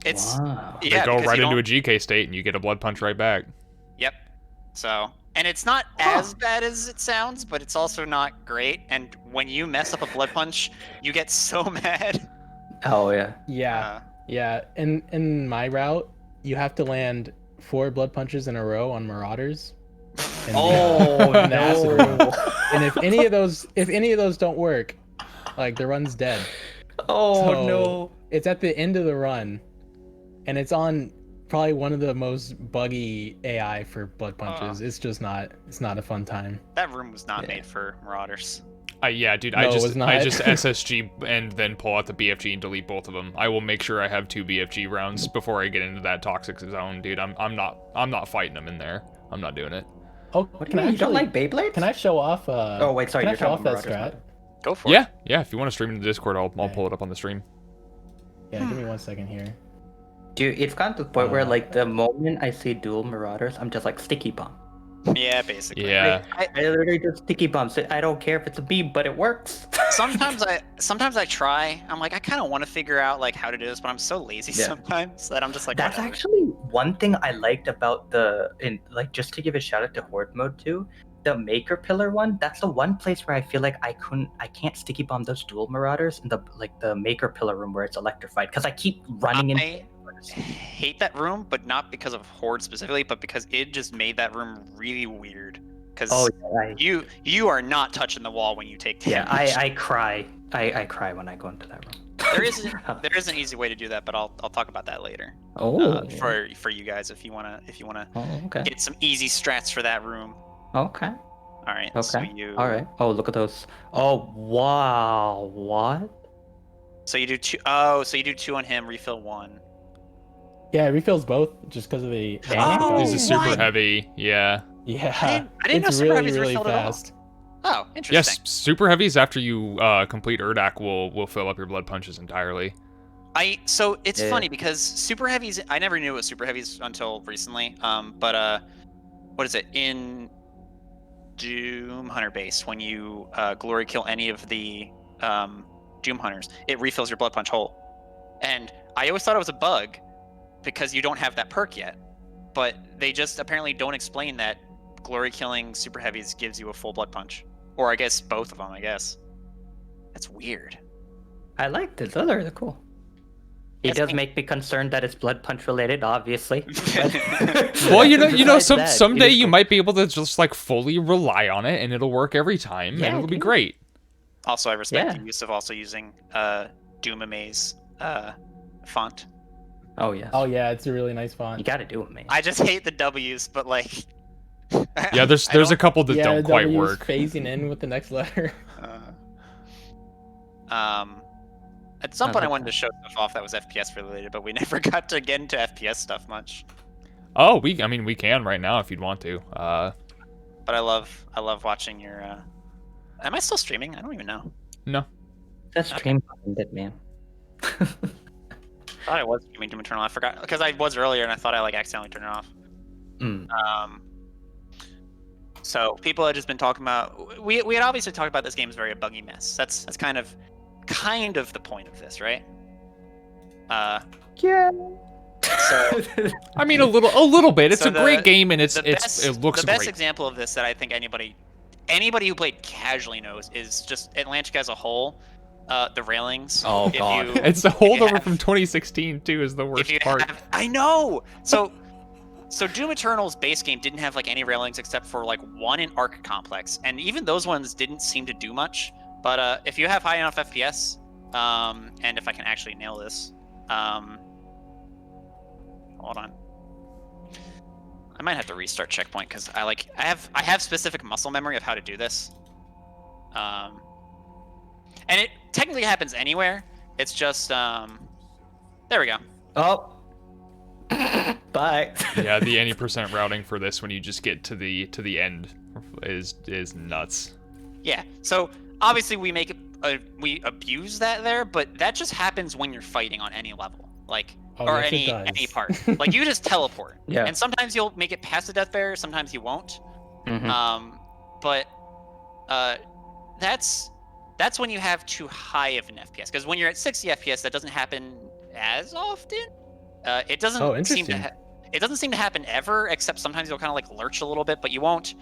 It's Wow. They yeah, go because right you into a don't- GK state and you get a blood punch right back. Yep. So, and it's not as bad as it sounds, but it's also not great. And when you mess up a blood punch, you get so mad. Oh yeah. Yeah, yeah. In my route, you have to land 4 blood punches in a row on Marauders. And, Oh the acid run. no. And if any of those don't work, like the run's dead. Oh So- no. It's at the end of the run, and it's on probably one of the most buggy AI for blood punches. It's just not. It's not a fun time. That room was not Yeah. made for Marauders. Yeah, dude. No, it was I not. just SSG and then pull out the BFG and delete both of them. I will make sure I have 2 BFG rounds before I get into that toxic zone, dude. I'm not fighting them in there. I'm not doing it. Oh, What do you mean? You don't like Beyblades? Can I show off? Oh wait, sorry. Can I You're show off talking that about strat? Go for Yeah, it. yeah. If you want to stream it in the Discord, I'll Okay. pull it up on the stream. Yeah, give me 1 second here. Dude, it's gotten to the point where like the moment I see dual Marauders, I'm just like sticky bomb. Yeah, basically. Yeah. I literally just sticky bomb. So I don't care if it's a beam, but it works. Sometimes I try. I'm like, I kind of want to figure out like how to do this, but I'm so lazy Yeah. sometimes that I'm just like, That's whatever. actually one thing I liked about just to give a shout out to Horde mode too. The Maker Pillar one, that's the one place where I feel like I can't sticky bomb those dual Marauders in the Maker Pillar room where it's electrified because I keep running in. I hate that room, but not because of Horde specifically, but because it just made that room really weird. Because Oh yeah, you are not touching the wall when you take yeah. damage. I cry. I cry when I go into that room. There is an easy way to do that, but I'll talk about that later. Oh. For you guys if you wanna Oh, okay. get some easy strats for that room. Okay. All right. Okay. So you. All right. Oh, look at those. Oh, wow. What? So you do 2. Oh, so you do 2 on him, refill 1. Yeah, it refills both just because of the damage. Oh, This is super what? heavy. Yeah. Yeah, I didn't know it's super really heavies really refilled at all. fast. Oh, interesting. Yes, super heavies after you complete Urdak will fill up your blood punches entirely. So it's Yeah. funny because super heavies. I never knew it was super heavies until recently. But what is it in Doom Hunter base? When you glory kill any of the Doom Hunters, it refills your Blood Punch hole. And I always thought it was a bug because you don't have that perk yet. But they just apparently don't explain that glory killing super heavies gives you a full Blood Punch, or I guess both of them. I guess that's weird. I liked it. Those are cool. It That's does neat. make me concerned that it's blood punch related, obviously. Well, you know, Besides that, someday it is you cool. might be able to just like fully rely on it, and it'll work every time, Yeah, and it'll be dude. great. Also, I respect Yeah. the use of also using Doom Amaze font. Oh yeah. Oh yeah, it's a really nice You font. gotta do it, man. I just hate the W's, but like. Yeah, there's a couple that yeah, don't the quite W's work. phasing in with the next letter. At some I point, I like wanted that. to show stuff off that was FPS related, but we never got to get into FPS stuff much. Oh, I mean, we can right now if you'd want to. But I love watching your. Am I still streaming? I don't even know. No. That's stream ended, man. I thought I was streaming Doom Eternal. I forgot because I was earlier and I thought I like accidentally turned it off. Mm. So people had just been talking about. We had obviously talked about this game is very a buggy mess. That's kind of the point of this, right? Yeah. So I mean, a little bit. It's So a great the- game, and it looks the best great. example of this that I think anybody who played casually knows is just Atlantic as a whole. The railings. Oh, if God. you- It's the if you holdover have- from 2016 too. Is the if worst you part. I know. So Doom Eternal's base game didn't have like any railings except for like one in Arc Complex, and even those ones didn't seem to do much. But if you have high enough FPS, and if I can actually nail this, hold on. I might have to restart checkpoint because I have specific muscle memory of how to do this. And it technically happens anywhere. It's just there we go. Oh. Bye. Yeah, the any percent routing for this when you just get to the end is nuts. Yeah. So obviously we abuse that there, but that just happens when you're fighting on any level, like Oh, or yes, it any does. part. Like you just teleport. Yeah. And sometimes you'll make it past the death barrier, sometimes you won't. Mhm. But that's when you have too high of an FPS. Because when you're at 60 FPS, that doesn't happen as often. It doesn't Oh, seem to. interesting. It doesn't seem to happen ever, except sometimes you'll kind of like lurch a little bit, but you won't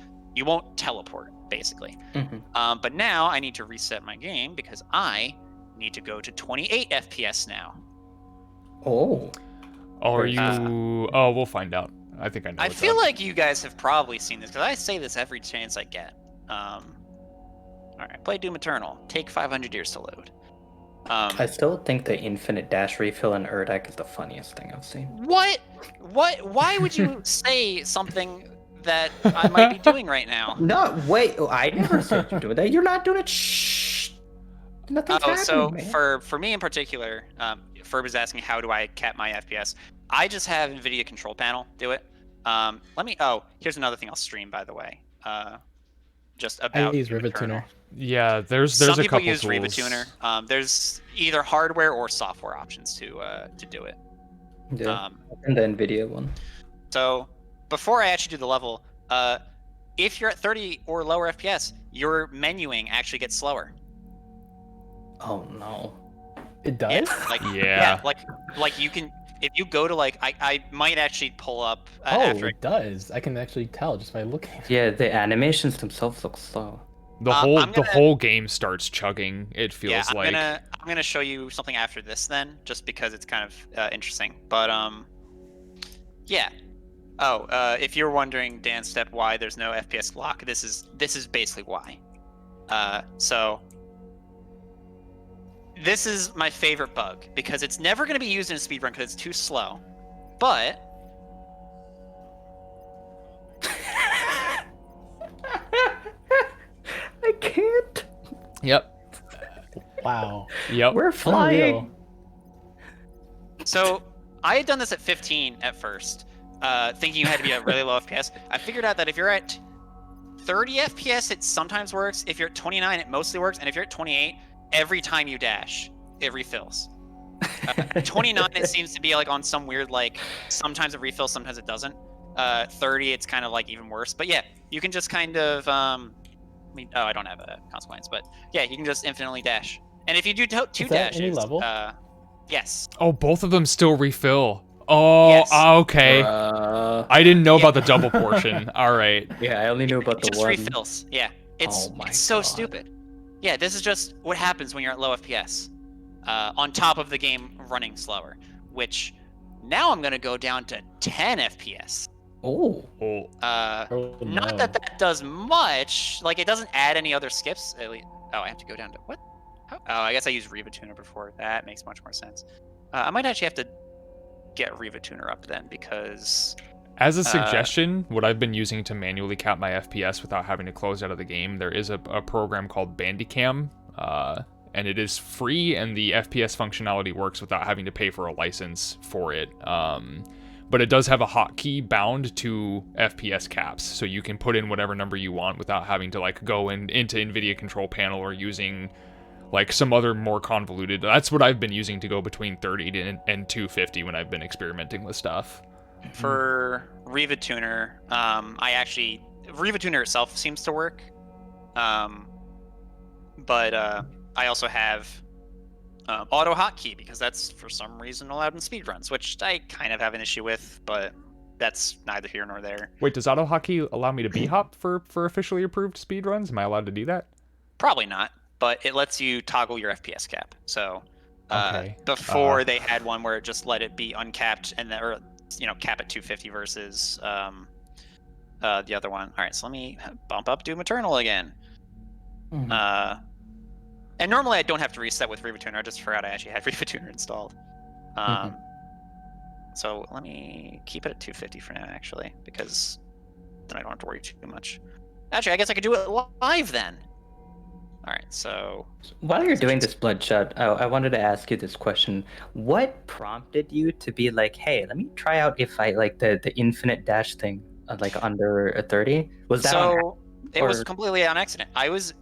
teleport basically. Mhm. But now I need to reset my game because I need to go to 28 FPS now. Oh. Oh, are Very you? Oh, we'll find out. I think I know. I what's feel up. like you guys have probably seen this because I say this every chance I get. All right, play Doom Eternal. Take 500 years to load. I still think the infinite dash refill in Urdak is the funniest thing I've seen. What? Why would you say something that I might be doing right now? No, wait. I never said you're doing that. You're not doing it. Shh. Nothing's Oh, happening, so man. for me in particular, Ferb is asking how do I cap my FPS. I just have NVIDIA control panel do it. Here's another thing I'll stream, by the way. Just I about use Doom Rivet Eternal. Tuner. Yeah, there's Some a people couple use tools. Riva Tuner. There's either hardware or software options to do it. Yeah. And the Nvidia one. So before I actually do the level, if you're at 30 or lower FPS, your menuing actually gets slower. Oh no. It does? Yeah, like Yeah. like you can if you go to like I might actually pull up Oh, after it does. I can actually tell just by looking. Yeah, the animations themselves look slow. The I'm the gonna- whole game starts chugging. It feels yeah, like. I'm gonna show you something after this then, just because it's kind of interesting. But yeah. Oh, if you're wondering, Dan Step, why there's no FPS lock, this is basically why. So this is my favorite bug because it's never gonna be used in a speedrun because it's too slow. But I can't. Yep. Wow. Yep. We're flying. Unreal. so I had done this at 15 at first, thinking you had to be at really low FPS. I figured out that if you're at 30 FPS, it sometimes works. If you're at 29, it mostly works. And if you're at 28, every time you dash, it refills. At 29, it seems to be like on some weird like sometimes it refills, sometimes it doesn't. 30, it's kind of like even worse. But yeah, you can just kind of I mean, oh, I don't have a consequence, but yeah, you can just infinitely dash. And if you do two Is that dashes, any level? yes, Oh, both of them still refill. Oh, Yes. okay. I didn't know about the Yeah. double portion. All right. Yeah, I only knew about it the just one. refills. Yeah, it's Oh my it's so God. stupid. Yeah, this is just what happens when you're at low FPS. On top of the game running slower, which now I'm gonna go down to 10 FPS. Oh. Oh, Oh, Not no. that does much. Like it doesn't add any other skips. At least, oh, I have to go down to what? Oh, I guess I used Riva Tuner before. That makes much more sense. I might actually have to get Riva Tuner up then because as a suggestion, what I've been using to manually cap my FPS without having to close out of the game, there is a program called Bandicam, and it is free, and the FPS functionality works without having to pay for a license for it. But it does have a hotkey bound to FPS caps, so you can put in whatever number you want without having to like go into NVIDIA Control Panel or using like some other more convoluted. That's what I've been using to go between 30 and 250 when I've been experimenting with stuff. for Riva Tuner, Riva Tuner itself seems to work. But I also have auto hotkey because that's for some reason allowed in speedruns, which I kind of have an issue with, but that's neither here nor there. Wait, does auto hotkey allow me to b-hop for officially approved speedruns? Am I allowed to do that? Probably not, but it lets you toggle your FPS cap. So Okay. before they had one where it just let it be uncapped and then, or cap at 250 versus the other one. All right, so let me bump up Doom Eternal again. Mhm. And normally I don't have to reset with Riva Tuner. I just forgot I actually had Riva Tuner installed. So let me keep it at 250 for now, actually, because then I don't have to worry too much. Actually, I guess I could do it live then. All right, so While you're doing this, Bloodshot, I wanted to ask you this question. What prompted you to be like, hey, let me try out if I like the infinite dash thing, like under a 30? Was that on so it was or- completely on accident. I was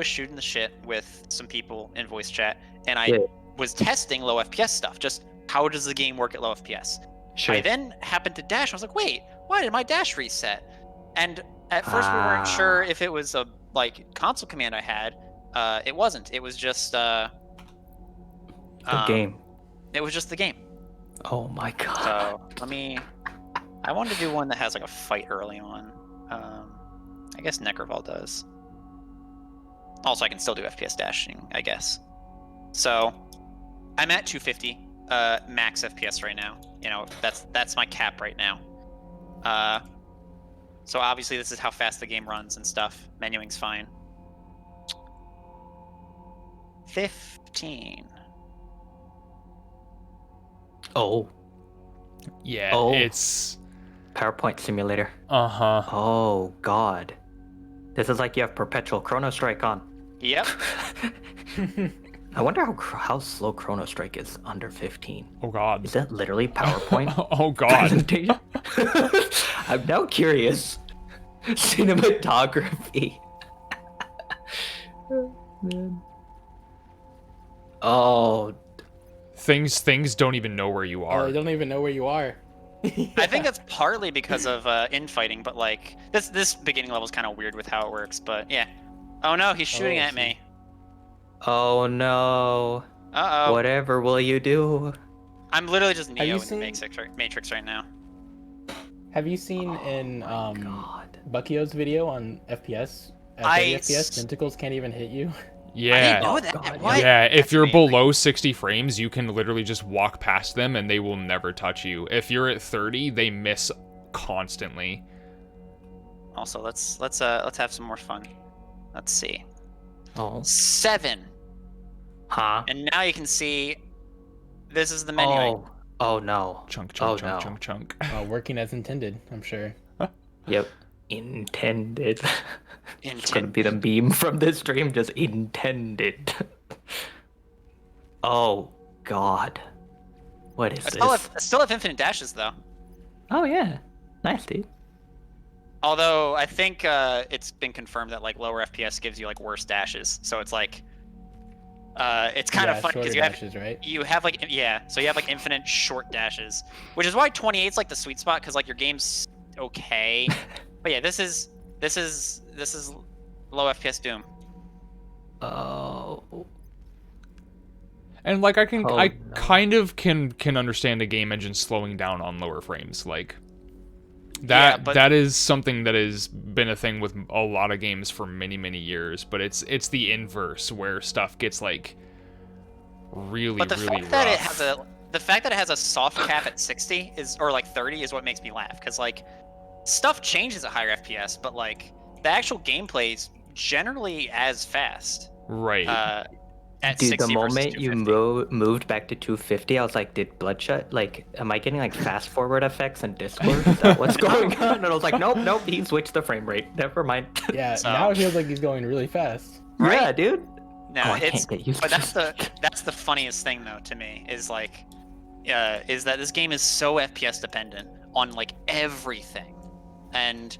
shooting the shit with some people in voice chat, and I Yeah. was testing low FPS stuff. Just how does the game work at low FPS? Sure. I then happened to dash. I was like, wait, why did my dash reset? And at first we weren't sure if it was a like console command I had. It wasn't. It was just the game. It was just the game. Oh my God. So I wanted to do one that has like a fight early on. I guess Necroval does. Also, I can still do FPS dashing, I guess. So I'm at 250 max FPS right now. That's my cap right now. So obviously this is how fast the game runs and stuff. Menuing's fine. 15. Oh, Yeah, Oh. it's PowerPoint simulator. uh-huh. Oh God. This is like you have perpetual Chrono Strike on. Yep. I wonder how slow Chrono Strike is under 15. Oh god. Is that literally PowerPoint? Oh god. presentation? I'm now curious. Cinematography. Oh, man. Oh, Things don't even know where you Oh, are. I don't even know where you are. I think that's partly because of infighting, but like this beginning level is kind of weird with how it works. But yeah. Oh no, he's shooting Oh, I at me. oh no. Uh-oh. Whatever will you do? I'm literally just you Neo in the seen- Matrix right now. Have you seen in Oh my God. Buckio's video on FPS? At I 30 FPS, s- tentacles can't even hit you. I didn't Yeah. know Oh, that. God, What? Yeah, if That's you're amazing. below 60 frames, you can literally just walk past them and they will never touch you. If you're at 30, they miss constantly. Also, let's have some more fun. Let's see. Oh. 7. Huh? And now you can see this is the menu. Oh. Oh no. Chunk, Oh, chunk, chunk, no. chunk, chunk. Working as intended, I'm sure. Yep. Intended. It's gonna Intent. be the meme from this stream, just intended. Oh God. What is I this? still have infinite dashes though. Oh yeah. Nice, dude. Although I think it's been confirmed that like lower FPS gives you like worse dashes. So it's like It's kind of funny shorter because you have dashes, right? you have like so you have like infinite short dashes, which is why 28 is like the sweet spot because like your game's okay, but yeah, this is low FPS Doom. Oh. And like I Oh, no. kind of can understand a game engine slowing down on lower frames. Like that Yeah, but- that is something that has been a thing with a lot of games for many years, but it's the inverse where stuff gets like really But the really fact rough. that it has a soft cap at 60 or like 30 is what makes me laugh because like stuff changes at higher FPS, but like the actual gameplay is generally as fast. Right. At Dude, 60 the versus moment you 250. moved back to 250, I was like, did Bloodshot, like, am I getting like fast forward effects in Discord? Is that what's going on? And I was like, nope, he switched the frame rate. Never mind. Yeah, So- now it feels like he's going really fast. Right? Yeah, dude. No, Oh, I it's can't get used but to that's the funniest thing though to me is like is that this game is so FPS dependent on like everything, and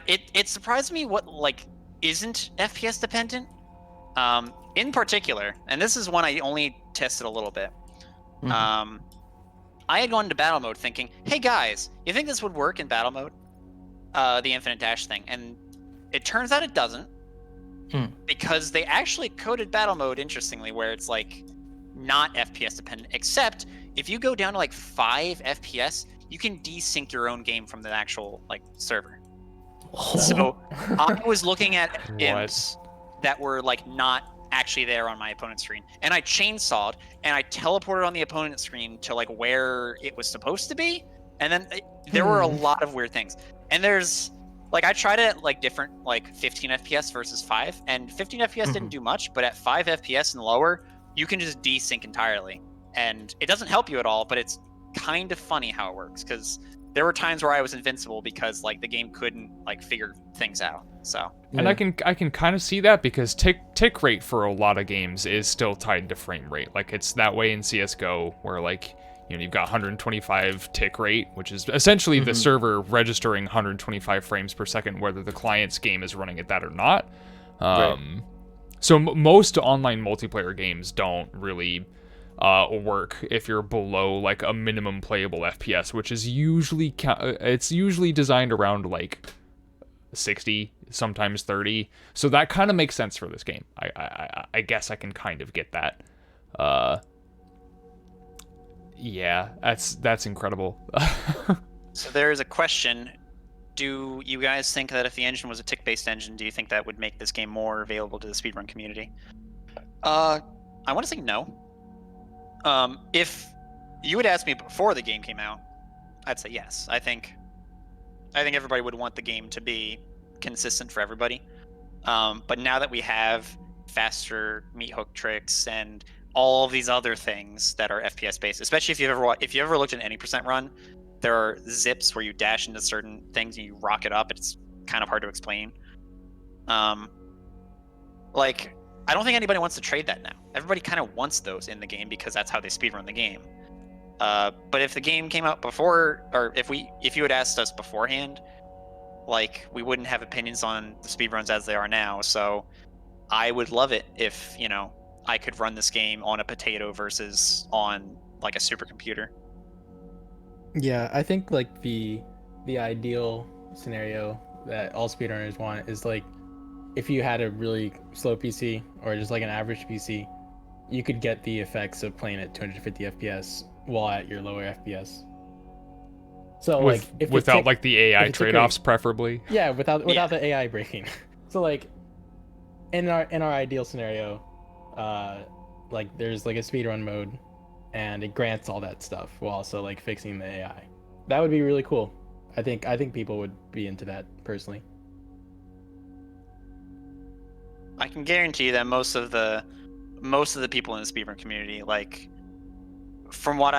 it surprised me what like isn't FPS dependent. In particular, and this is one I only tested a little bit. Mhm. I had gone into battle mode thinking, hey guys, you think this would work in battle mode? The infinite dash thing, and it turns out it doesn't. Because they actually coded battle mode interestingly, where it's like not FPS dependent, except if you go down to like 5 FPS, you can desync your own game from the actual like server. So I was looking at What? imps that were like not actually there on my opponent's screen, and I chainsawed and I teleported on the opponent's screen to like where it was supposed to be, and then there were a lot of weird things. And there's like I tried it at like different like 15 FPS versus 5, and 15 FPS didn't do much, but at 5 FPS and lower, you can just desync entirely, and it doesn't help you at all. But it's kind of funny how it works because there were times where I was invincible because like the game couldn't like figure things out. So And I can kind of see that because tick rate for a lot of games is still tied to frame rate. Like it's that way in CS:GO where like you've got 125 tick rate, which is essentially the server registering 125 frames per second whether the client's game is running at that or not. So most online multiplayer games don't really work if you're below like a minimum playable FPS, which is usually it's usually designed around like 60, sometimes 30. So that kind of makes sense for this game. I guess I can kind of get that. Yeah, that's incredible. So there is a question. Do you guys think that if the engine was a tick-based engine, do you think that would make this game more available to the speedrun community? I want to say no. If you would ask me before the game came out, I'd say yes. I think everybody would want the game to be consistent for everybody. But now that we have faster meat hook tricks and all of these other things that are FPS based, especially if you ever looked at any percent run, there are zips where you dash into certain things and you rock it up. It's kind of hard to explain. Like I don't think anybody wants to trade that now. Everybody kind of wants those in the game because that's how they speedrun the game. But if the game came out before, or if you had asked us beforehand, like we wouldn't have opinions on the speedruns as they are now. So I would love it if I could run this game on a potato versus on like a supercomputer. Yeah, I think like the ideal scenario that all speedrunners want is like if you had a really slow PC or just like an average PC, you could get the effects of playing at 250 FPS while at your lower FPS. So like if without tick, like the AI if the tick trade-offs rate- preferably. yeah, without the AI breaking. So like in our ideal scenario, like there's like a speedrun mode and it grants all that stuff while also like fixing the AI. That would be really cool. I think people would be into that personally. I can guarantee that most of the people in the speedrun community, like from what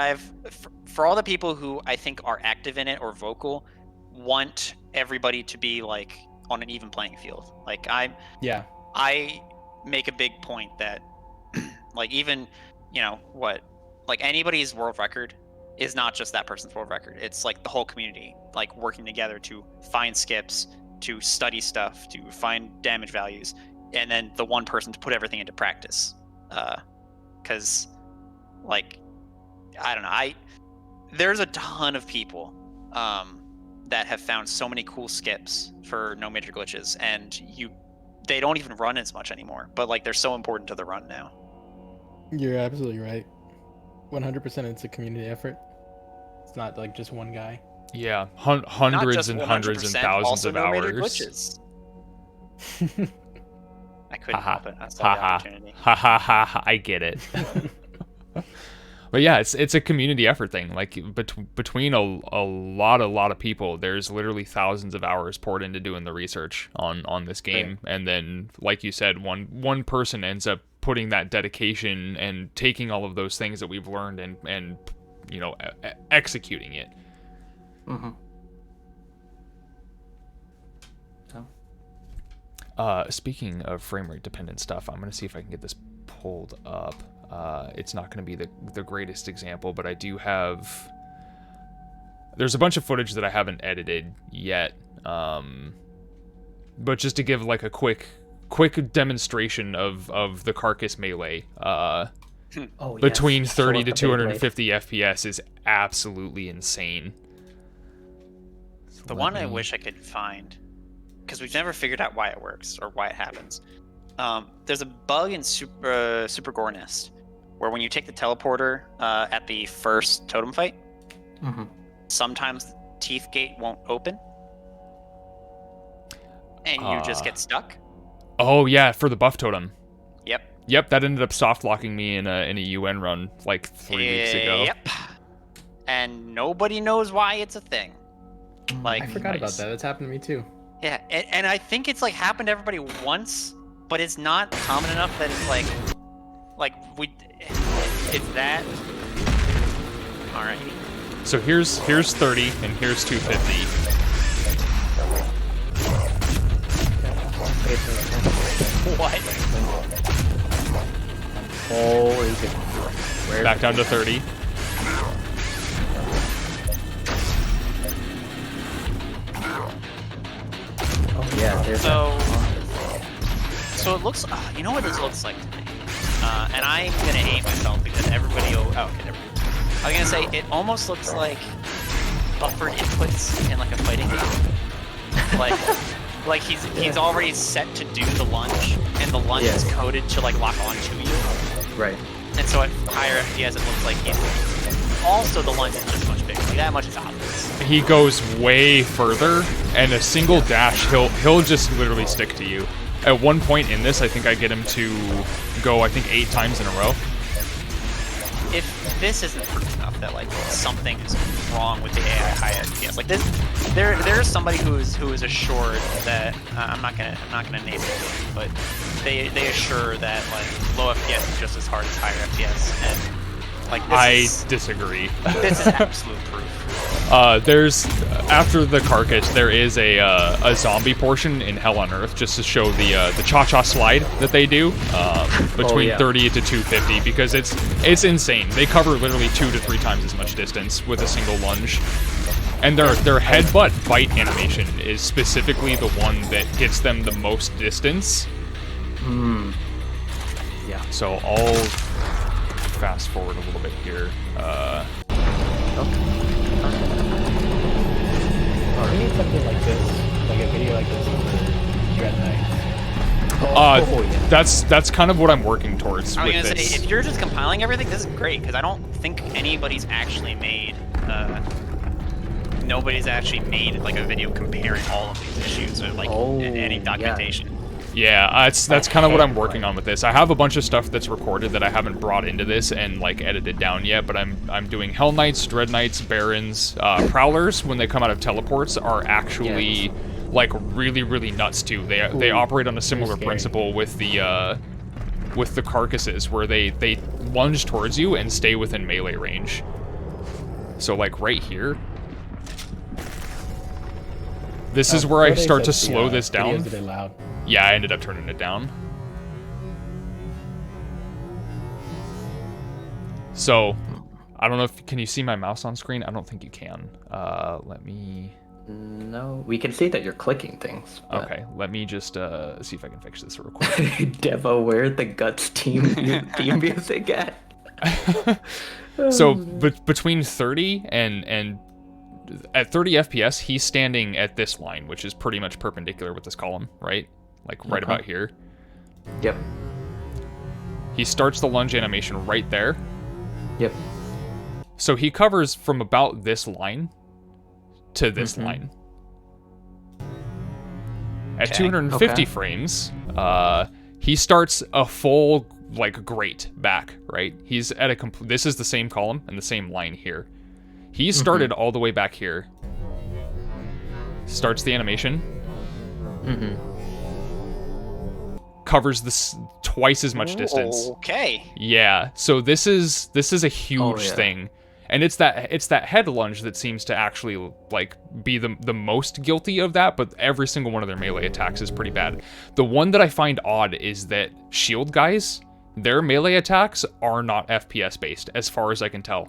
for all the people who I think are active in it or vocal, want everybody to be like on an even playing field. Like I make a big point that like even like anybody's world record is not just that person's world record. It's like the whole community like working together to find skips, to study stuff, to find damage values, and then the one person to put everything into practice. because like I don't know, there's a ton of people that have found so many cool skips for no major glitches, and they don't even run as much anymore, but like they're so important to the run now. You're absolutely right. 100% it's a community effort. It's not like just one guy. Yeah, Not hundreds just and hundreds and 100%, thousands also of no major hours. glitches. I couldn't Haha. help it. I saw the Haha. opportunity. Ha ha ha ha, I get it. But yeah, it's a community effort thing. Like between a lot of people, there's literally thousands of hours poured into doing the research on this game, and then like you said, one person ends up putting that dedication and taking all of those things that we've learned and you know executing it. Mm-hmm. Speaking of frame rate dependent stuff, I'm gonna see if I can get this pulled up. It's not going to be the greatest example, but I do have... There's a bunch of footage that I haven't edited yet, but just to give like a quick demonstration of the Carcass melee, between 30 to 250 FPS is absolutely insane. The one I wish I could find, because we've never figured out why it works or why it happens. There's a bug in Super Gore Nest where when you take the teleporter at the first totem fight, sometimes the teeth gate won't open, and you just get stuck. Oh yeah, for the buff totem. Yep, that ended up soft locking me in a UN run like 3 weeks ago. Yep, and nobody knows why it's a thing. Like I forgot about that. That's happened to me too. Yeah, and I think it's like happened to everybody once, but it's not common enough that it's like it's that. Alrighty. So here's 30 and here's 250. What? Holy shit. Back down to 30. Oh yeah, there's So it looks. You know what this looks like to me? And I'm gonna hate myself because everybody. Okay, I was gonna say it almost looks like buffered inputs in like a fighting game. Like he's already set to do the lunge, and the lunge is coded to like lock onto you. Right. And so at higher FPS, it looks like he's. Also, the lunge is just much bigger. Like that much is obvious. He goes way further, and a single dash, he'll just literally stick to you. At one point in this, I think I get him to go, 8 times in a row. If this isn't proof enough that like something is wrong with the AI high FPS, like this, there's somebody who is assured that I'm not gonna name it, but they assure that like low FPS is just as hard as higher FPS, and like I disagree. This is absolute proof. There's after the Carcass, there is a zombie portion in Hell on Earth just to show the cha-cha slide that they do between 30 to 250 because it's insane. They cover literally 2 to 3 times as much distance with a single lunge, and their headbutt bite animation is specifically the one that gets them the most distance. Yeah. So I'll fast forward a little bit here. We need something like this, like a video like this for Dread Knights. That's kind of what I'm working towards. I was with gonna this. say, if you're just compiling everything, this is great because I don't think anybody's actually made. Nobody's actually made like a video comparing all of these issues or like any documentation. Yeah, that's kind of what I'm working on with this. I have a bunch of stuff that's recorded that I haven't brought into this and like edited down yet, but I'm doing Hell Knights, Dread Knights, Barons, Prowlers when they come out of teleports are actually like really nuts too. They operate on a similar principle with the Carcasses where they lunge towards you and stay within melee range. So like right here. This is where I start to slow this down. Videos are a bit loud. Yeah, I ended up turning it down. So, I don't know if... Can you see my mouse on screen? I don't think you can. Let me... No, we can see that you're clicking things. but- Okay, let me just see if I can fix this real quick. Devo, where the Guts theme music at? So between 30 and at 30 FPS, he's standing at this line, which is pretty much perpendicular with this column, right? Like right about here. Yep. He starts the lunge animation right there. Yep. So he covers from about this line to this line. At Okay. 250 Okay. frames, he starts a full like grate back, right? He's at a this is the same column and the same line here. He started all the way back here. Starts the animation. Covers this twice as much distance. Okay. Yeah. So this is a huge yeah. thing. And it's that head lunge that seems to actually like be the most guilty of that, but every single one of their melee attacks is pretty bad. The one that I find odd is that shield guys, their melee attacks are not FPS based as far as I can tell.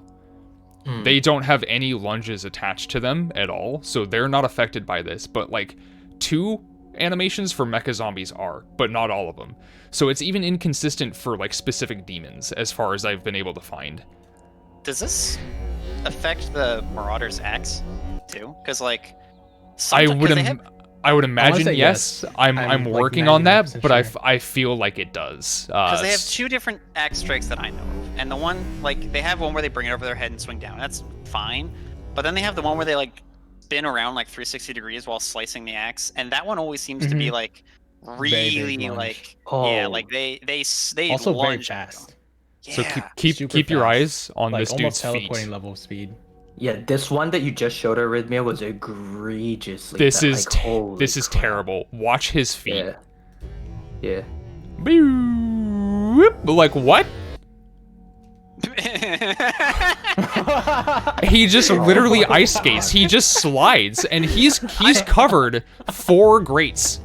They don't have any lunges attached to them at all, so they're not affected by this, but like 2 animations for mecha zombies are, but not all of them. So it's even inconsistent for like specific demons as far as I've been able to find. Does this affect the Marauder's axe too? Because like, I sometimes- would 'cause they have- I would imagine say yes. yes. I'm I'm, like, working on that, 99% but sure. I feel like it does. Because they have 2 different axe strikes that I know of. And the one, like, they have one where they bring it over their head and swing down. That's fine. But then they have the one where they, like, spin around, like, 360 degrees while slicing the axe. And that one always seems to be, like, Very really, lunge. like, Oh. yeah, like, they Also very lunge. fast. So Yeah. keep Super your fast. eyes on Like this almost dude's feet. teleporting level of speed. Yeah, this one that you just showed Arrhythmia was egregiously This bad, is like, holy this is crap. terrible. Watch his feet. Yeah. Yeah. Boop. Like what? He just literally ice skates. He just slides, and he's covered 4 grates.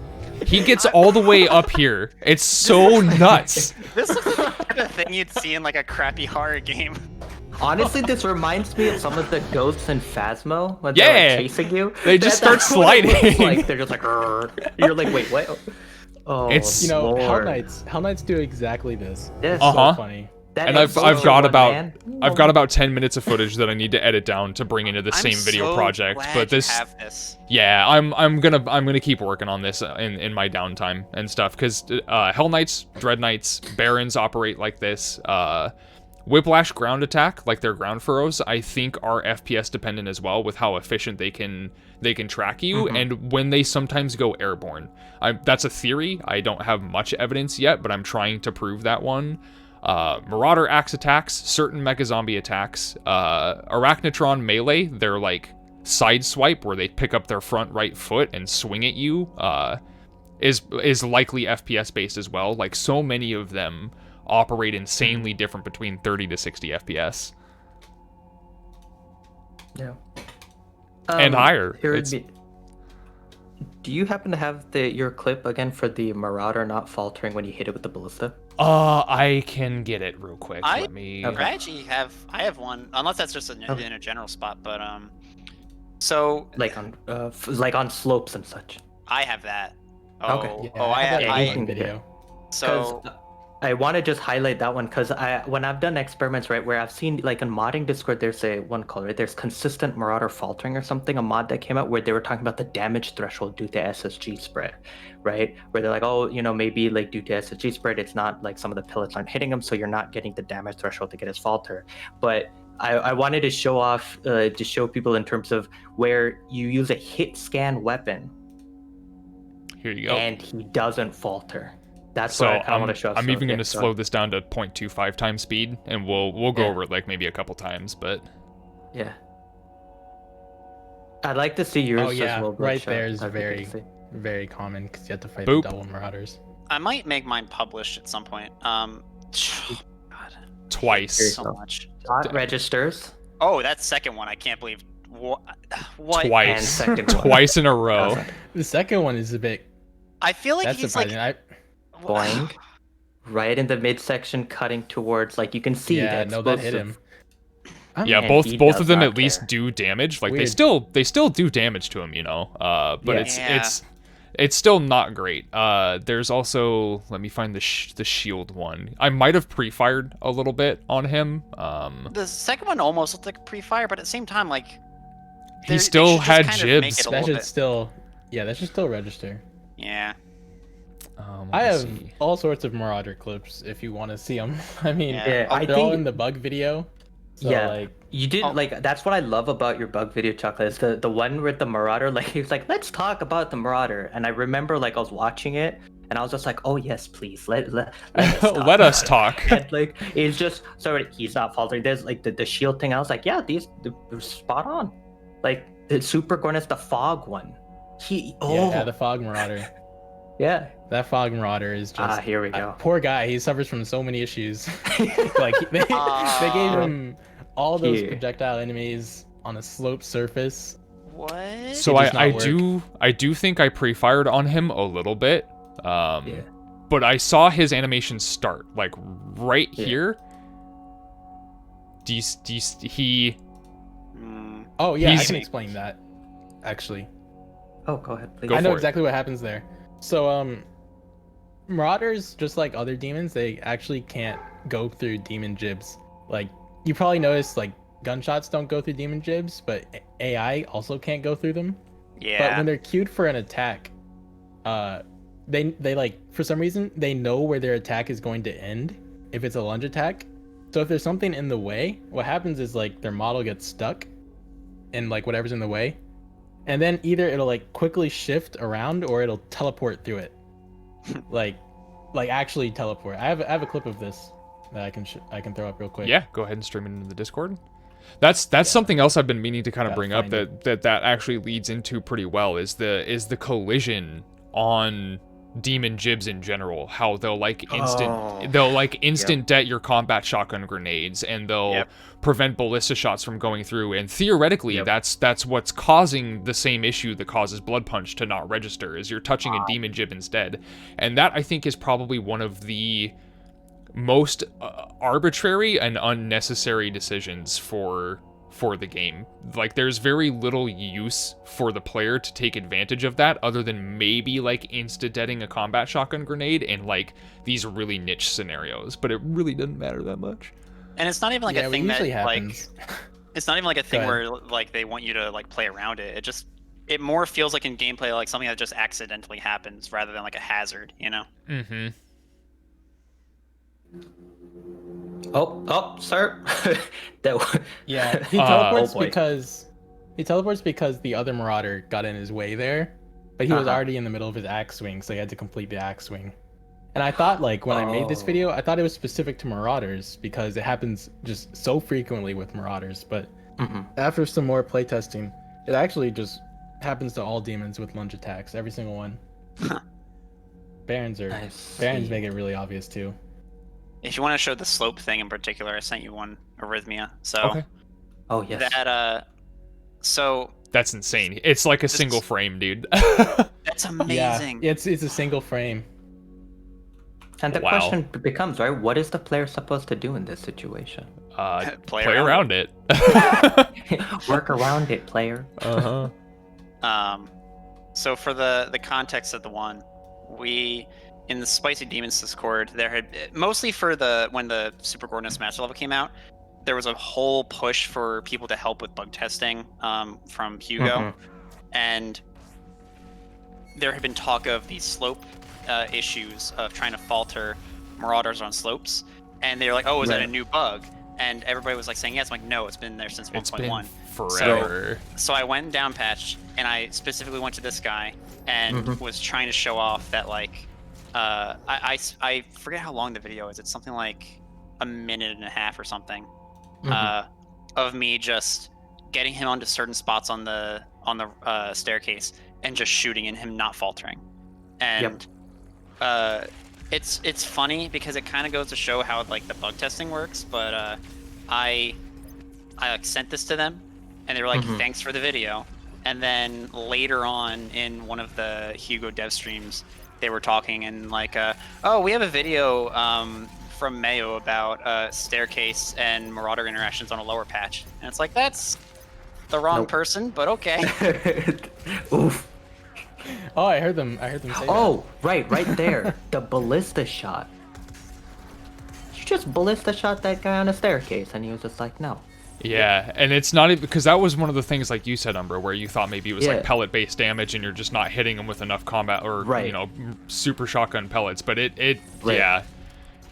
He gets all the way up here. It's so nuts. This looks like the kind of thing you'd see in, like, a crappy horror game. Honestly, this reminds me of some of the ghosts in Phasmo when Yeah. they're like, chasing you. They just That's start what it looks sliding. like. They're just like, "Rrr." You're like, wait, what? Oh, It's- You know, Hell Lord. Knights do exactly this. Yes. So Uh-huh. funny. That And is I've so got one about man. I've got about 10 minutes of footage that I need to edit down to bring into the I'm same video so project. glad But you this have this. yeah, I'm gonna keep working on this in my downtime and stuff because Hell Knights, Dread Knights, Barons operate like this. Whiplash ground attack, like their ground furrows, I think are FPS dependent as well with how efficient they can track you and when they sometimes go airborne. That's a theory. I don't have much evidence yet, but I'm trying to prove that one. Marauder axe attacks, certain mecha zombie attacks, Arachnotron melee, they're like side swipe where they pick up their front right foot and swing at you, is likely FPS based as well. Like so many of them operate insanely different between 30 to 60 FPS Yeah. and higher. Here would It's, be- Do you happen to have your clip again for the Marauder not faltering when you hit it with the ballista? I can get it real quick. I- Let me. Okay. I actually have one, unless that's just Okay. in a general spot. But so Like on slopes and such. I have that. Oh, Okay. Yeah, I have that have. yeah, one yeah. video. So I want to just highlight that one because when I've done experiments, right, where I've seen like in modding Discord, there's one called, right, there's consistent Marauder faltering or something, a mod that came out where they were talking about the damage threshold due to SSG spread, right? Where they're like, oh, maybe like due to SSG spread, it's not like some of the pellets aren't hitting him, so you're not getting the damage threshold to get his falter. But I wanted to show off, to show people in terms of where you use a hit scan weapon Here you go. and he doesn't falter. That's So what I kind of want to show. I'm So, even yeah, going to so- slow this down to 0.25 times speed, and we'll go Yeah. over it like maybe a couple times. But Yeah. I'd like to see yours Oh yeah, as well. right Bloodshot. there is That'd be good very, to see. very common because you have to fight Boop. the double marauders. I might make mine published at some point. God, twice, so much. Dot registers Oh, that second one, I can't believe. What? and twice, second one. twice in a row. The second one is a bit. I feel like That's he's surprising. like Boing. Right in the midsection, cutting towards, like you can see Yeah, the no, that hit explosive- him. Yeah, And both he both does of them not at least care. do damage. Like Weird. they still do damage to him, you know. But Yeah. it's still not great. There's also, let me find the shield one. I might have pre-fired a little bit on him. The second one almost looked like pre-fire, but at the same time, like He they still should just had kind of make jibs. it a That little should bit. still, yeah, that should still register. Yeah. I Let have me see. all sorts of Marauder clips if you want to see them. I mean, Yeah. I they're all think- in the bug video. So, Yeah. like, You did Oh. like that's what I love about your bug video, Chocolate. Is the one with the Marauder. Like he was like, let's talk about the Marauder, and I remember like I was watching it, and I was just like, oh yes, please let us talk Let us about it." talk. And like it's just sorry, he's not faltering. There's like the shield thing. I was like, yeah, they're spot on. Like the Super Gornus, the fog one. yeah, the Fog Marauder. yeah. That Fog Marauder is just. Here we go. Poor guy, he suffers from so many issues. Like they gave him all those Here. projectile enemies on a sloped surface. What? So It does not I do think I pre-fired on him a little bit. Yeah. But I saw his animation start like right Yeah. here. He Mm, Oh yeah, I He's- can explain that. Actually, Oh, go ahead, please. Go I know for it. exactly what happens there. So Marauders, just like other demons, they actually can't go through demon jibs. Like you probably noticed, like gunshots don't go through demon jibs, but AI also can't go through them. But yeah. when they're queued for an attack, they like for some reason they know where their attack is going to end if it's a lunge attack. So if there's something in the way, what happens is like their model gets stuck in like whatever's in the way, and then either it'll like quickly shift around or it'll teleport through it, like actually teleport. I have a clip of this that I can throw up real quick. Yeah, go ahead and stream it into the Discord. That's something else I've been meaning to kind of Gotta bring up find that actually leads into pretty well is the collision on demon jibs in general. How they'll like instant det your combat shotgun grenades, and they'll Yep. prevent ballista shots from going through. And theoretically, Yep. that's what's causing the same issue that causes Blood Punch to not register, is you're touching a demon jib instead. And that I think is probably one of the most arbitrary and unnecessary decisions for the game. Like there's very little use for the player to take advantage of that other than maybe like insta-detting a combat shotgun grenade in like these really niche scenarios, but it really doesn't matter that much. And it's not even like Yeah, a it thing that usually like happens. it's not even like a thing Go where like they want you to like play around it. It more feels like in gameplay like something that just accidentally happens rather than like a hazard, you know? Mm-hmm. Oh, sir. that. Yeah, he Uh, teleports oh boy. because the other Marauder got in his way there, but he was Uh-huh. already in the middle of his axe swing, so he had to complete the axe swing. And I thought, like, when I made this Oh. video, I thought it was specific to Marauders because it happens just so frequently with Marauders. But Mhm. after some more playtesting, it actually just happens to all demons with lunge attacks, every single one. Barons I Barons see. make it really obvious too. If you want to show the slope thing in particular, I sent you one, Arrhythmia. So Okay. Oh yes. so That's insane. It's like a This- single frame, dude. that's amazing. Yeah, it's a single frame. And the Wow. question becomes, right? What is the player supposed to do in this situation? Play Play around around it. Work around it, player. Uh-huh. So for the context of the one, we in the Spicy Demons Discord, there had mostly for when the Super Gornus Master level came out, there was a whole push for people to help with bug testing from Hugo, Mhm. and there had been talk of these slope issues of trying to falter Marauders on slopes, and they were like, "Oh, is that a Right. new bug?" And everybody was like saying, "Yes." I'm like, "No, it's been there since It's 1.1." been forever. So I went and down patched, and I specifically went to this guy and Mhm. was trying to show off that like, I forget how long the video is. It's something like a minute and a half or something, Mhm. of me just getting him onto certain spots on the staircase and just shooting and him not faltering, and it's funny because it kind of goes to show how like the bug testing works, but I like sent this to them, and they were like, Mhm. "Thanks for the video." And then later on in one of the Hugo dev streams, they were talking and like, "Oh, we have a video from Mayo about staircase and Marauder interactions on a lower patch, and it's like that's the wrong Nope. person, but okay. Oof. Oh, I heard them say that. Oh, right there. The ballista shot. You just ballista shot that guy on a staircase, and he was just like, no. Yeah, and it's not even because that was one of the things, like you said, Umbra, where you thought maybe it was Yeah. like pellet-based damage, and you're just not hitting him with enough combat or Right. super shotgun pellets. But it Right. yeah,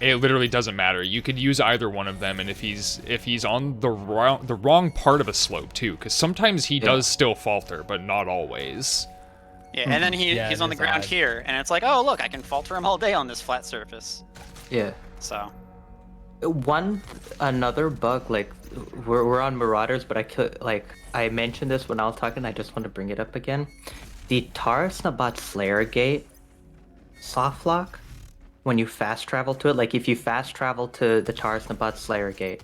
it literally doesn't matter. You could use either one of them, and if he's on the wrong part of a slope too, because sometimes he does still falter, but not always. Yeah, and then Yeah, he's it on the is ground odd. here, and it's like, oh look, I can falter him all day on this flat surface. Yeah. So Another bug, like we're on Marauders, but I mentioned this when I was talking. I just want to bring it up again. The Taurus Nabat Slayer Gate soft lock, when you fast travel to it, like if you fast travel to the Taurus Nabat Slayer Gate,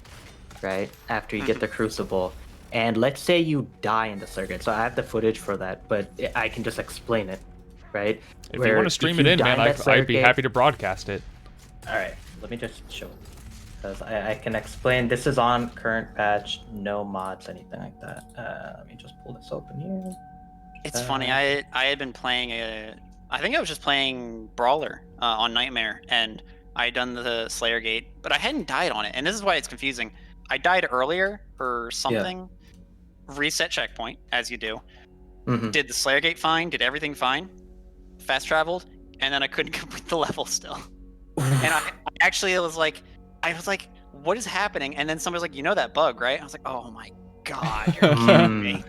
right after you get the Crucible, and let's say you die in the Slayer Gate. So I have the footage for that, but I can just explain it, right? If you want to stream it in, man, I'd be happy to broadcast it. All right, let me just show it. Because I can explain. This is on current patch, no mods, anything like that. Let me just pull this open here. it's funny. I had been playing I think I was just playing Brawler on Nightmare, and I had done the Slayer Gate, but I hadn't died on it, and this is why it's confusing. I died earlier or something. Reset checkpoint, as you do. Mhm. Did the Slayer Gate fine? Did everything fine? Fast traveled, and then I couldn't complete the level still. And I actually was like, what is happening? And then somebody's like, you know that bug, right? I was like, oh my god, you're kidding me.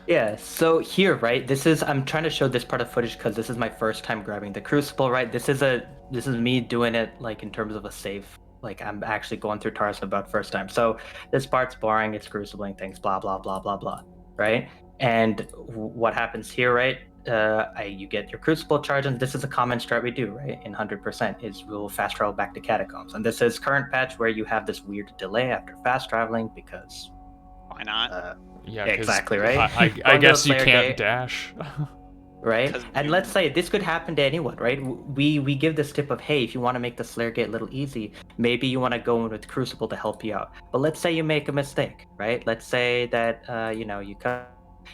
Yeah, so here, right, I'm trying to show this part of footage because this is my first time grabbing the Crucible, right? This is me doing it like in terms of a save. Like I'm actually going through Taurus about first time. So this part's boring, it's crucibling things, blah blah blah blah blah, right? And what happens here, right? You get your Crucible charge, and this is a common strat we do, right? In 100% is we'll fast travel back to Catacombs, and this is current patch where you have this weird delay after fast traveling because Why not? Yeah, 'cause exactly, right? I Going to guess the you Slayer can't Gate. dash. right? 'Cause And you- let's say this could happen to anyone, right? We give this tip of, hey, if you want to make the Slayer Gate a little easy, maybe you want to go in with Crucible to help you out. But let's say you make a mistake, right? Let's say that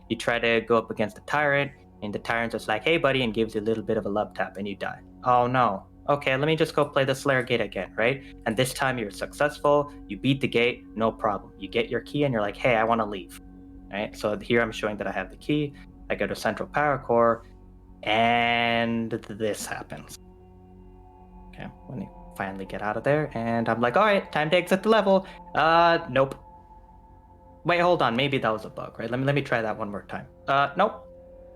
you try to go up against the Tyrant, and the Tyrant's just like, hey, buddy, and gives you a little bit of a love tap, and you die. Oh no. Okay, let me just go play the Slayer Gate again, right? And this time you're successful, you beat the gate, no problem. You get your key, and you're like, hey, I want to leave. Right? So here I'm showing that I have the key. I go to Central Power Core, and this happens. Okay, when you finally get out of there, and I'm like, all right, time to exit the level. Nope. Wait, hold on. Maybe that was a bug, right? Let me try that one more time. Nope.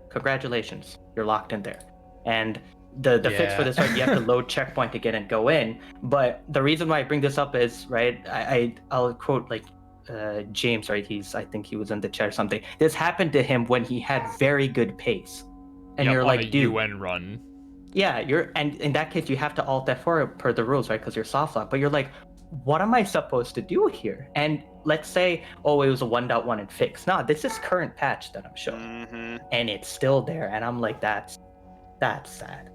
Congratulations, you're locked in there. And the fix for this, right? You have to load checkpoint to get and go in. But the reason why I bring this up is, right? I'll quote like James, right? I think he was in the chat or something. This happened to him when he had very good pace, and Yep, you're on like, a dude, UN run. yeah, and in that case you have to alt F4 per the rules, right? Because you're soft lock. But you're like, what am I supposed to do here? And let's say, oh, it was a 1.1 and fixed. No, this is current patch that I'm showing, and it's still there. And I'm like, that's sad.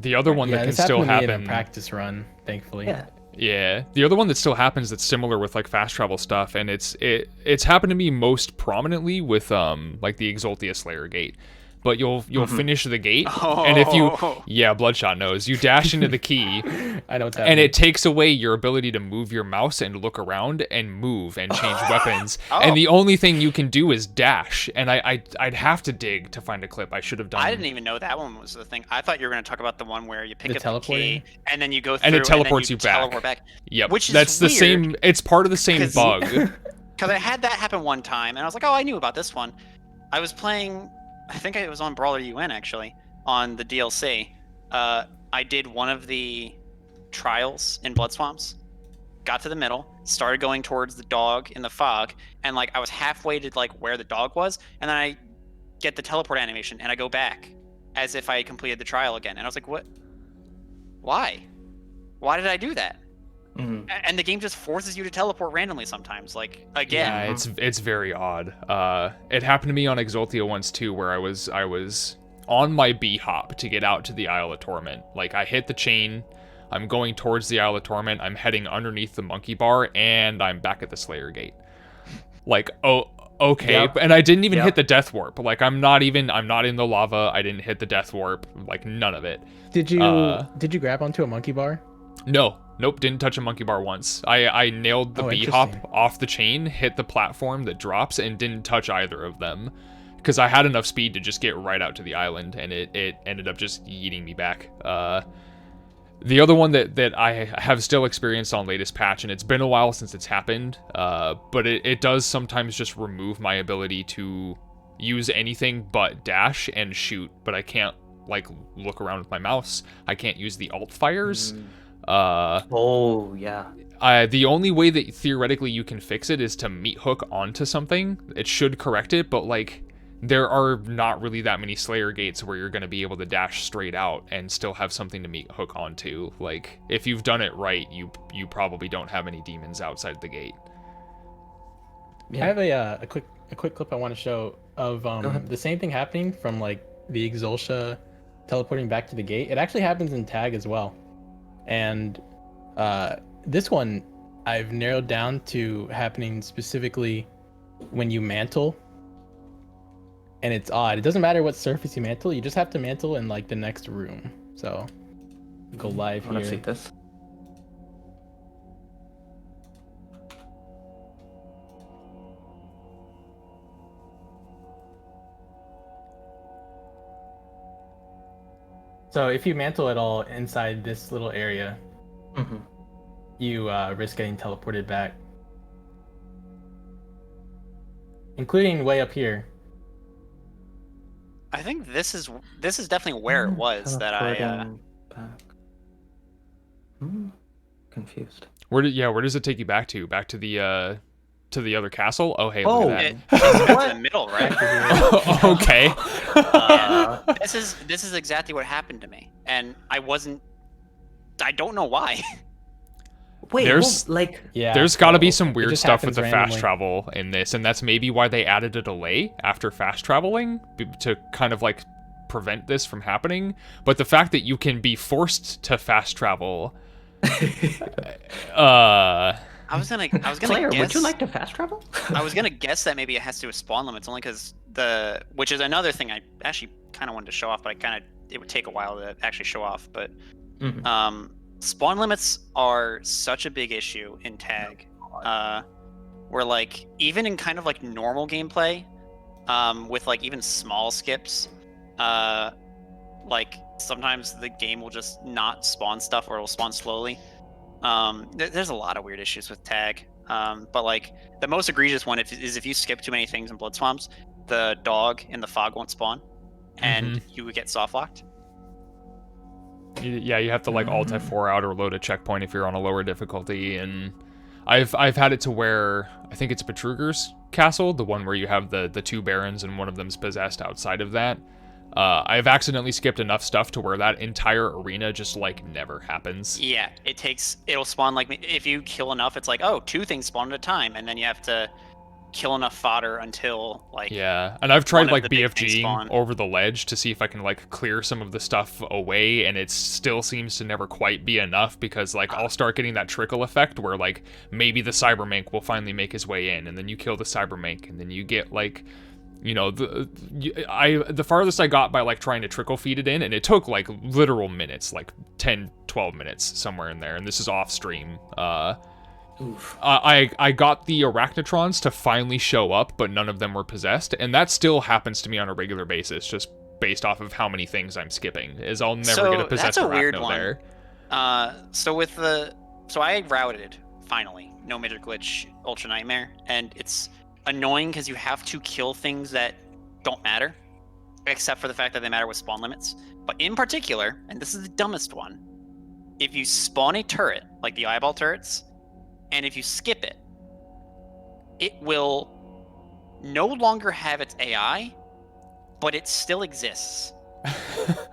The other one that can this still happened to me in happen. a practice run, thankfully. Yeah. Yeah, the other one that still happens that's similar with like fast travel stuff, and it's happened to me most prominently with like the Exultia Slayer Gate. But you'll finish the gate, and if you Bloodshot knows, you dash into the key, I know what's and happening. it takes away your ability to move your mouse and look around and move and change weapons. Oh. And the only thing you can do is dash. And I'd have to dig to find a clip. I should have done. I didn't even know that one was the thing. I thought you were going to talk about the one where you pick The up the key teleporting? and then you go through And it then teleports you back. teleport back. Yep, Which is that's the weird, same. It's part of the same 'cause- bug. Because I had that happen one time, and I was like, oh, I knew about this one. I was playing, I think it was on Brawler UN, actually, on the DLC. I did one of the trials in Blood Swamps, got to the middle, started going towards the dog in the fog, and like I was halfway to like where the dog was, and then I get the teleport animation, and I go back as if I completed the trial again. And I was like, what? Why? Why did I do that? Mhm. And the game just forces you to teleport randomly sometimes, like again. Yeah, it's very odd. It happened to me on Exultia once too, where I was on my B hop to get out to the Isle of Torment. Like I hit the chain, I'm going towards the Isle of Torment. I'm heading underneath the monkey bar, and I'm back at the Slayer Gate. Like, oh, okay. Yep. And I didn't even Yep. hit the Death Warp. Like, I'm not in the lava. I didn't hit the Death Warp. Like, none of it. Did you grab onto a monkey bar? No. Nope, didn't touch a monkey bar once. I nailed the bee hop interesting. off the chain, hit the platform that drops, and didn't touch either of them. Because I had enough speed to just get right out to the island, and it ended up just yeeting me back. The other one that I have still experienced on latest patch, and it's been a while since it's happened, but it does sometimes just remove my ability to use anything but dash and shoot, but I can't, like, look around with my mouse. I can't use the alt fires. Oh, yeah. The only way that theoretically you can fix it is to meat hook onto something. It should correct it, but, like, there are not really that many Slayer gates where you're going to be able to dash straight out and still have something to meat hook onto. Like, if you've done it right, you probably don't have any demons outside the gate. I have a quick clip I want to show of the same thing happening from, like, the Exultia teleporting back to the gate. It actually happens in Tag as well. And this one I've narrowed down to happening specifically when you mantle. And it's odd. It doesn't matter what surface you mantle. You just have to mantle in, like, the next room. So, go live I want to see here. this. So, if you mantle at all inside this little area, Mm-hmm. you risk getting teleported back. Including way up here. I think this is definitely where it was that I. Teleporting back. Confused. Where does it take you back to? Back to the other castle? Oh, hey, Oh, look at It takes me to the middle, right? that. Okay. Yeah. This is exactly what happened to me, and I don't know why. Wait, There's- well, like, Yeah. There's got to be so some it weird just stuff with happens the fast randomly. travel in this, and that's maybe why they added a delay after fast traveling to kind of like prevent this from happening. But the fact that you can be forced to fast travel, I was gonna Claire, guess. would you like to fast travel? I was gonna guess that maybe it has to do with spawn limits, only because which is another thing I actually kind of wanted to show off, but it would take a while to actually show off. But Mhm. spawn limits are such a big issue in Tag, where, like, even in kind of like normal gameplay, with, like, even small skips, like, sometimes the game will just not spawn stuff, or it'll spawn slowly. There's a lot of weird issues with Tag, but, like, the most egregious one is if you skip too many things in Blood Swamps, the dog in the fog won't spawn, and you would get soft locked. yeah, you have to like alt F4 out or load a checkpoint if you're on a lower difficulty. And I've had it to where I think it's Betruger's castle, the one where you have the two barons and one of them's possessed outside of that. I've accidentally skipped enough stuff to where that entire arena just, like, never happens. Yeah, it'll spawn, like, if you kill enough, it's like, oh, 2 things spawn at a time, and then you have to kill enough fodder until, like, Yeah, and I've one tried of like the big things BFGing spawn. over the ledge to see if I can like clear some of the stuff away, and it still seems to never quite be enough, because like I'll start getting that trickle effect where like maybe the Cybermank will finally make his way in, and then you kill the Cybermank, and then you get like, you know, the farthest I got by like trying to trickle feed it in, and it took like literal minutes, like 10-12 minutes somewhere in there, and this is off stream. Oof. I got the Arachnotrons to finally show up, but none of them were possessed, and that still happens to me on a regular basis, just based off of how many things I'm skipping. Is I'll never So, get a possessed that's a weird Arachno one. there. So I routed, finally, no major glitch, Ultra Nightmare, and it's annoying because you have to kill things that don't matter, except for the fact that they matter with spawn limits. But in particular, and this is the dumbest one, if you spawn a turret, like the eyeball turrets, and if you skip it, it will no longer have its AI, but it still exists.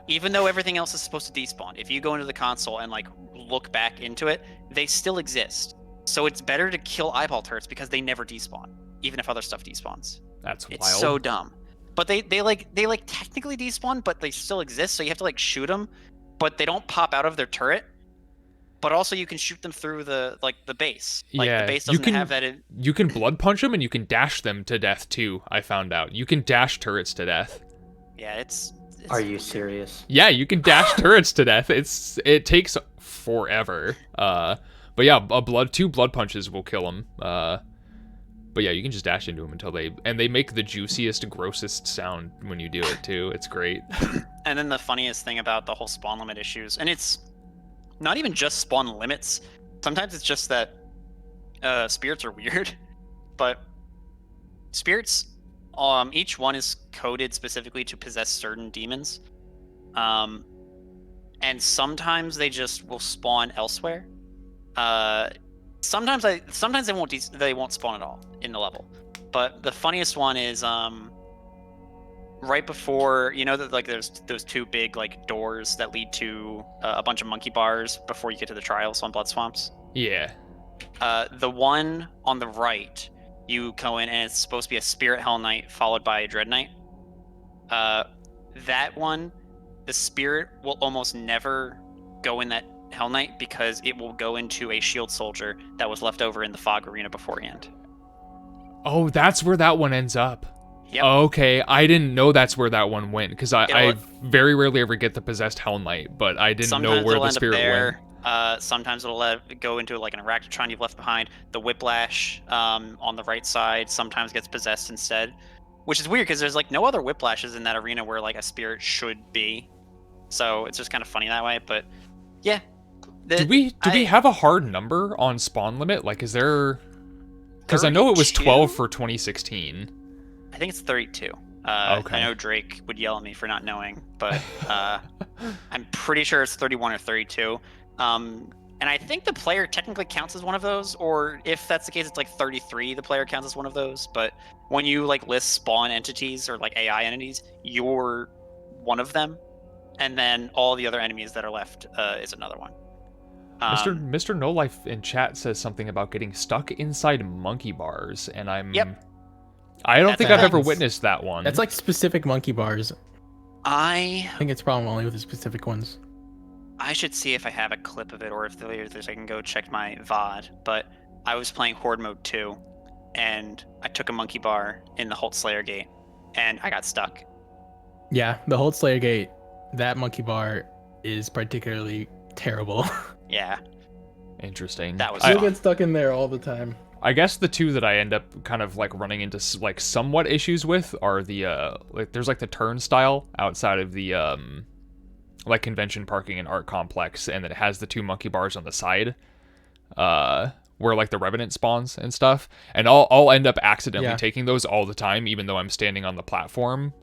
Even though everything else is supposed to despawn. If you go into the console and like look back into it, they still exist. So it's better to kill eyeball turrets because they never despawn, even if other stuff despawns. That's It's wild. so dumb. But they technically despawn, but they still exist, so you have to like shoot them, but they don't pop out of their turret. but also you can shoot them through the base. Like Yeah, the base you doesn't can- have that. You can blood punch them and you can dash them to death too. I found out you can dash turrets to death. Yeah, it's Are you serious? Yeah, you can dash turrets to death. It takes forever. But yeah, two blood punches will kill them. But yeah, you can just dash into them until they make the juiciest, grossest sound when you do it too. It's great. And then the funniest thing about the whole spawn limit issues, and it's not even just spawn limits. Sometimes it's just that spirits are weird, but spirits, each one is coded specifically to possess certain demons, and sometimes they just will spawn elsewhere. Sometimes they won't spawn at all in the level. But the funniest one is right before, you know, that like there's those two big like doors that lead to a bunch of monkey bars before you get to the trials on Blood Swamps. Yeah. The one on the right, you go in and it's supposed to be a Spirit Hell Knight followed by a Dread Knight. That one, the Spirit will almost never go in that Hell Knight because it will go into a Shield Soldier that was left over in the Fog Arena beforehand. Oh, that's where that one ends up. Yep. Okay, I didn't know that's where that one went because I It'll- very rarely ever get the possessed Hell Knight, but I didn't know where it'll the end up spirit there. went. Sometimes it'll go into like an Arachnotron you've left behind. The Whiplash on the right side sometimes gets possessed instead, which is weird because there's like no other Whiplashes in that arena where like a spirit should be. So it's just kind of funny that way. But yeah, Do we have a hard number on spawn limit? Like, is there? Because I know it was 12 for 2016. I think it's 32. Okay. I know Drake would yell at me for not knowing, but I'm pretty sure it's 31 or 32. And I think the player technically counts as one of those, or if that's the case, it's like 33. The player counts as one of those. But when you like list spawn entities or like AI entities, you're one of them, and then all the other enemies that are left is another one. Mr. No Life in chat says something about getting stuck inside monkey bars, and Yep. I don't That's think a I've ever happens. witnessed that one. That's like specific monkey bars. I I think it's probably only with the specific ones. should see if I have a clip of it or if there's I can go check my VOD. But I was playing Horde Mode 2, and I took a monkey bar in the Holt Slayer Gate, and I got stuck. Yeah, the Hold Slayer Gate, that monkey bar is particularly terrible. Yeah, Interesting. That was I, fun. get stuck in there all the time. I guess the two that I end up kind of like running into like somewhat issues with are the like there's like the turnstile outside of the like convention parking and art complex, and then it has the two monkey bars on the side where like the revenant spawns and stuff, and I'll end up accidentally Yeah. taking those all the time even though I'm standing on the platform.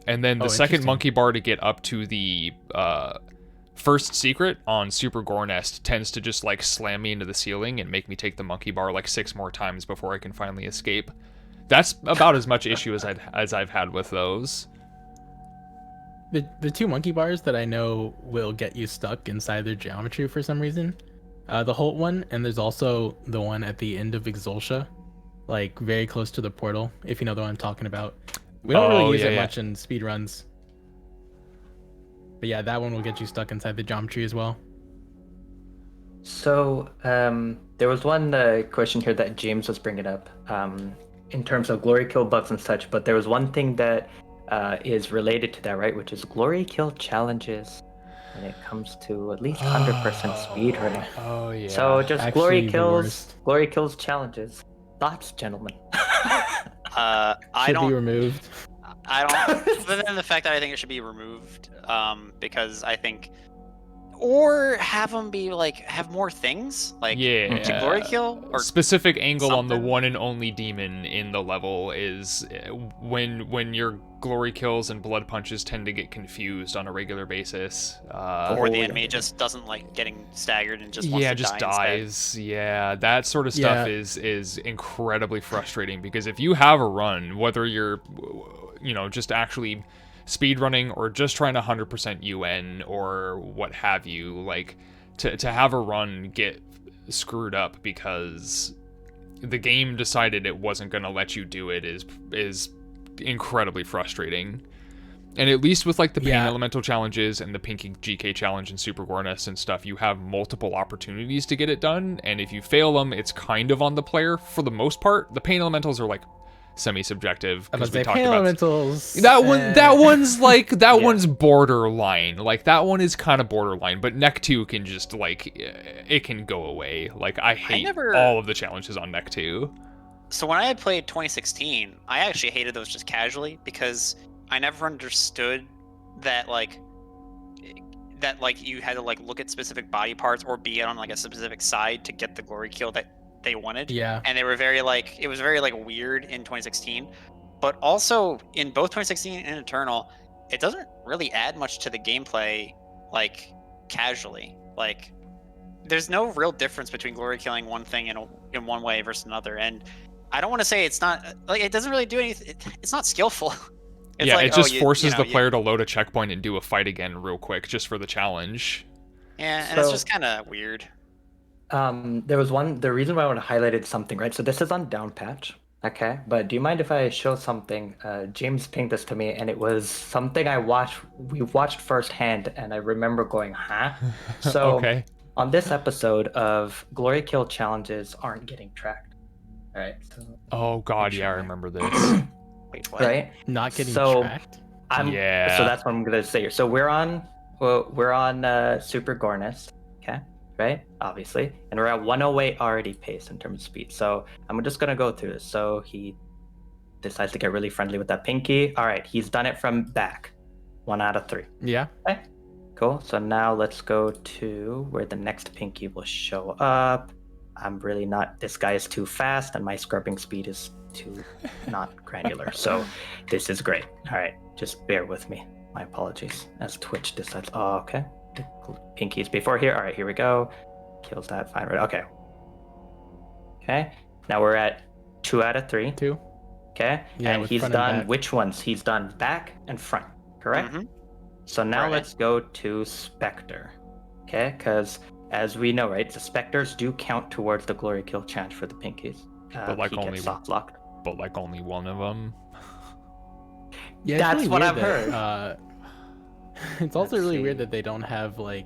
And then the Oh, second interesting. monkey bar to get up to the first secret on Super Gore Nest tends to just like slam me into the ceiling and make me take the monkey bar like 6 more times before I can finally escape. That's about as much issue as I've had with those. The two monkey bars that I know will get you stuck inside their geometry for some reason. The Holt one, and there's also the one at the end of Exultia, like very close to the portal, if you know the one I'm talking about. We don't Oh, really use yeah, it yeah. much in speedruns. But yeah, that one will get you stuck inside the geometry as well. So there was one question here that James was bringing up in terms of glory kill bugs and such, but there was one thing that is related to that, right? Which is glory kill challenges when it comes to at least 100% speed running. Oh yeah. So just Actually, glory the kills, worst. glory kills challenges. Thoughts, gentlemen? I Should be don't. removed. I don't. Other than the fact that I think it should be removed, because I think, or have them be like have more things like Yeah. to glory kill or specific angle on the something? one and only demon in the level is when your glory kills and blood punches tend to get confused on a regular basis. or the enemy just doesn't like getting staggered and just wants yeah, to just die instead. dies. Yeah, that sort of stuff Yeah. is incredibly frustrating because if you have a run, whether you're just actually speed running or just trying to 100% UN or what have you, like to have a run get screwed up because the game decided it wasn't going to let you do it is incredibly frustrating. And at least with like the Pain Yeah. Elemental challenges and the Pinky GK challenge and Super Gorness and stuff, you have multiple opportunities to get it done. And if you fail them, it's kind of on the player for the most part. The Pain Elementals are like semi-subjective I was because we gonna say talked Pain about Elementals. that one's like that Yeah. one's borderline. Like that one is kind of borderline, but Neck 2 can just like it can go away. Like I hate never- all of the challenges on Neck 2. So when I had played 2016, I actually hated those just casually because I never understood that like you had to like look at specific body parts or be on like a specific side to get the glory kill that they wanted. Yeah. And they were very like it was very like weird in 2016. But also in both 2016 and Eternal, it doesn't really add much to the gameplay like casually. Like there's no real difference between glory killing one thing in one way versus another. And I don't want to say it's not like it doesn't really do anything. It's not skillful. It's Yeah, like, it just you forces know, the player to load a checkpoint and do a fight again real quick just for the challenge. Yeah, and it's So- just kind of weird. There was the reason why I want to highlighted something, right? So this is on down patch, okay? But do you mind if I show something? James pinged this to me, and it was something we watched firsthand, and I remember going, huh? So Okay. on this episode of Glory Kill challenges aren't getting tracked, all right? So, Oh god, yeah, I Sure. remember this. Wait, what? right? Not getting So- tracked. Yeah. So that's what I'm gonna say here. So we're on Super Gornist, okay, right? Obviously, and we're at 108 already pace in terms of speed. So I'm just gonna go through this. So he decides to get really friendly with that Pinky. All right, he's done it from back. 1 out of 3. Yeah. Okay, cool. So now let's go to where the next Pinky will show up. I'm really not. This guy is too fast, and my scrubbing speed is too not granular. So this is great. All right, just bear with me. My apologies. As Twitch decides. Oh, okay. The Pinky's before here. All right, here we go. Kills that. Fine. Right. Okay. Okay. Now we're at 2 out of 3. 2. Okay. Yeah, and with he's front and done back. which ones? He's done back and front. Correct. Mhm. So now Right. let's go to Spectre. Okay, because as we know, right, the Spectres do count towards the Glory Kill chance for the Pinkies. But, like, he only gets soft locked. But like only one of them. Yeah, it's That's really what weird I've heard. It's also Let's really see. weird that they don't have like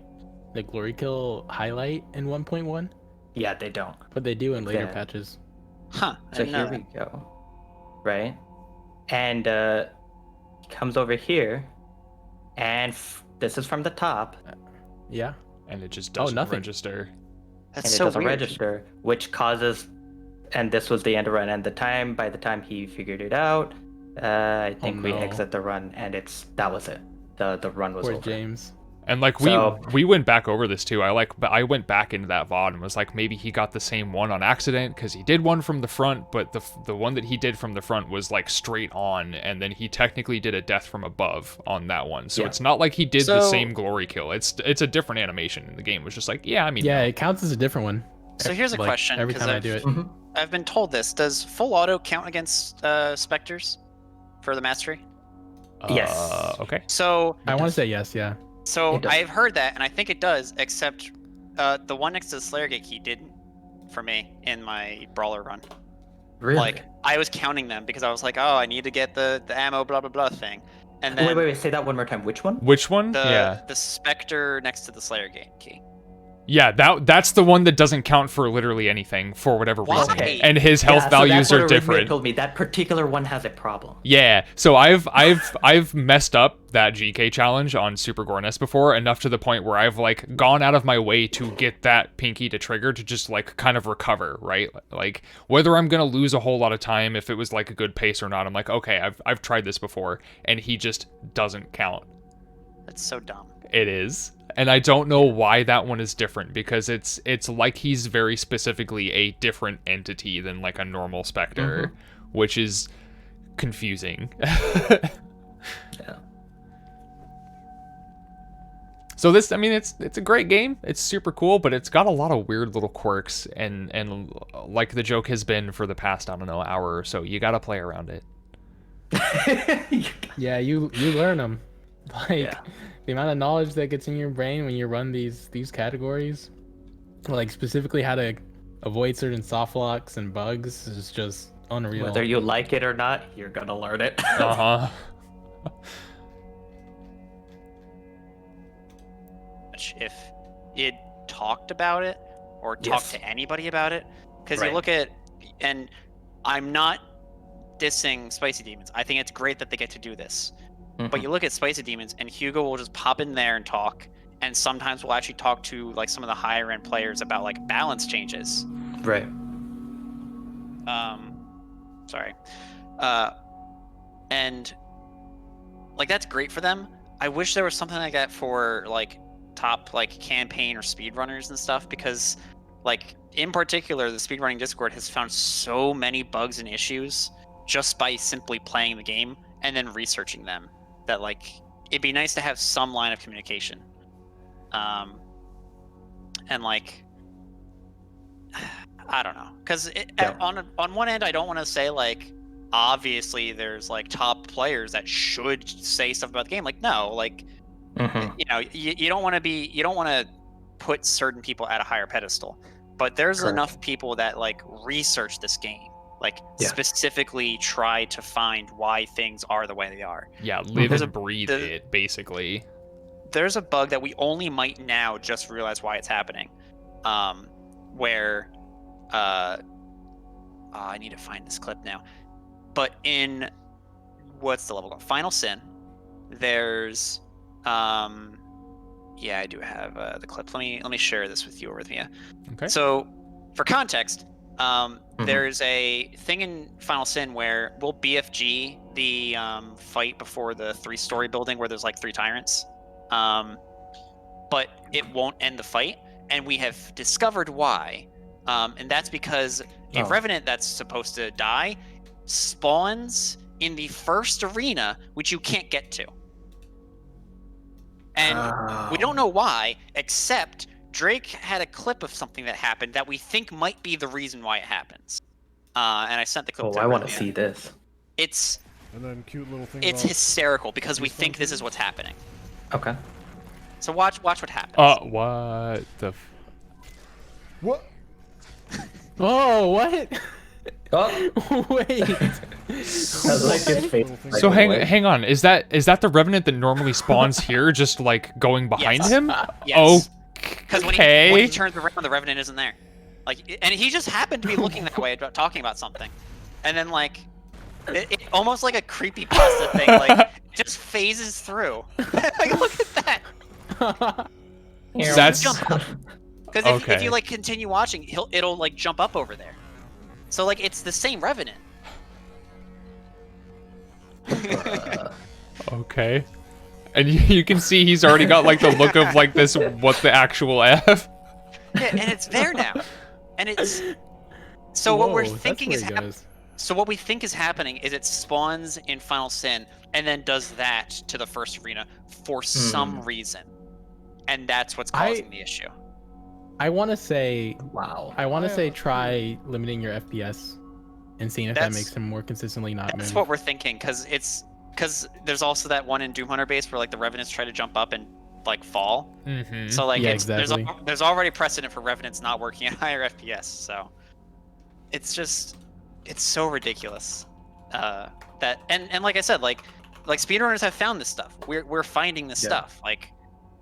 the glory kill highlight in 1.1, Yeah, they don't. but they do in later Yeah. patches. Huh. I So didn't know here that. we go. Right? And he comes over here, and this is from the top, Yeah. And it just Oh, doesn't nothing. register. That's and it so doesn't weird. register, which causes. And this was the end of run. And by the time he figured it out, I think we no. exit the run, and that was it. The run was Poor over. James. And like So- we went back over this too. I went back into that VOD and was like, maybe he got the same one on accident because he did one from the front, but the one that he did from the front was like straight on, and then he technically did a death from above on that one. So Yeah. it's not like he did the So- same glory kill. It's a different animation in the game. It was just like, yeah, I mean, Yeah, it counts as a different one. So here's a Like, question, Every 'cause time I I've- do it. Mhm. I've been told this. Does full auto count against specters for the mastery? Yes. Okay. So I want to say yes, yeah. It does. I've heard that, and I think it does. Except the one next to the Slayer Gate key didn't for me in my brawler run. Really? Like I was counting them because I was like, oh, I need to get the ammo, blah blah blah thing, and then wait. Say that one more time. Which one? Which one? the Yeah. specter next to the Slayer Gate key. Yeah, that's the one that doesn't count for literally anything for whatever Why? reason. Okay. And his health Yeah, so values that's what are Arrhythmia different. Told me that particular one has a problem. Yeah, so I've messed up that GK challenge on Super Gorness before enough to the point where I've like gone out of my way to get that Pinky to trigger to just like kind of recover, right? Like whether I'm gonna lose a whole lot of time if it was like a good pace or not, I'm like, okay, I've tried this before, and he just doesn't count. That's so dumb. It is. And I don't know why that one is different because it's like he's very specifically a different entity than like a normal Spectre, which is confusing. Yeah. So this, I mean, it's a great game. It's super cool, but it's got a lot of weird little quirks, and like the joke has been for the past, I don't know, hour or so, you gotta play around it. Yeah, you learn them. Like Yeah. the amount of knowledge that gets in your brain when you run these categories, like specifically how to avoid certain soft locks and bugs, is just unreal. Whether you like it or not, you're gonna learn it. Uh huh. much if it talked about it or talked Yes. to anybody about it. Because you Right. look at, and I'm not dissing Spicy Demons. I think it's great that they get to do this. But Mhm. you look at Spicy Demons, and Hugo will just pop in there and talk, and sometimes we'll actually talk to like some of the higher end players about like balance changes. Right. Sorry. And like that's great for them. I wish there was something like that for like top like campaign or speedrunners and stuff, because like in particular the speedrunning Discord has found so many bugs and issues just by simply playing the game and then researching them, that like it'd be nice to have some line of communication. And like I don't know, because Yeah. on one end I don't want to say like obviously there's like top players that should say stuff about the game. Like no, like Mhm. you know you don't want to put certain people at a higher pedestal, but there's Correct. enough people that like research this game, like Yeah. specifically try to find why things are the way they are. Yeah, live There's and a- breathe the- it, basically. There's a bug that we only might now just realize why it's happening, where I need to find this clip now, but in what's the level called? Final Sin, there's yeah, I do have the clip. Let me share this with you, Arrhythmia. Okay. So for context, there's a thing in Final Sin where we'll BFG the fight before the 3-story building where there's like 3 tyrants, but it won't end the fight, and we have discovered why, and that's because a Oh. revenant that's supposed to die spawns in the first arena, which you can't get to, and we don't know why, except Drake had a clip of something that happened that we think might be the reason why it happens. And I sent the clip Oh, to I want to Arrhythmia. see this. It's And then cute little things. it's about hysterical because we Respawn think this too? is what's happening. Okay. So watch what happens. What the? what? Oh, what? Oh, Wait. I like his face. Little thing right So away. hang on. Is that the revenant that normally spawns here, just like going behind Yes. him? Yes. Because when Okay. he turns around, the Revenant isn't there. Like, and he just happened to be looking that way, about talking about something, and then like, it almost like a creepypasta thing, like just phases through. Like, look at that. That's Because if Okay. you like continue watching, it'll like jump up over there. So like it's the same Revenant. okay. And you can see he's already got like the look of like this. What the actual f? Yeah, and it's there now, and it's so what we're Whoa, that's thinking where is he happening. goes. So what we think is happening is it spawns in Final Sin and then does that to the first arena for some reason, and that's what's causing the issue. I want to say, Wow. try limiting your FPS and seeing if that That's- makes him more consistently not That's move. what we're thinking, because there's also that one in Doom Hunter base where like the Revenants try to jump up and like fall. Mm-hmm. So like Yeah, there's exactly. there's already precedent for Revenants not working at higher FPS. So it's so ridiculous. That and like I said, like speedrunners have found this stuff. We're finding this Yeah. stuff. Like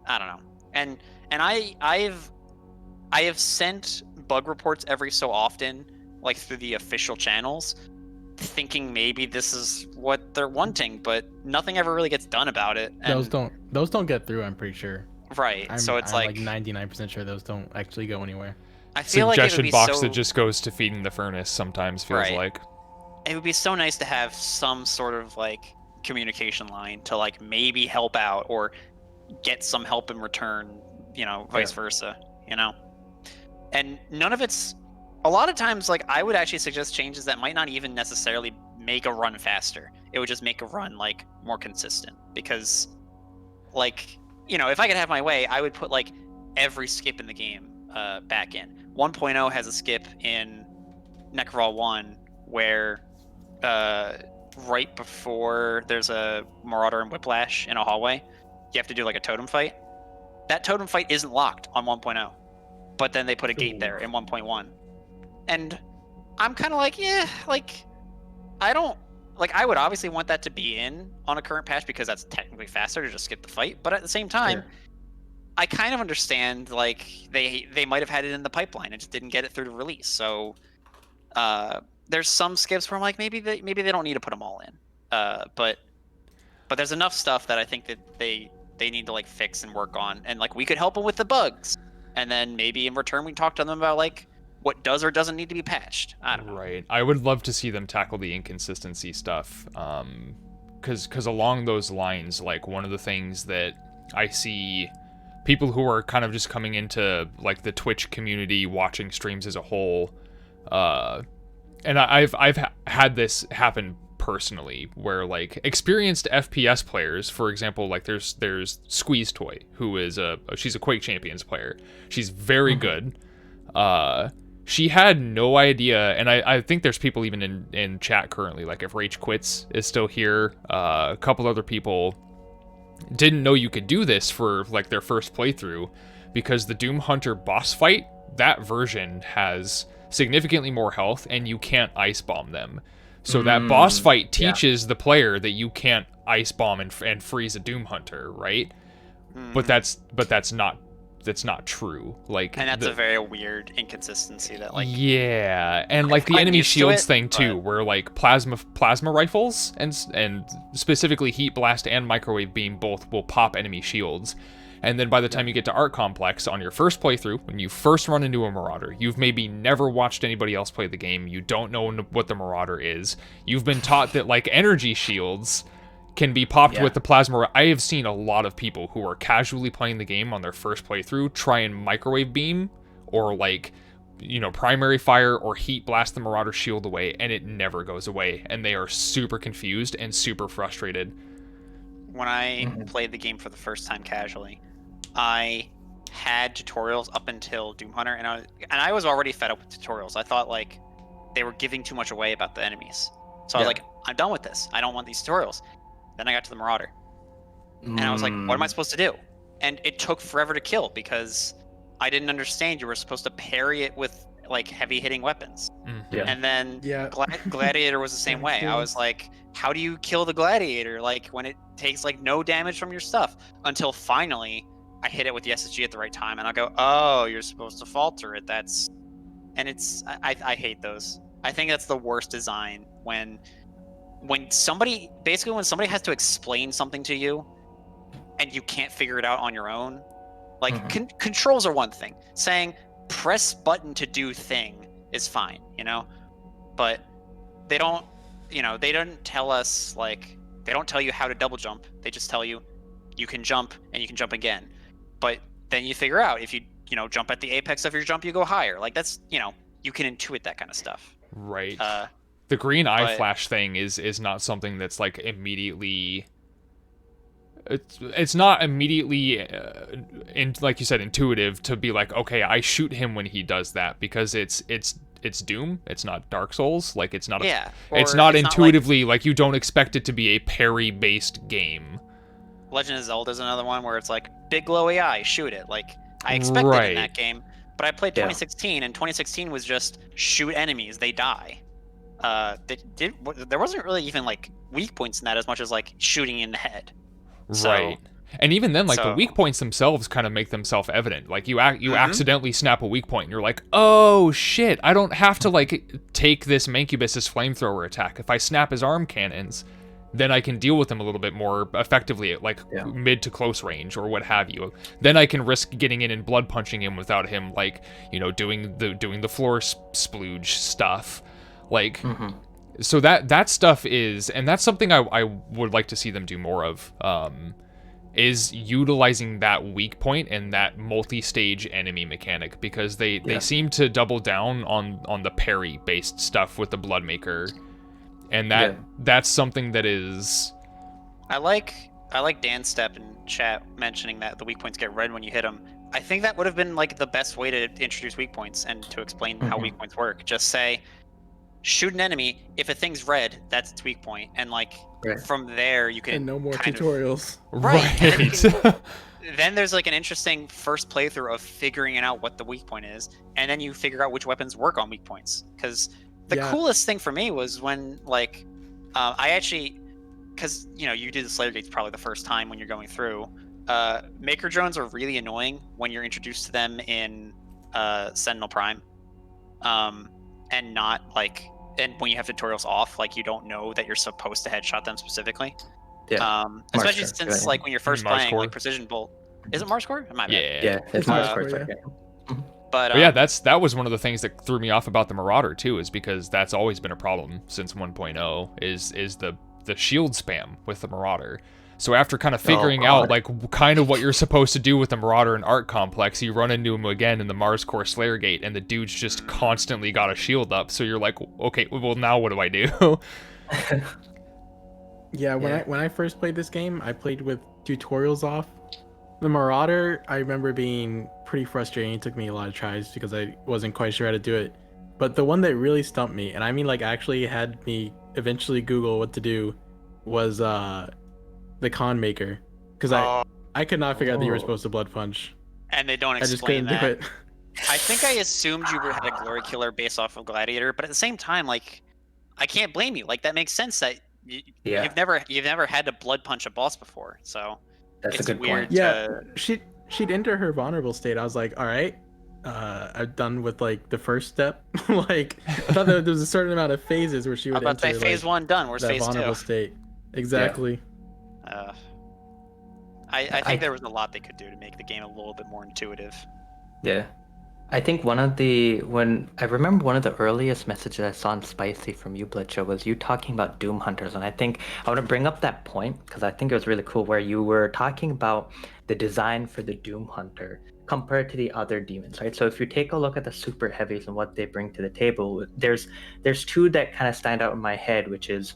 I don't know. And I have sent bug reports every so often, like through the official channels, thinking maybe this is what they're wanting, but nothing ever really gets done about it. And, Those don't get through. I'm pretty sure. right. I'm, So it's I'm like 99% sure those don't actually go anywhere. I feel like it would Suggestion be box so that just goes to feeding the furnace sometimes feels Right. like. it would be so nice to have some sort of like communication line to like maybe help out or get some help in return, vice versa, and none of it's a lot of times like I would actually suggest changes that might not even necessarily make a run faster. It would just make a run like more consistent, because like if I could have my way, I would put like every skip in the game back in. 1.0 has a skip in Necrol 1 where right before there's a Marauder and Whiplash in a hallway, you have to do like a totem fight. That totem fight isn't locked on 1.0, but then they put a gate there in 1.1. And I'm kind of like, yeah, like I don't like I would obviously want that to be in on a current patch because that's technically faster to just skip the fight, but at the same time, I kind of understand, like, they might have had it in the pipeline and just didn't get it through the release. So there's some skips where I'm like, maybe they don't need to put them all in. But there's enough stuff that I think that they need to like fix and work on, and like we could help them with the bugs, and then maybe in return we talk to them about like what does or doesn't need to be patched. I don't know. Right. I would love to see them tackle the inconsistency stuff. Because along those lines, like one of the things that I see people who are kind of just coming into like the Twitch community, watching streams as a whole, and I've had this happen personally, where like experienced FPS players, for example, like there's Squeeze Toy, who is she's a Quake Champions player. She's very good. She had no idea, and I think there's people even in chat currently, like if Rage Quits is still here, a couple other people didn't know you could do this for like their first playthrough, because the Doom Hunter boss fight, that version has significantly more health and you can't ice bomb them. So that boss fight teaches the player that you can't ice bomb and freeze a Doom Hunter, right? But that's not true. Like, And that's a very weird inconsistency that like yeah, and like the I'm enemy used to shields it, thing too, but- where like plasma rifles and specifically heat blast and microwave beam both will pop enemy shields. And then by the time you get to Art Complex on your first playthrough, when you first run into a Marauder, you've maybe never watched anybody else play the game, you don't know what the Marauder is, you've been taught that like energy shields can be popped with the plasma. I have seen a lot of people who are casually playing the game on their first playthrough try and microwave beam or like, you know, primary fire or heat blast the Marauder shield away, and it never goes away, and they are super confused and super frustrated. when I played the game for the first time casually, I had tutorials up until Doom Hunter, and I was already fed up with tutorials. I thought like they were giving too much away about the enemies. So I was like, I'm done with this. I don't want these tutorials. Then I got to the Marauder, and I was like, what am I supposed to do? And it took forever to kill because I didn't understand you were supposed to parry it with like heavy hitting weapons. Yeah. And then Yeah. Gladiator was the same way. I was like, how do you kill the Gladiator? Like when it takes like no damage from your stuff, until finally I hit it with the SSG at the right time, and I'll go, oh, you're supposed to falter it. I hate those. I think that's the worst design when somebody has to explain something to you and you can't figure it out on your own. Like controls are one thing. Saying press button to do thing is fine, you know? But they don't tell us, like, they don't tell you how to double jump. They just tell you can jump and you can jump again. But then you figure out if you jump at the apex of your jump, you go higher. Like that's, you can intuit that kind of stuff. Right. The green eye but- flash thing is not something that's like immediately. It's not immediately, like you said, intuitive to be like, okay, I shoot him when he does that, because it's Doom. It's not Dark Souls. Like it's not. Yeah. It's or not like intuitively like you don't expect it to be a parry-based game. Legend of Zelda is another one where it's like big glowy eye, shoot it. Like I expected Right. in that game, but I played 2016, and 2016 was just shoot enemies, they die. There wasn't really even like weak points in that as much as like shooting in the head. So- Right. And even then, like the so- weak points themselves kind of make themselves evident. Like you accidentally snap a weak point, and you're like, "Oh shit! I don't have to like take this Mancubus's flamethrower attack. If I snap his arm cannons, then I can deal with him a little bit more effectively at like mid to close range or what have you. Then I can risk getting in and blood punching him without him like doing the floor splooge stuff, like." So that stuff is, and that's something I would like to see them do more of, is utilizing that weak point and that multi-stage enemy mechanic, because they seem to double down on the parry based stuff with the Bloodmaker, and that's something that is. I like Dan Step in chat mentioning that the weak points get red when you hit them. I think that would have been like the best way to introduce weak points and to explain how weak points work. Just say, shoot an enemy. If a thing's red, that's its weak point, and like from there you can. And no more kind of- tutorials. Right. Then there's like an interesting first playthrough of figuring out what the weak point is, and then you figure out which weapons work on weak points. Because the coolest thing for me was when like I actually, because you do the Slayer Gates probably the first time when you're going through. Maker drones are really annoying when you're introduced to them in Sentinel Prime, and not like, and when you have tutorials off, like you don't know that you're supposed to headshot them specifically. Yeah. Especially Mars since Core, like when you're first Mars playing Core. like Precision Bolt. Is it Mars Core? It might be. Yeah. Yeah, it's It's Mars Mars Core. Core, Yeah. But But yeah, that was one of the things that threw me off about the Marauder too, is because that's always been a problem since 1.0 is the shield spam with the Marauder. So after kind of figuring out God. like kind of what you're supposed to do with the Marauder and Arc Complex, you run into him again in the Mars Core Slayer Gate, and the dude's just constantly got a shield up. So you're like, okay, well now what do I do? Yeah, when I first played this game, I played with tutorials off. The Marauder, I remember being pretty frustrating. It took me a lot of tries because I wasn't quite sure how to do it. But the one that really stumped me, and I mean like actually had me eventually Google what to do, was the Con Maker. Because I could not figure out that you were Oh. supposed to blood punch. and they don't I just explain couldn't that. do it. I think I assumed you had a glory killer based off of Gladiator, but at the same time, like, I can't blame you. Like, that makes sense that Yeah. you've never had to blood punch a boss before, so That's it's a good weird. point. Yeah, she'd enter her vulnerable state. I was like, all right, I'm done with like the first step. Like I thought that there was a certain amount of phases where she I'm would about to enter say phase like, one done. Where's that phase vulnerable two? state. Exactly. I think there was a lot they could do to make the game a little bit more intuitive. Yeah. I think when I remember one of the earliest messages I saw in Spicy from you, Blitcha, was you talking about Doom Hunters. And I think I want to bring up that point because I think it was really cool where you were talking about the design for the Doom Hunter compared to the other demons, right? So if you take a look at the super heavies and what they bring to the table, there's two that kind of stand out in my head, which is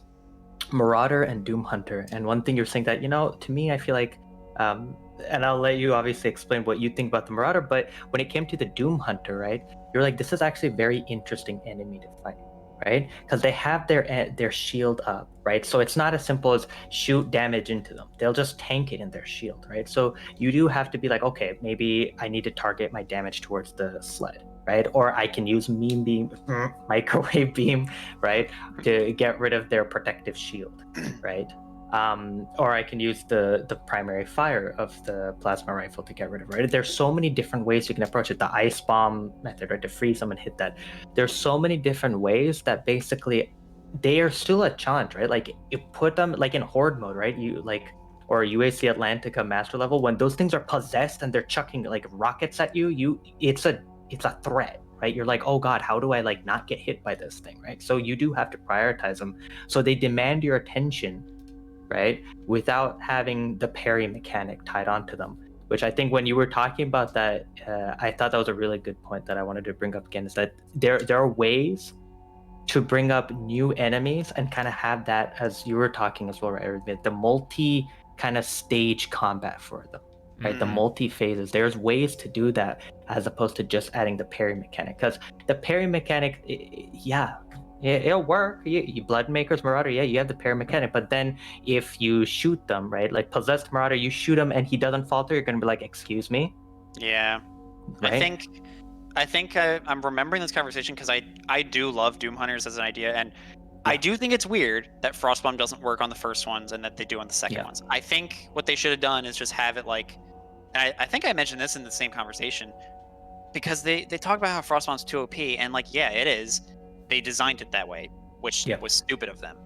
Marauder and Doom Hunter. And one thing you're saying that, to me, I feel like, and I'll let you obviously explain what you think about the Marauder, but when it came to the Doom Hunter, right, you're like, this is actually a very interesting enemy to fight, right? Because they have their shield up, right? So it's not as simple as shoot damage into them. They'll just tank it in their shield, right? So you do have to be like, okay, maybe I need to target my damage towards the sled, right? Or I can use meme beam, microwave beam, right, to get rid of their protective shield, right? Or I can use the primary fire of the plasma rifle to get rid of it, right? There's so many different ways you can approach it. The ice bomb method, right, to freeze them and hit that. There's so many different ways that basically they are still a challenge, right? Like you put them like in horde mode, right? Or UAC Atlantica master level, when those things are possessed and they're chucking like rockets at you, it's a threat, right? You're like, oh god, how do I like not get hit by this thing, right? So you do have to prioritize them. So they demand your attention, right, without having the parry mechanic tied onto them, which I think when you were talking about that, I thought that was a really good point that I wanted to bring up again, is that there are ways to bring up new enemies and kind of have that, as you were talking as well, right, the multi kind of stage combat for them, right? The multi phases. There's ways to do that as opposed to just adding the parry mechanic, because the parry mechanic, it'll work. You Blood Maker's Marauder, you have the parry mechanic, but then if you shoot them, right, like possessed Marauder, you shoot him and he doesn't falter, you're gonna be like, excuse me. Yeah, Right? I think I'm remembering this conversation because I do love Doom Hunters as an idea, and I do think it's weird that Frostbomb doesn't work on the first ones and that they do on the second ones. I think what they should have done is just have it like, and I think I mentioned this in the same conversation, because they talk about how Frostbomb's too OP, and like, yeah, it is. They designed it that way, which was stupid of them.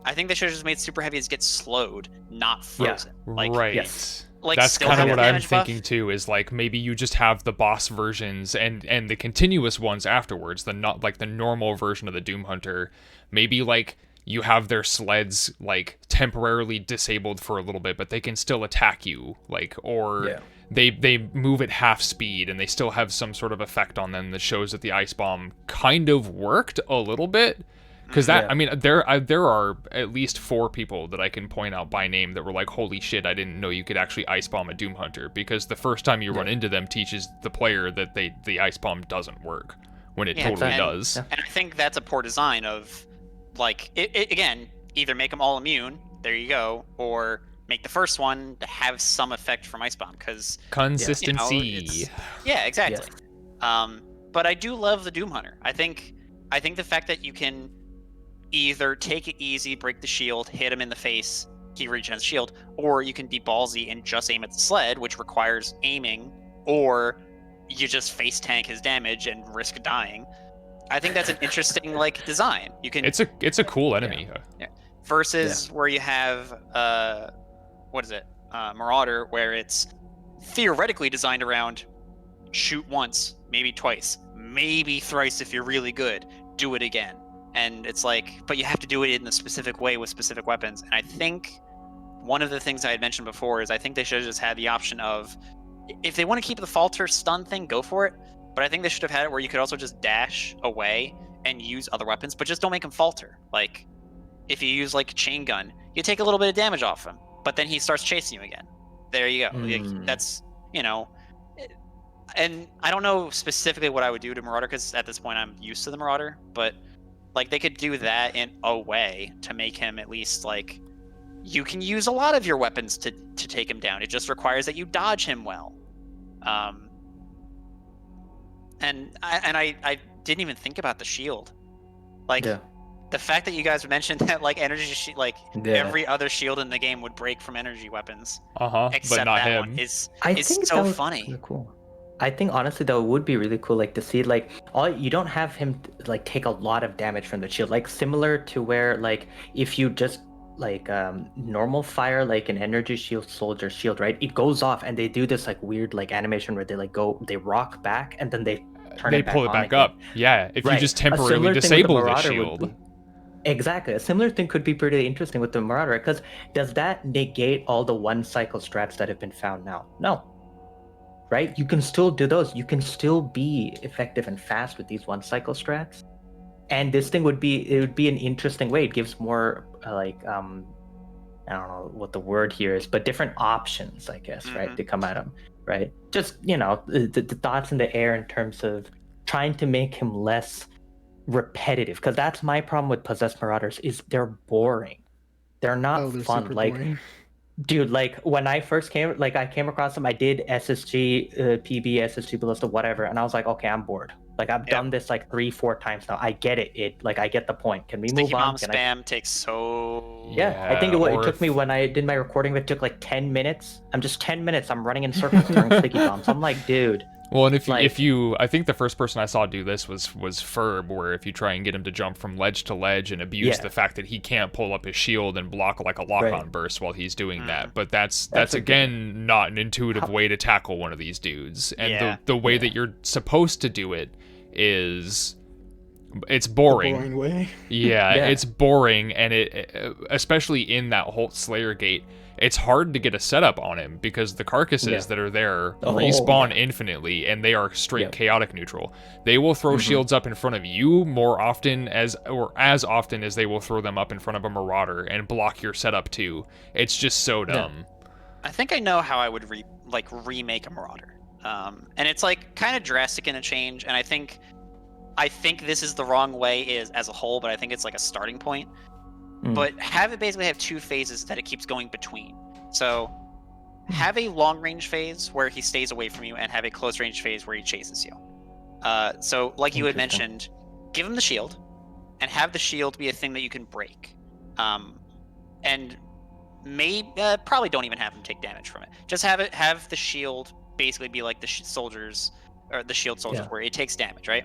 I think they should have just made super heavies get slowed, not frozen. Like, right. yes. Like, That's still kind of have what the I'm damage buff. thinking too, is like maybe you just have the boss versions and the continuous ones afterwards, the not like the normal version of the Doom Hunter. Maybe like you have their sleds like temporarily disabled for a little bit, but they can still attack you, like, or they move at half speed and they still have some sort of effect on them that shows that the ice bomb kind of worked a little bit. Because I mean, there are at least 4 people that I can point out by name that were like, holy shit, I didn't know you could actually ice bomb a Doom Hunter, because the first time you run into them teaches the player that the ice bomb doesn't work when it totally does. And I think that's a poor design of, like, it again, either make them all immune, there you go, or make the first one to have some effect from ice bomb, because Consistency. yeah, exactly. But I do love the Doom Hunter. I think the fact that you can either take it easy, break the shield, hit him in the face, he regens shield, or you can be ballsy and just aim at the sled, which requires aiming, or you just face tank his damage and risk dying. I think that's an interesting like design. You can It's a cool enemy. versus where you have what is it? Marauder, where it's theoretically designed around shoot once, maybe twice, maybe thrice if you're really good, do it again. And it's like, but you have to do it in a specific way with specific weapons. And I think one of the things I had mentioned before is I think they should have just had the option of, if they want to keep the falter stun thing, go for it. But I think they should have had it where you could also just dash away and use other weapons, but just don't make him falter. Like, if you use like chain gun, you take a little bit of damage off him, but then he starts chasing you again. There you go. Like, that's, you know, and I don't know specifically what I would do to Marauder, because at this point I'm used to the Marauder, but like they could do that in a way to make him at least like, you can use a lot of your weapons to take him down. It just requires that you dodge him well. And I didn't even think about the shield. Like, the fact that you guys mentioned that like energy every other shield in the game would break from energy weapons, except but not that him. one is so funny. Really cool. I think honestly though it would be really cool like to see like you don't have him like take a lot of damage from the shield, like similar to where like if you just like normal fire like an energy shield soldier shield, right? It goes off and they do this like weird like animation where they like they rock back and then they pull it back up. Yeah, if you just temporarily disable the shield. Exactly. A similar thing could be pretty interesting with the Marauder, because does that negate all the one cycle strats that have been found now? No. Right? You can still do those. You can still be effective and fast with these one cycle strats. And this thing would be an interesting way. It gives more I don't know what the word here is, but different options, I guess, right? To come at him, right? Just, you know, the thoughts in the air in terms of trying to make him less repetitive, because that's my problem with possessed Marauders is they're boring. They're not fun. Like, boring. Dude, like when I first came across them, I did SSG, PB, SSG, Ballista, whatever, and I was like, okay, I'm bored. Like I've done this like 3-4 times now. I get it. I get the point. Can we move on? Spam takes so. Yeah, I think it took me when I did my recording. It took like 10 minutes. I'm just 10 minutes. I'm running in circles during sticky bombs. I'm like, dude. Well, and if you, I think the first person I saw do this was Ferb, where if you try and get him to jump from ledge to ledge and abuse the fact that he can't pull up his shield and block like a lock-on burst while he's doing that, but that's again not an intuitive way to tackle one of these dudes, and the way that you're supposed to do it is it's boring. The boring way. Yeah, it's boring, and it especially in that Holt Slayer gate. It's hard to get a setup on him because the carcasses that are there respawn infinitely, and they are straight chaotic neutral. They will throw shields up in front of you more often as often as they will throw them up in front of a Marauder and block your setup too. It's just so dumb. I think I know how I would remake a Marauder, and it's like kind of drastic in a change. And I think this is the wrong way as a whole, but I think it's like a starting point. But have it basically have two phases that it keeps going between. So have a long range phase where he stays away from you, and have a close range phase where he chases you. So like you had mentioned, give him the shield, and have the shield be a thing that you can break. And probably don't even have him take damage from it. Just have the shield basically be like the soldiers, or the shield soldiers, where it takes damage, right?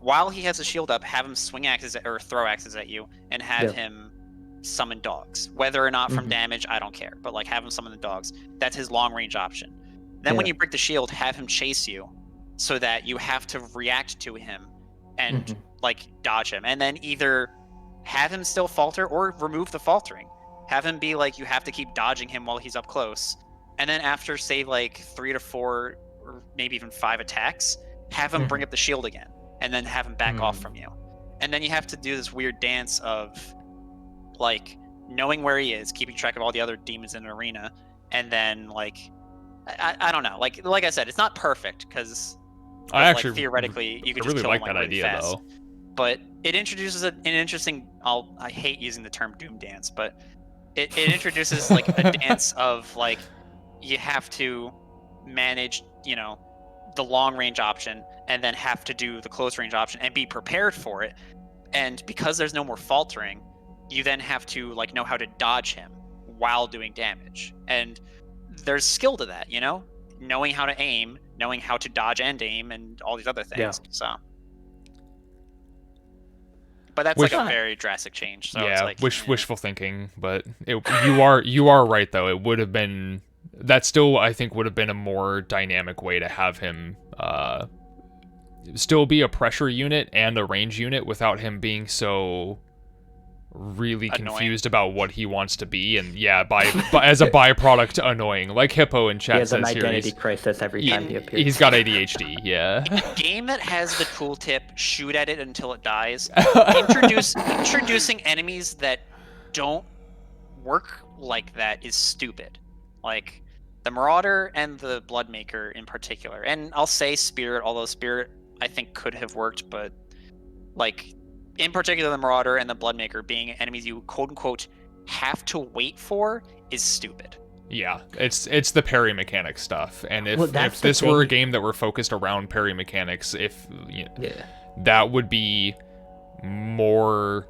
While he has the shield up, have him swing axes or throw axes at you, and have him summon dogs. Whether or not from damage, I don't care. But like, have him summon the dogs. That's his long range option. Then when you break the shield, have him chase you, so that you have to react to him and like dodge him. And then either have him still falter or remove the faltering. Have him be like, you have to keep dodging him while he's up close. And then after say like 3 to 4 or maybe even 5 attacks, have him bring up the shield again. And then have him back off from you. And then you have to do this weird dance of like knowing where he is, keeping track of all the other demons in the arena, and then like I don't know. Like I said, it's not perfect because actually theoretically you could just kill like him that really idea fast. though. But it introduces an interesting I hate using the term doom dance, but it introduces like a dance of like you have to manage, you know, the long range option, and then have to do the close range option and be prepared for it. And because there's no more faltering, you then have to like know how to dodge him while doing damage. And there's skill to that, you know? Knowing how to aim, knowing how to dodge and aim, and all these other things. Yeah. So, but that's Which- like a very drastic change. So yeah, it's like, wishful thinking, but you are right though. It would have been that still I think would have been a more dynamic way to have him still be a pressure unit and a range unit without him being so really Annoying. confused about what he wants to be, and as a byproduct annoying, like Hippo in He chat has an says here. identity crisis every time he appears. He's got ADHD, yeah. a game that has the tooltip, shoot at it until it dies. Introducing enemies that don't work like that is stupid. Like the Marauder and the Bloodmaker in particular. And I'll say Spirit, although Spirit I think could have worked, but like in particular the Marauder and the Bloodmaker being enemies you quote unquote have to wait for is stupid. Yeah, it's the parry mechanic stuff, and Well, if that's the this were a thing. game that were focused around parry mechanics, Yeah. that would be more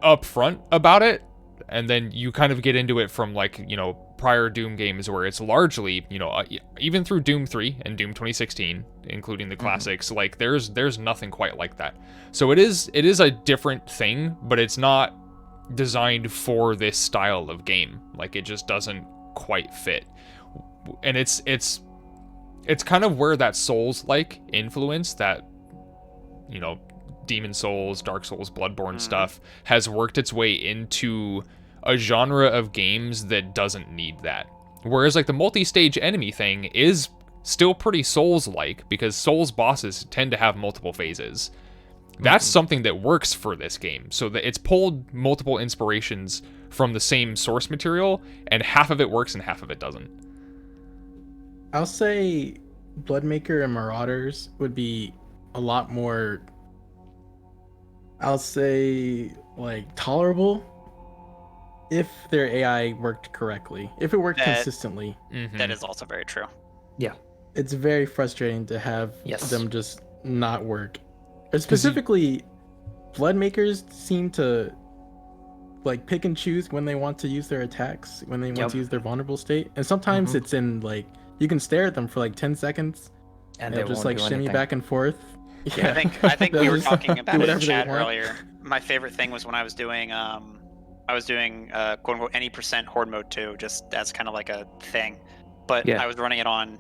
upfront about it, and then you kind of get into it from like prior Doom games where it's largely even through Doom 3 and Doom 2016, including the classics, like there's nothing quite like that. So it is a different thing, but it's not designed for this style of game. Like it just doesn't quite fit, and it's kind of where that Souls-like influence that Demon Souls, Dark Souls, Bloodborne stuff has worked its way into a genre of games that doesn't need that. Whereas like the multi-stage enemy thing is still pretty Souls-like because Souls bosses tend to have multiple phases. That's something that works for this game. So that it's pulled multiple inspirations from the same source material, and half of it works and half of it doesn't. I'll say Bloodmaker and Marauders would be a lot more, I'll say, like, tolerable if their AI worked correctly. If it worked That- consistently. Mhm. That is also very true. It's very frustrating to have Yes. them just not work. Specifically, Bloodmakers seem to like pick and choose when they want to use their attacks, when they want Yep. to use their vulnerable state. And sometimes Mhm. it's in like you can stare at them for like 10 seconds And they'll they just won't like do shimmy anything. back and forth. I think They'll we were just talking do about it in whatever they chat want. earlier. My favorite thing was when I was doing quote unquote any percent horde mode 2, just as kind of like a thing. But Yeah. I was running it on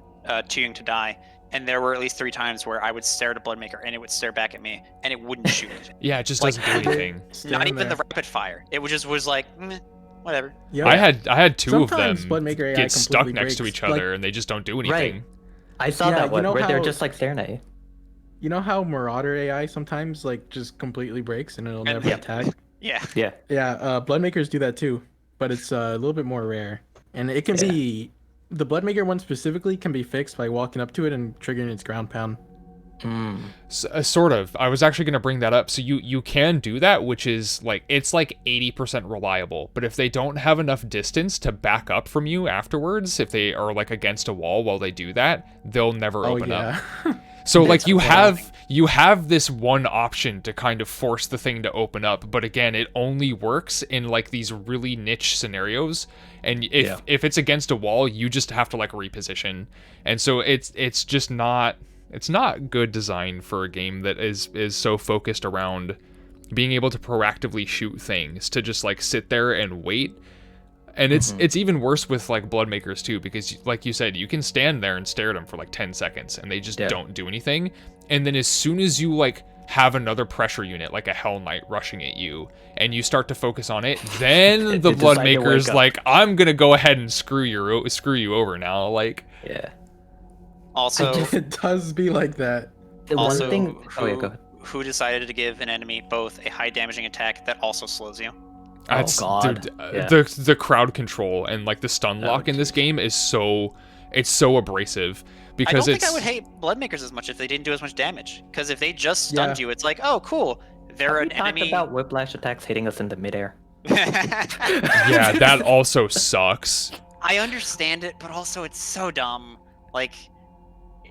Tuning to Die, and there were at least 3 times where I would stare at a Bloodmaker and it would stare back at me and it wouldn't shoot. Yeah, it just Like, doesn't do anything. Not even the rapid fire. It was like whatever. Yeah. I had two of them Sometimes Bloodmaker AI get stuck completely next to breaks. each other, Like, and they just don't do anything. I saw Yeah, that you one know where they're how- just like staring at you. you know how Marauder AI sometimes like just completely breaks and it'll And- never yeah. attack? Yeah. Yeah. Yeah, Bloodmakers do that too, but it's a little bit more rare. And it can be the Bloodmaker one specifically can be fixed by walking up to it and triggering its ground pound. Sort of. I was actually going to bring that up. So you can do that, which is like it's like 80% reliable. But if they don't have enough distance to back up from you afterwards, if they are like against a wall while they do that, they'll never Oh open up. yeah. So like That's you have this one option to kind of force the thing to open up, but again, it only works in like these really niche scenarios. And if it's against a wall, you just have to like reposition. And so it's just not good design for a game that is so focused around being able to proactively shoot things, to just like sit there and wait. And it's even worse with like Bloodmakers too, because like you said, you can stand there and stare at them for like 10 seconds and they just don't do anything. And then as soon as you like have another pressure unit like a Hell Knight rushing at you and you start to focus on it, then the They decide to Bloodmaker's wake up. like, I'm gonna go ahead and screw you over now. Like, Yeah. Also, It does be like that. The also one thing. Oh yeah, who, go ahead. who decided to give an enemy both a high damaging attack that also slows you? that's God. dude, Yeah. the crowd control and like the stun lock in this game is so abrasive I because don't it's think I would hate Bloodmakers as much if they didn't do as much damage. Because if they just stunned you, it's like, oh, cool. They're Have an we talked enemy. about whiplash attacks hitting us in the midair? yeah, that also sucks. I understand it, but also it's so dumb. Like,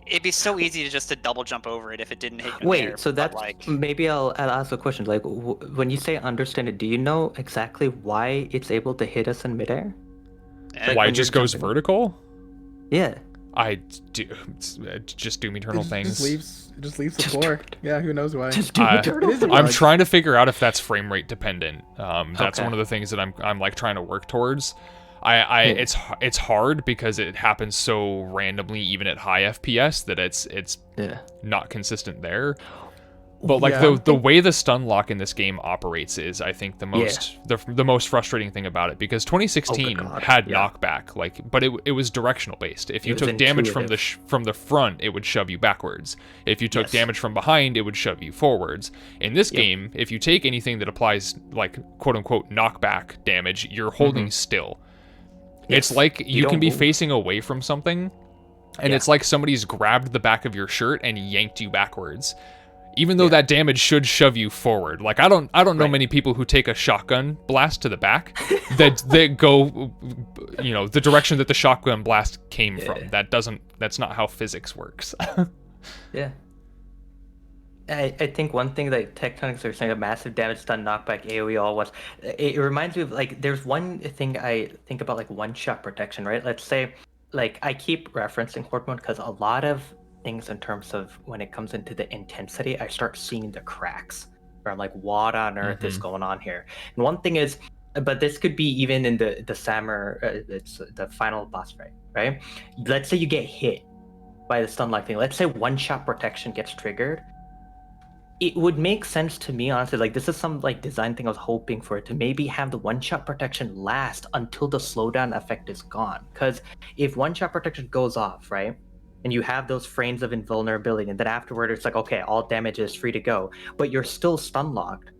It'd be so easy to double jump over it if it didn't hit you. Wait, there, so but, that's like maybe I'll ask a question. Like, when you say understand it, do you know exactly why it's able to hit us in midair? eh, Why when it just you're goes jumping. vertical? Yeah. I do just Doom Eternal Just things. leaves the floor. Yeah, who knows why? Just do I- Eternal It is a thing. I'm bug. trying to figure out if that's frame rate dependent. That's Okay. one of the things that I'm like trying to work towards. Yeah. It's hard because it happens so randomly, even at high FPS, that it's Yeah. not consistent there. But like Yeah. the way the stun lock in this game operates is, I think, the most frustrating thing about it, because 2016 God, had yeah. knockback, but it was directional based. If you It was took damage from intuitive. from the front, it would shove you backwards. If you took Yes. damage from behind, it would shove you forwards. In this game, if you take anything that applies like quote unquote knockback damage, you're holding still. It's Yes. like you can don't be move. facing away from something, and Yeah. it's like somebody's grabbed the back of your shirt and yanked you backwards. Even though that damage should shove you forward. Like I don't know Right. many people who take a shotgun blast to the back that go, you know, the direction that the shotgun blast came from. That's not how physics works. Yeah. I think one thing that Tectonics are saying, a massive damage stun knockback AoE all was, it reminds me of like, there's one thing I think about, like one shot protection, right? Let's say, like I keep referencing Horde mode because a lot of things in terms of when it comes into the intensity, I start seeing the cracks where I'm like, what on earth is going on here? And one thing is, but this could be even in the Samur, it's the final boss fight, right? Let's say you get hit by the stun lock thing. Let's say one shot protection gets triggered. It would make sense to me, honestly. Like this is some like design thing I was hoping for, to maybe have the one shot protection last until the slowdown effect is gone. Because if one shot protection goes off, right, and you have those frames of invulnerability, and then afterward it's like, okay, all damage is free to go, but you're still stun locked.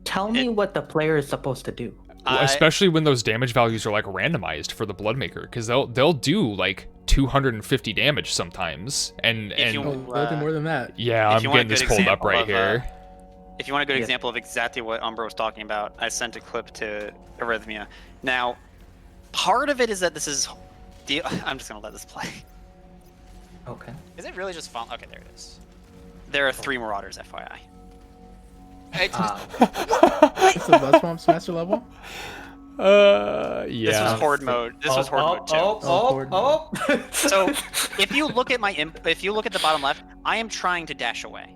Tell me what the player is supposed to do. Especially when those damage values are like randomized for the Bloodmaker, because they'll do like 250 damage sometimes, and If you- They'll do more than that. yeah, if I'm you want a getting this good pulled up example right of, here. If you want a good Yeah. example of exactly what Umbra was talking about, I sent a clip to Arrhythmia. Now, part of it is that this is. I'm just gonna let this play. Okay. Is it really just fun? Okay, there it is. There are 3 Marauders, FYI. It's the Blood Swamp Master level. Yeah. This was Horde mode. This was Horde mode too. Horde mode. So, if you look at if you look at the bottom left, I am trying to dash away,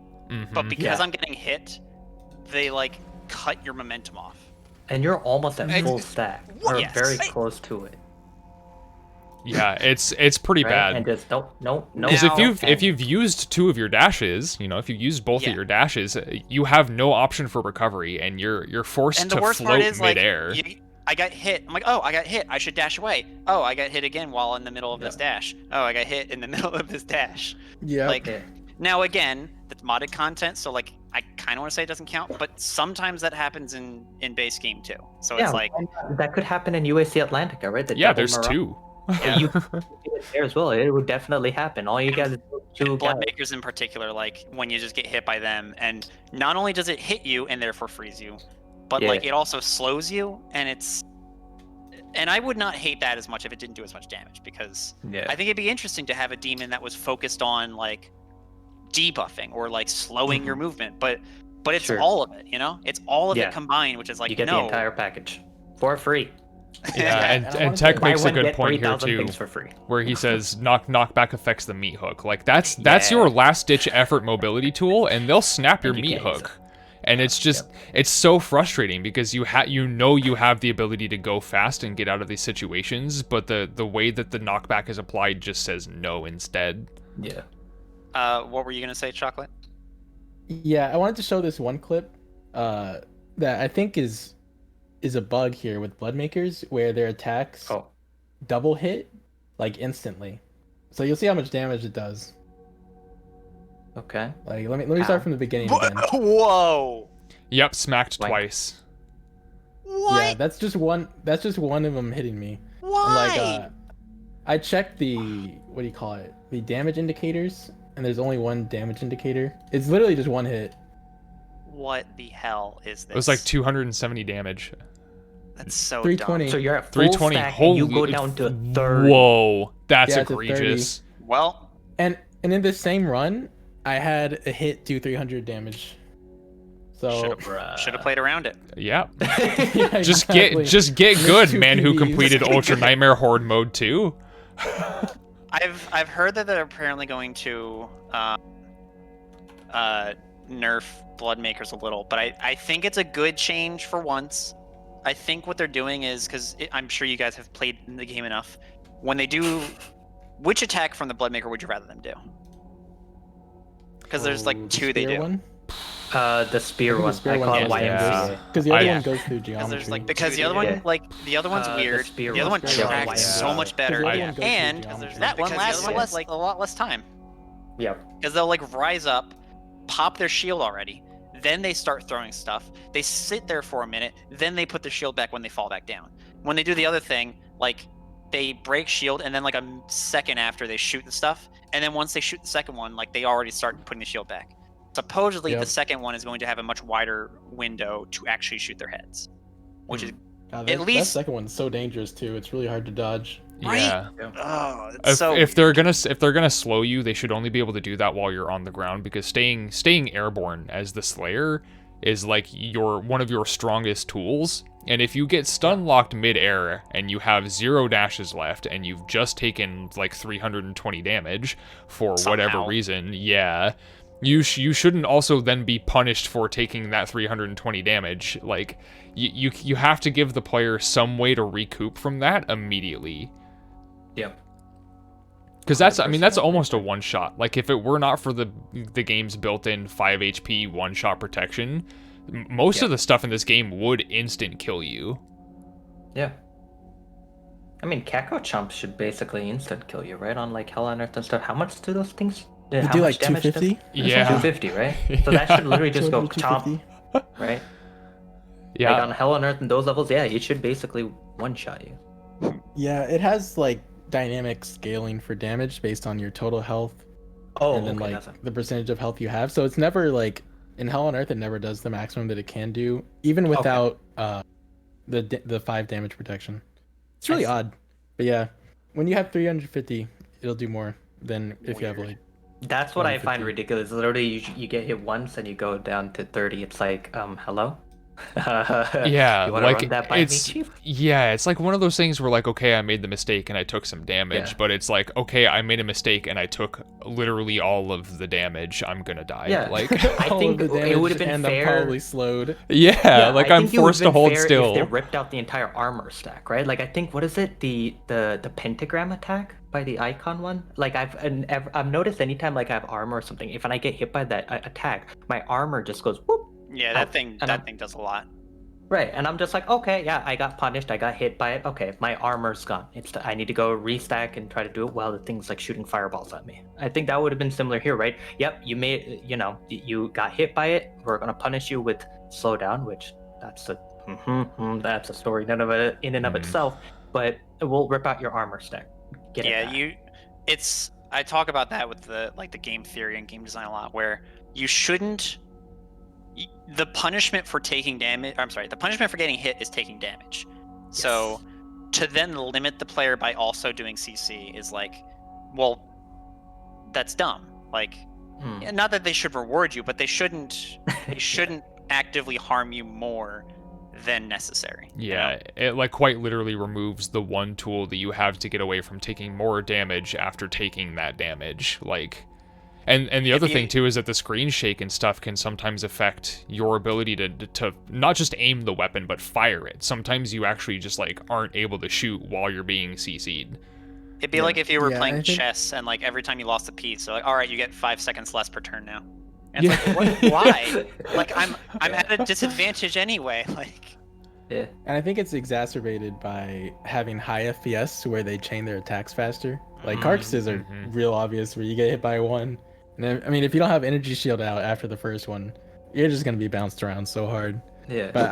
but Mhm. because Yeah. I'm getting hit, they like cut your momentum off. And you're almost at It's- full stack, or Yes. very close to it. Yeah, it's pretty Right? bad. And just no. Because Now- if you've used 2 of your dashes, you know, if you've used both Yeah. of your dashes, you have no option for recovery, and you're forced And the to worst float part is midair. like, I got hit. I'm like, oh, I got hit. I should dash away. Oh, I got hit again while in the middle of this dash. Oh, I got hit in the middle of this dash. Yeah. Like, Yeah. now again, that's modded content, so like, I kind of want to say it doesn't count, but sometimes that happens in base game too. So Yeah, it's like, that could happen in UAC Atlantica, right? The Yeah, double there's Marauder. 2. You could do it there as well. It would definitely happen. All you guys do is 2 guys. Bloodmakers in particular, like when you just get hit by them, and not only does it hit you and therefore freeze you, but Yeah. like it also slows you, and and I would not hate that as much if it didn't do as much damage, because Yeah. I think it'd be interesting to have a demon that was focused on like debuffing or like slowing your movement, but it's Sure. all of it, you know? It's all of Yeah. it combined, which is like, You get no. the entire package for free. Yeah, and and I wanna Tech say- makes Buy a one, good get point here 3,000 too, things for free. where he says knockback affects the meat hook. Like that's Yeah. your last ditch effort mobility tool, and they'll snap your And you meat can't use hook. And it's just it's so frustrating because you have the ability to go fast and get out of these situations, but the way that the knockback is applied just says no instead. Yeah. What were you gonna say, Chocolate? Yeah, I wanted to show this one clip that I think is a bug here with Bloodmakers, where their attacks Oh. double hit like instantly. So you'll see how much damage it does. Okay. Like let me start from the beginning again. Whoa! Yep, smacked Like- twice. What? Yeah, that's just one of them hitting me. And Why? like I checked the what do you call it? The damage indicators, and there's only one damage indicator. It's literally just one hit. What the hell is this? It was like 270 damage. That's so 320. dumb. So you're at full 320. stack Holy and you go down to 30. Whoa, that's Yeah, to 30. egregious. Well, And And in this same run, I had a hit do 300 damage. So Should have played around it. Yeah. yeah, Just exactly. get Missed good, 2 man. Who PBs. completed Ultra Nightmare Horde mode 2? I've heard that they're apparently going to nerf Bloodmakers a little, but I think it's a good change for once. I think what they're doing is, because I'm sure you guys have played the game enough, when they do, which attack from the Bloodmaker would you rather them do? Because there's like Oh, the 2 they spear do. one? The spear one. spear I one call it goes Yeah. YMCA. Because the other I- one goes through Because geometry. there's like because the other Yeah. one the other one's The weird. spear The other one one. Yeah. tracks Yeah. so much better, The other Yeah. one goes through and geometry. that one Because the lasts other one's like a lot less time. Yeah. Because they'll like rise up, pop their shield already, then they start throwing stuff. They sit there for a minute, then they put their shield back when they fall back down. When they do the other thing, like they break shield, and then like a second after they shoot the stuff, and then once they shoot the second one, like they already start putting the shield back. Supposedly, Yep. the second one is going to have a much wider window to actually shoot their heads, which is God, at that least- second one's so dangerous too. It's really hard to dodge. Right? Yeah. oh, it's so If they're gonna slow you, they should only be able to do that while you're on the ground, because staying airborne as the Slayer is like one of your strongest tools. And if you get stun locked mid-air and you have 0 dashes left and you've just taken like 320 damage for whatever Somehow. reason, yeah, you shouldn't also then be punished for taking that 320 damage. Like you have to give the player some way to recoup from that immediately. Yep. Because that's 100% almost a one shot. Like if it were not for the game's built-in 5 HP one shot protection, most of the stuff in this game would instant kill you. Yeah. I mean, Kako Chomp should basically instant kill you, right? On like Hell on Earth and stuff. How much do those things? They How do much like damage does- 250. Yeah. 250, right? So that should literally just go 250. chomp, right? Yeah. Like on Hell on Earth and those levels, yeah, it should basically one-shot you. Yeah, it has like dynamic scaling for damage based on your total health Oh, and then okay, like that's the percentage of health you have. So it's never like in Hell on Earth, it never does the maximum that it can do, even without the 5 damage protection. It's really I see. odd, but yeah, when you have 350, it'll do more than if you have Weird. like. That's what I find 150. ridiculous. Literally, you get hit once and you go down to 30. It's like, hello? Yeah, You wanna like run that by me, it's Chief? it's like one of those things where like, okay, I made the mistake and I took some damage, Yeah. but it's like, okay, I made a mistake and I took literally all of the damage. I'm gonna die. Yeah. Like I all of think the it damage, would've been and fair- I'm probably slowed. yeah, like I I'm think it would've forced to been hold fair still. If they ripped out the entire armor stack, right? Like I think what is it? The pentagram attack by the icon one. Like I've noticed anytime like I have armor or something, if I get hit by that attack, my armor just goes whoop. yeah, Oh, that thing and I'm- does a lot. Right, and I'm just like, okay, yeah, I got punished, I got hit by it. Okay, my armor's gone. I need to go restack and try to do it while the thing's like shooting fireballs at me. I think that would have been similar here, right? Yep, you got hit by it. We're gonna punish you with slowdown, which that's a story in and of Mhm. itself. But we'll rip out your armor stack. Get it back. I talk about that with the game theory and game design a lot, where you shouldn't. The punishment for taking damage. I'm sorry. The punishment for getting hit is taking damage. So, to then limit the player by also doing CC is like, well, that's dumb. Like, Hmm. not that they should reward you, but they shouldn't. They shouldn't actively harm you more than necessary. you know? Yeah, it like quite literally removes the one tool that you have to get away from taking more damage after taking that damage. Like, and the other you- thing too is that the screen shake and stuff can sometimes affect your ability to not just aim the weapon but fire it. Sometimes you actually just like aren't able to shoot while you're being CC'd. It'd be like if you were Yeah, playing I think- chess and like every time you lost a piece, so like, all right, you get 5 seconds less per turn now. And it's like, what, why? Like I'm at a disadvantage anyway. Like Yeah. And I think it's exacerbated by having high FPS where they chain their attacks faster. Like carcasses are Mhm. real obvious where you get hit by one. And then, I mean, if you don't have energy shield out after the first one, you're just gonna be bounced around so hard. Yeah. But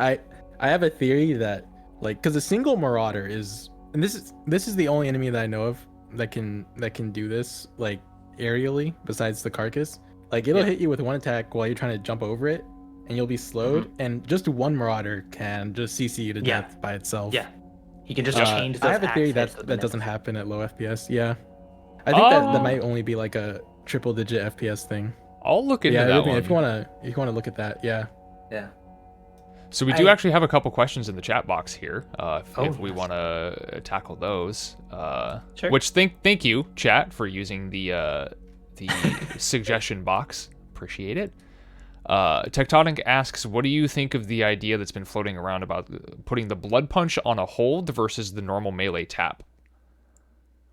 I have a theory that like because a single marauder is, and this is the only enemy that I know of that can do this like aerially besides the carcass. Like it'll Yeah. hit you with one attack while you're trying to jump over it, and you'll be slowed. And just one marauder can just CC you to Yeah. death by itself. Yeah. You can just Uh, change those I have a theory axe heads that with that the doesn't next- happen at low FPS. Yeah, I think that Oh. might only be like a triple digit FPS thing. I'll look into Yeah, that Arrhythmia, one. if you wanna look at that, yeah. Yeah. So we do actually have a couple questions in the chat box here, if we yes. want to tackle those. Sure. Which thank you, chat, for using the suggestion box. Appreciate it. Tectonic asks, what do you think of the idea that's been floating around about putting the blood punch on a hold versus the normal melee tap?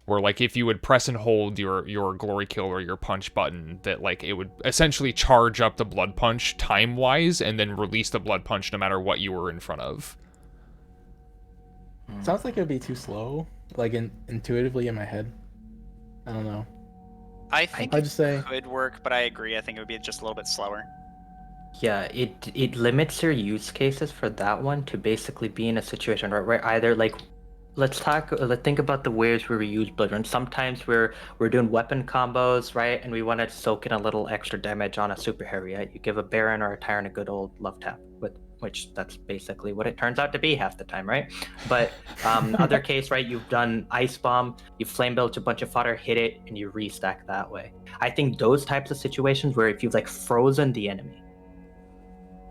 Where like if you would press and hold your glory kill or your punch button, that like it would essentially charge up the blood punch time wise and then release the blood punch no matter what you were in front of. Sounds like it'd be too slow, like intuitively in my head. I don't know. I think I'd just say could work, but I agree. I think it would be just a little bit slower. Yeah, it limits your use cases for that one to basically be in a situation right where either like let's think about the ways where we use blood run. Sometimes we're doing weapon combos, right? And we want to soak in a little extra damage on a super heavy, right? You give a Baron or a Tyrant a good old love tap, with which that's basically what it turns out to be half the time, right? But other case, right, you've done Ice Bomb, you flame built a bunch of fodder, hit it, and you restack that way. I think those types of situations where if you've like frozen the enemy,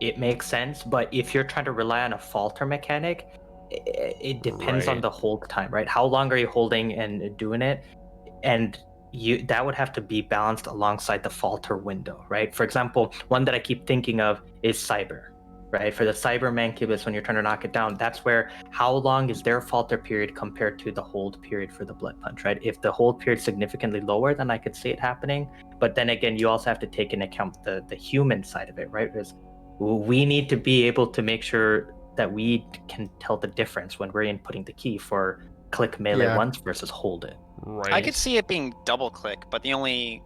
it makes sense. But if you're trying to rely on a falter mechanic, it depends on Right. the hold time, right? How long are you holding and doing it? And that would have to be balanced alongside the falter window, right? For example, one that I keep thinking of is Cyber, right? For the Cyber Mancubus, when you're trying to knock it down, that's where how long is their falter period compared to the hold period for the Blood Punch, right? If the hold period is significantly lower, then I could see it happening. But then again, you also have to take into account the human side of it, right? Because we need to be able to make sure that we can tell the difference when we're inputting the key for click melee Yeah. once versus hold it. Right. I could see it being double click, but the only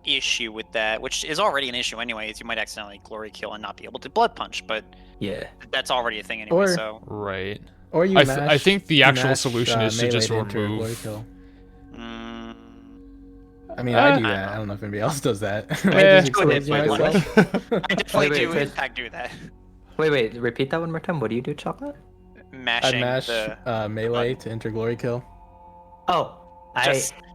issue with that, which is already an issue anyway, is you might accidentally glory kill and not be able to blood punch, but Yeah. that's already a thing anyway. Or- So Right. or you I think the you actual mash, solution is to melee just into a glory remove. kill. mm, I mean, I do I that. don't I don't know if anybody else does that. Eh. I just expose Wait, what? myself. I definitely Wait, do wait, in fact do that. Wait, repeat that one more time. What do you do, Chocolate? I Mashing mash the melee button. to enter glory kill. Oh,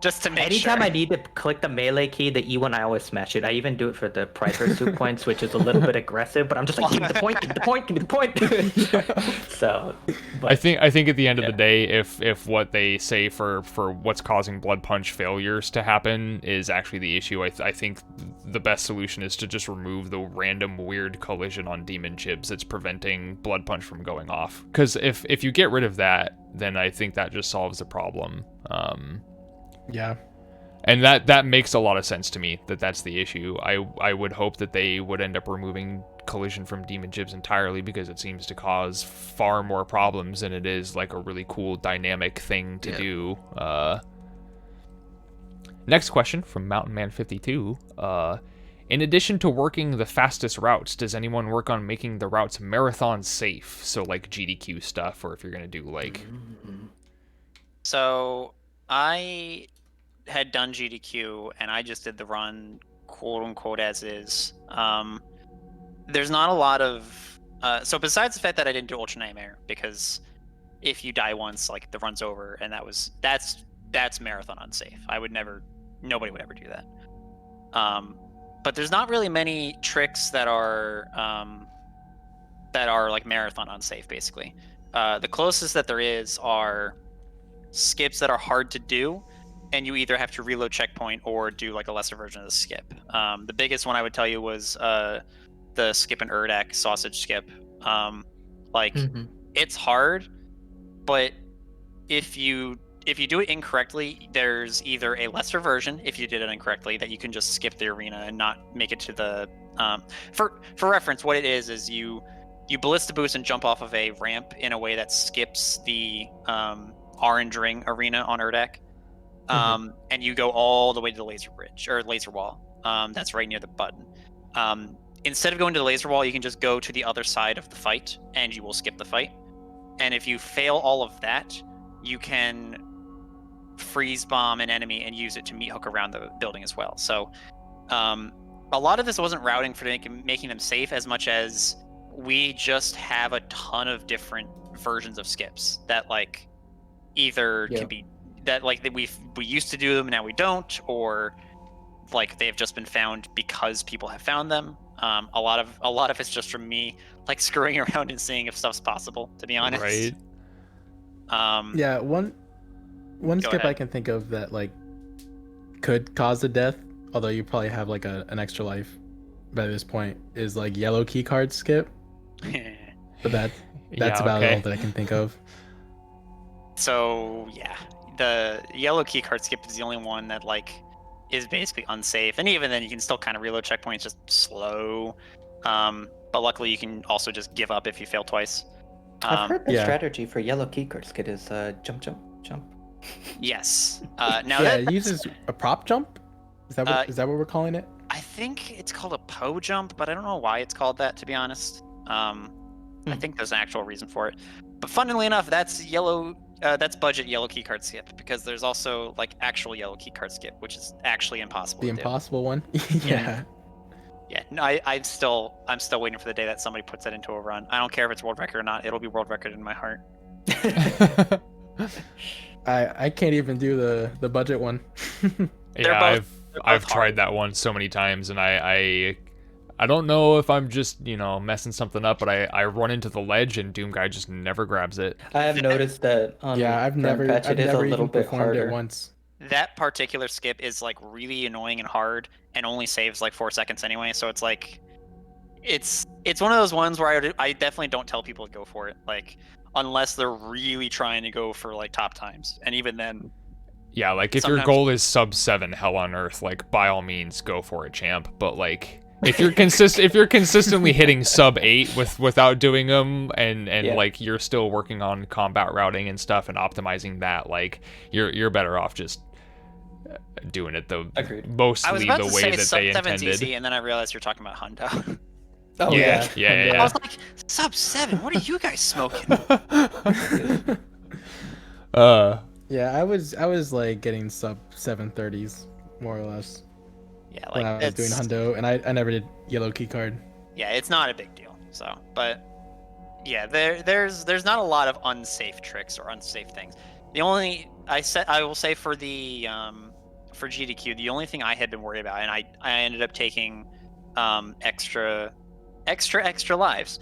just to make anytime sure. I need to click the melee key, the E1, I always smash it. I even do it for the Pride Pursuit points, which is a little bit aggressive, but I'm just like, give me the point, give me the point, give me the point. So, I think at the end of the day, if what they say for what's causing blood punch failures to happen is actually the issue, I think the best solution is to just remove the random weird collision on demon chibs that's preventing blood punch from going off. Because if you get rid of that, then I think that just solves the problem. Yeah. And that makes a lot of sense to me, that's the issue. I would hope that they would end up removing collision from demon chibs entirely, because it seems to cause far more problems than it is like a really cool dynamic thing to do. Next question from Mountain Man 52. In addition to working the fastest routes, does anyone work on making the routes marathon safe? So like GDQ stuff, or if you're gonna do like So I had done GDQ and I just did the run quote unquote as is. There's not a lot of so besides the fact that I didn't do Ultra Nightmare, because if you die once, like the run's over, and that's marathon unsafe. Nobody would ever do that. But there's not really many tricks that are like marathon unsafe, basically. The closest that there is are skips that are hard to do, and you either have to reload checkpoint or do like a lesser version of the skip. The biggest one I would tell you was the skip in Urdak sausage skip. It's hard, but if you do it incorrectly, there's either a lesser version, if you did it incorrectly, that you can just skip the arena and not make it to the for reference, what it is you ballista boost and jump off of a ramp in a way that skips the orange ring arena on Urdak, and you go all the way to the laser bridge or laser wall. That's right near the button. Instead of going to the laser wall, you can just go to the other side of the fight, and you will skip the fight. And if you fail all of that, you can freeze bomb an enemy and use it to meat hook around the building as well. So a lot of this wasn't routing for making them safe as much as we just have a ton of different versions of skips that like either can be that like we used to do them and now we don't, or like they've just been found because people have found them. A lot of it's just from me like screwing around and seeing if stuff's possible, to be honest. Right. Yeah, one Go skip I ahead. can think of that like could cause the death, although you probably have like an extra life by this point, is like yellow key card skip. But that's Yeah, about okay. all that I can think of. So yeah, the yellow key card skip is the only one that like is basically unsafe, and even then you can still kind of reload checkpoints just slow. But luckily you can also just give up if you fail twice. I've heard the yeah. strategy for yellow keycard skip is jump, jump, jump. Yes. Now Yeah, that, it uses a prop jump. Is that what we're calling it? I think it's called a Poe jump, but I don't know why it's called that, to be honest. I think there's an actual reason for it. But funnily enough, that's budget yellow keycard skip, because there's also like actual yellow keycard skip, which is actually impossible The to do. impossible one. Yeah. Yeah, no, I'm still waiting for the day that somebody puts that into a run. I don't care if it's world record or not; it'll be world record in my heart. I can't even do the budget one. Yeah, both I've hard. tried that one so many times, and I don't know if I'm just messing something up, but I run into the ledge and Doom Guy just never grabs it. I have noticed that on Yeah, I've Grand never Patch, I've it is a never little even bit performed harder. it once. That particular skip is like really annoying and hard, and only saves like 4 seconds anyway. So it's like, it's one of those ones where I definitely don't tell people to go for it, like unless they're really trying to go for like top times, and even then. Yeah, like if your Sometimes- goal is sub 7 hell on earth, like by all means go for it, champ. But like if you're consistently hitting sub 8 without doing them, and Yeah. like you're still working on combat routing and stuff and optimizing that, like you're better off just doing it Agreed. I was mostly about the to way say that sub they 7's intended. easy, and then I realized you're talking about Hundo. Oh Yeah, yeah. yeah, I yeah. was like, sub 7? What are you guys smoking? Yeah, I was like getting sub 730s more or less Yeah, when I like was doing Hundo, and I never did yellow key card. yeah, it's not a big deal. So, but yeah, there's not a lot of unsafe tricks or unsafe things. The only I will say for the for GDQ, the only thing I had been worried about, and I ended up taking extra lives,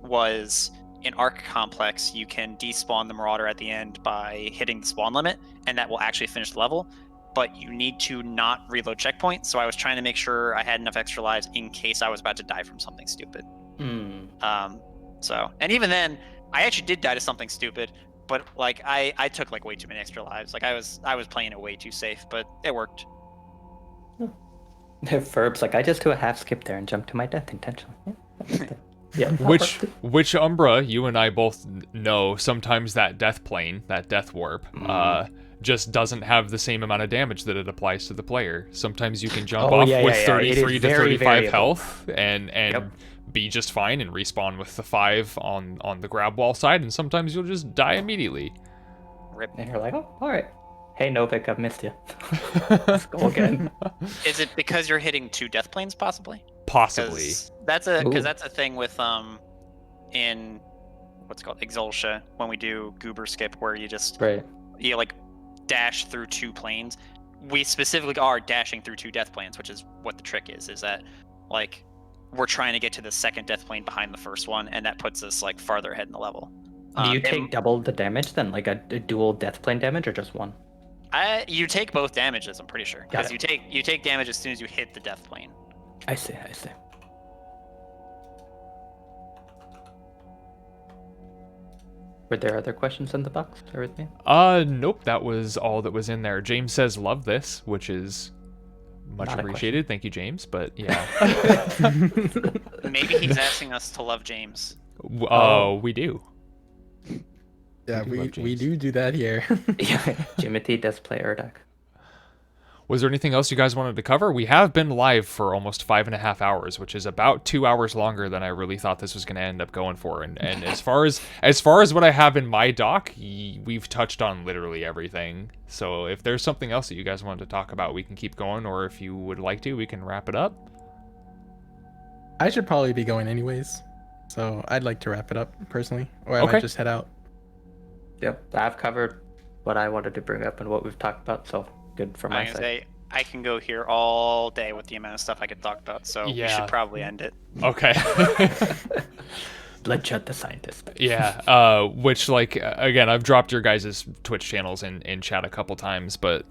was in Arc Complex. You can despawn the Marauder at the end by hitting the spawn limit, and that will actually finish the level. But you need to not reload checkpoints. So I was trying to make sure I had enough extra lives in case I was about to die from something stupid. So, and even then, I actually did die to something stupid, but like I took like way too many extra lives. Like I was playing it way too safe, but it worked. Ferb's like, I just do a half skip there and jump to my death intentionally. Yeah. that Which worked. Umbra, you and I both know, sometimes that death plane, that death warp, just doesn't have the same amount of damage that it applies to the player. Sometimes you can jump Oh, off yeah, with yeah, yeah. It is 33 to very 35 variable. health and Yep. be just fine and respawn with the 5 on the grab wall side, and sometimes you'll just die immediately. Rip. And you're like, oh, all right. Hey, Novik, I've missed you. Let's go again. Is it because you're hitting 2 death planes possibly? Possibly. Because Ooh. that's a thing with in what's it called Exultia, when we do Goober skip, where you just Right. you like dash through 2 planes. We specifically are dashing through 2 death planes, which is what the trick is that like we're trying to get to the second death plane behind the first one, and that puts us like farther ahead in the level. Do you and take double the damage then, like a dual death plane damage, or just one? you take both damages, I'm pretty sure, Got because you take damage as soon as you hit the death plane. I see. Were there other questions in the box or with me? Nope, that was all that was in there. James says love this, which is much Not a appreciated. Thank you, James. But yeah. Maybe he's asking us to love James. Oh, we do. Yeah, We do love we James. do that here. Yeah, Jimothy does play Urdak. Was there anything else you guys wanted to cover? We have been live for almost 5.5 hours, which is about 2 hours longer than I really thought this was going to end up going for. And as far as what I have in my doc, we've touched on literally everything. So if there's something else that you guys wanted to talk about, we can keep going, or if you would like to, we can wrap it up. I should probably be going anyways, so I'd like to wrap it up personally, or I Okay. might just head out. Yep, I've covered what I wanted to bring up and what we've talked about, so good for I'm my gonna side. say I can go here all day with the amount of stuff I could talk about. So we Yeah. should probably end it. Okay. Bloodshot the scientist. Yeah, which like again, I've dropped your guys' Twitch channels in chat a couple times, but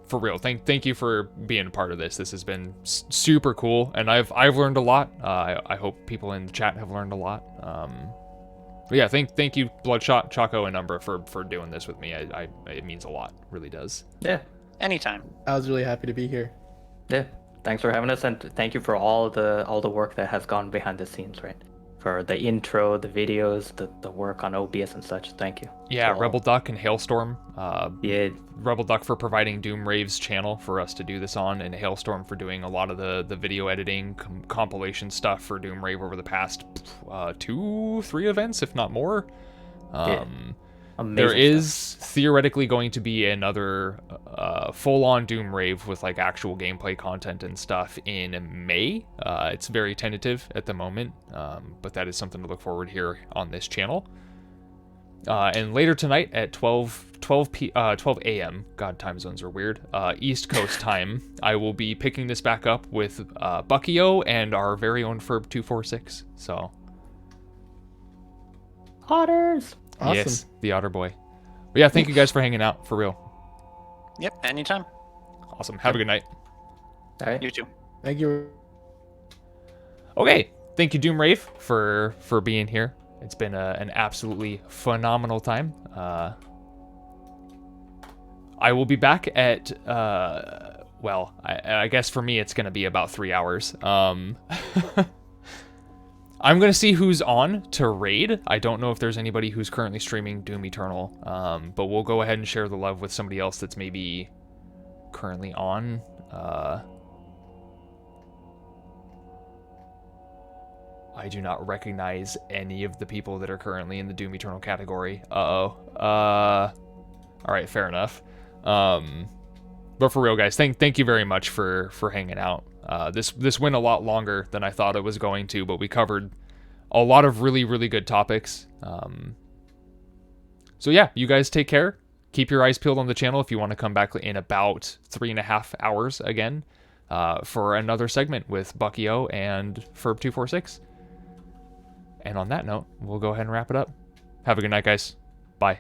for real, thank you for being a part of this. This has been super cool, and I've learned a lot. I hope people in the chat have learned a lot. But yeah, thank you, Bloodshot, Choco, and Umbra for doing this with me. It means a lot, really does. Yeah. Anytime. I was really happy to be here. Yeah. Thanks for having us, and thank you for all the work that has gone behind the scenes, right? For the intro, the videos, the work on OBS and such. Thank you. Yeah, So, Rebel Duck and Hailstorm. Yeah. Rebel Duck for providing Doom Rave's channel for us to do this on, and Hailstorm for doing a lot of the video editing, compilation stuff for Doom Rave over the past 2-3 events, if not more. Amazing There stuff. is theoretically going to be another full-on Doom Rave with like actual gameplay content and stuff in May. It's very tentative at the moment, but that is something to look forward here on this channel. And later tonight at 12 a.m. God, time zones are weird. East Coast time. I will be picking this back up with Buckio and our very own Ferb246. So Otters. Awesome. yes, the Otter Boy. But yeah, thank you guys for hanging out for real. Yep. Anytime. Awesome. Have a good night. All right. You too. Thank you. Okay, thank you, Doom Rave, for being here. It's been an absolutely phenomenal time. I will be back at well, I guess for me it's gonna be about 3 hours. I'm gonna see who's on to raid. I don't know if there's anybody who's currently streaming Doom Eternal, but we'll go ahead and share the love with somebody else that's maybe currently on. I do not recognize any of the people that are currently in the Doom Eternal category. Alright, fair enough. But for real, guys, thank you very much for hanging out. This went a lot longer than I thought it was going to, but we covered a lot of really, really good topics. So yeah, you guys take care. Keep your eyes peeled on the channel if you want to come back in about 3.5 hours again for another segment with Buckio and Ferb246. And on that note, we'll go ahead and wrap it up. Have a good night, guys. Bye.